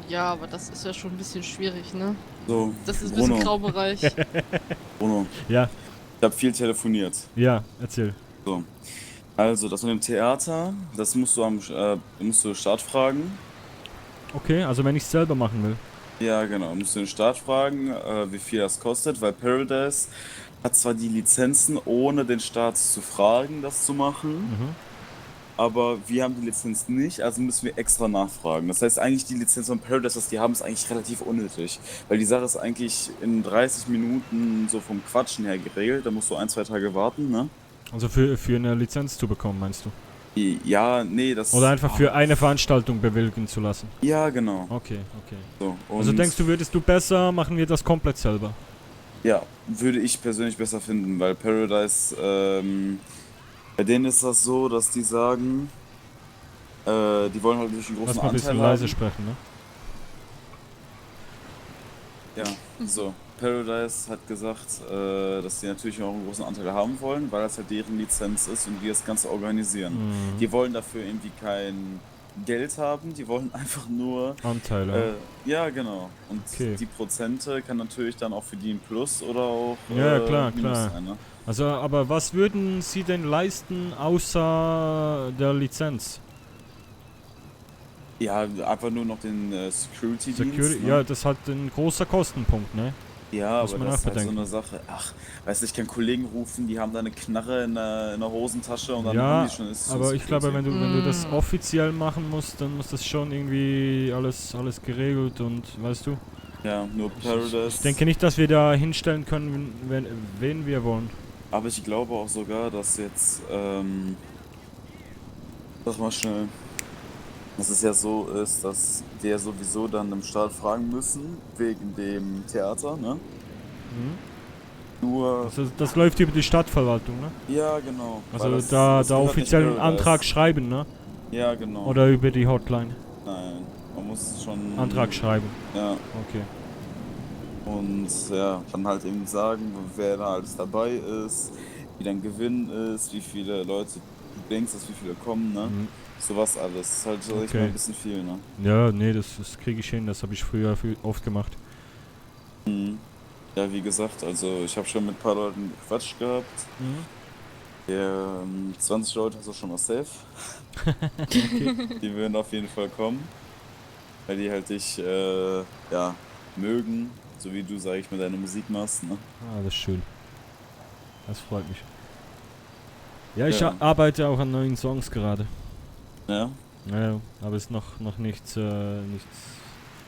Ja, aber das ist ja schon ein bisschen schwierig, ne? So, Das ist ein bisschen Bruno. Graubereich. Bruno. Ja. Ich habe viel telefoniert. Ja, erzähl. So. Also, das mit dem Theater, das musst du Start fragen. Okay, also wenn ich es selber machen will. Ja, genau. Musst du den Start fragen, wie viel das kostet, weil Paradise hat zwar die Lizenzen, ohne den Staat zu fragen, das zu machen. Aber wir haben die Lizenz nicht, also müssen wir extra nachfragen. Das heißt eigentlich, die Lizenz von Paradise, was die haben, ist eigentlich relativ unnötig. Weil die Sache ist eigentlich in 30 Minuten so vom Quatschen her geregelt. Da musst du 1-2 Tage warten, ne? Also für eine Lizenz zu bekommen, meinst du? Ja, nee, das... Oder einfach für eine Veranstaltung bewilligen zu lassen? Ja, genau. Okay, okay. So, Also und denkst du, würdest du besser, machen wir das komplett selber? ja, würde ich persönlich besser finden, weil Paradise, bei denen ist das so, dass die sagen, die wollen halt durch einen großen Lass mal ein bisschen Anteil leise haben. sprechen, ne? Ja, so. Paradise hat gesagt, dass die natürlich auch einen großen Anteil haben wollen, weil das halt deren Lizenz ist und die das Ganze organisieren. Mhm. Die wollen dafür irgendwie kein Geld haben, die wollen einfach nur Anteile. Ja, genau. Und Okay. die Prozente kann natürlich dann auch für die ein Plus oder auch Ja, klar, Minus klar. sein, ne? Also, aber was würden sie denn leisten außer der Lizenz? Ja, einfach nur noch den Security-Dienst. Ne? Ja, das ist halt ein großer Kostenpunkt, ne? Ja, Muss aber man das auch ist halt so bedenken. eine Sache. Ach, weißt du, ich kann Kollegen rufen, die haben da eine Knarre in der Hosentasche und dann Ja, haben die schon... ist aber schon ich glaube, Security. wenn du das offiziell machen musst, dann muss das schon irgendwie alles geregelt und, weißt du? Ja, nur Paradise... Ich denke nicht, dass wir da hinstellen können, wen wir wollen. Aber ich glaube auch sogar, dass jetzt, sag mal schnell, dass es ja so ist, dass wir sowieso dann im Start fragen müssen, wegen dem Theater, ne? Nur... Also das läuft über die Stadtverwaltung, ne? Ja, genau. Also weil das da gehört nicht offiziell einen Paradise. Antrag schreiben, ne? Ja, genau. Oder über die Hotline. Nein, man muss schon... Antrag schreiben. Ja. Okay. Und ja, dann halt eben sagen, wer da alles dabei ist, wie dein Gewinn ist, wie viele Leute du denkst, dass wie viele kommen, ne? Mhm. Sowas alles. Ist halt sag ich mal ein bisschen viel, ne? Ja, nee, das kriege ich hin, das habe ich früher oft gemacht. Mhm. Ja, wie gesagt, also ich habe schon mit ein paar Leuten gequatscht gehabt. Ja, 20 Leute hast du schon mal safe. Okay. Die würden auf jeden Fall kommen. Weil die halt dich, ja, mögen. So wie du, sag ich mal, deine Musik machst, ne? Ah, das ist schön. Das freut mich. Ja, ich Ja. arbeite auch an neuen Songs gerade. Ja? Ja, aber ist noch nichts Ja,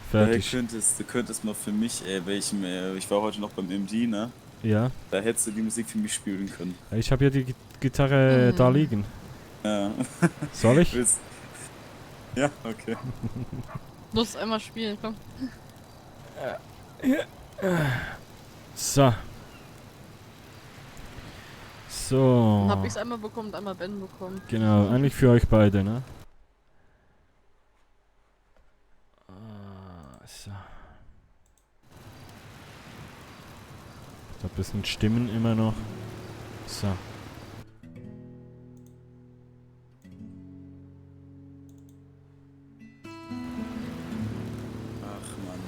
fertig. du könntest mal für mich, ich war heute noch beim MD, ne? Ja. Da hättest du die Musik für mich spielen können. Ich habe ja die Gitarre da liegen. Ja. Soll ich? Ja, okay. Muss einmal spielen, komm. So. So. Dann hab ich's einmal bekommen und einmal Ben bekommen. Genau, eigentlich für euch beide, ne? So. Ein bisschen Stimmen immer noch. So. Ach Mann.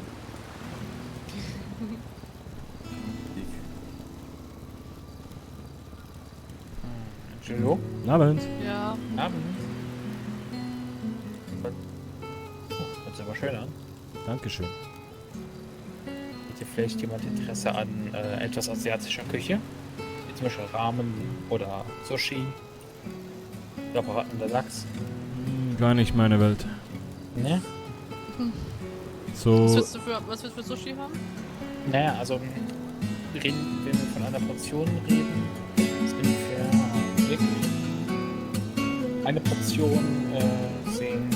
Hallo? Abend. Ja. Abend. Hört sich aber schön an. Dankeschön. Hätte vielleicht jemand Interesse an etwas asiatischer Küche? Wie zum Beispiel Ramen oder Sushi? Oder bratender Lachs? Gar nicht meine Welt. Ne? So. Was willst du für Sushi haben? Naja, also wenn wir von einer Portion reden, ist ungefähr wirklich eine Portion sind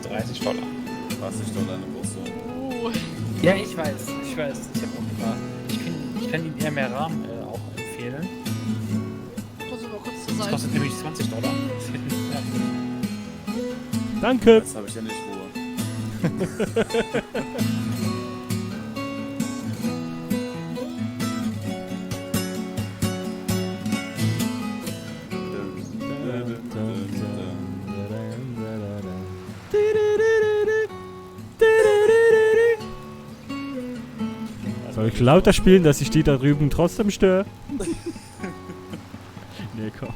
$30. $30 eine Portion. Ja, ich weiß. Ich habe auch gefragt. Ich kann Ihnen eher mehr Rahmen auch empfehlen. Muss aber kurz zur Das Seite. kostet nämlich $20. Ja. Danke. Das habe ich ja nicht vor. Soll ich lauter spielen, dass ich die da drüben trotzdem störe? Nee, komm.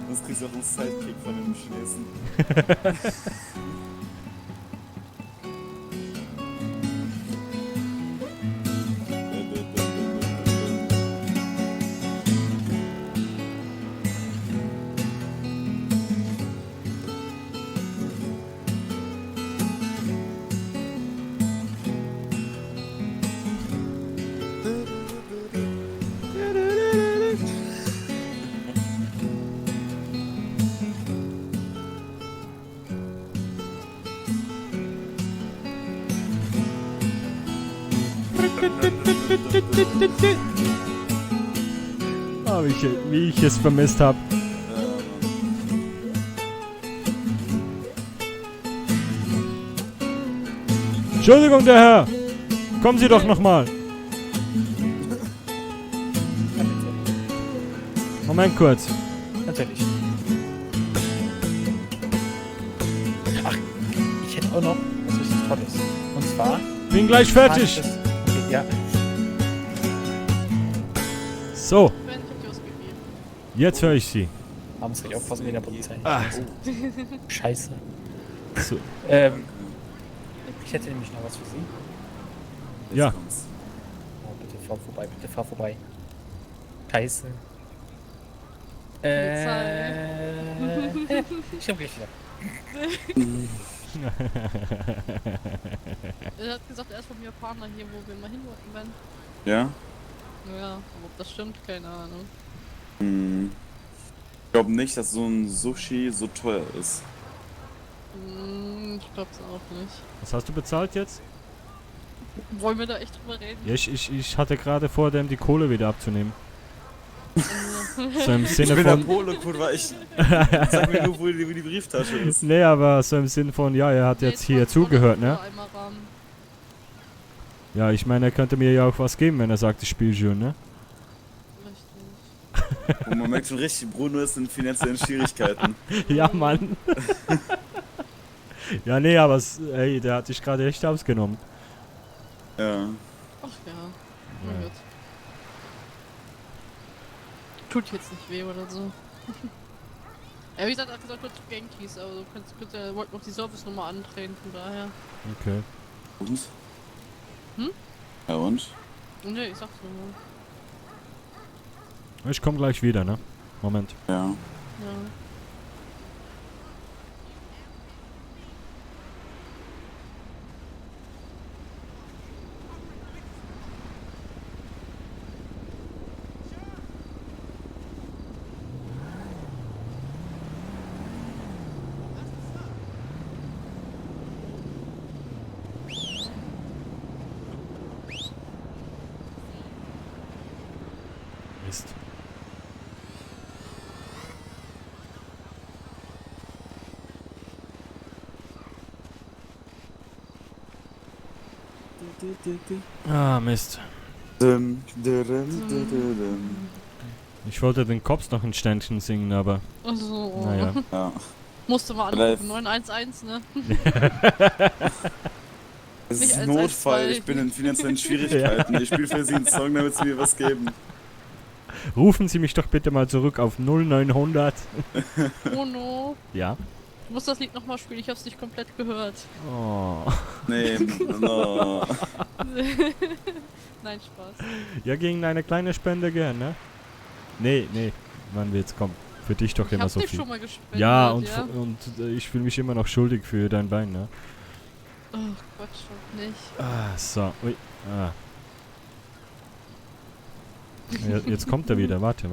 Sonst kriegst du auch einen Sidekick von dem Chinesen. Oh, wie ich es vermisst habe. Entschuldigung, der Herr! Kommen Sie doch nochmal! Moment kurz. Natürlich. Ach, ich hätte auch noch was richtig Tolles. Und zwar... Bin gleich fertig! Okay, ja. So. Jetzt höre ich Sie. Man muss gleich aufpassen wie in der Polizei. Ah. Scheiße. So. Ich hätte nämlich noch was für Sie. Ja. Oh, bitte fahr vorbei. Scheiße. Ich komm gleich wieder. Er hat gesagt, er ist von mir Partner hier, wo wir mal hin wollten. Ja? Ja, aber ob das stimmt, keine Ahnung. Ich glaube nicht, dass so ein Sushi so teuer ist. Ich glaub's auch nicht. Was hast du bezahlt jetzt? Wollen wir da echt drüber reden? Ja, ich hatte gerade vor, dem die Kohle wieder abzunehmen. So im Sinne ich bin von... der Polo-Code, war ich... Sag mir nur, wo die Brieftasche ist. Nee, aber so im Sinne von, ja, er hat jetzt hier zugehört, ne? Ja, ich meine, er könnte mir ja auch was geben, wenn er sagt, ich spiele schon, ne? Und man merkt schon richtig, Bruno ist in finanziellen Schwierigkeiten. Ja, Mann. Ja, nee, aber ey, der hat dich gerade echt ausgenommen. Ja. Ach ja. Mein Gott. Tut jetzt nicht weh oder so. Ja, wie gesagt, er hat gesagt, du Gankies, aber du kannst wollt noch die Service-Nummer antreten, von daher. Okay. Und? Hm? Ja und? Nee, ich sag's nur mal. Ich komm gleich wieder, ne? Moment. Ja. Ja. Mist. Ah, Mist. Ich wollte den Cops noch ein Ständchen singen, aber... Also, naja. Ja. Musste mal anrufen, 911, ne? Es Nicht ist ein 112. Notfall, ich bin in finanziellen Schwierigkeiten. Ich spiele für Sie einen Song, damit Sie mir was geben. Rufen Sie mich doch bitte mal zurück auf 0900. Oh no. Ja? Du musst das Lied nochmal spielen, ich hab's nicht komplett gehört. Oh. Nee, no. Nein, Spaß. Ja, gegen eine kleine Spende gern, ne? Nee, wann wird's kommen? Für dich doch immer so Ich hab viel. dich schon mal gespendet, ja, ja? Und ich fühle mich immer noch schuldig für dein Bein, ne? Ach, Quatsch doch nicht. Ah, so. Ui. Ah. Ja, jetzt kommt er wieder, warte.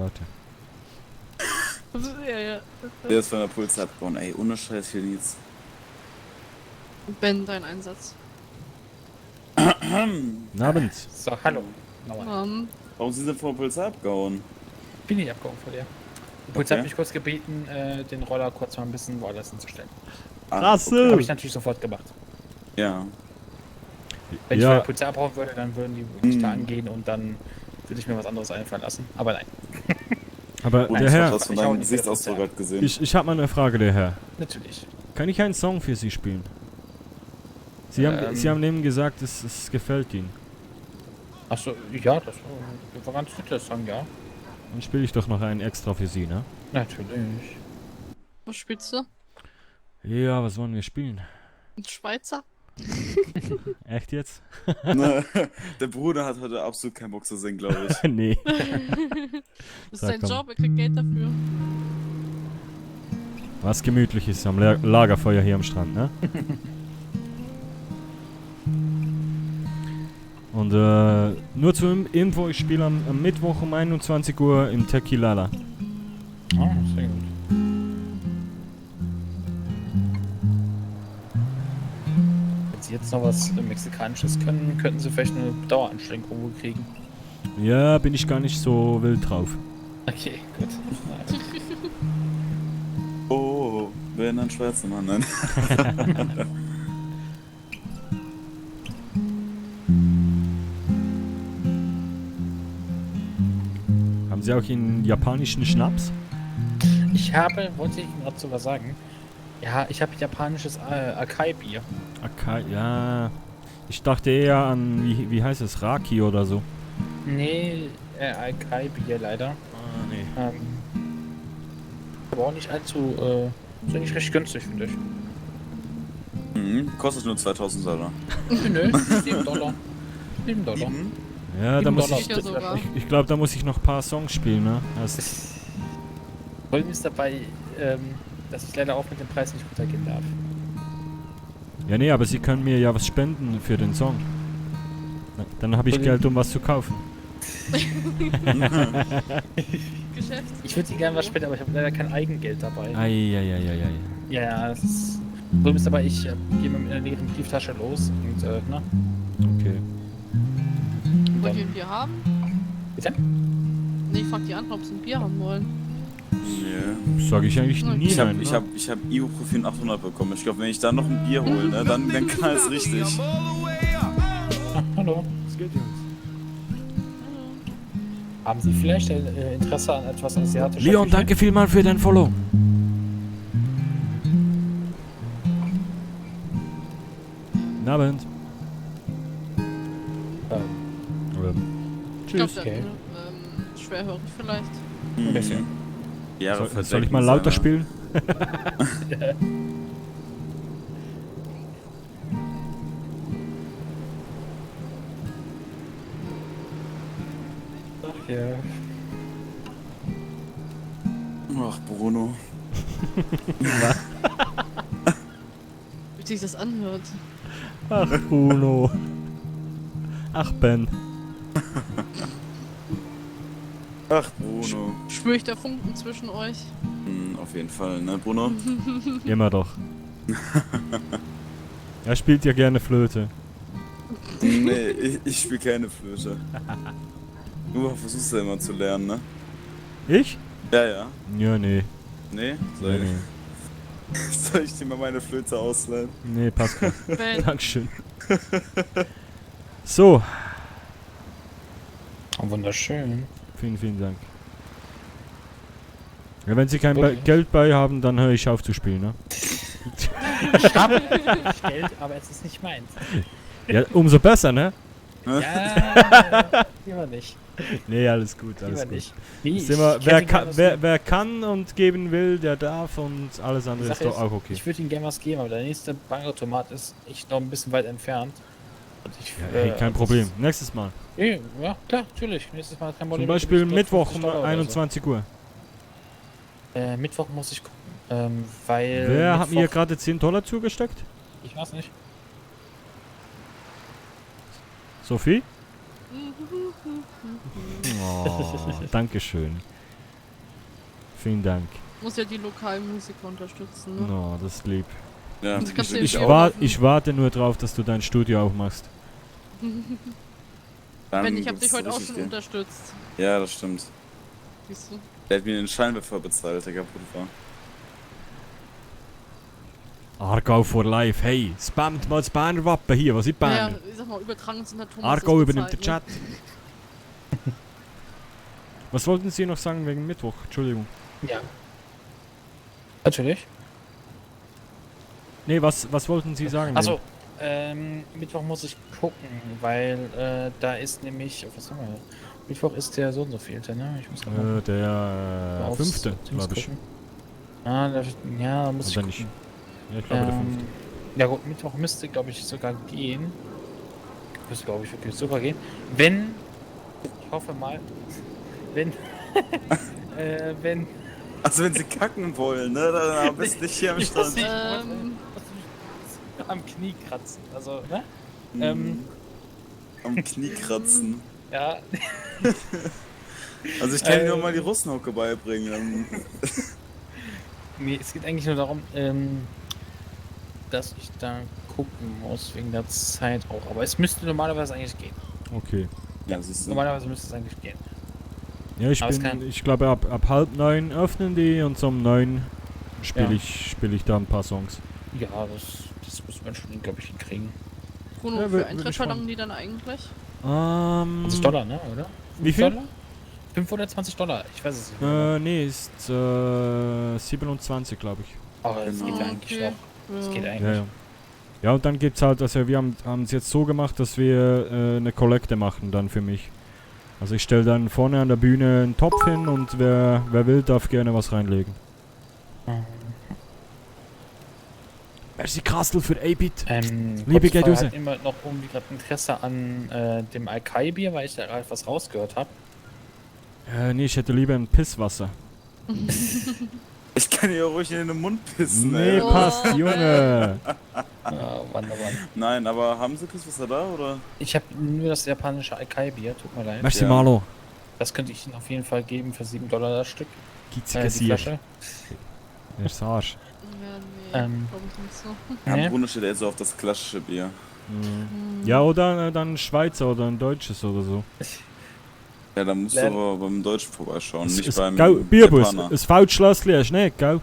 Ja. Der ist von der Puls abgehauen, ey, ohne Scheiß hier nichts. Ben, dein Einsatz. Guten Abend. So, hallo. Warum sind Sie von der Puls abgehauen? Bin ich abgehauen von dir. Die Polizei hat mich kurz gebeten, den Roller kurz mal ein bisschen woanders hinzustellen. Krasse! Habe ich natürlich sofort gemacht. Ja. Wenn ich von der Polizei abhauen würde, dann würden die mich da angehen und dann würde ich mir was anderes einfallen lassen. Aber nein. Aber der Herr... Was von deinem Gesichtsausdruck gerade gesehen. Ich habe mal eine Frage, der Herr. Natürlich. Kann ich einen Song für Sie spielen? Sie haben eben gesagt, es gefällt Ihnen. Achso, ja, das war ganz gut, der Song, ja. Dann spiele ich doch noch einen extra für Sie, ne? Natürlich. Was spielst du? Ja, was wollen wir spielen? Ein Schweizer? Echt jetzt? Der Bruder hat heute absolut keinen Bock zu singen, glaube ich. Nee. Das ist sein Job, er kriegt Geld dafür. Was gemütlich ist am Lagerfeuer hier am Strand, ne? Und nur zur Info, ich spiele am Mittwoch um 21 Uhr im Tequilala. Ah, sehr gut. Wenn Sie jetzt noch was Mexikanisches können, könnten Sie vielleicht eine Daueranstrengung kriegen. Ja, bin ich gar nicht so wild drauf. Okay, gut. Oh, wenn ein Schwarzer Mann, nein. Haben Sie auch einen japanischen Schnaps? Wollte ich gerade sogar sagen, ja, ich habe japanisches Akai-Bier. Akai, ja. Ich dachte eher an, wie heißt es, Raki oder so. Nee, Akai-Bier leider. Ah, nee. Aber auch nicht allzu, ist eigentlich recht günstig, finde ich. Mhm, kostet nur 2000 $. Nö, $7. $7. Ja, da muss $7 ich glaube, da muss ich noch ein paar Songs spielen, ne? Problem ist dabei, dass ich leider auch mit dem Preis nicht runtergehen darf. Ja, nee, aber Sie können mir ja was spenden für den Song. Na, dann habe ich Geld, um was zu kaufen. Geschäft. Ich würde Ihnen gerne was spenden, aber ich habe leider kein Eigengeld dabei. Eieieiei. Ja, das ist... Problem ist dabei, ich gehe mit einer leeren Brieftasche los und, ne? Okay. Wollt ihr ein Bier haben? Bitte? Nee, ich frag die an, ob sie ein Bier haben wollen. Yeah. Sag ich eigentlich nie. Ich nein, hab Ibuprofen 800 bekommen. Ich glaube, wenn ich da noch ein Bier hole, ne, dann kann es richtig. Hallo. Was geht, Jungs? Haben Sie vielleicht Interesse an etwas asiatisches? Leon, danke vielmals für dein Follow. Guten Abend. Ich glaub, Tschüss. der, schwerhörig vielleicht. Ein bisschen. Ja, soll ich mal lauter spielen? Ja. Ach, Bruno. Wie sich das anhört. Ach, Bruno. Ach, Ben. Ach, Bruno. Spür ich da Funken zwischen euch? Auf jeden Fall, ne, Bruno? Immer doch. Er spielt ja gerne Flöte. Nee, ich spiele keine Flöte. Du versuchst ja immer zu lernen, ne? Ich? Ja. Ja, nee. Nee? Nee. Soll ich dir mal meine Flöte ausleihen? Nee, passt gut. Dankeschön. So. Wunderschön. Vielen, vielen Dank. Ja, wenn Sie kein Okay. Geld bei haben, dann höre ich auf zu spielen, ne? Ich habe Geld, aber es ist nicht meins. Ja, umso besser, ne? Ja, lieber nicht. Nee, alles gut, alles Lieber gut. nicht. Nee, Ist immer, ich wer, hätte gern kann, was wer kann und geben will, der darf und alles andere ist Sache doch auch okay. Ich würde ihm gerne was geben, aber der nächste Bankautomat ist echt noch ein bisschen weit entfernt. Und ich, Ja, hey, kein Problem. Nächstes Mal. Ja, klar, natürlich. Nächstes Mal kein Problem. Zum Beispiel Mittwoch um 50 $ oder 21 Uhr. so. Mittwoch muss ich gucken, weil... Wer hat mir Mittwoch- gerade 10 $ zugesteckt? Ich weiß nicht. Sophie? Oh, Dankeschön. Vielen Dank. Muss ja die lokalen Musiker unterstützen, ne? Oh, das ist lieb. Ja, Das kannst du Ich, eben auch. ich warte nur drauf, dass du dein Studio auch machst. Ben, ich hab dich gibt's heute auch richtig schon Geld. unterstützt. Ja, das stimmt. Siehst du? Der hat mir den Scheinwerfer bezahlt, der kaputt war. Aargau for life, hey, spammt mal das Berner Wappen hier, was ist Ja, Berner? ich sag mal, übertragen sind der Thomas. Aargau ist übernimmt den bezahlt, Chat. Was wollten Sie noch sagen wegen Mittwoch? Entschuldigung. Ja. Natürlich. Nee, was wollten Sie sagen? Achso, Mittwoch muss ich gucken, weil da ist nämlich... Was haben wir? Mittwoch ist der so und so vielte, ne? Ich muss mal Der aufs 5. Dings glaube ich. gucken. Ah, ja, muss ich Oder gucken. nicht? Ja, ich glaube der 5. Ja gut, Mittwoch müsste, glaube ich, sogar gehen. Müsste, glaube ich, wirklich sogar gehen. Wenn... Ich hoffe mal... Wenn... wenn... Also wenn sie kacken wollen, ne, dann am besten nicht hier am Strand. Am Knie kratzen, also, ne? Am Knie kratzen. Ja. Also ich kann dir noch mal die Russenhocke beibringen. Nee, es geht eigentlich nur darum, dass ich da gucken muss, wegen der Zeit auch. Aber es müsste normalerweise eigentlich gehen. Okay. Ja, siehst du. Normalerweise müsste es eigentlich gehen. Ja, Aber es kann- ich glaube ab 8:30 öffnen die und so um 9 spiele Ja. ich da ein paar Songs. Ja, das muss man schon, glaube ich, hinkriegen. Bruno, Ja, für würd Eintritt mich freuen. verlangen die dann eigentlich? 20 $, ne, oder? Wie viel? $? 520 $, ich weiß es nicht. Nee, ist 27, glaube ich. Aber es geht ja eigentlich Okay. noch. Es geht Ja. eigentlich. Ja, ja. Ja, und dann gibt's halt, also wir haben es jetzt so gemacht, dass wir eine Kollekte machen dann für mich. Also ich stelle dann vorne an der Bühne einen Topf hin und wer will, darf gerne was reinlegen. Merci Kastel für 8-Bit. Liebe geht hat immer noch irgendwie gerade Interesse an dem Alkai-Bier, weil ich da gerade was rausgehört habe. Nee, ich hätte lieber ein Pisswasser. Ich kann dir ruhig in den Mund pissen, Nee, ey. passt, Junge. Wann. Nein, aber haben sie Pisswasser da, oder? Ich habe nur das japanische Alkai-Bier, tut mir leid. Merci Malo. Das könnte ich Ihnen auf jeden Fall geben für $7 das Stück. Gibt's Die kassiert. Flasche. Er ist Arsch. Ja, nee, glaub ich nicht so. Ja, Nee. Bruno steht eher so auf das klassische Bier. Ja, oder dann ein Schweizer oder ein deutsches oder so. Ja, dann musst du aber beim Deutschen vorbeischauen, nicht Es- beim gell, Bierbus, Japaner. das Faultschlossli hast du nicht, gell?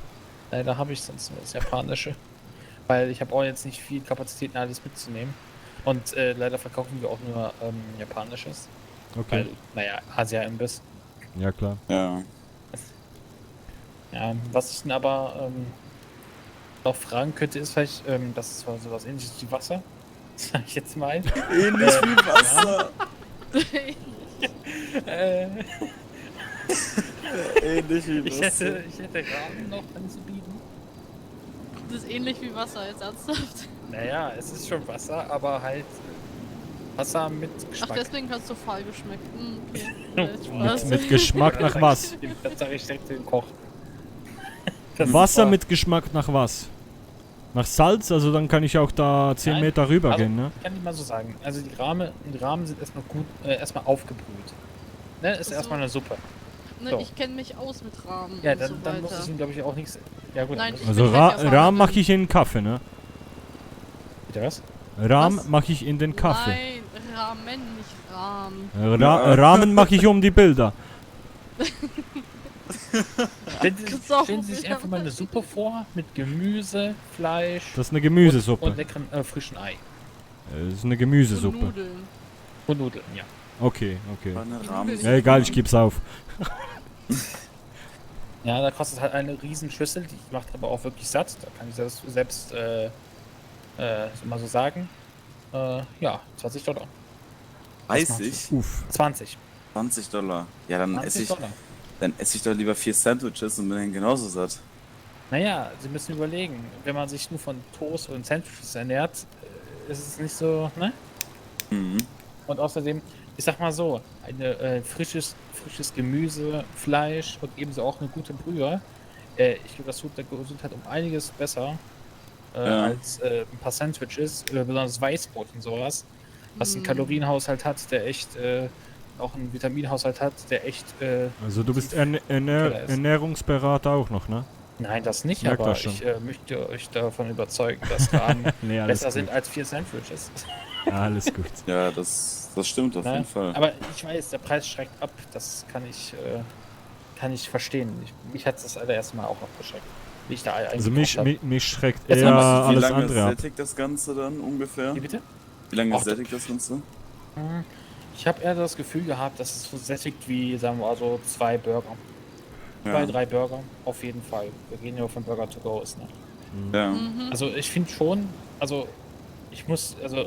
Leider habe ich sonst nur das japanische. Weil ich habe auch jetzt nicht viel Kapazitäten, alles mitzunehmen. Und leider verkaufen wir auch nur japanisches. Okay. Weil, naja, Asia-Imbiss. Ja, klar. Ja. Ja, was ich denn aber noch fragen könnte, ist vielleicht, das ist zwar sowas ähnliches wie Wasser. Sag ich jetzt mal. Ähnlich wie Wasser. Ähnlich wie ich Wasser. hätte Rahmen noch anzubieten. Das ist ähnlich wie Wasser, jetzt ernsthaft. Naja, es ist schon Wasser, aber halt Wasser mit Geschmack. Ach, deswegen hast du fahl geschmeckt. Okay. Mit Geschmack nach was? Das sage ich direkt dem Koch. Wasser mit Geschmack nach was? Nach Salz? Also dann kann ich auch da 10 Nein, Meter rüber also, gehen, ne? Kann ich mal so sagen. Also die Rahmen sind erstmal gut, erstmal aufgebrüht. Ne, ist So. erstmal eine Suppe. Ne, So. ich kenne mich aus mit Rahmen. Ja, und dann, so dann muss weiter. ich ihm, glaube ich, auch nichts. Ja, gut. Nein, dann ich muss Also bin halt erfahren Rahm drin. mache ich in den Kaffee, ne? Bitte was? Rahm Was? mache ich in den Kaffee. Nein, Ramen, nicht Rahmen. Rahmen mache ich um die Bilder. Stellen Sie sich einfach mal eine Suppe vor mit Gemüse, Fleisch. Das ist eine Gemüsesuppe. Und leckeren frischen Ei. Das ist eine Gemüsesuppe. Und Nudeln. Und Nudeln, ja. Okay. Rahmen. Ja, egal, ich geb's auf. Ja, da kostet halt eine riesen Schüssel, die macht aber auch wirklich satt. Da kann ich das selbst so mal so sagen. Ja, $20. 30? Uff. 20. $20. Ja, dann esse $20. ich doch lieber 4 Sandwiches und bin dann genauso satt. Naja, Sie müssen überlegen, wenn man sich nur von Toast und Sandwiches ernährt, ist es nicht so, ne? Mhm. Und außerdem, ich sag mal so, frisches Gemüse, Fleisch und ebenso auch eine gute Brühe. Ich glaube, das tut der Gesundheit um einiges besser als ein paar Sandwiches, besonders Weißbrot und sowas, was einen Kalorienhaushalt hat, der echt auch einen Vitaminhaushalt hat, der echt. Also du bist Ernährungsberater auch noch, ne? Nein, das nicht, Merkt aber das schon. ich möchte euch davon überzeugen, dass Rahmen Nee, alles besser sind gut. als 4 Sandwiches. Alles gut. Ja, das stimmt auf Ne? jeden Fall. Aber ich weiß, der Preis schreckt ab, das kann ich verstehen. Mich hat das allererste Mal auch abgeschreckt, wie ich da Also eingekauft hab. mich schreckt Jetzt eher haben Wie alles lange andere ab. sättigt das Ganze dann ungefähr? Wie bitte? Wie lange Ach, sättigt das Ganze? Ich habe eher das Gefühl gehabt, dass es so sättigt wie, sagen wir mal, so 2 Burger. Ja. 2, 3 Burger, auf jeden Fall. Wir gehen ja von Burger to go ist, ne? Ja. Also ich finde schon, also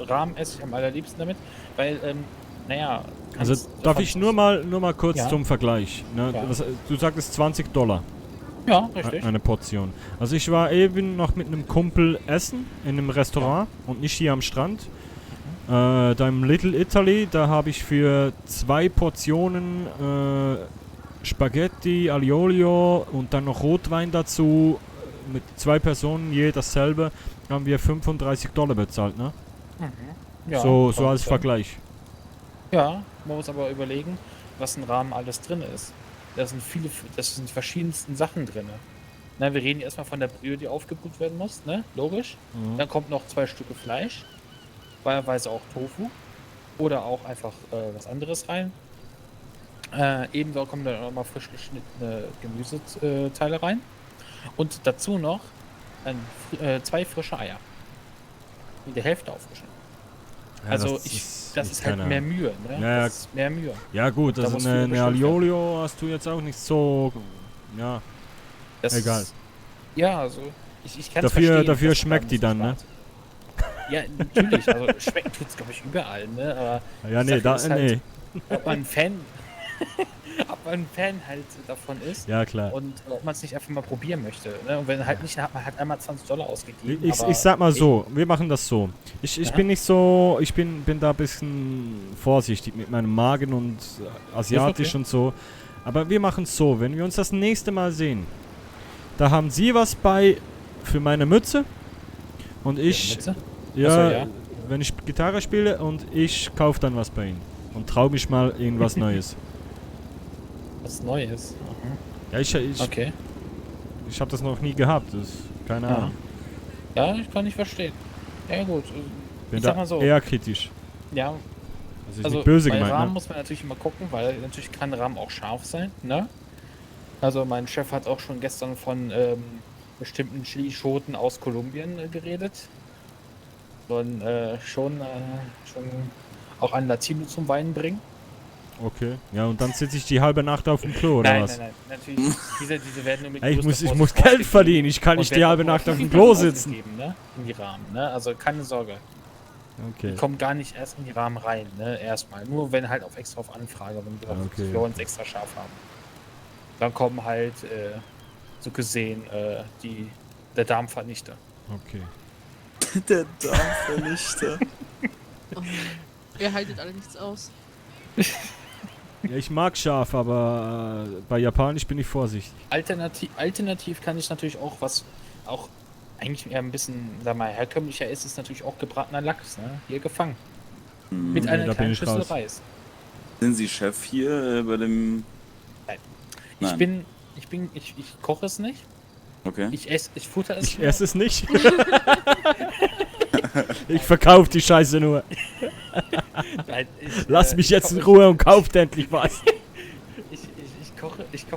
Rahmen esse ich am allerliebsten damit, weil, naja. Also darf ich nur mal kurz Ja. zum Vergleich. Ne? Ja. Du sagtest $20. Ja, richtig. Eine Portion. Also ich war eben noch mit einem Kumpel essen in einem Restaurant und nicht hier am Strand. Da im Little Italy, da habe ich für 2 Portionen Spaghetti, Aglio Olio und dann noch Rotwein dazu. Mit 2 Personen je dasselbe. Haben wir $35 bezahlt, ne? Ja, so kann als sein. Vergleich. Ja, man muss aber überlegen, was im Rahmen alles drin ist. Da sind verschiedensten Sachen drin. Na, wir reden erstmal von der Brühe, die aufgebrüht werden muss, ne? Logisch. Mhm. Dann kommt noch 2 Stücke Fleisch, wahlweise auch Tofu oder auch einfach was anderes rein. Ebenso kommen dann auch mal frisch geschnittene Gemüseteile rein. Und dazu noch 2 frische Eier. In der Hälfte aufgeschnitten. Ja, Also das das ist halt keine mehr Ahnung. Mühe, ne? Ja, Das ist mehr Mühe. Ja gut, Da also muss viel eine bestimmt Aglio werden. Olio hast du jetzt auch nicht so... Ja, Das egal. Ist, ja, also ich kann Dafür schmeckt die dann, ne? Ja, natürlich, also schmecken tut's glaube ich überall, ne? Aber Ja, die nee, Sache ist halt, nee. ob man ein Fan halt davon ist. Ja, klar. Und ob man es nicht einfach mal probieren möchte. Ne? Und wenn halt nicht, dann hat man halt einmal $20 ausgegeben. Ich sag mal so, wir machen das so. Ich Ja? bin nicht so, ich bin da ein bisschen vorsichtig mit meinem Magen und asiatisch okay. und so. Aber wir machen es so, wenn wir uns das nächste Mal sehen, da haben Sie was bei für meine Mütze und ich, Mütze? ja, Achso, ja. wenn ich Gitarre spiele und ich kaufe dann was bei Ihnen und trau mich mal irgendwas Neues. Was Neues. Ja, ich Okay. Ich habe das noch nie gehabt, das keine Ja. Ahnung. Ja, ich kann nicht verstehen. Ja gut, Bin ich da sag mal so. eher kritisch. Ja. Also ist nicht böse bei gemeint, Rahmen ne? muss man natürlich immer gucken, weil natürlich kann Rahmen auch scharf sein, ne? Also mein Chef hat auch schon gestern von bestimmten Chilischoten aus Kolumbien geredet. Sollen schon auch einen Latino zum Weinen bringen. Okay. Ja, und dann sitze ich die halbe Nacht auf dem Klo, oder Nein, was? nein, natürlich. Diese werden nur mit Ey, ich größter muss Vorsicht Geld ausgegeben verdienen, ich kann und nicht die werden halbe auch Nacht auf dem nicht Klo ausgegeben, sitzen. Ne? In die Rahmen, ne? Also keine Sorge. Okay. Die kommen gar nicht erst in die Rahmen rein, ne? Erstmal. Nur wenn halt extra auf Anfrage, wenn wir Okay. Florenz extra scharf haben. Dann kommen halt so gesehen der Darmvernichter. Okay. Der Darmvernichter. Ihr haltet alle nichts aus. Ja, ich mag scharf, aber bei Japanisch bin ich vorsichtig. Alternativ kann ich natürlich auch auch eigentlich eher ein bisschen, sag mal, herkömmlicher ist, ist natürlich auch gebratener Lachs, ne? Hier gefangen. Mit einer da bin kleinen ich Schüssel raus. Reis. Sind Sie Chef hier bei dem... Nein. Ich koche es nicht. Okay. Ich futter es. Ich esse es nicht. Ich verkaufe die Scheiße nur. Nein, Lass mich jetzt in Ruhe und kauft endlich was. Ich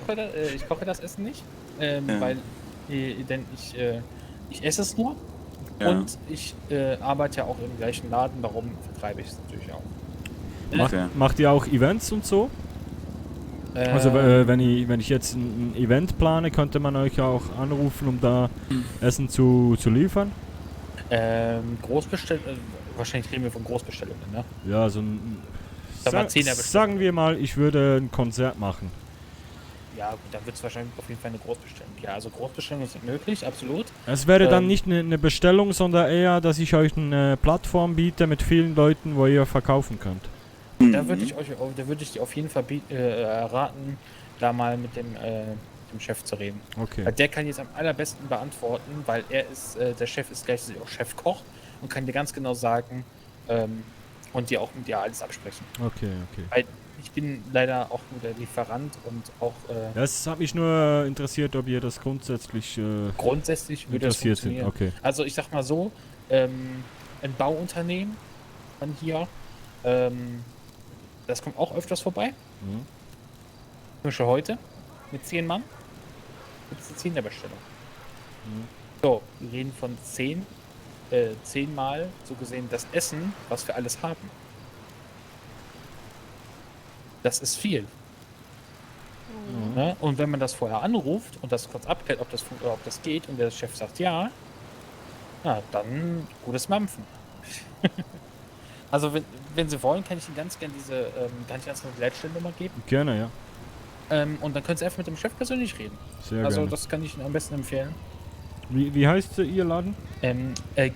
koche das Essen nicht, Ja. weil denn ich esse es nur Ja. und ich arbeite ja auch im gleichen Laden, darum vertreibe ich es natürlich auch. Macht ihr auch Events und so? Also wenn ich jetzt ein Event plane, könnte man euch auch anrufen, um da Essen zu liefern? Wahrscheinlich reden wir von Großbestellungen, ne? Ja, so ein... Sagen wir mal, ich würde ein Konzert machen. Ja, gut, dann wird es wahrscheinlich auf jeden Fall eine Großbestellung. Ja, also Großbestellungen sind möglich, absolut. Es wäre dann nicht eine Bestellung, sondern eher, dass ich euch eine Plattform biete mit vielen Leuten, wo ihr verkaufen könnt. Da würde ich dir auf jeden Fall raten, da mal mit dem Chef zu reden. Okay. Weil der kann jetzt am allerbesten beantworten, weil der Chef ist gleichzeitig auch Chefkoch und kann dir ganz genau sagen und dir auch mit dir alles absprechen. Okay. Weil ich bin leider auch nur der Lieferant und auch... Es hat mich nur interessiert, ob ihr das grundsätzlich... grundsätzlich würde das funktionieren. Okay. Also ich sag mal so, ein Bauunternehmen von hier, das kommt auch öfters vorbei. Zum Beispiel heute mit 10 Mann. Gibt es eine 10er Bestellung. So, wir reden von 10 Mal so gesehen das Essen, was wir alles haben. Das ist viel. Ne? Und wenn man das vorher anruft und das kurz abklärt, ob das geht und der Chef sagt ja, na, dann gutes Mampfen. Also wenn Sie wollen, kann ich Ihnen ganz gerne diese Leitstellennummer geben. Gerne, ja. Und dann können Sie einfach mit dem Chef persönlich reden. Sehr also gerne. das kann ich Ihnen am besten empfehlen. Wie heißt Ihr Laden?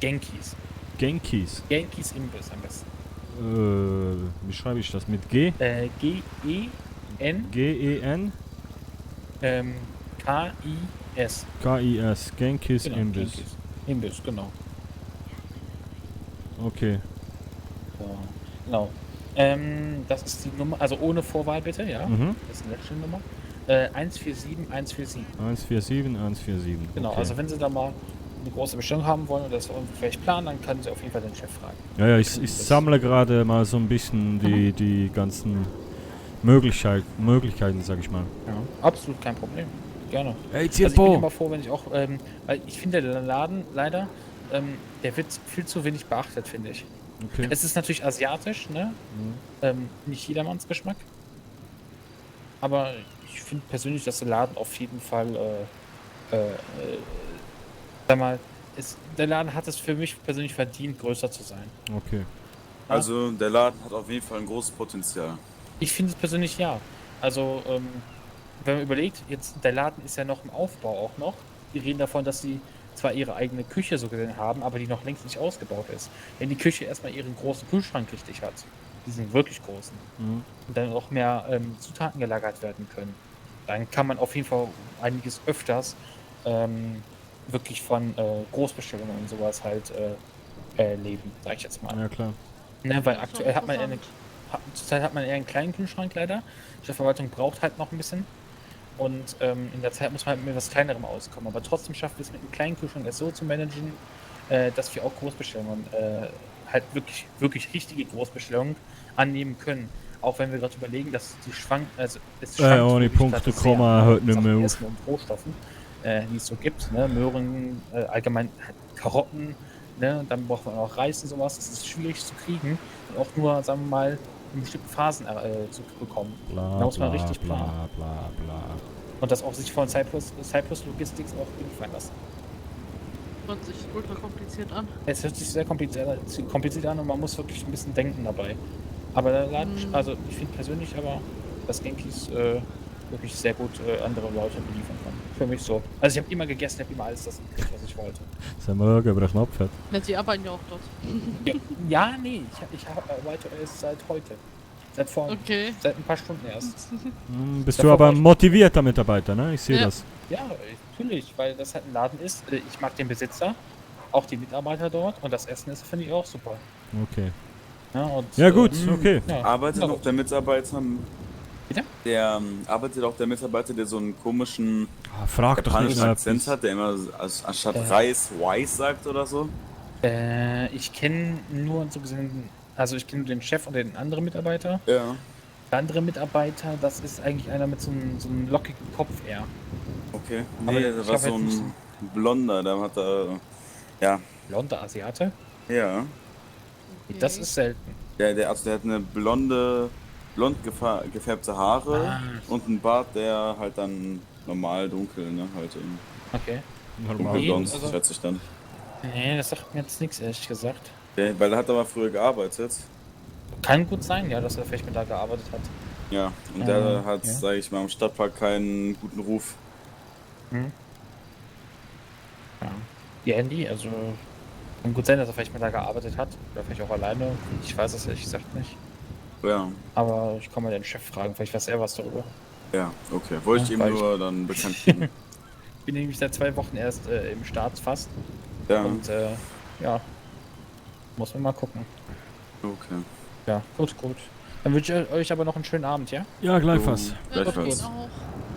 Genkies. Genkies? Genkies Imbiss am besten. Wie schreibe ich das? Mit G? G-E-N. G-E-N? K-I-S. K-I-S. Genkies Genau, Imbiss. Genkies. Imbiss, genau. Okay. So, genau. Das ist die Nummer, also ohne Vorwahl bitte, ja. Das ist eine letzte Nummer. 147 147. 147. Genau, okay. also wenn Sie da mal eine große Bestellung haben wollen oder das irgendwie vielleicht planen, dann können Sie auf jeden Fall den Chef fragen. Ja, ich sammle gerade mal so ein bisschen die ganzen Möglichkeiten, sag ich mal. Ja, absolut kein Problem. Gerne. Hey, also ich bin immer froh, wenn ich auch, weil ich finde, der Laden leider, der wird viel zu wenig beachtet, finde ich. Okay. Es ist natürlich asiatisch, ne? Nicht jedermanns Geschmack. Aber ich finde persönlich, dass der Laden auf jeden Fall, sag mal, der Laden hat es für mich persönlich verdient, größer zu sein. Okay. Ja? Also der Laden hat auf jeden Fall ein großes Potenzial. Ich finde es persönlich ja. Also, wenn man überlegt, jetzt der Laden ist ja noch im Aufbau auch noch. Die reden davon, dass sie zwar ihre eigene Küche so gesehen haben, aber die noch längst nicht ausgebaut ist. Wenn die Küche erstmal ihren großen Kühlschrank richtig hat, diesen wirklich großen, und dann auch mehr Zutaten gelagert werden können, dann kann man auf jeden Fall einiges öfters wirklich von Großbestellungen und sowas halt leben, sag ich jetzt mal. Ja, klar. Ne, weil aktuell zurzeit hat man eher einen kleinen Kühlschrank leider. Die Verwaltung braucht halt noch ein bisschen. Und in der Zeit muss man halt mit etwas Kleinerem auskommen. Aber trotzdem schaffen wir es mit einem kleinen Kühlschrank es so zu managen, dass wir auch Großbestellungen, halt wirklich richtige Großbestellungen annehmen können. Auch wenn wir gerade überlegen, dass die schwankt, also es schwankt ohne wirklich Punkte gerade kommen wir heute nicht mehr auf. Essen und Rohstoffen, die es so gibt. Ne? Möhren, allgemein halt Karotten, ne? Dann braucht man auch Reis und sowas. Das ist schwierig zu kriegen und auch nur, sagen wir mal, in bestimmten Phasen zu bekommen. Da muss man richtig planen. Und das auch sich von Cyprus Logistics auch liefern lassen. Hört sich ultra kompliziert an. Es hört sich sehr kompliziert an und man muss wirklich ein bisschen denken dabei. Aber der Laden, also ich finde persönlich aber, dass Genkies wirklich sehr gut andere Leute beliefern kann. Für mich so. Also ich habe immer gegessen, ich habe immer alles das gekriegt, was ich wollte. Sind wir über den Knopf hat. Sie arbeiten ja auch dort. Ja, nee, ich arbeite erst seit heute. Seit ein paar Stunden erst. Bist du aber ein motivierter Mitarbeiter, ne? Ich sehe das. Ja, natürlich, weil das halt ein Laden ist. Ich mag den Besitzer, auch die Mitarbeiter dort und das Essen ist, finde ich, auch super. Okay. Ja, und, ja gut, okay. Ja. Arbeitet auch der Mitarbeiter, bitte? Arbeitet auch der Mitarbeiter, der so einen komischen japanischen Akzent hat, der immer anstatt Reis sagt oder so? Ich kenne nur so gesehen, also ich kenne den Chef und den anderen Mitarbeiter. Ja. Der andere Mitarbeiter, das ist eigentlich einer mit so einem lockigen Kopf eher. Okay. Nee, der war so ein Blonder, der hat ja. Blonder Asiate? Ja. Das ist selten. Der hat eine blond gefärbte Haare und einen Bart, der halt dann normal dunkel, ne? Halt Okay. dunkelblond, also- schätze ich dann. Nee, das sagt mir jetzt nichts, ehrlich gesagt. Okay, weil er hat aber früher gearbeitet. Kann gut sein, ja, dass er vielleicht mit da gearbeitet hat. Ja, und der hat, ja. sag ich mal, im Stadtpark keinen guten Ruf. Hm. Ja. Die Handy, also kann gut sein, dass er vielleicht mit da gearbeitet hat. Oder vielleicht auch alleine. Ich weiß es ehrlich gesagt nicht. Ja. Aber ich kann mal den Chef fragen, vielleicht weiß er was darüber. Ja, okay. Wollte ich Ja, ihm weil nur dann bekannt geben. Ich bin nämlich seit 2 Wochen erst im Start fast. Ja. Und ja, muss man mal gucken. Okay. Ja, gut. Dann wünsche ich euch aber noch einen schönen Abend, ja? Ja, gleichfalls. Gleichfalls.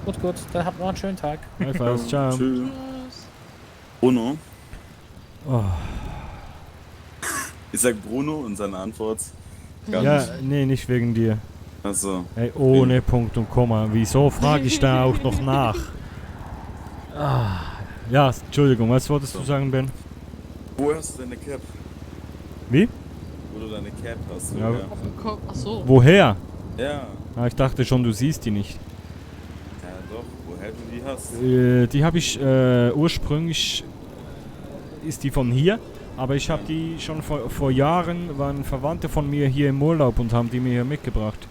Gut. Dann habt noch einen schönen Tag. Gleichfalls, ciao. Tschüss. Bruno. Oh. Ich sag Bruno und seine Antwort. Gar Ja, nicht. nee, nicht wegen dir. Achso. Ey, ohne Punkt und Komma. Wieso frage ich da auch noch nach? Ah. Ja, Entschuldigung, was wolltest du sagen, Ben? Wo hast du deine Cap? Wie? Wo du deine Cap hast. Ja. Ja. Auf dem Kopf. Achso. Woher? Ja. Ah, ich dachte schon, du siehst die nicht. Ja doch, woher du die hast. Die habe ich ursprünglich ist die von hier, aber ich habe die schon vor Jahren, waren Verwandte von mir hier im Urlaub und haben die mir hier mitgebracht.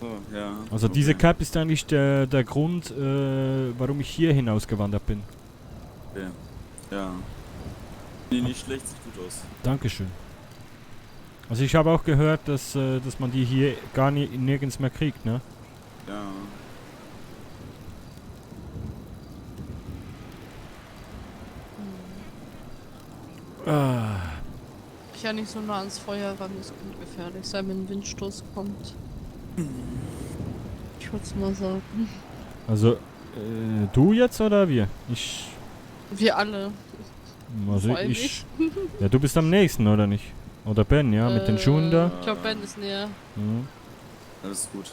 Oh, ja. Also diese Cap ist eigentlich der Grund, warum ich hier hinausgewandert bin. Okay. Ja. Nee, nicht schlecht, sieht gut aus. Dankeschön. Also ich habe auch gehört, dass man die hier gar nirgends mehr kriegt, ne? Ja. Ja, nicht so nah ans Feuer ran, das könnte gefährlich sein, wenn ein Windstoß kommt. Ich würde es mal sagen. Also du jetzt oder wir? Ich. Wir alle. Also Vor allem ich. Ja, du bist am nächsten, oder nicht? Oder Ben, ja, mit den Schuhen da. Ich glaube, Ben ist näher. Mhm. Alles ist gut.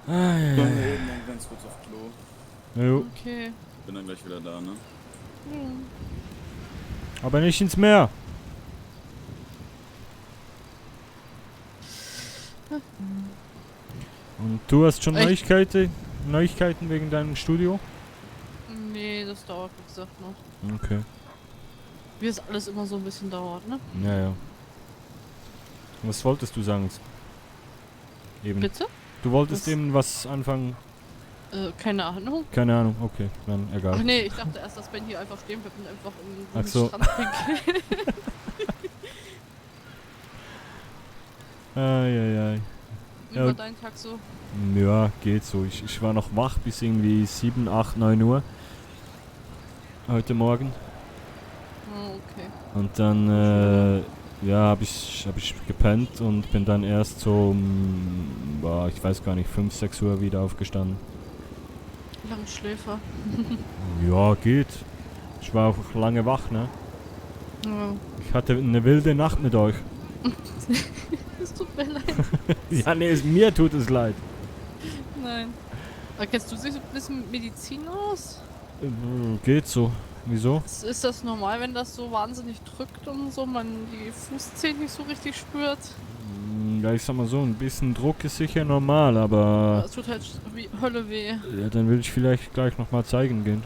Ah, ja, ja. Sollen wir eben dann ganz kurz auf Klo? Jo. Okay. Bin dann gleich wieder da, ne? Hm. Aber nicht ins Meer. Und du hast schon Echt? Neuigkeiten wegen deinem Studio? Nee, das dauert, wie gesagt, noch. Okay. Wie es alles immer so ein bisschen dauert, ne? Ja, ja. Was wolltest du sagen? Eben. Bitte? Du wolltest Was? eben was anfangen? Keine Ahnung. Keine Ahnung, okay, dann egal. Ach nee, ich dachte erst, dass Ben hier einfach stehen bleibt und einfach in den so. Strand pinkelt. Eieiei. Wie war dein Tag so? Ja, geht so. Ich war noch wach bis irgendwie 7, 8, 9 Uhr. Heute Morgen. Oh, okay. Und dann, ja, hab ich gepennt und bin dann erst so ich weiß gar nicht, 5, 6 Uhr wieder aufgestanden. Langschläfer. Ja, geht. Ich war auch lange wach, ne? Ja. Ich hatte eine wilde Nacht mit euch. Es tut mir leid. Ja, nee, mir tut es leid. Nein. Aber kennst du dich so ein bisschen mit Medizin aus? Geht so. Wieso? Ist das normal, wenn das so wahnsinnig drückt und so, man die Fußzehen nicht so richtig spürt? Ja, ich sag mal so, ein bisschen Druck ist sicher normal, aber Es tut halt wie Hölle weh. ja, dann will ich vielleicht gleich nochmal zeigen gehen.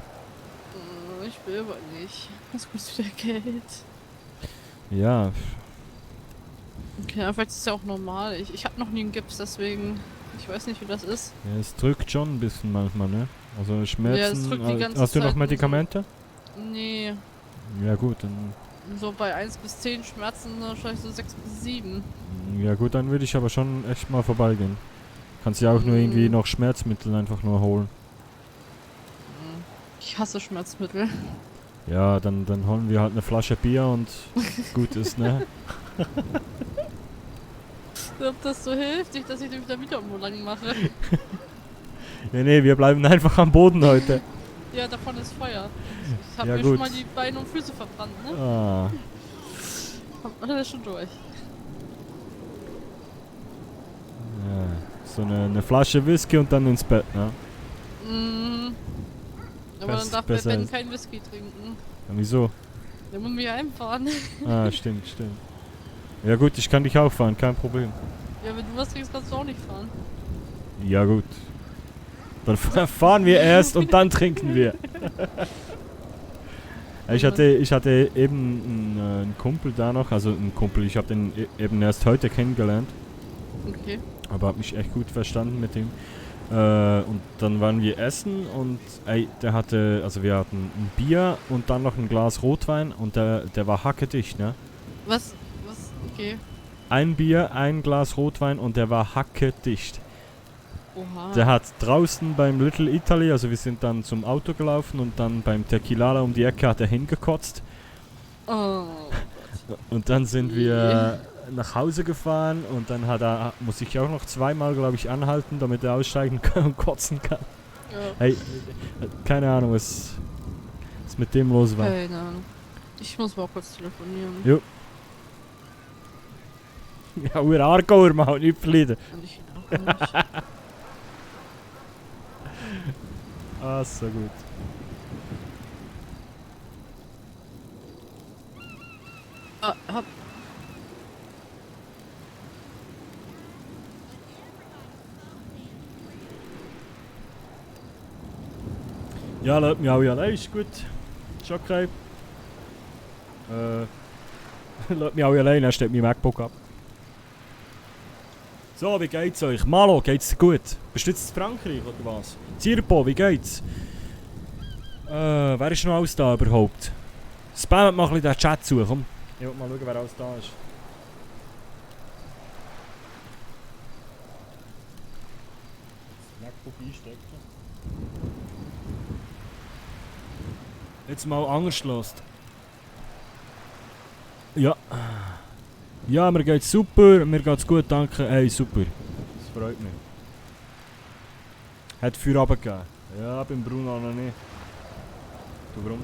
Ich will aber nicht. Das kostet wieder Geld. Ja, Okay, aber vielleicht ist es ja auch normal. Ich habe noch nie einen Gips, deswegen. Ich weiß nicht, wie das ist. ja, es drückt schon ein bisschen manchmal, ne? Also es Schmerzen. drückt die ganze Hast du noch Zeit und so. Medikamente? Nee. Ja gut, dann So bei 1 bis 10 Schmerzen wahrscheinlich so 6 bis 7. ja gut, dann würde ich aber schon echt mal vorbeigehen. Kannst ja auch nur irgendwie noch Schmerzmittel einfach nur holen. Ich hasse Schmerzmittel. Ja, dann holen wir halt eine Flasche Bier und gut ist, ne? Ob das so hilft, nicht, dass ich den wieder irgendwo lang mache. Ja, nee, wir bleiben einfach am Boden heute. Ja, davon ist Feuer. Ich habe Ja, mir gut. schon mal die Beine und Füße verbrannt, ne? Ah. Hab alles schon durch. Ja, so eine Flasche Whisky und dann ins Bett, ne? Mhm. Aber dann darf besser Ben ist- kein Whisky trinken. Ja, wieso? Der muss mich einfahren. Ah, stimmt. Ja gut, ich kann dich auch fahren, kein Problem. Ja, wenn du was trinkst, kannst du auch nicht fahren. Ja gut. Dann fahren wir erst und dann trinken wir. Ich hatte eben einen Kumpel da noch, also einen Kumpel, ich habe den eben erst heute kennengelernt. Okay. Aber habe mich echt gut verstanden mit ihm. Und dann waren wir essen und der hatte, also wir hatten ein Bier und dann noch ein Glas Rotwein und der war hackedicht, ne? Was? Okay. Ein Bier, ein Glas Rotwein und der war hackedicht. Oha. Der hat draußen beim Little Italy, also wir sind dann zum Auto gelaufen und dann beim Tequilala um die Ecke hat er hingekotzt. Oh. Und dann sind wir nach Hause gefahren und dann muss ich auch noch zweimal, glaube ich, anhalten, damit er aussteigen kann und kotzen kann. Ja. Hey, keine Ahnung, was mit dem los war. Keine Ahnung. Ich muss mal kurz telefonieren. Jo. Ja, wir Aargauer machen nicht verlieren. Ah, so gut. Hab. Ja, lass mich auch allein, ist gut. Ist okay. Lass mich auch allein, dann steht mein MacBook ab. So, wie geht's euch? Malo, geht's dir gut? Bist du jetzt in Frankreich oder was? Zirpo, wie geht's? Wer ist noch alles da überhaupt? Spammt mal ein bisschen den Chat zu, komm. Ich will mal schauen, wer alles da ist. Das MacBook einstecken. Jetzt mal anders lässt. Ja. Ja, mir geht's super, mir geht's gut, danke. Hey, super. Das freut mich. Hat Feierabend gegeben? Ja, beim Bruno noch nicht. Du, warum?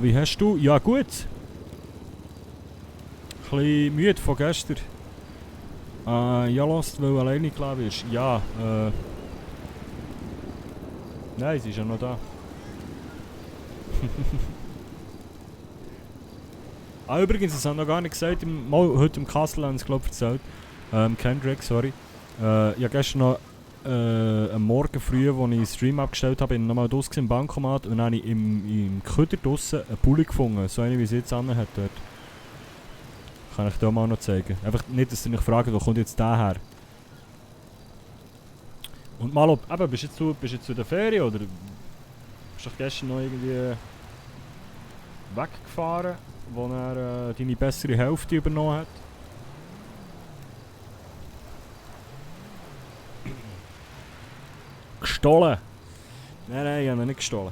Wie hast du? Ja gut. Ein bisschen müde von gestern. Ja, lasst, weil du alleine glaube ich. Ja, nein, sie ist ja noch da. Übrigens, das haben wir noch gar nicht gesagt, heute im Kassel haben sie glaube ich erzählt. Kendrick, sorry. Ich habe gestern noch am Morgen früh, als ich den Stream abgestellt habe, bin ich nochmal draussen im Bankomat und dann habe ich im Köder draussen eine Pulle gefunden. So eine, wie sie jetzt anhat dort. Kann ich dir auch mal noch zeigen. Einfach nicht, dass ihr mich fragt, wo kommt jetzt der her? Und mal ob, eben, bist du jetzt zu der Ferien oder bist du gestern noch irgendwie weggefahren, wo er deine bessere Hälfte übernommen hat? Gestohlen? Nein, ich habe ihn nicht gestohlen.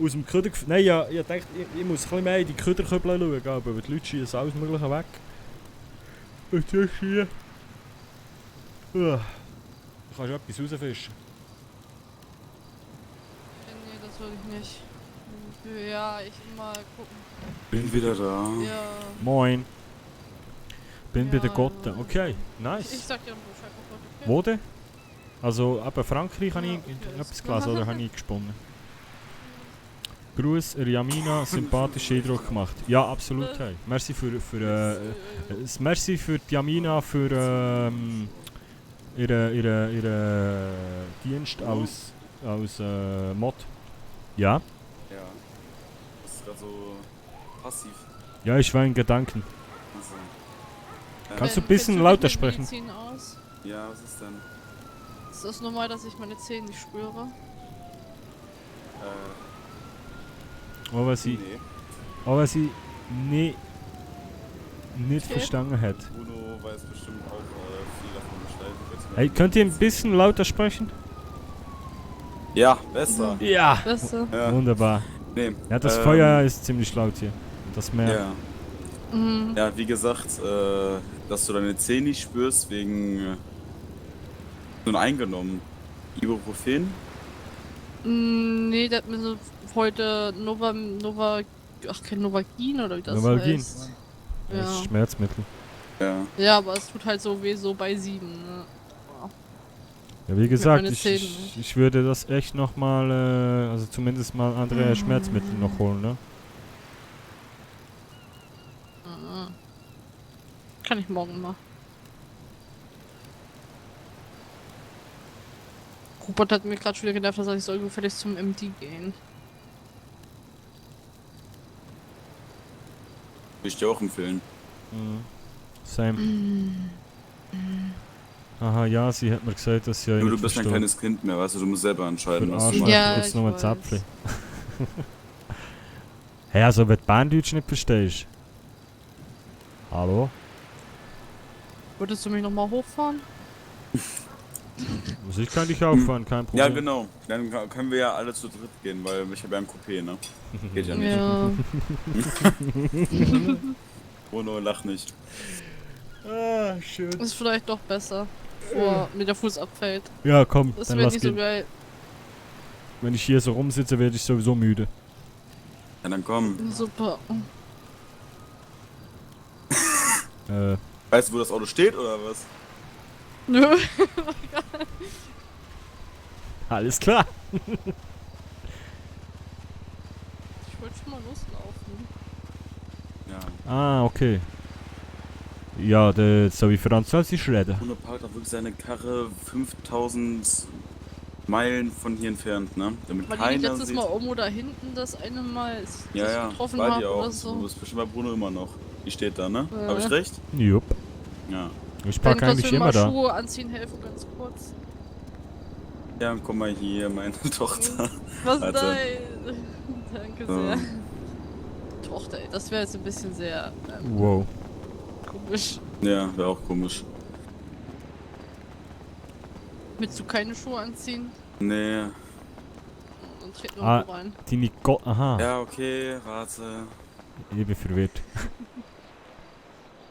Aus dem Köder... Nein, ich dachte, ich muss ein bisschen mehr in die Köderkübel schauen, aber die Leute schießen alles Mögliche weg. Und jetzt hier... Du kannst etwas rausfischen. Nee, das will ich nicht. Ja, ich mal gucken. Bin wieder da. Ja. Moin. Bin bei der Gotte. Okay, nice. Ich sag dir Bescheid, okay? Wo denn? Also, eben Frankreich habe ich etwas gelesen oder habe ich gesponnen? Gruß, Jamina, sympathischen Eindruck gemacht. Ja, absolut. Hey. Merci für die Jamina für ihre Dienst als Mod. Ja? Ja. Das ist gerade so passiv. Ja, ich war in Gedanken. Also, Kannst du ein bisschen lauter sprechen? Aus? Ja, was ist denn? Ist das normal, dass ich meine Zähne nicht spüre? Aber sie nicht verstanden hat. Bruno weiß bestimmt auch viel davon Bescheid. Hey, könnt ihr ein bisschen lauter sprechen? Ja, besser. Ja! Besser. Ja. Wunderbar. Nee, Ja, das Feuer ist ziemlich laut hier. Das Meer. Ja. Ja, wie gesagt, dass du deine Zähne nicht spürst wegen so eingenommen. Ibuprofen? Nee, der hat mir so heute Nova Ach, kein Novagin oder wie das Novalgin. heißt. Das Ja. ist Schmerzmittel. Ja. Ja, aber es tut halt so weh, so bei 7. Ne? Ja, wie gesagt, meine ich, Zähne. ich würde das echt nochmal, also zumindest mal andere Schmerzmittel noch holen, ne? Kann ich morgen mal. Robert hat mir gerade schon wieder genervt, dass ich soll gefälligst zum MD gehen. Würde ich dir auch empfehlen. Same. Aha, ja, sie hat mir gesagt, dass sie ja Nur du nicht bist ein versteht. kleines Kind mehr, weißt du, du musst selber entscheiden, Für was Arsch du macht Ja, jetzt ich noch ein weiß. Zapfli. Hä, also wenn du Bahndeutsch nicht verstehst. Hallo? Würdest du mich nochmal hochfahren? Also ich kann dich auffahren, kein Problem. Ja, genau. Dann können wir ja alle zu dritt gehen, weil ich habe ja ein Coupé, ne? Geht ja nicht. Ja. Bruno, lach nicht. Ah, schön. Ist vielleicht doch besser, bevor mir der Fuß abfällt. Ja, komm, Das dann wäre lass nicht so gehen. geil. Wenn ich hier so rumsitze, werde ich sowieso müde. Ja, dann komm. Super. Weißt du, wo das Auto steht, oder was? Nö. Alles klar. Ich wollte schon mal loslaufen. Ja. Ah, okay. Ja, so wie Französisch reden. Bruno parkt auch wirklich seine Karre 5000 Meilen von hier entfernt, ne? Damit War die keiner letztes sieht. Mal irgendwo da hinten das eine Mal das Ja, ich ja, getroffen bei habe dir auch. oder so? Du bist bestimmt bei Bruno immer noch. Die steht da, ne? Ja. Hab ich recht? Jupp. Ja. Ich Dann park kannst eigentlich du mir immer mal da. Schuhe anziehen helfen, ganz kurz. Ja, komm mal hier, meine Tochter. Was? Also, Nein. Danke so. sehr. Tochter, ey, das wäre jetzt ein bisschen sehr Wow. komisch. Ja, wäre auch komisch. Willst du keine Schuhe anziehen? Nee. Dann treten wir Ah, rein. die Nico... Aha. Ja, okay, warte. Ich bin verwirrt.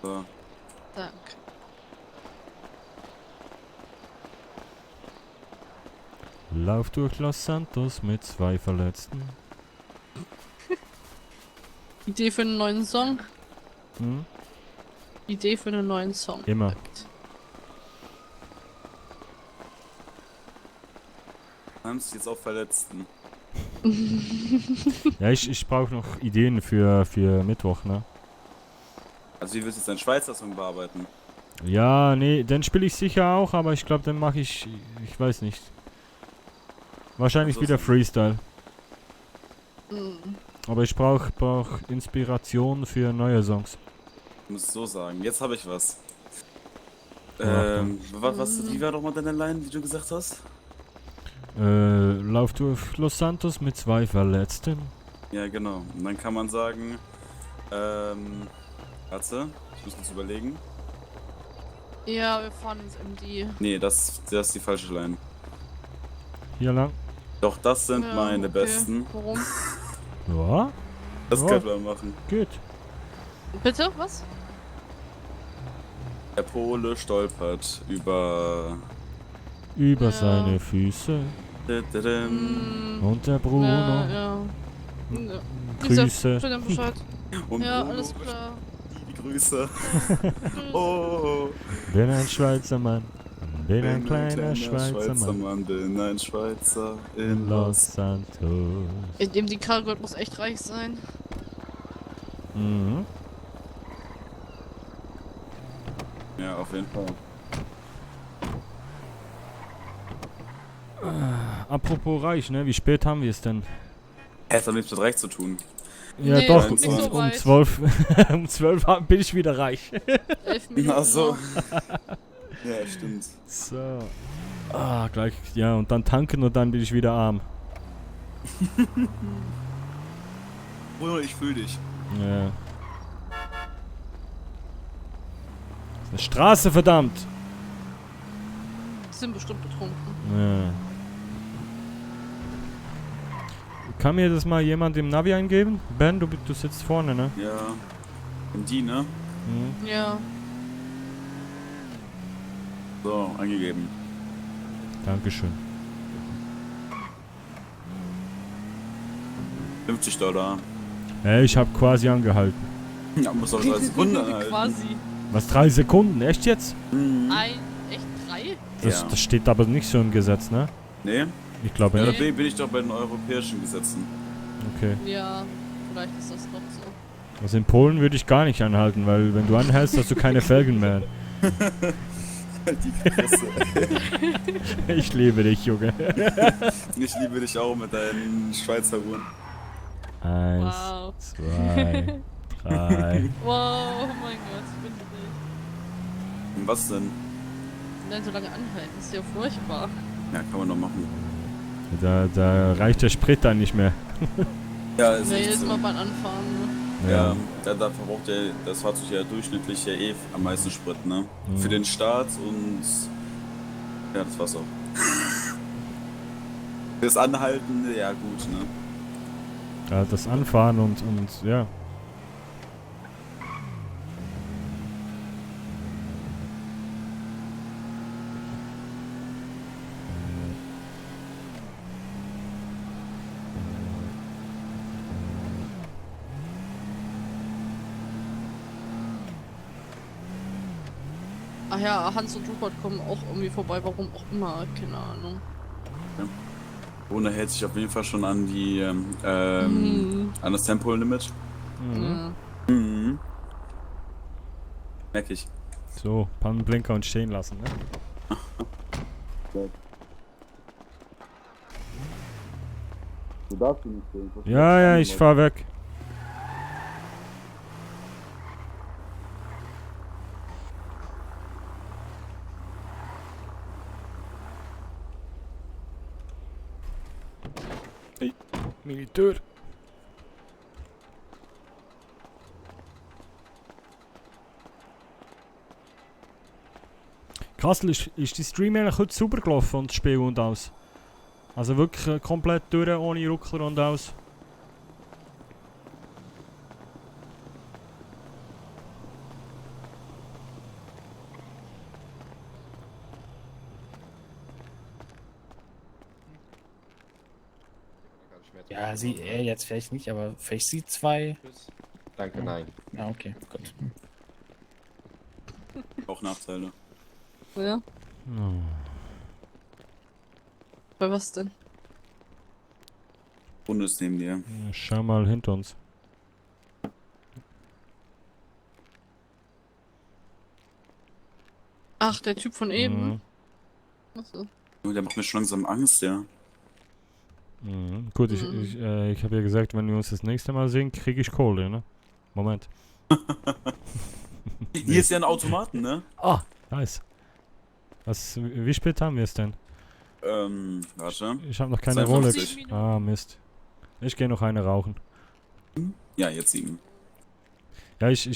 So. Danke. Lauf durch Los Santos mit 2 Verletzten. Idee für einen neuen Song? Hm? Idee für einen neuen Song. Immer. Perfekt. Kannst jetzt auch Verletzten. Ja, ich brauche noch Ideen für Mittwoch, ne? Also, wie willst du jetzt deinen Schweizer Song bearbeiten? Ja, nee, den spiele ich sicher auch, aber ich glaube, den mache ich weiß nicht. Wahrscheinlich Also wieder so- Freestyle. Mhm. Aber ich brauch Inspiration für neue Songs. Ich muss so sagen, jetzt habe ich was. Achtung. Wie war doch mal deine Line, die du gesagt hast? Lauf durch Los Santos mit 2 Verletzten. Ja, genau. Und dann kann man sagen, warte, ich muss kurz überlegen. Ja, wir fahren ins MD. Nee, das ist die falsche Line. Hier lang. Doch, das sind Ja, meine okay. besten. Warum? Ja. Das Ja. können wir machen. Gut. Bitte? Was? Der Pole stolpert über... Über seine Füße. Und der Bruno. Ja, ja. Grüße. Ich sag Bescheid. Und Ja, Bruno, alles klar. die Grüße. Oh. Bin ein Schweizer Mann. Bin ein kleiner Schweizer Mann. Bin ein Schweizer in Los Santos. In dem die Karre muss echt reich sein. Mhm. Ja, auf jeden Fall. Apropos reich, ne? Wie spät haben wir es denn? Es hat nichts mit Recht zu tun. Ja Nee, doch, nicht so um weit. 12 um 12 bin ich wieder reich. 11 Minuten. Ach so. noch. Ja, stimmt. So. Ah, gleich, ja, und dann tanken und dann bin ich wieder arm. Bruno, ich fühl dich. Ja. Das ist eine Straße, verdammt! Sind bestimmt betrunken. Ja. Kann mir das mal jemand im Navi eingeben? Ben, du sitzt vorne, ne? Ja. Und die, ne? Mhm. Ja. So, angegeben. Dankeschön. $50. Ich habe quasi angehalten. Ja, muss auch 30 Sekunden anhalten. Quasi. Was, 3 Sekunden? Echt jetzt? Echt 3? Das steht aber nicht so im Gesetz, ne? Nee? Ich glaube Ja, nicht. deswegen bin ich doch bei den europäischen Gesetzen. Okay. Ja, vielleicht ist das doch so. Also in Polen würde ich gar nicht anhalten, weil wenn du anhältst, hast du keine Felgen mehr. Die Fresse. Ich liebe dich, Junge. Ich liebe dich auch mit deinen Schweizer Uhren. 1, Wow. 2, 3. Wow, oh mein Gott, ich bin nicht. Was denn? Nein, so lange anhalten, ist ja furchtbar. Ja, kann man doch machen. Da reicht der Sprit dann nicht mehr. Ja, ist Ja, echt jedes so. Mal beim Anfahren, ne? Ja, da verbraucht das Fahrzeug ja durchschnittlich ja am meisten Sprit, ne? Mhm. Für den Start und ja, das war's auch. Fürs Anhalten, ja gut, ne? Ja, das Anfahren und ja. Ach ja, Hans und Rupert kommen auch irgendwie vorbei, warum auch immer, keine Ahnung. Ja. Ohne hält sich auf jeden Fall schon an die an das Tempolimit. Ja. Mhm. Merk ich. So, Pannenblinker und stehen lassen, ne? Du darfst nicht stehen. Ja, ich fahr weg. Hey, Militär. Kassel, ist die Stream eigentlich heute sauber gelaufen und das Spiel und alles? Also wirklich komplett durch, ohne Ruckler und alles? Ja, jetzt vielleicht nicht, aber vielleicht sie 2. Danke, nein. Ja, okay, gut. Auch Nachteile. Ja. Oh. Bei was denn? Bundes neben dir. Ja, schau mal hinter uns. Ach, der Typ von eben. Mhm. Achso. Oh, der macht mir schon langsam Angst, ja. Mhm. Gut, ich habe ja gesagt, wenn wir uns das nächste Mal sehen, kriege ich Kohle, ne? Moment. Hier ist ja ein Automaten, ne? Ah, nice. Wie spät haben wir es denn? Warte. Ich habe noch keine 52. Rolex. Ah, Mist. Ich gehe noch eine rauchen. Ja, jetzt 7. Ja, ich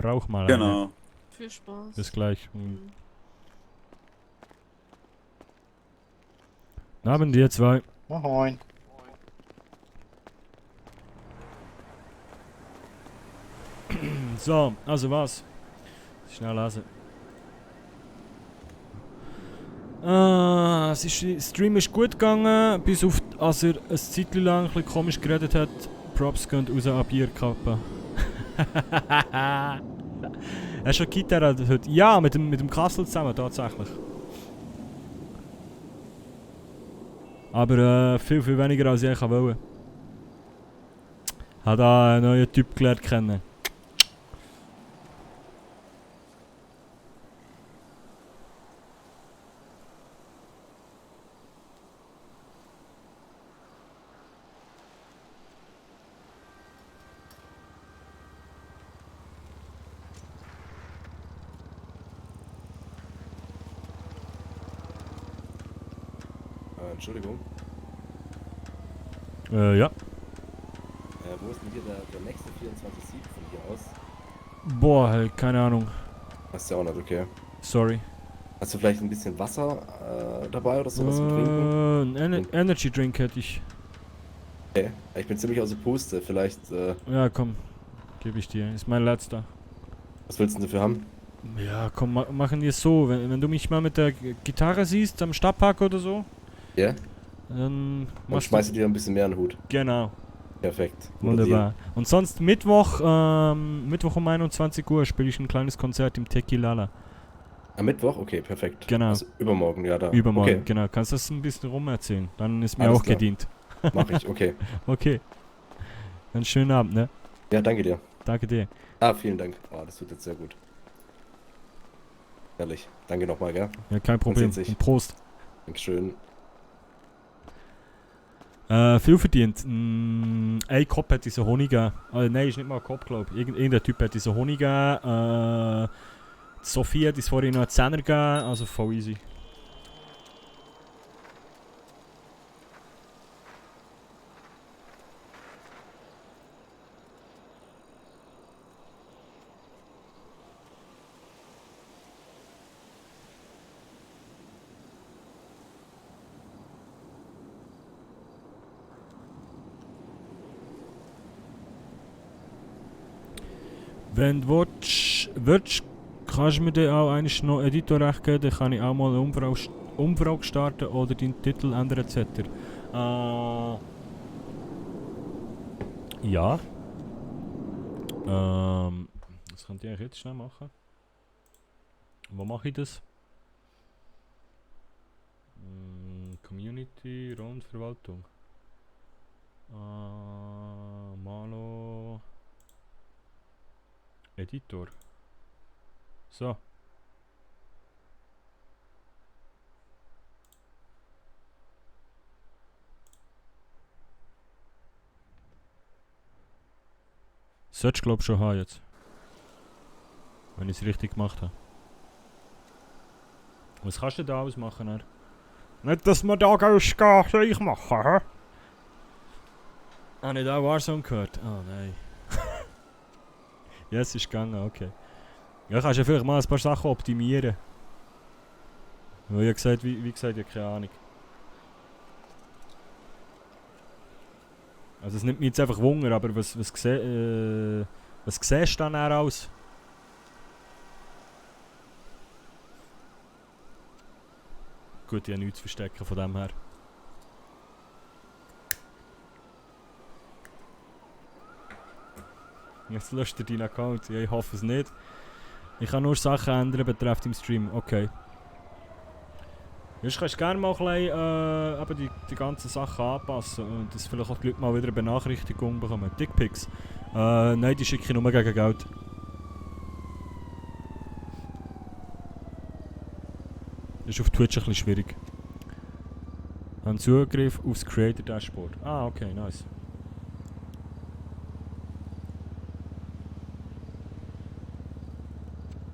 rauch mal Genau. eine. Viel Spaß. Bis gleich. Guten Abend, ihr zwei. Moin. So, also was? Schnell lesen. Stream ist gut gegangen, bis auf, als er ein Zeit lang ein bisschen komisch geredet hat. Props gehen raus ab Bierkappe. Hast du schon Gitarre heute? Ja, mit dem Kassel zusammen, tatsächlich. Aber viel, viel weniger als ich wollte. Hat da einen neuen Typ gelernt kennen. Entschuldigung. Ja. Wo ist denn hier der nächste 24-7 von hier aus? Boah, hey, keine Ahnung. Hast du ja auch nicht, okay. Sorry. Hast du vielleicht ein bisschen Wasser dabei oder sowas zum Trinken? Ein Energy Drink hätte ich. Okay, ich bin ziemlich aus der Puste, vielleicht... Ja, komm. Gebe ich dir. Ist mein letzter. Was willst du denn dafür haben? Ja, komm, machen wir es so. Wenn du mich mal mit der Gitarre siehst, am Stadtpark oder so. Ja? Dann schmeißt du dir ein bisschen mehr in den Hut. Genau. Perfekt. Wunderbar. Und sonst Mittwoch um 21 Uhr spiele ich ein kleines Konzert im Tequilala. Am Mittwoch? Okay, perfekt. Genau. Also übermorgen, ja da. Übermorgen, Okay. genau. Kannst du das ein bisschen rumerzählen? Dann ist mir Alles auch klar. gedient. Mach ich, okay. Okay. Einen schönen Abend, ne? Ja, danke dir. Danke dir. Vielen Dank. Das tut jetzt sehr gut. Ehrlich. Danke nochmal, gell? Ja, kein Problem. Man sieht sich. Und Prost. Dankeschön. Viel verdient. Ein Kopf hat diese Honig gegeben. Nein, ist nicht mal ein Kopf, glaube ich. Irgendein Typ hat diese Honig gegeben. Sophie hat uns vorhin noch einen Zehner gegeben. Also voll easy. Wenn du willst, kannst du mir dann auch eigentlich noch Editorrecht geben, dann kann ich auch mal eine Umfrage starten oder deinen Titel ändern etc. Ja. Das könnte ich eigentlich jetzt schnell machen. Wo mache ich das? Community, Rundverwaltung. Malo. Editor. So. Sollte ich glaube schon haben jetzt. Wenn ich es richtig gemacht habe. Was kannst du da ausmachen, Herr? Nicht, dass wir da gleich machen, hä? Ah, nicht auch Warzone gehört? Oh nein. Ja, es ist gegangen, okay. Ja, kannst du vielleicht mal ein paar Sachen optimieren. Weil ich gesagt, wie gesagt, ich habe keine Ahnung. Also es nimmt mich jetzt einfach Wunder, aber was siehst du dann aus? Gut, ich habe nichts zu verstecken von dem her. Jetzt löscht er deinen Account. Ja, ich hoffe es nicht. Ich kann nur Sachen ändern betreffend im Stream. Okay. Jetzt kannst du gerne mal ein bisschen, die ganzen Sachen anpassen und dass vielleicht auch die Leute mal wieder eine Benachrichtigung bekommen. Dickpics. Nein, die schicke ich nur gegen Geld. Das ist auf Twitch ein bisschen schwierig. Ein Zugriff aufs Creator Dashboard. Ah, okay, nice.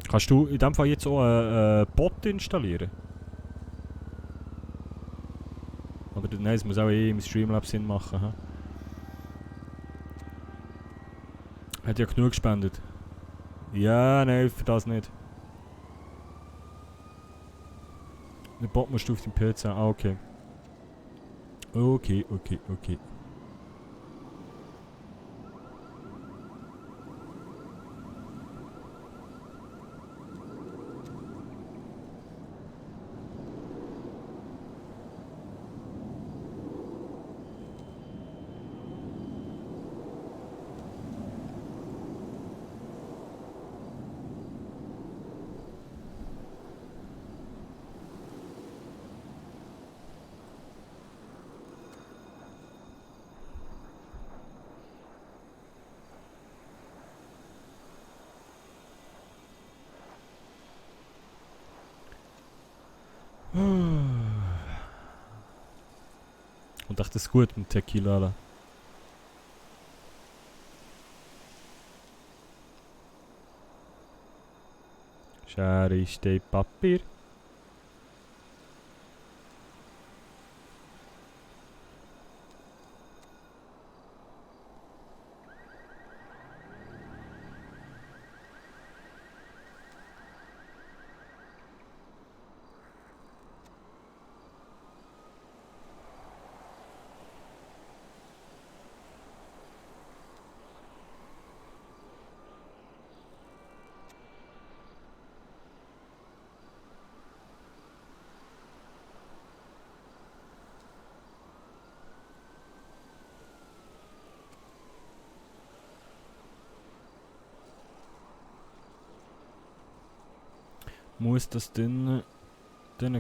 Kannst du in dem Fall jetzt auch einen Bot installieren? Oder nein, es muss auch im Streamlab Sinn machen. He? Hat ja genug gespendet. Ja, nein, für das nicht. Den Bot musst du auf dem PC haben. Ah, okay. Okay. Und dachte, das ist gut mit Tequila. Schere, Stein, Papier. muss das dann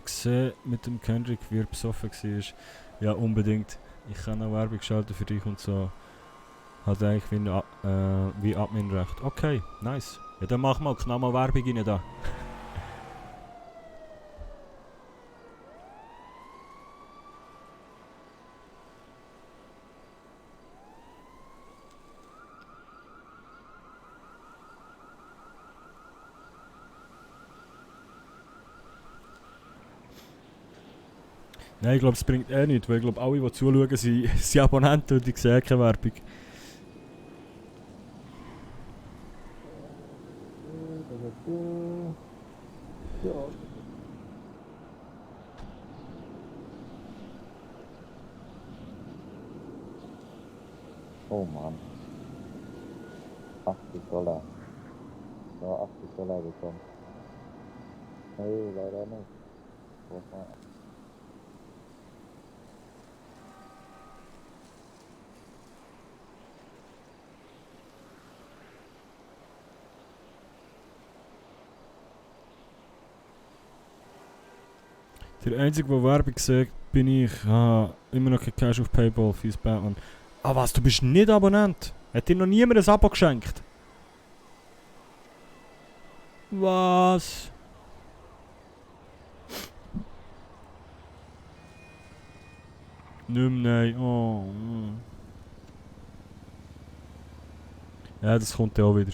sehen mit dem Kendrick, wie er besoffen war. Ja, unbedingt. Ich kann auch Werbung schalten für dich und so. Hat eigentlich wie Adminrecht. Okay, nice. Ja, dann mach mal, knall mal Werbung rein da. Nein, ich glaube, es bringt nichts, weil ich glaube, alle, die zuschauen, sind Abonnenten und die sehen keine Werbung. Oh Mann. 80 $. Ja, 80 $ bekommen. Nee, leider nicht. Der Einzige, der Werbung sieht, bin ich. Ah, immer noch kein Cash auf Paypal fürs Batman. Ah was, du bist nicht Abonnent? Hat dir noch niemand ein Abo geschenkt? Was? Nicht mehr, nein. Oh. Ja, das kommt ja auch wieder.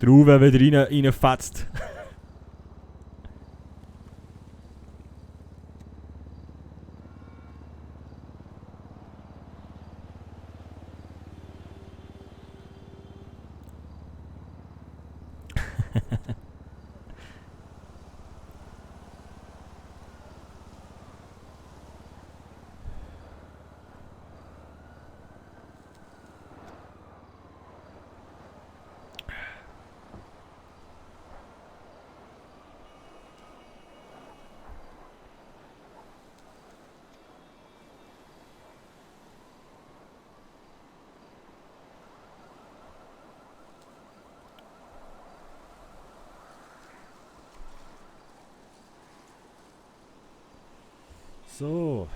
Der Uwe wieder reinfetzt. So.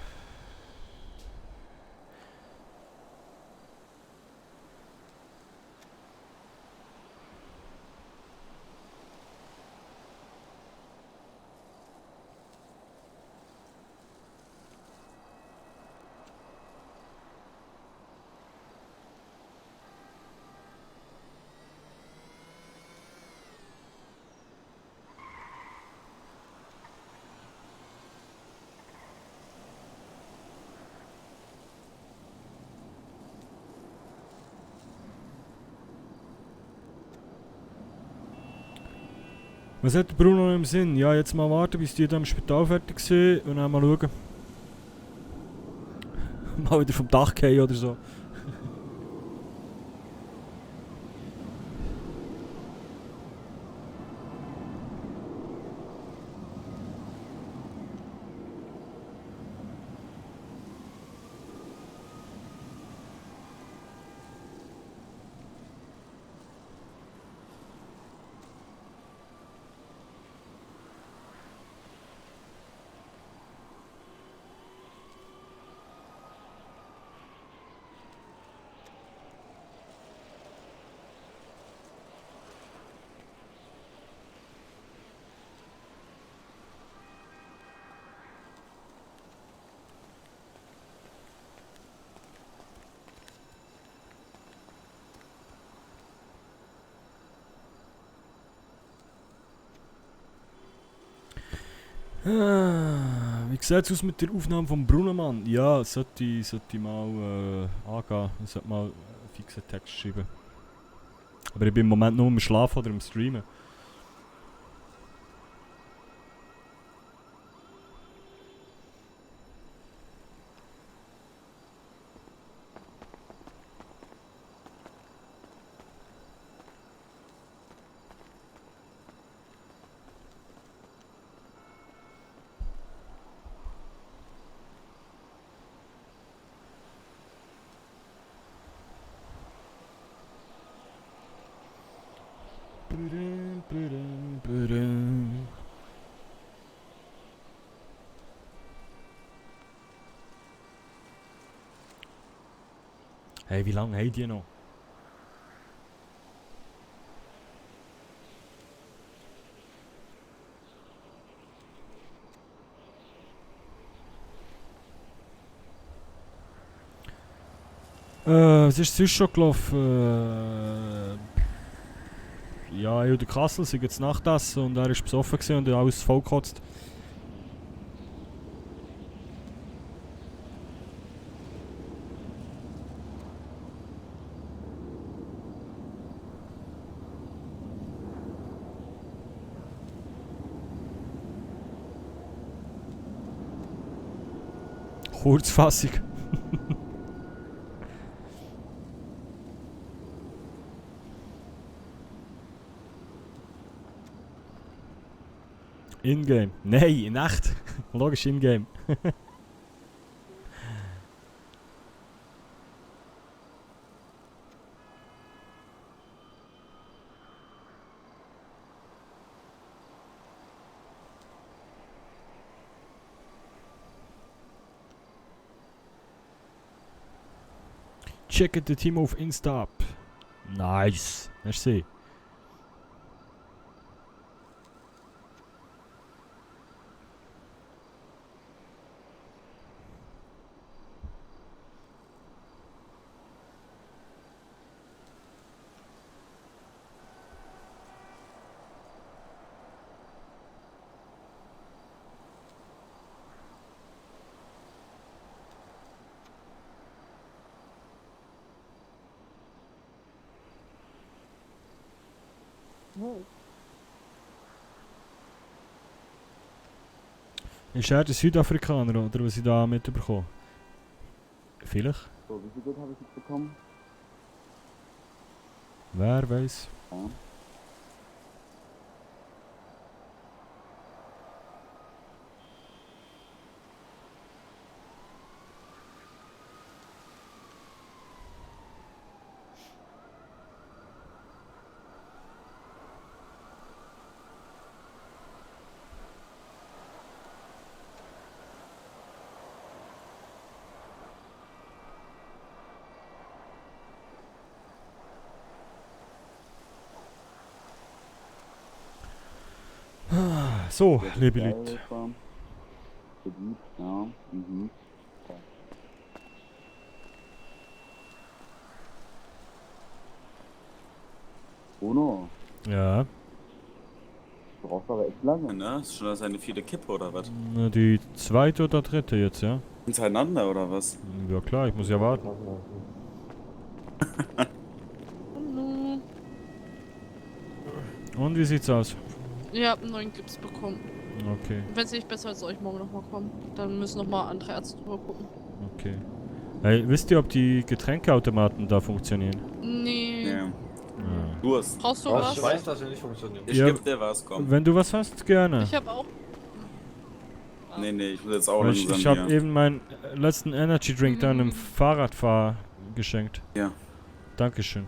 Was hat der Bruno noch im Sinn? Ja, jetzt mal warten, bis die da im Spital fertig sind und dann mal schauen. Mal wieder vom Dach gehen oder so. Wie sieht es aus mit der Aufnahme vom Brunnemann? Ja, sollte ich mal angehen. Ich sollte mal einen fixen Text schreiben. Aber ich bin im Moment nur im Schlafen oder im Streamen. Ba-dum, ba-dum, ba-dum. Hey, wie lange haben die noch? Was ist sonst schon gelaufen? Ja, ich und der Kassel sind jetzt Nachtessen und er war besoffen gewesen und alles vollgekotzt. Kurzfassung. In-game. Nein, in echt. Logisch in-game. Checket the team auf Insta ab. Nice. Merci. Ist er der Südafrikaner oder was ich da mitbekommen? Vielleicht? So, wie viel Geld habe ich jetzt bekommen? Wer weiß? Ja. So, liebe Leute. Ja, mhm. Bruno, Ja. du brauchst aber echt lange, ne? Ist schon seine 4. Kippe oder was? Na, die zweite oder dritte jetzt, ja? Hintereinander oder was? Ja klar, ich muss ja warten. Und wie sieht's aus? Ihr habt einen neuen Gips bekommen. Okay, Wenn es nicht besser ist, soll ich morgen nochmal kommen. Dann müssen nochmal andere Ärzte drüber gucken. okay. Hey, wisst ihr, ob die Getränkeautomaten da funktionieren? Nee. Ja. Ah. Du hast. Brauchst du was? Ich weiß, dass sie nicht funktionieren. Ich Ja, geb dir was, komm. Wenn du was hast, gerne. Ich hab auch. Nee, ich muss jetzt auch Weil langsam ich habe hier. eben meinen letzten Energy Drink da einem Fahrradfahrer geschenkt. Ja. Dankeschön.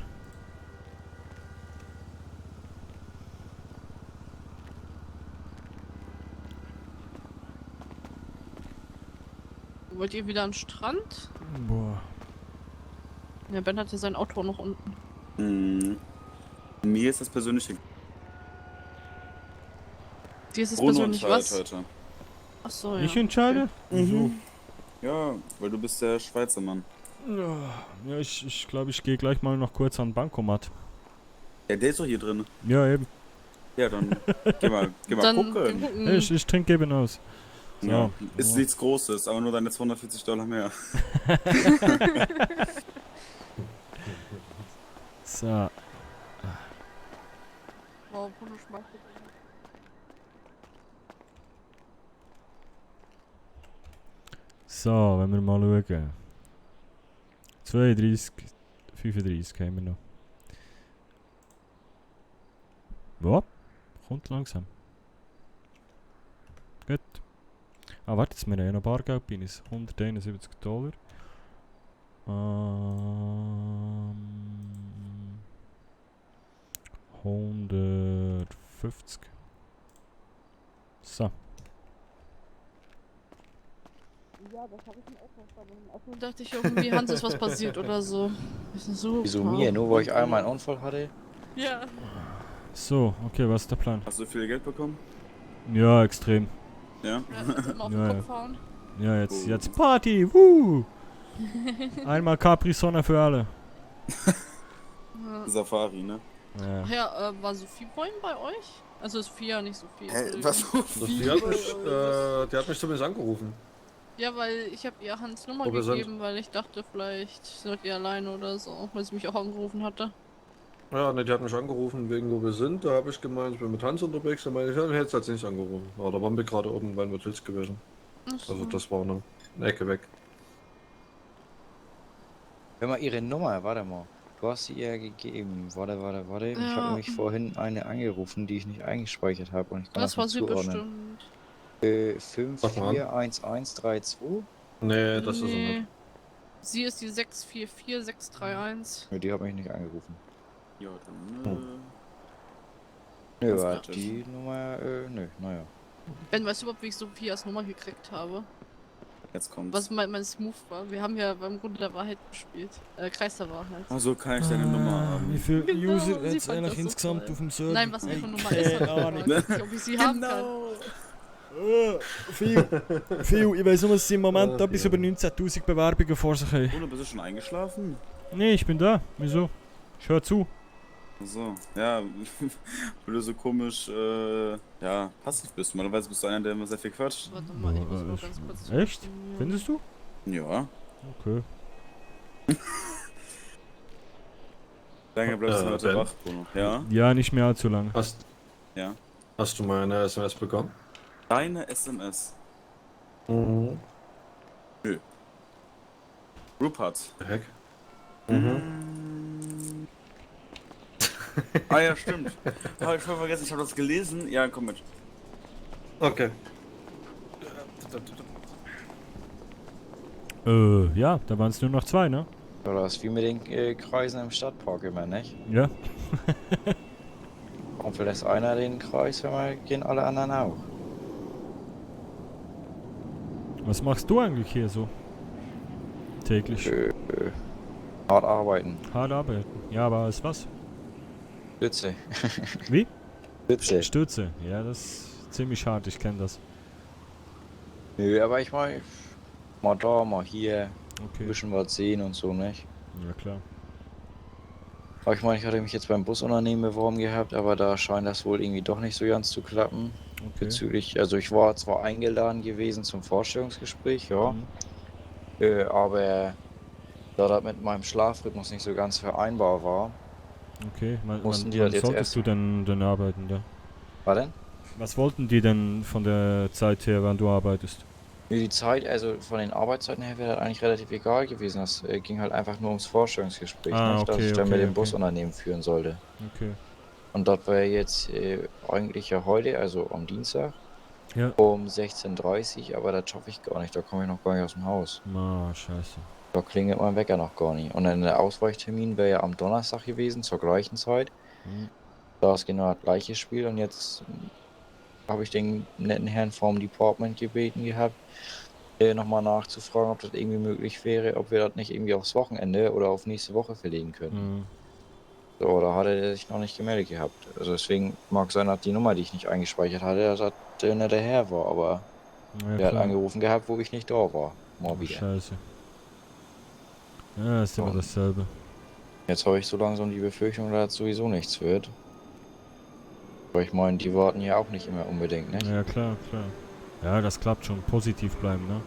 Wollt ihr wieder an den Strand? Boah. Ja, Ben hat ja sein Auto noch unten. Mhm. Mir ist das persönlich. Dir ist es Bruno persönlich entscheidet was? heute. Achso, ja. Ich entscheide? Mhm. Ja, weil du bist der Schweizer Mann. Ja, ich glaube, ich gehe gleich mal noch kurz an den Bankomat. Ja, der ist doch hier drin. Ja, eben. Ja, dann geh mal Dann gucken. gucken. Ich trinke eben aus. So. Ja, ist nichts Großes, aber nur deine $240 mehr. So. Wow, Bruno schmeckt. So, wenn wir mal schauen. 32, 35 haben wir noch. Wo? Kommt langsam. Gut. Ah, warte, jetzt, wir haben ja noch Bargeld bei uns. $171. 150. So. Ja, das habe ich mir auch verstanden. Also dachte ich irgendwie, Hans ist was passiert oder so. Ist das so? Wieso mir? Nur weil ich einmal einen Unfall hatte? Ja. So, okay, was ist der Plan? Hast du viel Geld bekommen? Ja, extrem. Ja? Immer auf den Kopf hauen. Ja, jetzt Party, wuh! Einmal Capri-Sonne für alle. Safari, ne? Ja. Ach ja, war Sophie vorhin bei euch? Also ist Sophia nicht Sophie. Die hat mich zumindest angerufen. Ja, weil ich habe ihr Hans Nummer Wo wir sind. gegeben, weil ich dachte, vielleicht seid ihr alleine oder so, weil sie mich auch angerufen hatte. Ja, ne, die hat mich angerufen, wegen wo wir sind. Da habe ich gemeint, ich bin mit Hans unterwegs. Da meinte ich, ja, hätte jetzt nicht angerufen. Aber da waren wir gerade oben bei Hotels gewesen. Ach so. Also das war eine Ecke weg. Hör mal, ihre Nummer, warte mal. Du hast sie ihr gegeben. Warte. Ich Ja. habe nämlich vorhin eine angerufen, die ich nicht eingespeichert habe und ich kann Das war nicht sie zuordnen. bestimmt. 541132? Nee, das ist sie Nee. nicht. Sie ist die 644631. Nee, die hat mich nicht angerufen. Ja, dann. Nö, Das aber wird die Nummer, nö, naja. Ben, weißt du überhaupt, wie ich Sophias Nummer gekriegt habe? Jetzt kommt's. Was mein Smooth war? Wir haben ja beim Grunde der Wahrheit gespielt. Kreis der Wahrheit. Also kann ich deine Nummer haben. Wie viele Genau, User sie jetzt fand eigentlich das so insgesamt toll. auf dem Server? Nein, was ihre Nummer ist, Keine hat Ahnung. ich weiß nicht, ob ich sie haben kann. Phil, ich weiß nur, dass sie im Moment etwas über 19.000 Bewerbungen vor sich haben. Oder bist du schon eingeschlafen? Nee, ich bin da. Wieso? Ich hör zu. So, ja, weil du so komisch, ja, passiv bist. Normalerweise bist du einer, der immer sehr viel quatscht. Warte mal, ich muss mal ganz kurz Echt? telefonieren. Findest du? Ja. Okay. Lange bleibst du heute Ben? wach, Bruno. Ja? Ja, nicht mehr allzu lange. Ja. Hast du meine SMS bekommen? Deine SMS? Mhm. Nö. Rupert. Heck. Ah ja, stimmt. Hab ich voll vergessen, ich habe das gelesen. Ja, komm mit. Okay. Ja, da waren es nur noch 2, ne? Ja, das ist wie mit den Kreisen im Stadtpark immer, nicht? Ja. Und verlässt einer den Kreis, gehen alle anderen auch. Was machst du eigentlich hier so? Täglich? Hart arbeiten. Hart arbeiten. Ja, aber als was? Stütze. Wie? Stütze. Stütze. Ja, das ist ziemlich hart, ich kenne das. Nö, aber ich meine, mal da, mal hier, Okay. ein bisschen was sehen und so, nicht? Ja, klar. Aber ich meine, ich hatte mich jetzt beim Busunternehmen beworben gehabt, aber da scheint das wohl irgendwie doch nicht so ganz zu klappen. Okay. Bezüglich, also ich war zwar eingeladen gewesen zum Vorstellungsgespräch, ja, aber da das mit meinem Schlafrhythmus nicht so ganz vereinbar war, Okay, mussten die wann das jetzt solltest erst... du denn arbeiten da? Was denn? Was wollten die denn von der Zeit her, wann du arbeitest? Nee, die Zeit, also von den Arbeitszeiten her wäre das eigentlich relativ egal gewesen. Das ging halt einfach nur ums Vorstellungsgespräch, nicht, dass ich dann mit dem Busunternehmen führen sollte. Okay. Und das wäre jetzt eigentlich ja heute, also am Dienstag, Ja. um 16:30 Uhr, aber das schaffe ich gar nicht, da komme ich noch gar nicht aus dem Haus. Ah, scheiße. Da klingelt mein Wecker noch gar nicht. Und dann der Ausweichtermin wäre ja am Donnerstag gewesen, zur gleichen Zeit. Mhm. Da ist genau das gleiche Spiel und jetzt habe ich den netten Herrn vom Department gebeten gehabt, nochmal nachzufragen, ob das irgendwie möglich wäre, ob wir das nicht irgendwie aufs Wochenende oder auf nächste Woche verlegen können. Mhm. So, da hatte er sich noch nicht gemeldet gehabt. Also deswegen mag sein, dass die Nummer, die ich nicht eingespeichert hatte, dass das nicht der Herr war, aber Ja, der hat klar. angerufen gehabt, wo ich nicht da war. Mal Oh, wieder. scheiße. Ja, ist immer dasselbe. Jetzt habe ich so langsam die Befürchtung, dass sowieso nichts wird. Aber ich meine, die warten ja auch nicht immer unbedingt, ne? Ja, klar, klar. Ja, das klappt schon. Positiv bleiben, ne?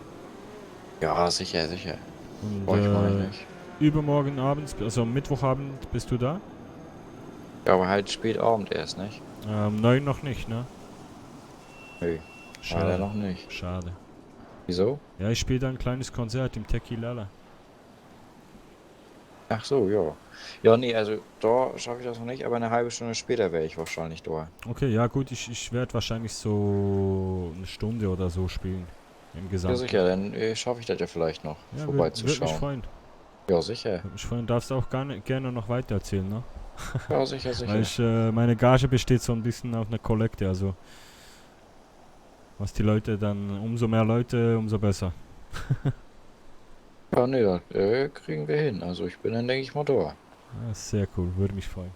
Ja, sicher, sicher. Und Boah, ich meine nicht. übermorgen abends, also am Mittwochabend bist du da? Ja, aber halt spät Abend erst, nicht? 9 noch nicht, ne? Nö, leider noch nicht. Schade. Wieso? Ja, ich spiele da ein kleines Konzert im Tequilala. Ach so, ja. Ja, nee, also da schaffe ich das noch nicht, aber eine halbe Stunde später wäre ich wahrscheinlich da. Okay, ja gut, ich werde wahrscheinlich so eine Stunde oder so spielen. Im Ja, Gesamten. sicher, dann schaffe ich das ja vielleicht noch, Ja, würde vorbeizuschauen. mich freuen. Ja, sicher. Würde mich freuen. Darfst auch gerne noch weiter erzählen, ne? Ja, sicher, sicher. Weil ich, meine Gage besteht so ein bisschen auf einer Kollekte, also was die Leute dann, umso mehr Leute, umso besser. Ja, nee, das kriegen wir hin. Also ich bin dann, denke ich mal, da. Ja, sehr cool, würde mich freuen.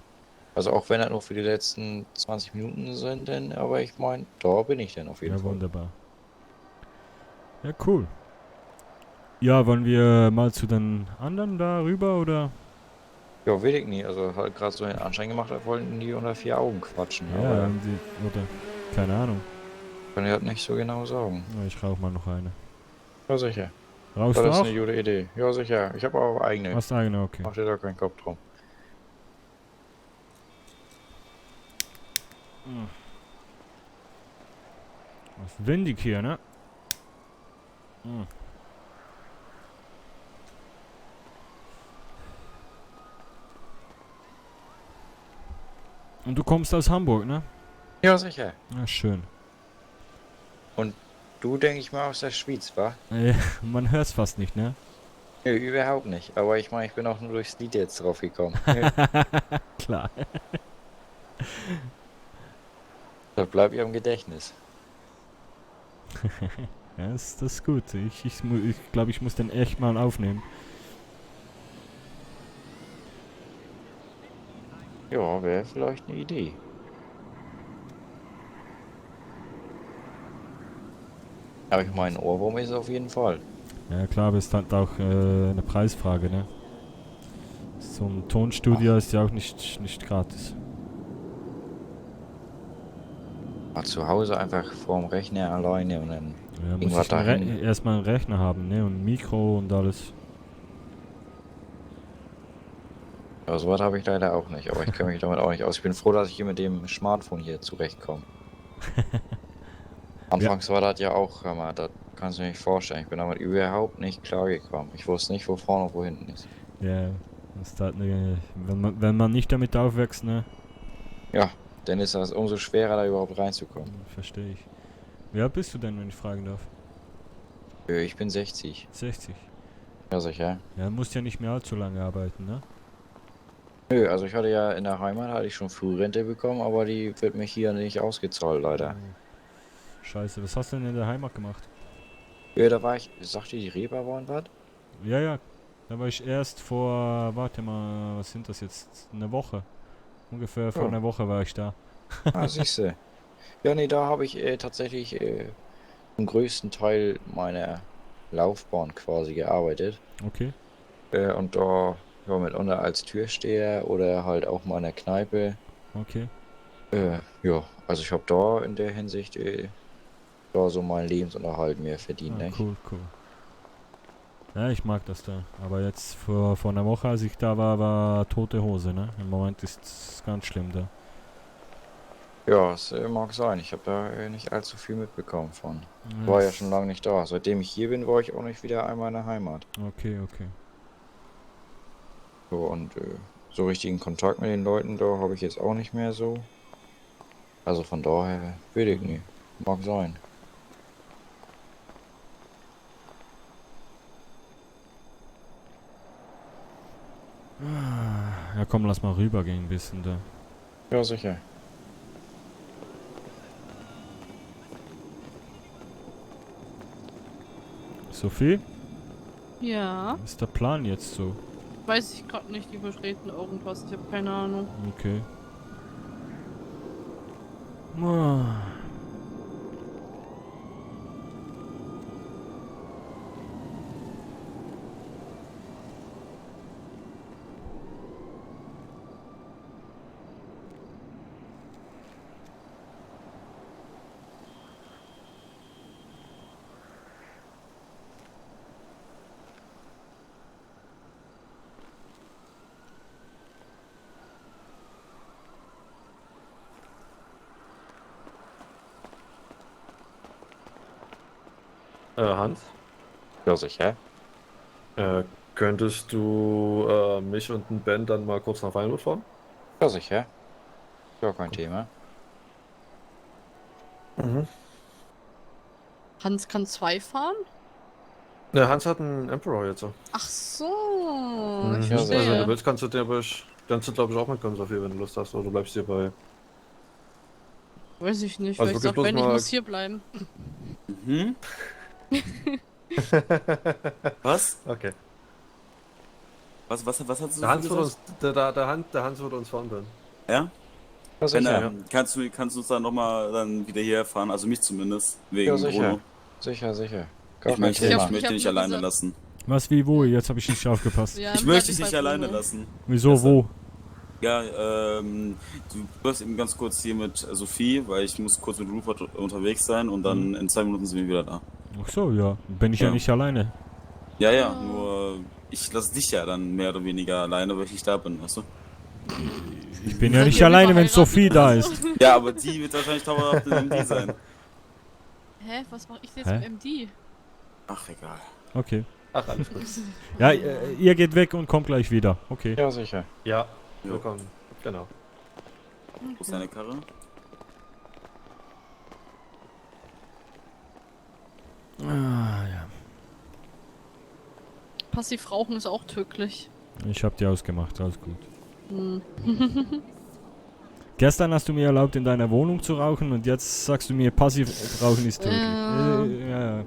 Also auch wenn das nur für die letzten 20 Minuten sind, denn, aber ich meine, da bin ich dann auf jeden Ja, Fall. wunderbar. Ja, cool. Ja, wollen wir mal zu den anderen da rüber, oder? Ja, weiß ich nie. Also halt gerade so einen Anschein gemacht, als wollten die unter 4 Augen quatschen. Ja, aber oder keine Ahnung. kann ich halt nicht so genau sagen. Ja, ich rauche mal noch eine. Ja, sicher. Rauchst das du ist auch? eine gute Idee. Ja, sicher. Ich habe auch eigene. Hast du eigene, okay. Mach dir da keinen Kopf drum. Was windig hier, ne? Hm. Und du kommst aus Hamburg, ne? Ja, sicher. Ja, schön. Und du, denke ich mal, aus der Schweiz, wa? Man hört's fast nicht, ne? Nö, überhaupt nicht. Aber ich meine, ich bin auch nur durchs Lied jetzt drauf gekommen. Klar. Das bleibt ja im Gedächtnis. Ja, das ist gut. Ich glaube, ich muss den echt mal aufnehmen. Ja, wäre vielleicht eine Idee. Aber ich meine, Ohrwurm ist es auf jeden Fall. Ja klar, aber es ist halt auch eine Preisfrage, ne? So ein Tonstudio ist ja auch nicht gratis. Mal zu Hause einfach vorm Rechner alleine und dann Ja, muss irgendwas ich dahin. erstmal einen Rechner haben, ne? Und ein Mikro und alles. Ja, sowas habe ich leider auch nicht, aber ich kenne mich damit auch nicht aus. Ich bin froh, dass ich hier mit dem Smartphone hier zurechtkomme. Anfangs war das ja auch, hör mal, das kannst du dir nicht vorstellen. Ich bin damit überhaupt nicht klargekommen. Ich wusste nicht, wo vorne und wo hinten ist. Ja, das ist halt wenn man nicht damit aufwächst, ne? Ja, dann ist das umso schwerer, da überhaupt reinzukommen. Verstehe ich. Wie alt bist du denn, wenn ich fragen darf? Ich bin 60. 60? Ja, sicher. Ja, du musst ja nicht mehr allzu lange arbeiten, ne? Nö, also ich hatte ja in der Heimat hatte ich schon Frührente bekommen, aber die wird mich hier nicht ausgezahlt, leider. Scheiße, was hast du denn in der Heimat gemacht? Ja, da war ich, sagte die Reeperbahn was? Ja, ja. Da war ich erst vor, warte mal, was sind das jetzt? Eine Woche. Ungefähr vor einer Woche war ich da. Ah, siehste. Ja, nee, da habe ich tatsächlich den größten Teil meiner Laufbahn quasi gearbeitet. Okay. Und da ja, mitunter als Türsteher oder halt auch mal in der Kneipe. Okay. Ja, also ich habe da in der Hinsicht da so meinen Lebensunterhalt mir verdient. Ah, Nicht? cool. Ja, ich mag das da. Aber jetzt vor einer Woche, als ich da war tote Hose, ne? Im Moment ist es ganz schlimm da. Ja, es mag sein. Ich habe da nicht allzu viel mitbekommen von. Ja, War ja schon lange nicht da. Seitdem ich hier bin, war ich auch nicht wieder einmal in der Heimat. Okay. So, und so richtigen Kontakt mit den Leuten da habe ich jetzt auch nicht mehr so. Also von daher will ich nie. Mag sein. Ja, komm, lass mal rübergehen ein bisschen da. Ja, sicher. Sophie? Ja. Was ist der Plan jetzt so? Weiß ich gerade nicht, die vertreten irgendwas. Ich habe keine Ahnung. Okay. Hans? Ja, sicher. Könntest du mich und den Ben dann mal kurz nach Weinwood fahren? Ja, sicher. Ja, kein Thema. Mhm. Hans kann 2 fahren? Ne, Hans hat einen Emperor jetzt. Ach so. Ich Also wenn verstehe. du willst, kannst du glaube ich auch mitkommen, Sophie, wenn du Lust hast. Oder du bleibst hier bei... Weiß ich nicht, Also weil ich wirklich sag, bloß wenn ich mal- muss hier bleiben. Mhm. Was? Okay. Was hast du Der so Hans, wird gesagt? uns, der Hans wird uns fahren können. Ja? Ja, sicher. Kannst du uns dann nochmal dann wieder hierher fahren? Also mich zumindest, wegen Ja, sicher. Bruno. Sicher. Ich möchte dich nicht alleine lassen. Was, wie, wo? Jetzt habe ich nicht aufgepasst. Ja, Ich möchte dich nicht alleine lassen. Wieso, wo? Ja, du wirst eben ganz kurz hier mit Sophie, weil ich muss kurz mit Rupert unterwegs sein und dann in 2 Minuten sind wir wieder da. Ach so, ja. Bin ich ja nicht alleine. Ja, nur ich lasse dich ja dann mehr oder weniger alleine, weil ich nicht da bin, weißt du? Ich bin ja nicht alleine, wenn Sophie da ist. Ja, aber die wird wahrscheinlich dauerhaft im MD sein. Hä? Was mache ich jetzt Hä? mit MD? Ach, egal. Okay. Ach, alles gut. Ja, ihr geht weg und kommt gleich wieder. Okay. Ja, sicher. Ja, willkommen. Genau. Wo ist deine Karre? Ah, ja. Passiv rauchen ist auch tödlich. Ich hab die ausgemacht, alles gut. Hm. Gestern hast du mir erlaubt, in deiner Wohnung zu rauchen und jetzt sagst du mir, passiv rauchen ist tödlich. Ja.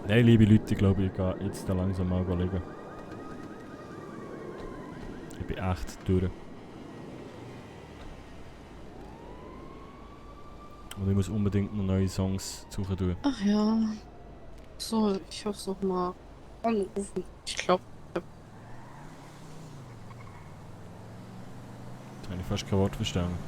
Nein, liebe Leute, ich glaube, ich gehe jetzt da langsam mal überlegen. Ich bin echt durch. Und ich muss unbedingt noch neue Songs suchen tun. Ach ja. So, ich hab's noch mal anrufen. Ich glaube. Jetzt habe ich fast kein Wort verstanden.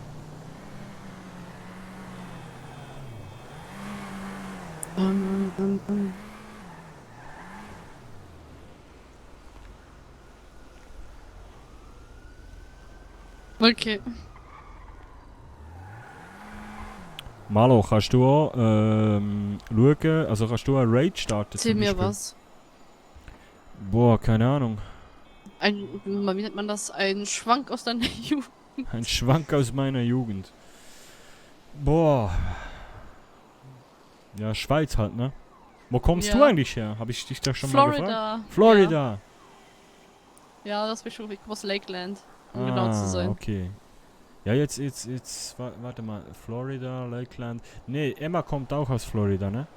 Okay. Malo, kannst du auch schauen, also kannst du ein Raid starten? Erzähl zum mir Beispiel? was. Boah, keine Ahnung. Wie nennt man das? Ein Schwank aus deiner Jugend. Ein Schwank aus meiner Jugend. Boah. Ja, Schweiz halt, ne? Wo kommst du Ja. eigentlich her? Habe ich dich da schon mal Florida. gefragt? Florida. Ja, das bin schon ich aus Lakeland, um genau zu sein. Okay. Ja, jetzt, warte mal, Florida, Lakeland. Nee, Emma kommt auch aus Florida, ne?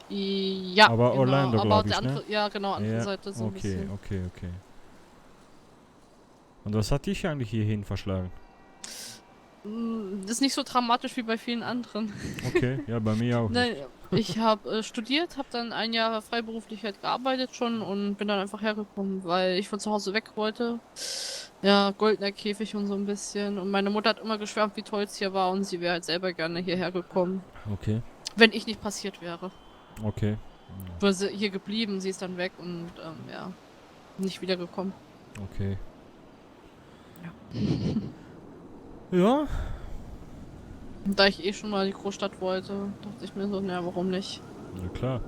Ja, aber genau. Orlando, aber glaube ich, die andere, ne? Ja, genau, andere Seite so ein bisschen. Okay. Und was hat dich eigentlich hierhin verschlagen? Das ist nicht so dramatisch wie bei vielen anderen. Okay, ja, bei mir auch. Nein, ich habe studiert, habe dann 1 Jahr freiberuflich halt gearbeitet schon und bin dann einfach hergekommen, weil ich von zu Hause weg wollte. Ja, goldener Käfig und so ein bisschen. Und meine Mutter hat immer geschwärmt, wie toll es hier war und sie wäre halt selber gerne hierher gekommen. Okay. Wenn ich nicht passiert wäre. Okay. Wäre sie hier geblieben, sie ist dann weg und ja, nicht wiedergekommen. Okay. Ja. Und da ich schon mal in die Großstadt wollte, dachte ich mir so, naja, warum nicht? Ja, klar.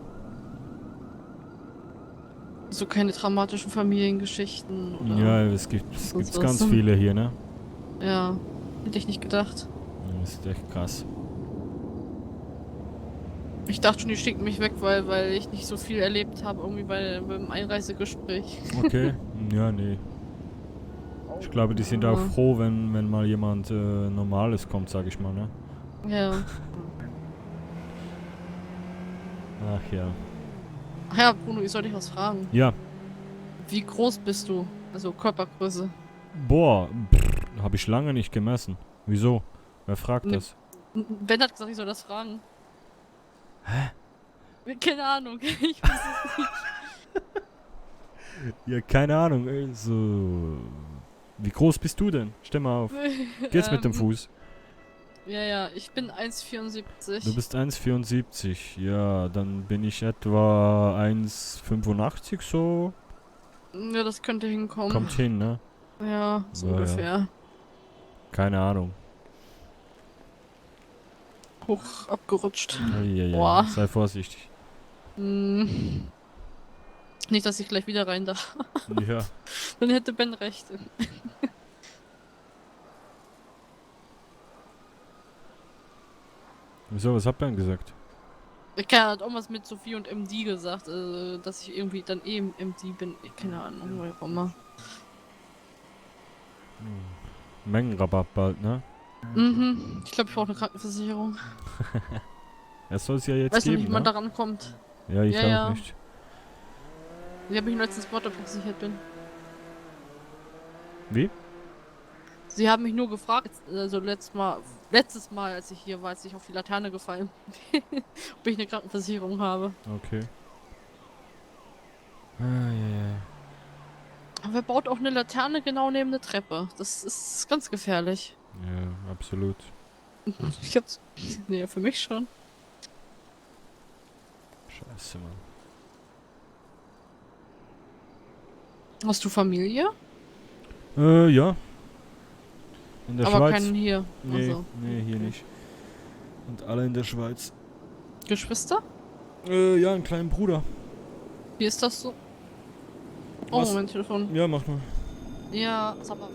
So keine dramatischen Familiengeschichten oder... Ja, es gibt sonst ganz was. viele hier, ne? Ja, hätte ich nicht gedacht. Das ist echt krass. Ich dachte schon, die schicken mich weg, weil ich nicht so viel erlebt habe, irgendwie beim Einreisegespräch. Okay. Ja, nee. Ich glaube, die sind auch froh, wenn mal jemand Normales kommt, sag ich mal, ne? Ja. Ach ja. Ach ja, Bruno, ich soll dich was fragen. Ja. Wie groß bist du? Also Körpergröße. Boah, habe ich lange nicht gemessen. Wieso? Wer fragt Ne- das? Ben hat gesagt, ich soll das fragen. Hä? Keine Ahnung, ich weiß es nicht. Ja, keine Ahnung. Also, wie groß bist du denn? Stell mal auf. Geht's mit dem Fuß? Ja, ich bin 1,74. Du bist 1,74. Ja, dann bin ich etwa 1,85 so. Ja, das könnte hinkommen. Kommt hin, ne? Ja, so Ja, ja. ungefähr. Keine Ahnung. Hoch abgerutscht. Ja, Boah. sei vorsichtig. Hm. Nicht, dass ich gleich wieder rein darf. Ja. Dann hätte Ben recht. Wieso, was hat Ben gesagt? Ich hat auch was mit Sophie und MD gesagt, dass ich irgendwie dann im MD bin. Keine Ahnung, warum immer. Mengenrabatt bald, ne? Mhm. Ich glaube, ich brauche eine Krankenversicherung. Es soll es ja jetzt Weiß noch geben, nicht, wie man ne? daran kommt. Ja, ich Ja, auch ja. nicht. Sie haben mich letztens gefragt, ob ich versichert bin. Wie? Sie haben mich nur gefragt, also letztes Mal, als ich hier war, als ich auf die Laterne gefallen bin, ob ich eine Krankenversicherung habe. Okay. Ah, ja, ja. Aber wer baut auch eine Laterne genau neben der Treppe? Das ist ganz gefährlich. Ja, absolut. Ich hab's. Nee, für mich schon. Scheiße, Mann. Hast du Familie? Ja. In der Aber Schweiz. keinen hier. Nee, Also. nee, hier nicht. Und alle in der Schweiz. Geschwister? Ja, einen kleinen Bruder. Wie ist das so? Oh, Was? Moment, Telefon. Ja, mach mal. Ja, sag mal.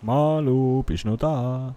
Malu, bist du noch da?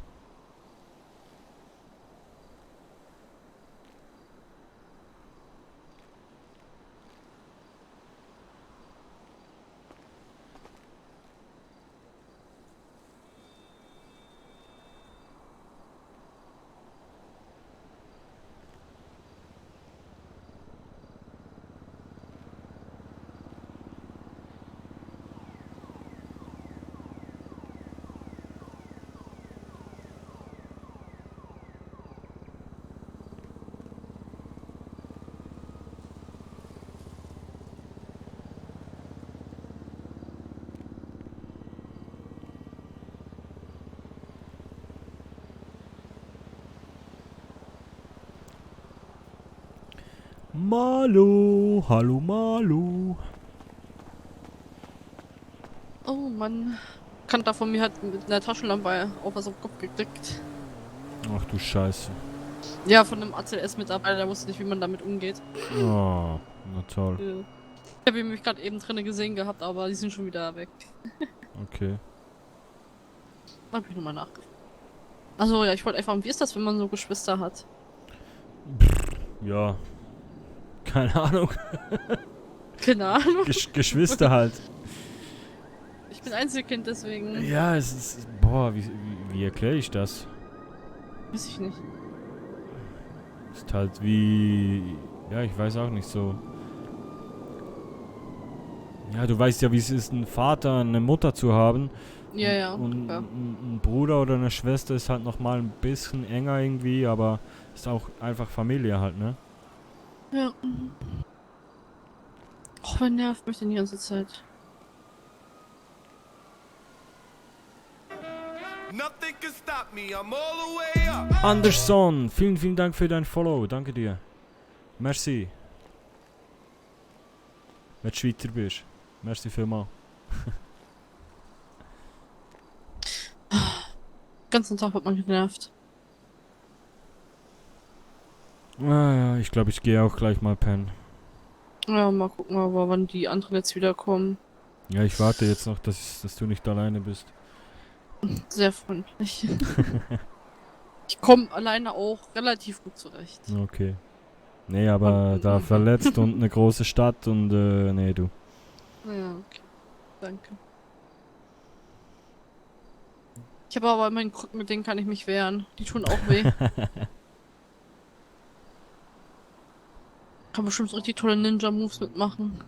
Malu, hallo Malu. Oh Mann. Kanter von mir hat mit einer Taschenlampe auf was auf den Kopf gekriegt. Ach du Scheiße. Ja, von einem ACS-Mitarbeiter, der wusste nicht, wie man damit umgeht. Oh, na toll. Ja. Ich habe ihn mich gerade eben drinnen gesehen gehabt, aber die sind schon wieder weg. Okay. Hab ich nochmal nachgefragt. Also ja, ich wollte einfach, wie ist das, wenn man so Geschwister hat? Ja. Keine Ahnung. Keine Ahnung. Geschwister halt. Ich bin Einzelkind, deswegen. Ja, es ist. Boah, wie erkläre ich das? Weiß ich nicht. Ist halt wie. Ja, ich weiß auch nicht so. Ja, du weißt ja, wie es ist, einen Vater, eine Mutter zu haben. Ja, ja. Und Ja. ein Bruder oder eine Schwester ist halt nochmal ein bisschen enger irgendwie, aber ist auch einfach Familie halt, ne? Ja. Och, wer nervt mich denn die ganze Zeit? Anderson, vielen, vielen Dank für dein Follow. Danke dir. Merci. Wenn du Schweizer bist. Merci vielmals. Den ganzen Tag wird man genervt. Ja, ich glaube, ich gehe auch gleich mal pennen. Ja, mal gucken, aber wann die anderen jetzt wiederkommen. Ja, ich warte jetzt noch, dass du nicht alleine bist. Sehr freundlich. Ich komme alleine auch relativ gut zurecht. Okay. Nee, aber da verletzt und eine große Stadt und nee, du. Ja, okay. Danke. Ich habe aber meinen Krücken, mit denen kann ich mich wehren. Die tun auch weh. Kann bestimmt so richtig tolle Ninja-Moves mitmachen.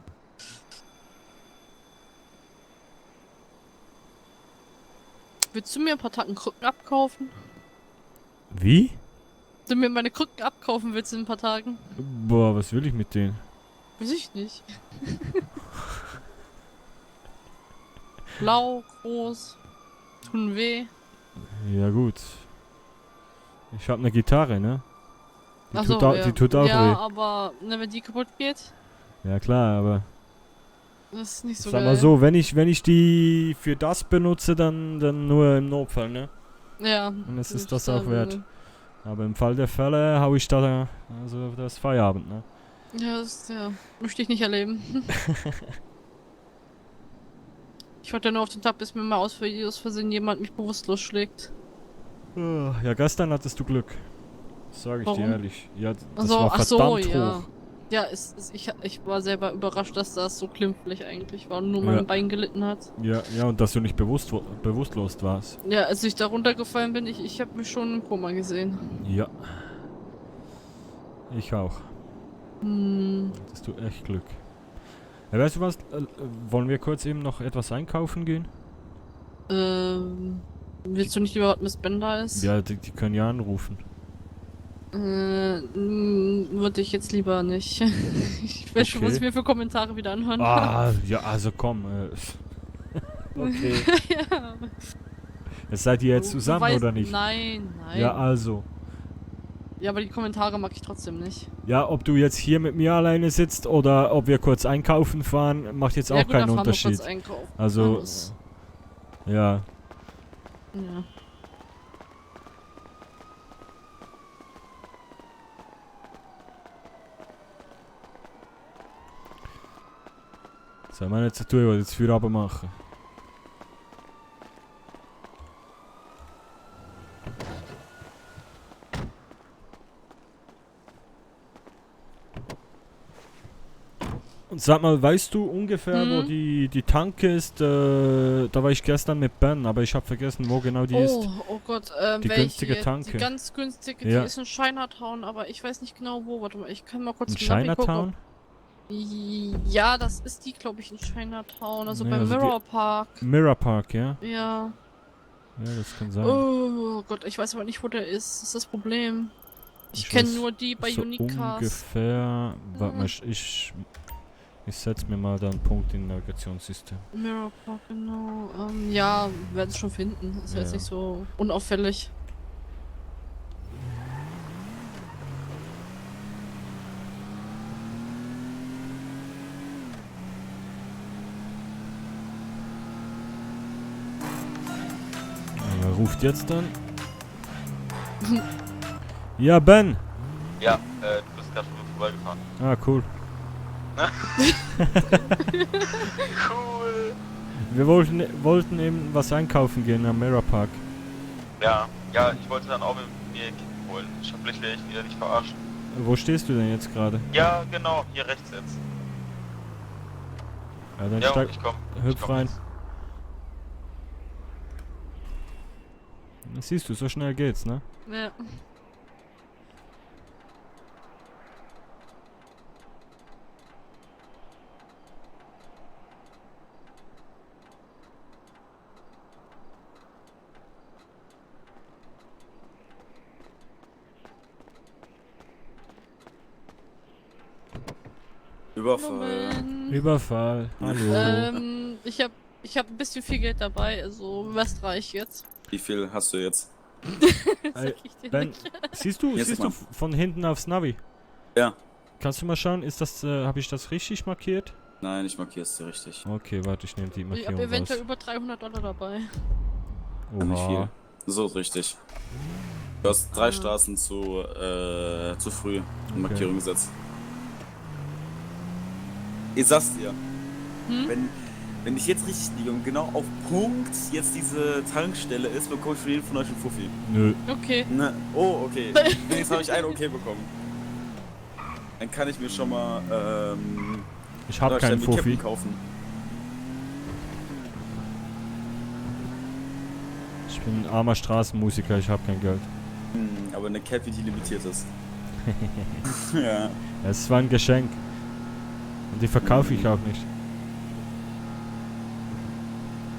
Willst du mir ein paar Tacken Krücken abkaufen? Wie? Du mir meine Krücken abkaufen willst in ein paar Tagen? Boah, was will ich mit denen? Weiß ich nicht. Blau, groß, tun weh. Ja gut. Ich hab eine Gitarre, ne? Die, Ach so, tut, ja. die tut auch ja, weh. aber ne, wenn die kaputt geht, Ja klar, aber das ist nicht so sag geil. mal so, wenn ich die für das benutze, dann nur im Notfall, ne? Ja. Und es ist das dann, auch wert. Aber im Fall der Fälle hau ich da, also das ist Feierabend, ne? Ja, das möchte ich nicht erleben. Ich warte nur auf den Tag, bis mir mal aus Versehen jemand mich bewusstlos schlägt. Ja, gestern hattest du Glück. Sag ich dir Warum? ehrlich. Ja, das Also, war verdammt ja. hoch. Ja, ich war selber überrascht, dass das so klimpflich eigentlich war und nur mein Bein gelitten hat. Ja, und dass du nicht bewusstlos warst. Ja, als ich da runtergefallen bin, ich habe mich schon im Koma gesehen. Ja. Ich auch. Hm. Hattest du echt Glück. Ja, weißt du was? Wollen wir kurz eben noch etwas einkaufen gehen? Willst du nicht lieber, was Miss Bender ist? Ja, die können ja anrufen. Würde ich jetzt lieber nicht. Ich weiß schon, was ich mir für Kommentare wieder anhören. Ja, also komm. Okay. Ja. Jetzt seid ihr jetzt zusammen oder nicht? Nein. Ja, also. Ja, aber die Kommentare mag ich trotzdem nicht. Ja, ob du jetzt hier mit mir alleine sitzt oder ob wir kurz einkaufen fahren, macht jetzt auch gut, keinen dann fahren wir Unterschied. kurz einkaufen. Also, Alles. ja. Ja. Soll man jetzt tun, was jetzt für Abend machen? Und sag mal, weißt du ungefähr, wo die Tanke ist? Da war ich gestern mit Ben, aber ich habe vergessen, wo genau die ist. Oh Gott, die welche günstige jetzt? Tanke. Die ganz günstige, Ja. die ist in Chinatown, aber ich weiß nicht genau wo. Warte mal, ich kann mal kurz In im Navi Chinatown? gucken. Ja, das ist die, glaube ich, in Chinatown, also Nee, beim also die- Mirror Park. Mirror Park, ja? Ja. Ja, das kann sein. Oh Gott, ich weiß aber nicht, wo der ist. Das ist das Problem. Ich kenne weiß nur die bei so Unicast. ungefähr. Warte mal, ich setze mir mal da einen Punkt im Navigationssystem. Mirror Park, genau. Ja, werden es schon finden. Ist ja jetzt Ja. nicht so unauffällig. Wer ruft jetzt dann? Ja, Ben! Ja, du bist gerade schon vorbeigefahren. Ah, cool. Cool. Wir wollten eben was einkaufen gehen am Mirror Park. Ja, ich wollte dann auch mit mir Kippen holen. Ich hab mich echt wieder nicht verarscht. Wo stehst du denn jetzt gerade? Ja, genau, hier rechts jetzt. Ja, dann Ja, steig, ich komm hüpf rein. jetzt. Das siehst du, so schnell geht's, ne? Ja. Überfall. Überfall. Hallo. Ich hab ein bisschen viel Geld dabei, also Westreich jetzt. Wie viel hast du jetzt? Ey, Ben, siehst du Jetzt mal. von hinten aufs Navi? Ja. Kannst du mal schauen, ist das, habe ich das richtig markiert? Nein, ich markiere es dir richtig. Okay, warte, ich nehme die Ich Markierung habe eventuell raus. über $300 dabei. Nicht viel. Oha. So ist richtig. Du hast 3 Straßen zu früh in Markierung gesetzt. Ich sag's dir, wenn ich jetzt richtig liege und genau auf Punkt jetzt diese Tankstelle ist, bekomme ich für jeden von euch einen Fuffi. Nö. Okay. Ne? Oh, okay. Wenigstens habe ich ein Okay bekommen. Dann kann ich mir schon mal Ich hab Deutschland keinen die Fuffi. Kippen kaufen. Ich bin ein armer Straßenmusiker, ich habe kein Geld. Aber eine Cappy, die limitiert ist. Ja. Es war ein Geschenk. Und die verkaufe ich auch nicht.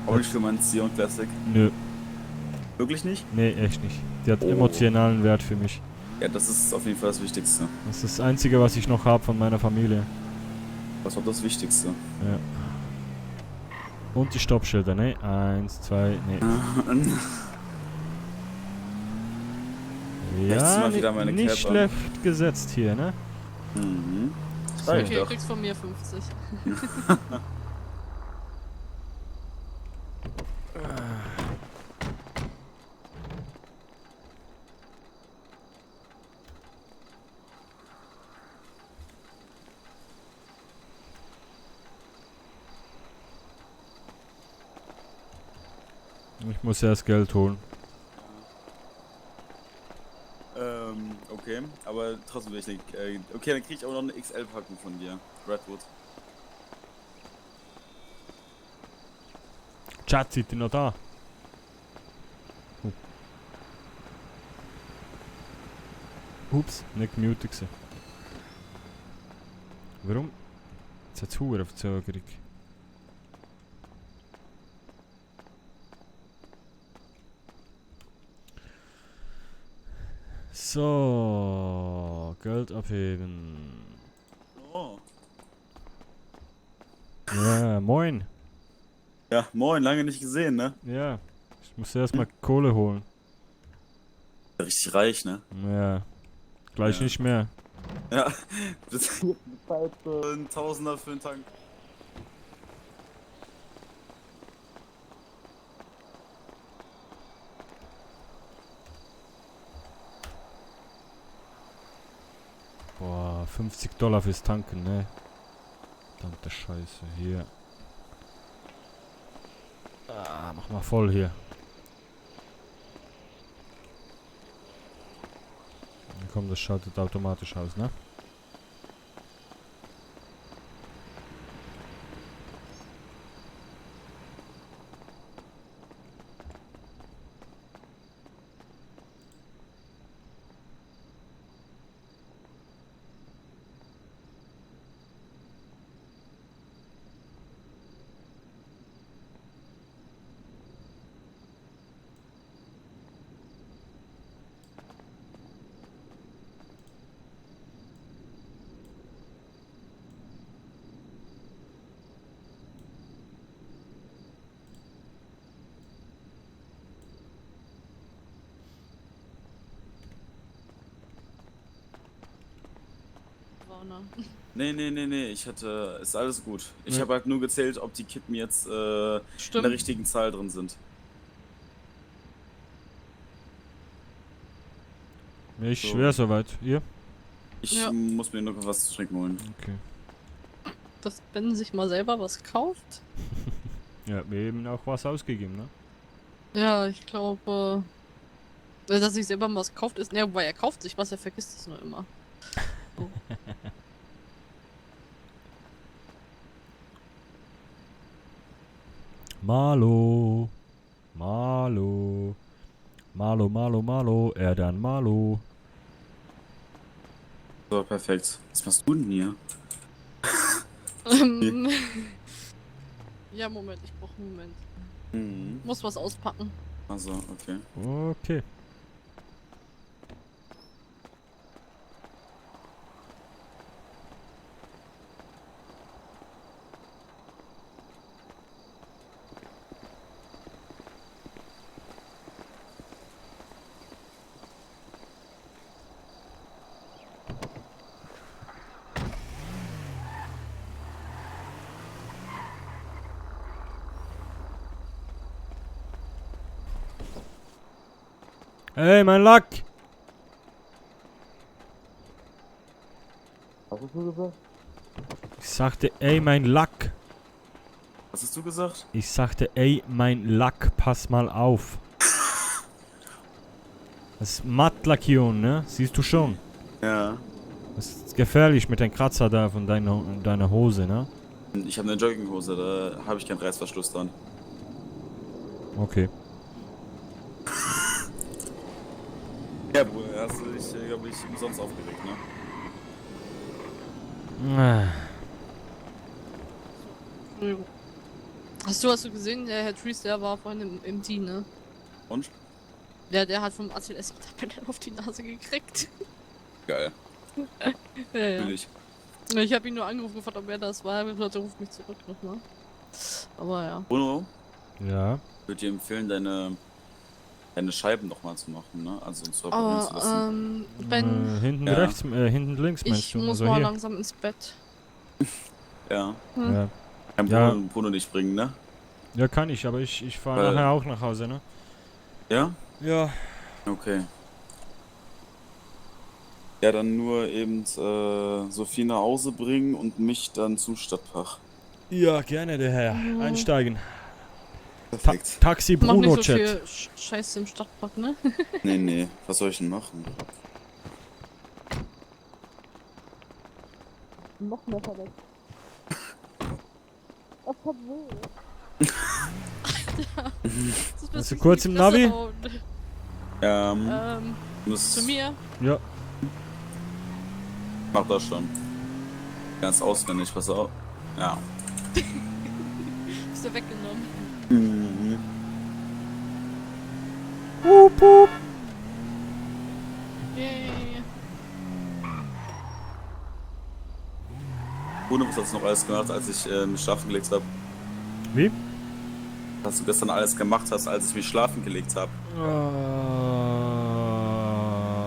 Auch nicht für meinen Sion Classic. Nö. Wirklich nicht? Nee, echt nicht. Die hat emotionalen Wert für mich. Ja, das ist auf jeden Fall das Wichtigste. Das ist das Einzige, was ich noch habe von meiner Familie. Das war das Wichtigste. Ja. Und die Stoppschilder, ne? 1, 2, ne. Rechts Ja, mal wieder meine nicht Cap an. schlecht gesetzt hier, ne? Mhm. So. Okay, du kriegst von mir 50. Ich muss erst Geld holen. Okay, aber trotzdem wichtig. Okay, dann krieg ich auch noch eine XL-Packung von dir. Redwood. Chat, seid ihr noch da? Ups, nicht gemutet gewesen. Warum? Jetzt hat es Huren Verzögerung. So, Geld abheben. Oh. Ja, moin. Ja, moin, lange nicht gesehen, ne? Ja, ich muss erstmal Kohle holen. Richtig reich, ne? Ja, gleich nicht mehr. Ja, das ist Zeit für ein Tausender für einen Tank. Boah, $50 fürs Tanken, ne? Verdammte Scheiße, hier. Ah, mach mal voll hier. Komm, das schaltet automatisch aus, ne? Nee, ich hatte. Ist alles gut. Ich Ja. habe halt nur gezählt, ob die Kippen jetzt in der richtigen Zahl drin sind. Ich So. wäre soweit. Ihr? Ich Ja. muss mir noch was zu trinken holen. Okay. Dass Ben sich mal selber was kauft? Ja, wir eben auch was ausgegeben, ne? Ja, ich glaube, dass sich selber mal was kauft ist. Ne, wobei er kauft sich was, er vergisst es nur immer. Oh. Malo. Malo. Malo. Er dann Malo. So, perfekt. Was machst du denn hier? Ja, Moment, ich brauche einen Moment. Mhm. Muss was auspacken. Also, okay. Okay. Ey, mein Lack! Was hast du gesagt? Ich sagte, ey, mein Lack. Was hast du gesagt? Ich sagte, ey, mein Lack, pass mal auf. Das ist Mattlackierung, ne? Siehst du schon. Ja. Das ist gefährlich mit dem Kratzer da von deiner Hose, ne? Ich habe eine Jogginghose, da habe ich keinen Reißverschluss dran. Okay. Ja, Bruder, hast du dich, glaube ich, umsonst aufgeregt, ne? Hast du gesehen? Der Herr Trees, der war vorhin im Team, ne? Und? Der hat vom ACLS auf die Nase gekriegt. Geil. Ja, ja. Natürlich. Ich habe ihn nur angerufen, gefragt, ob er das war. Er ruft mich zurück nochmal. Aber ja. Bruno? Ja. Ich würde dir empfehlen, deine Scheiben nochmal zu machen, ne? Also uns reparieren zu lassen. Ben. Hinten Ja. rechts, hinten links meinst Ich du? muss Also mal hier. langsam ins Bett. Ja. Ja. Kann Ja. Bruno nicht bringen, ne? Ja, kann ich, aber ich fahre Weil- nachher auch nach Hause, ne? Ja? Ja. Okay. Ja, dann nur eben Sophie nach Hause bringen und mich dann zum Stadtpark. Ja, gerne, der Herr. Mhm. Einsteigen. Perfekt. Taxi Mach Bruno nicht so Chat. viel Scheiße im Stadtpark, ne? Nee, was soll ich denn machen? Noch mehr verletzt. Das hat weh. Bist du kurz im Navi? Muss Zu mir? Ja. Mach das schon. Ganz auswendig, pass auf. Ja. Bist du weggenommen? Mhm. Hup, hup. Yay. Bruno, was hast du noch alles gemacht, als ich mich schlafen gelegt habe? Wie? Was du gestern alles gemacht hast, als ich mich schlafen gelegt habe?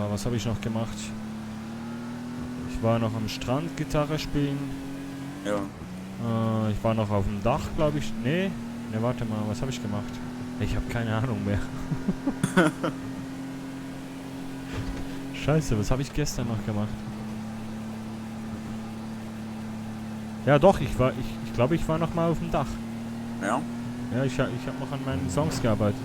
Was habe ich noch gemacht? Ich war noch am Strand Gitarre spielen. Ja. Ich war noch auf dem Dach, glaube ich. Nee, warte mal, was habe ich gemacht? Ich habe keine Ahnung mehr. Scheiße, was habe ich gestern noch gemacht? Ja doch, ich glaube, ich war noch mal auf dem Dach. Ja? Ja, ich habe noch an meinen Songs gearbeitet.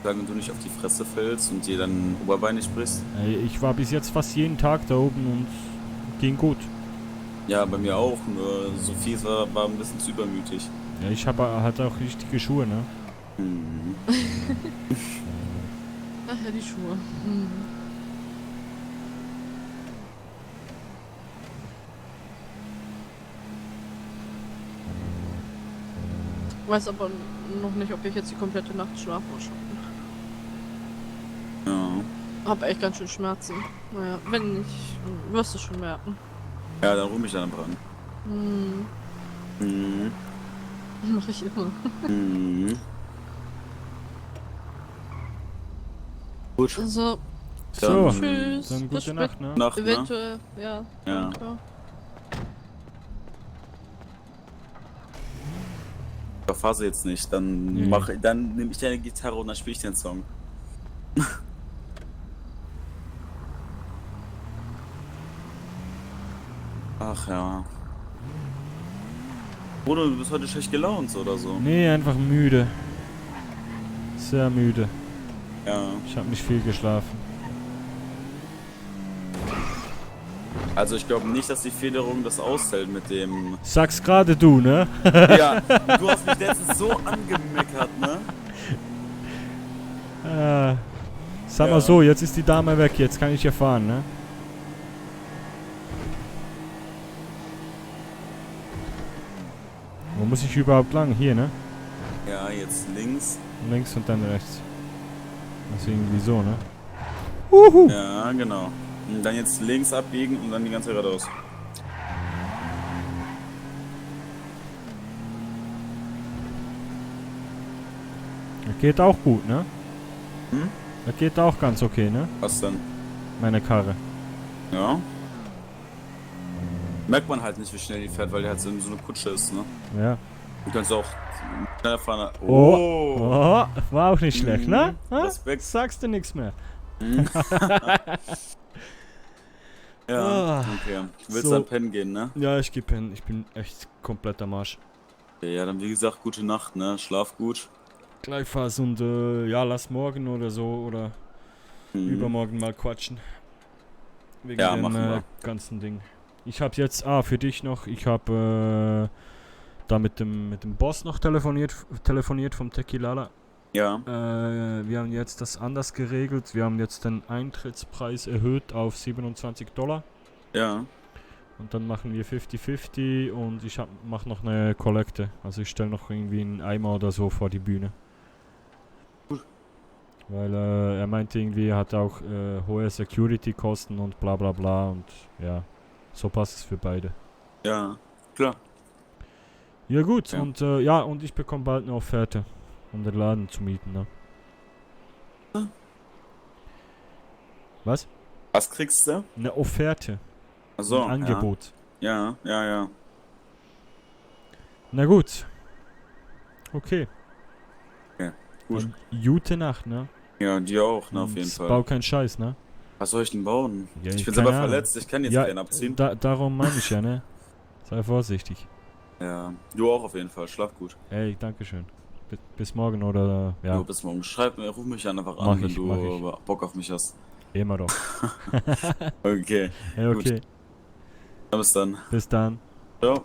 Wenn du nicht auf die Fresse fällst und dir dann Oberbein nicht brichst? Ich war bis jetzt fast jeden Tag da oben und ging gut. Ja, bei mir auch, nur Sophie war ein bisschen zu übermütig. Ja, ich hatte auch richtige Schuhe, ne? Mhm. Ach ja, die Schuhe. Hm. Weiß aber noch nicht, ob ich jetzt die komplette Nacht schlafe oder schon. Ja. Hab echt ganz schön Schmerzen. Naja, wenn nicht, wirst du schon merken. Ja, dann ruf mich dann dran. Hm. Mhm. Mach ich immer. Mhm. Gut. So. So, Tschüss. dann Bis gute Nacht, ne? Nacht, ne? Eventuell, ja. Ja. Danke. Verfasse jetzt nicht, dann dann nehme ich deine Gitarre und dann spiele ich den Song. Ach ja. Bruno, du bist heute schlecht gelaunt oder so? Nee, einfach müde. Sehr müde. Ja. Ich habe nicht viel geschlafen. Also ich glaube nicht, dass die Federung das aushält mit dem... Sag's gerade du, ne? Ja, du hast mich letztens so angemeckert, ne? Sag mal so, jetzt ist die Dame weg, jetzt kann ich ja fahren, ne? Wo muss ich überhaupt lang? Hier, ne? Ja, jetzt links. Links und dann rechts. Also irgendwie so, ne? Uhu. Ja, genau. Und dann jetzt links abbiegen und dann die ganze Zeit geradeaus. Das geht auch gut, ne? Hm? Das geht auch ganz okay, ne? Was denn? Meine Karre. Ja. Merkt man halt nicht, wie schnell die fährt, weil die halt so eine Kutsche ist, ne? Ja. Du kannst auch schneller fahren. Oh, war auch nicht schlecht, ne? Respekt. Sagst du nichts mehr. Ja, okay. Du willst dann pennen gehen, ne? Ja, ich geh pennen. Ich bin echt komplett am Arsch. Okay, ja, dann wie gesagt, gute Nacht, ne? Schlaf gut. Gleichfalls und ja, lass morgen oder so oder übermorgen mal quatschen. Wegen Ja, dem machen wir. ganzen Ding. Ich habe jetzt, für dich noch, ich habe da mit dem Boss noch telefoniert vom Tequilala. Ja. Wir haben jetzt das anders geregelt. Wir haben jetzt den Eintrittspreis erhöht auf $27. Ja. Und dann machen wir 50-50 und ich mache noch eine Kollekte. Also ich stelle noch irgendwie einen Eimer oder so vor die Bühne. Weil er meinte irgendwie, er hat auch hohe Security-Kosten und bla bla bla und ja, so passt es für beide. Ja, klar. Ja gut, Ja. und ja, und ich bekomme bald eine Offerte, um den Laden zu mieten, ne? Was? Was kriegst du? Eine Offerte. Achso, Ein Angebot. Ja, ja, ja. Na gut. Okay. Ja, gut. Dann gute Nacht, ne? Ja, dir auch, ne, auf Und jeden Fall. Bau keinen Scheiß, ne? Was soll ich denn bauen? Ja, Ich bin keine selber Ahnung. verletzt, ich kann jetzt Ja, keinen abziehen. Darum meine ich ja, ne? Sei vorsichtig. Ja, du auch auf jeden Fall, schlaf gut. Ey, dankeschön. Bis morgen oder, ja. Jo, bis morgen. Ruf mich einfach an, Mach wenn ich. du Bock auf mich hast. Immer doch. Okay. Ja, okay. Gut. Ja, bis dann. Bis dann. Ciao.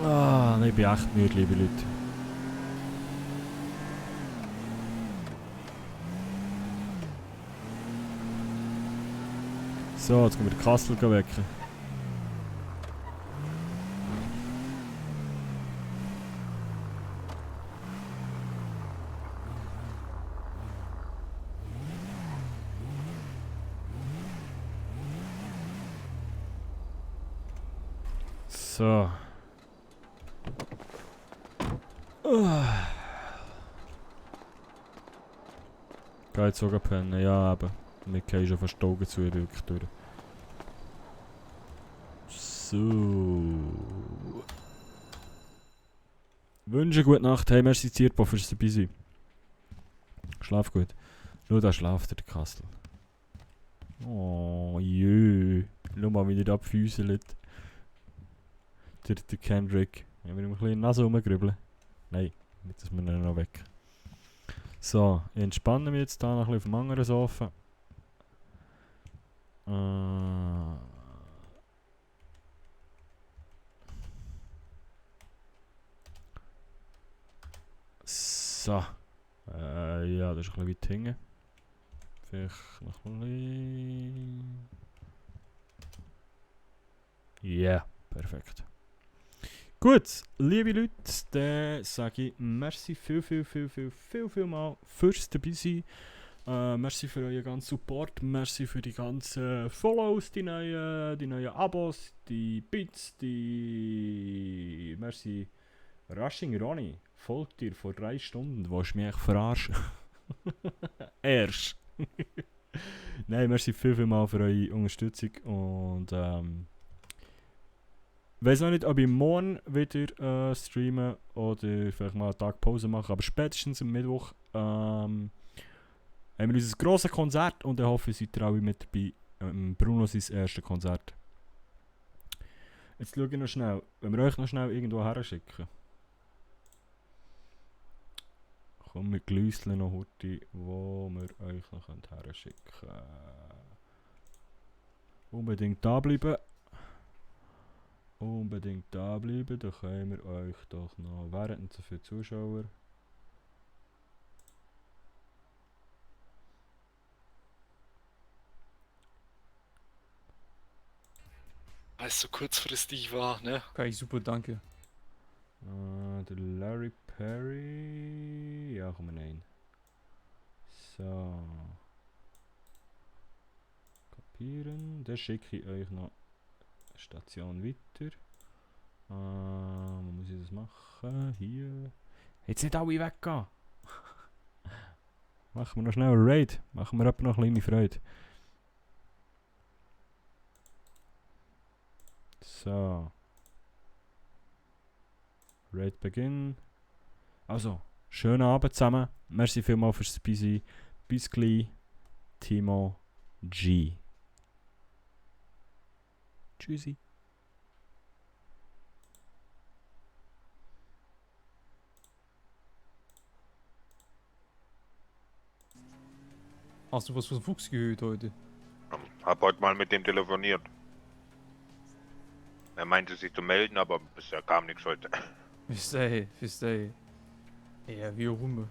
Ah, ich bin echt müde, liebe Leute. So, jetzt gehen wir den Kassel wecken. So. Geht sogar pennen, ja, aber wir gehen schon fast die Augen zu, wirklich durch. So. Wünsche gute Nacht, hey, merci Zierpo fürs dabei sein. Schlaf gut. Schau, da schlaft der Kastel. Oh, jö. Schau mal, wie der abfüßelt. Der Kendrick. Haben wir ihm ein bisschen in die Nase rumgrübeln? Nein, nicht, dass wir ihn noch weg. So, ich entspanne mich jetzt da noch ein bisschen auf dem anderen Sofa. So. Ja, das ist ein bisschen weit hinten. Vielleicht noch ein bisschen. Ja, perfekt. Gut, liebe Leute, dann sage ich merci viel mal fürs dabei sein. Merci für euren ganzen Support, merci für die ganzen Follows, die neuen Abos, die Bits, die... Merci. Rushing Ronny folgt dir vor 3 Stunden, willst du mich echt verarschen? Erst. Nein, merci viel mal für eure Unterstützung und ich weiß noch nicht, ob ich morgen wieder streamen oder vielleicht mal einen Tag Pause machen, aber spätestens am Mittwoch haben wir unser grosses Konzert und ich hoffe, ihr seid alle mit dabei. Bruno sein erstes Konzert. Jetzt schaue ich noch schnell, wenn wir euch noch schnell irgendwo her schicken. Komm, wir glüsseln noch heute, wo wir euch noch her schicken können. Unbedingt da bleiben. Unbedingt da bleiben, dann können wir euch doch noch, während so viele Zuschauer. Weil es so kurzfristig war, ne? Okay, super, danke. Der Larry Perry. Ja, komm rein. So. Kopieren. Dann schicke ich euch noch Station weiter. Wo muss ich das machen? Hier. Jetzt nicht alle weggehen. Machen wir noch schnell einen Raid. Machen wir etwa noch eine kleine Freude. So. Raid Beginn. Also, schönen Abend zusammen. Merci vielmals fürs dabei sein. Bis gleich. Timo G. Tschüssi. Hast du was von Fuchs gehört heute? Hab heute mal mit dem telefoniert. Er meinte sich zu melden, aber bisher kam nichts heute. Verstehe. Ja, wie auch immer.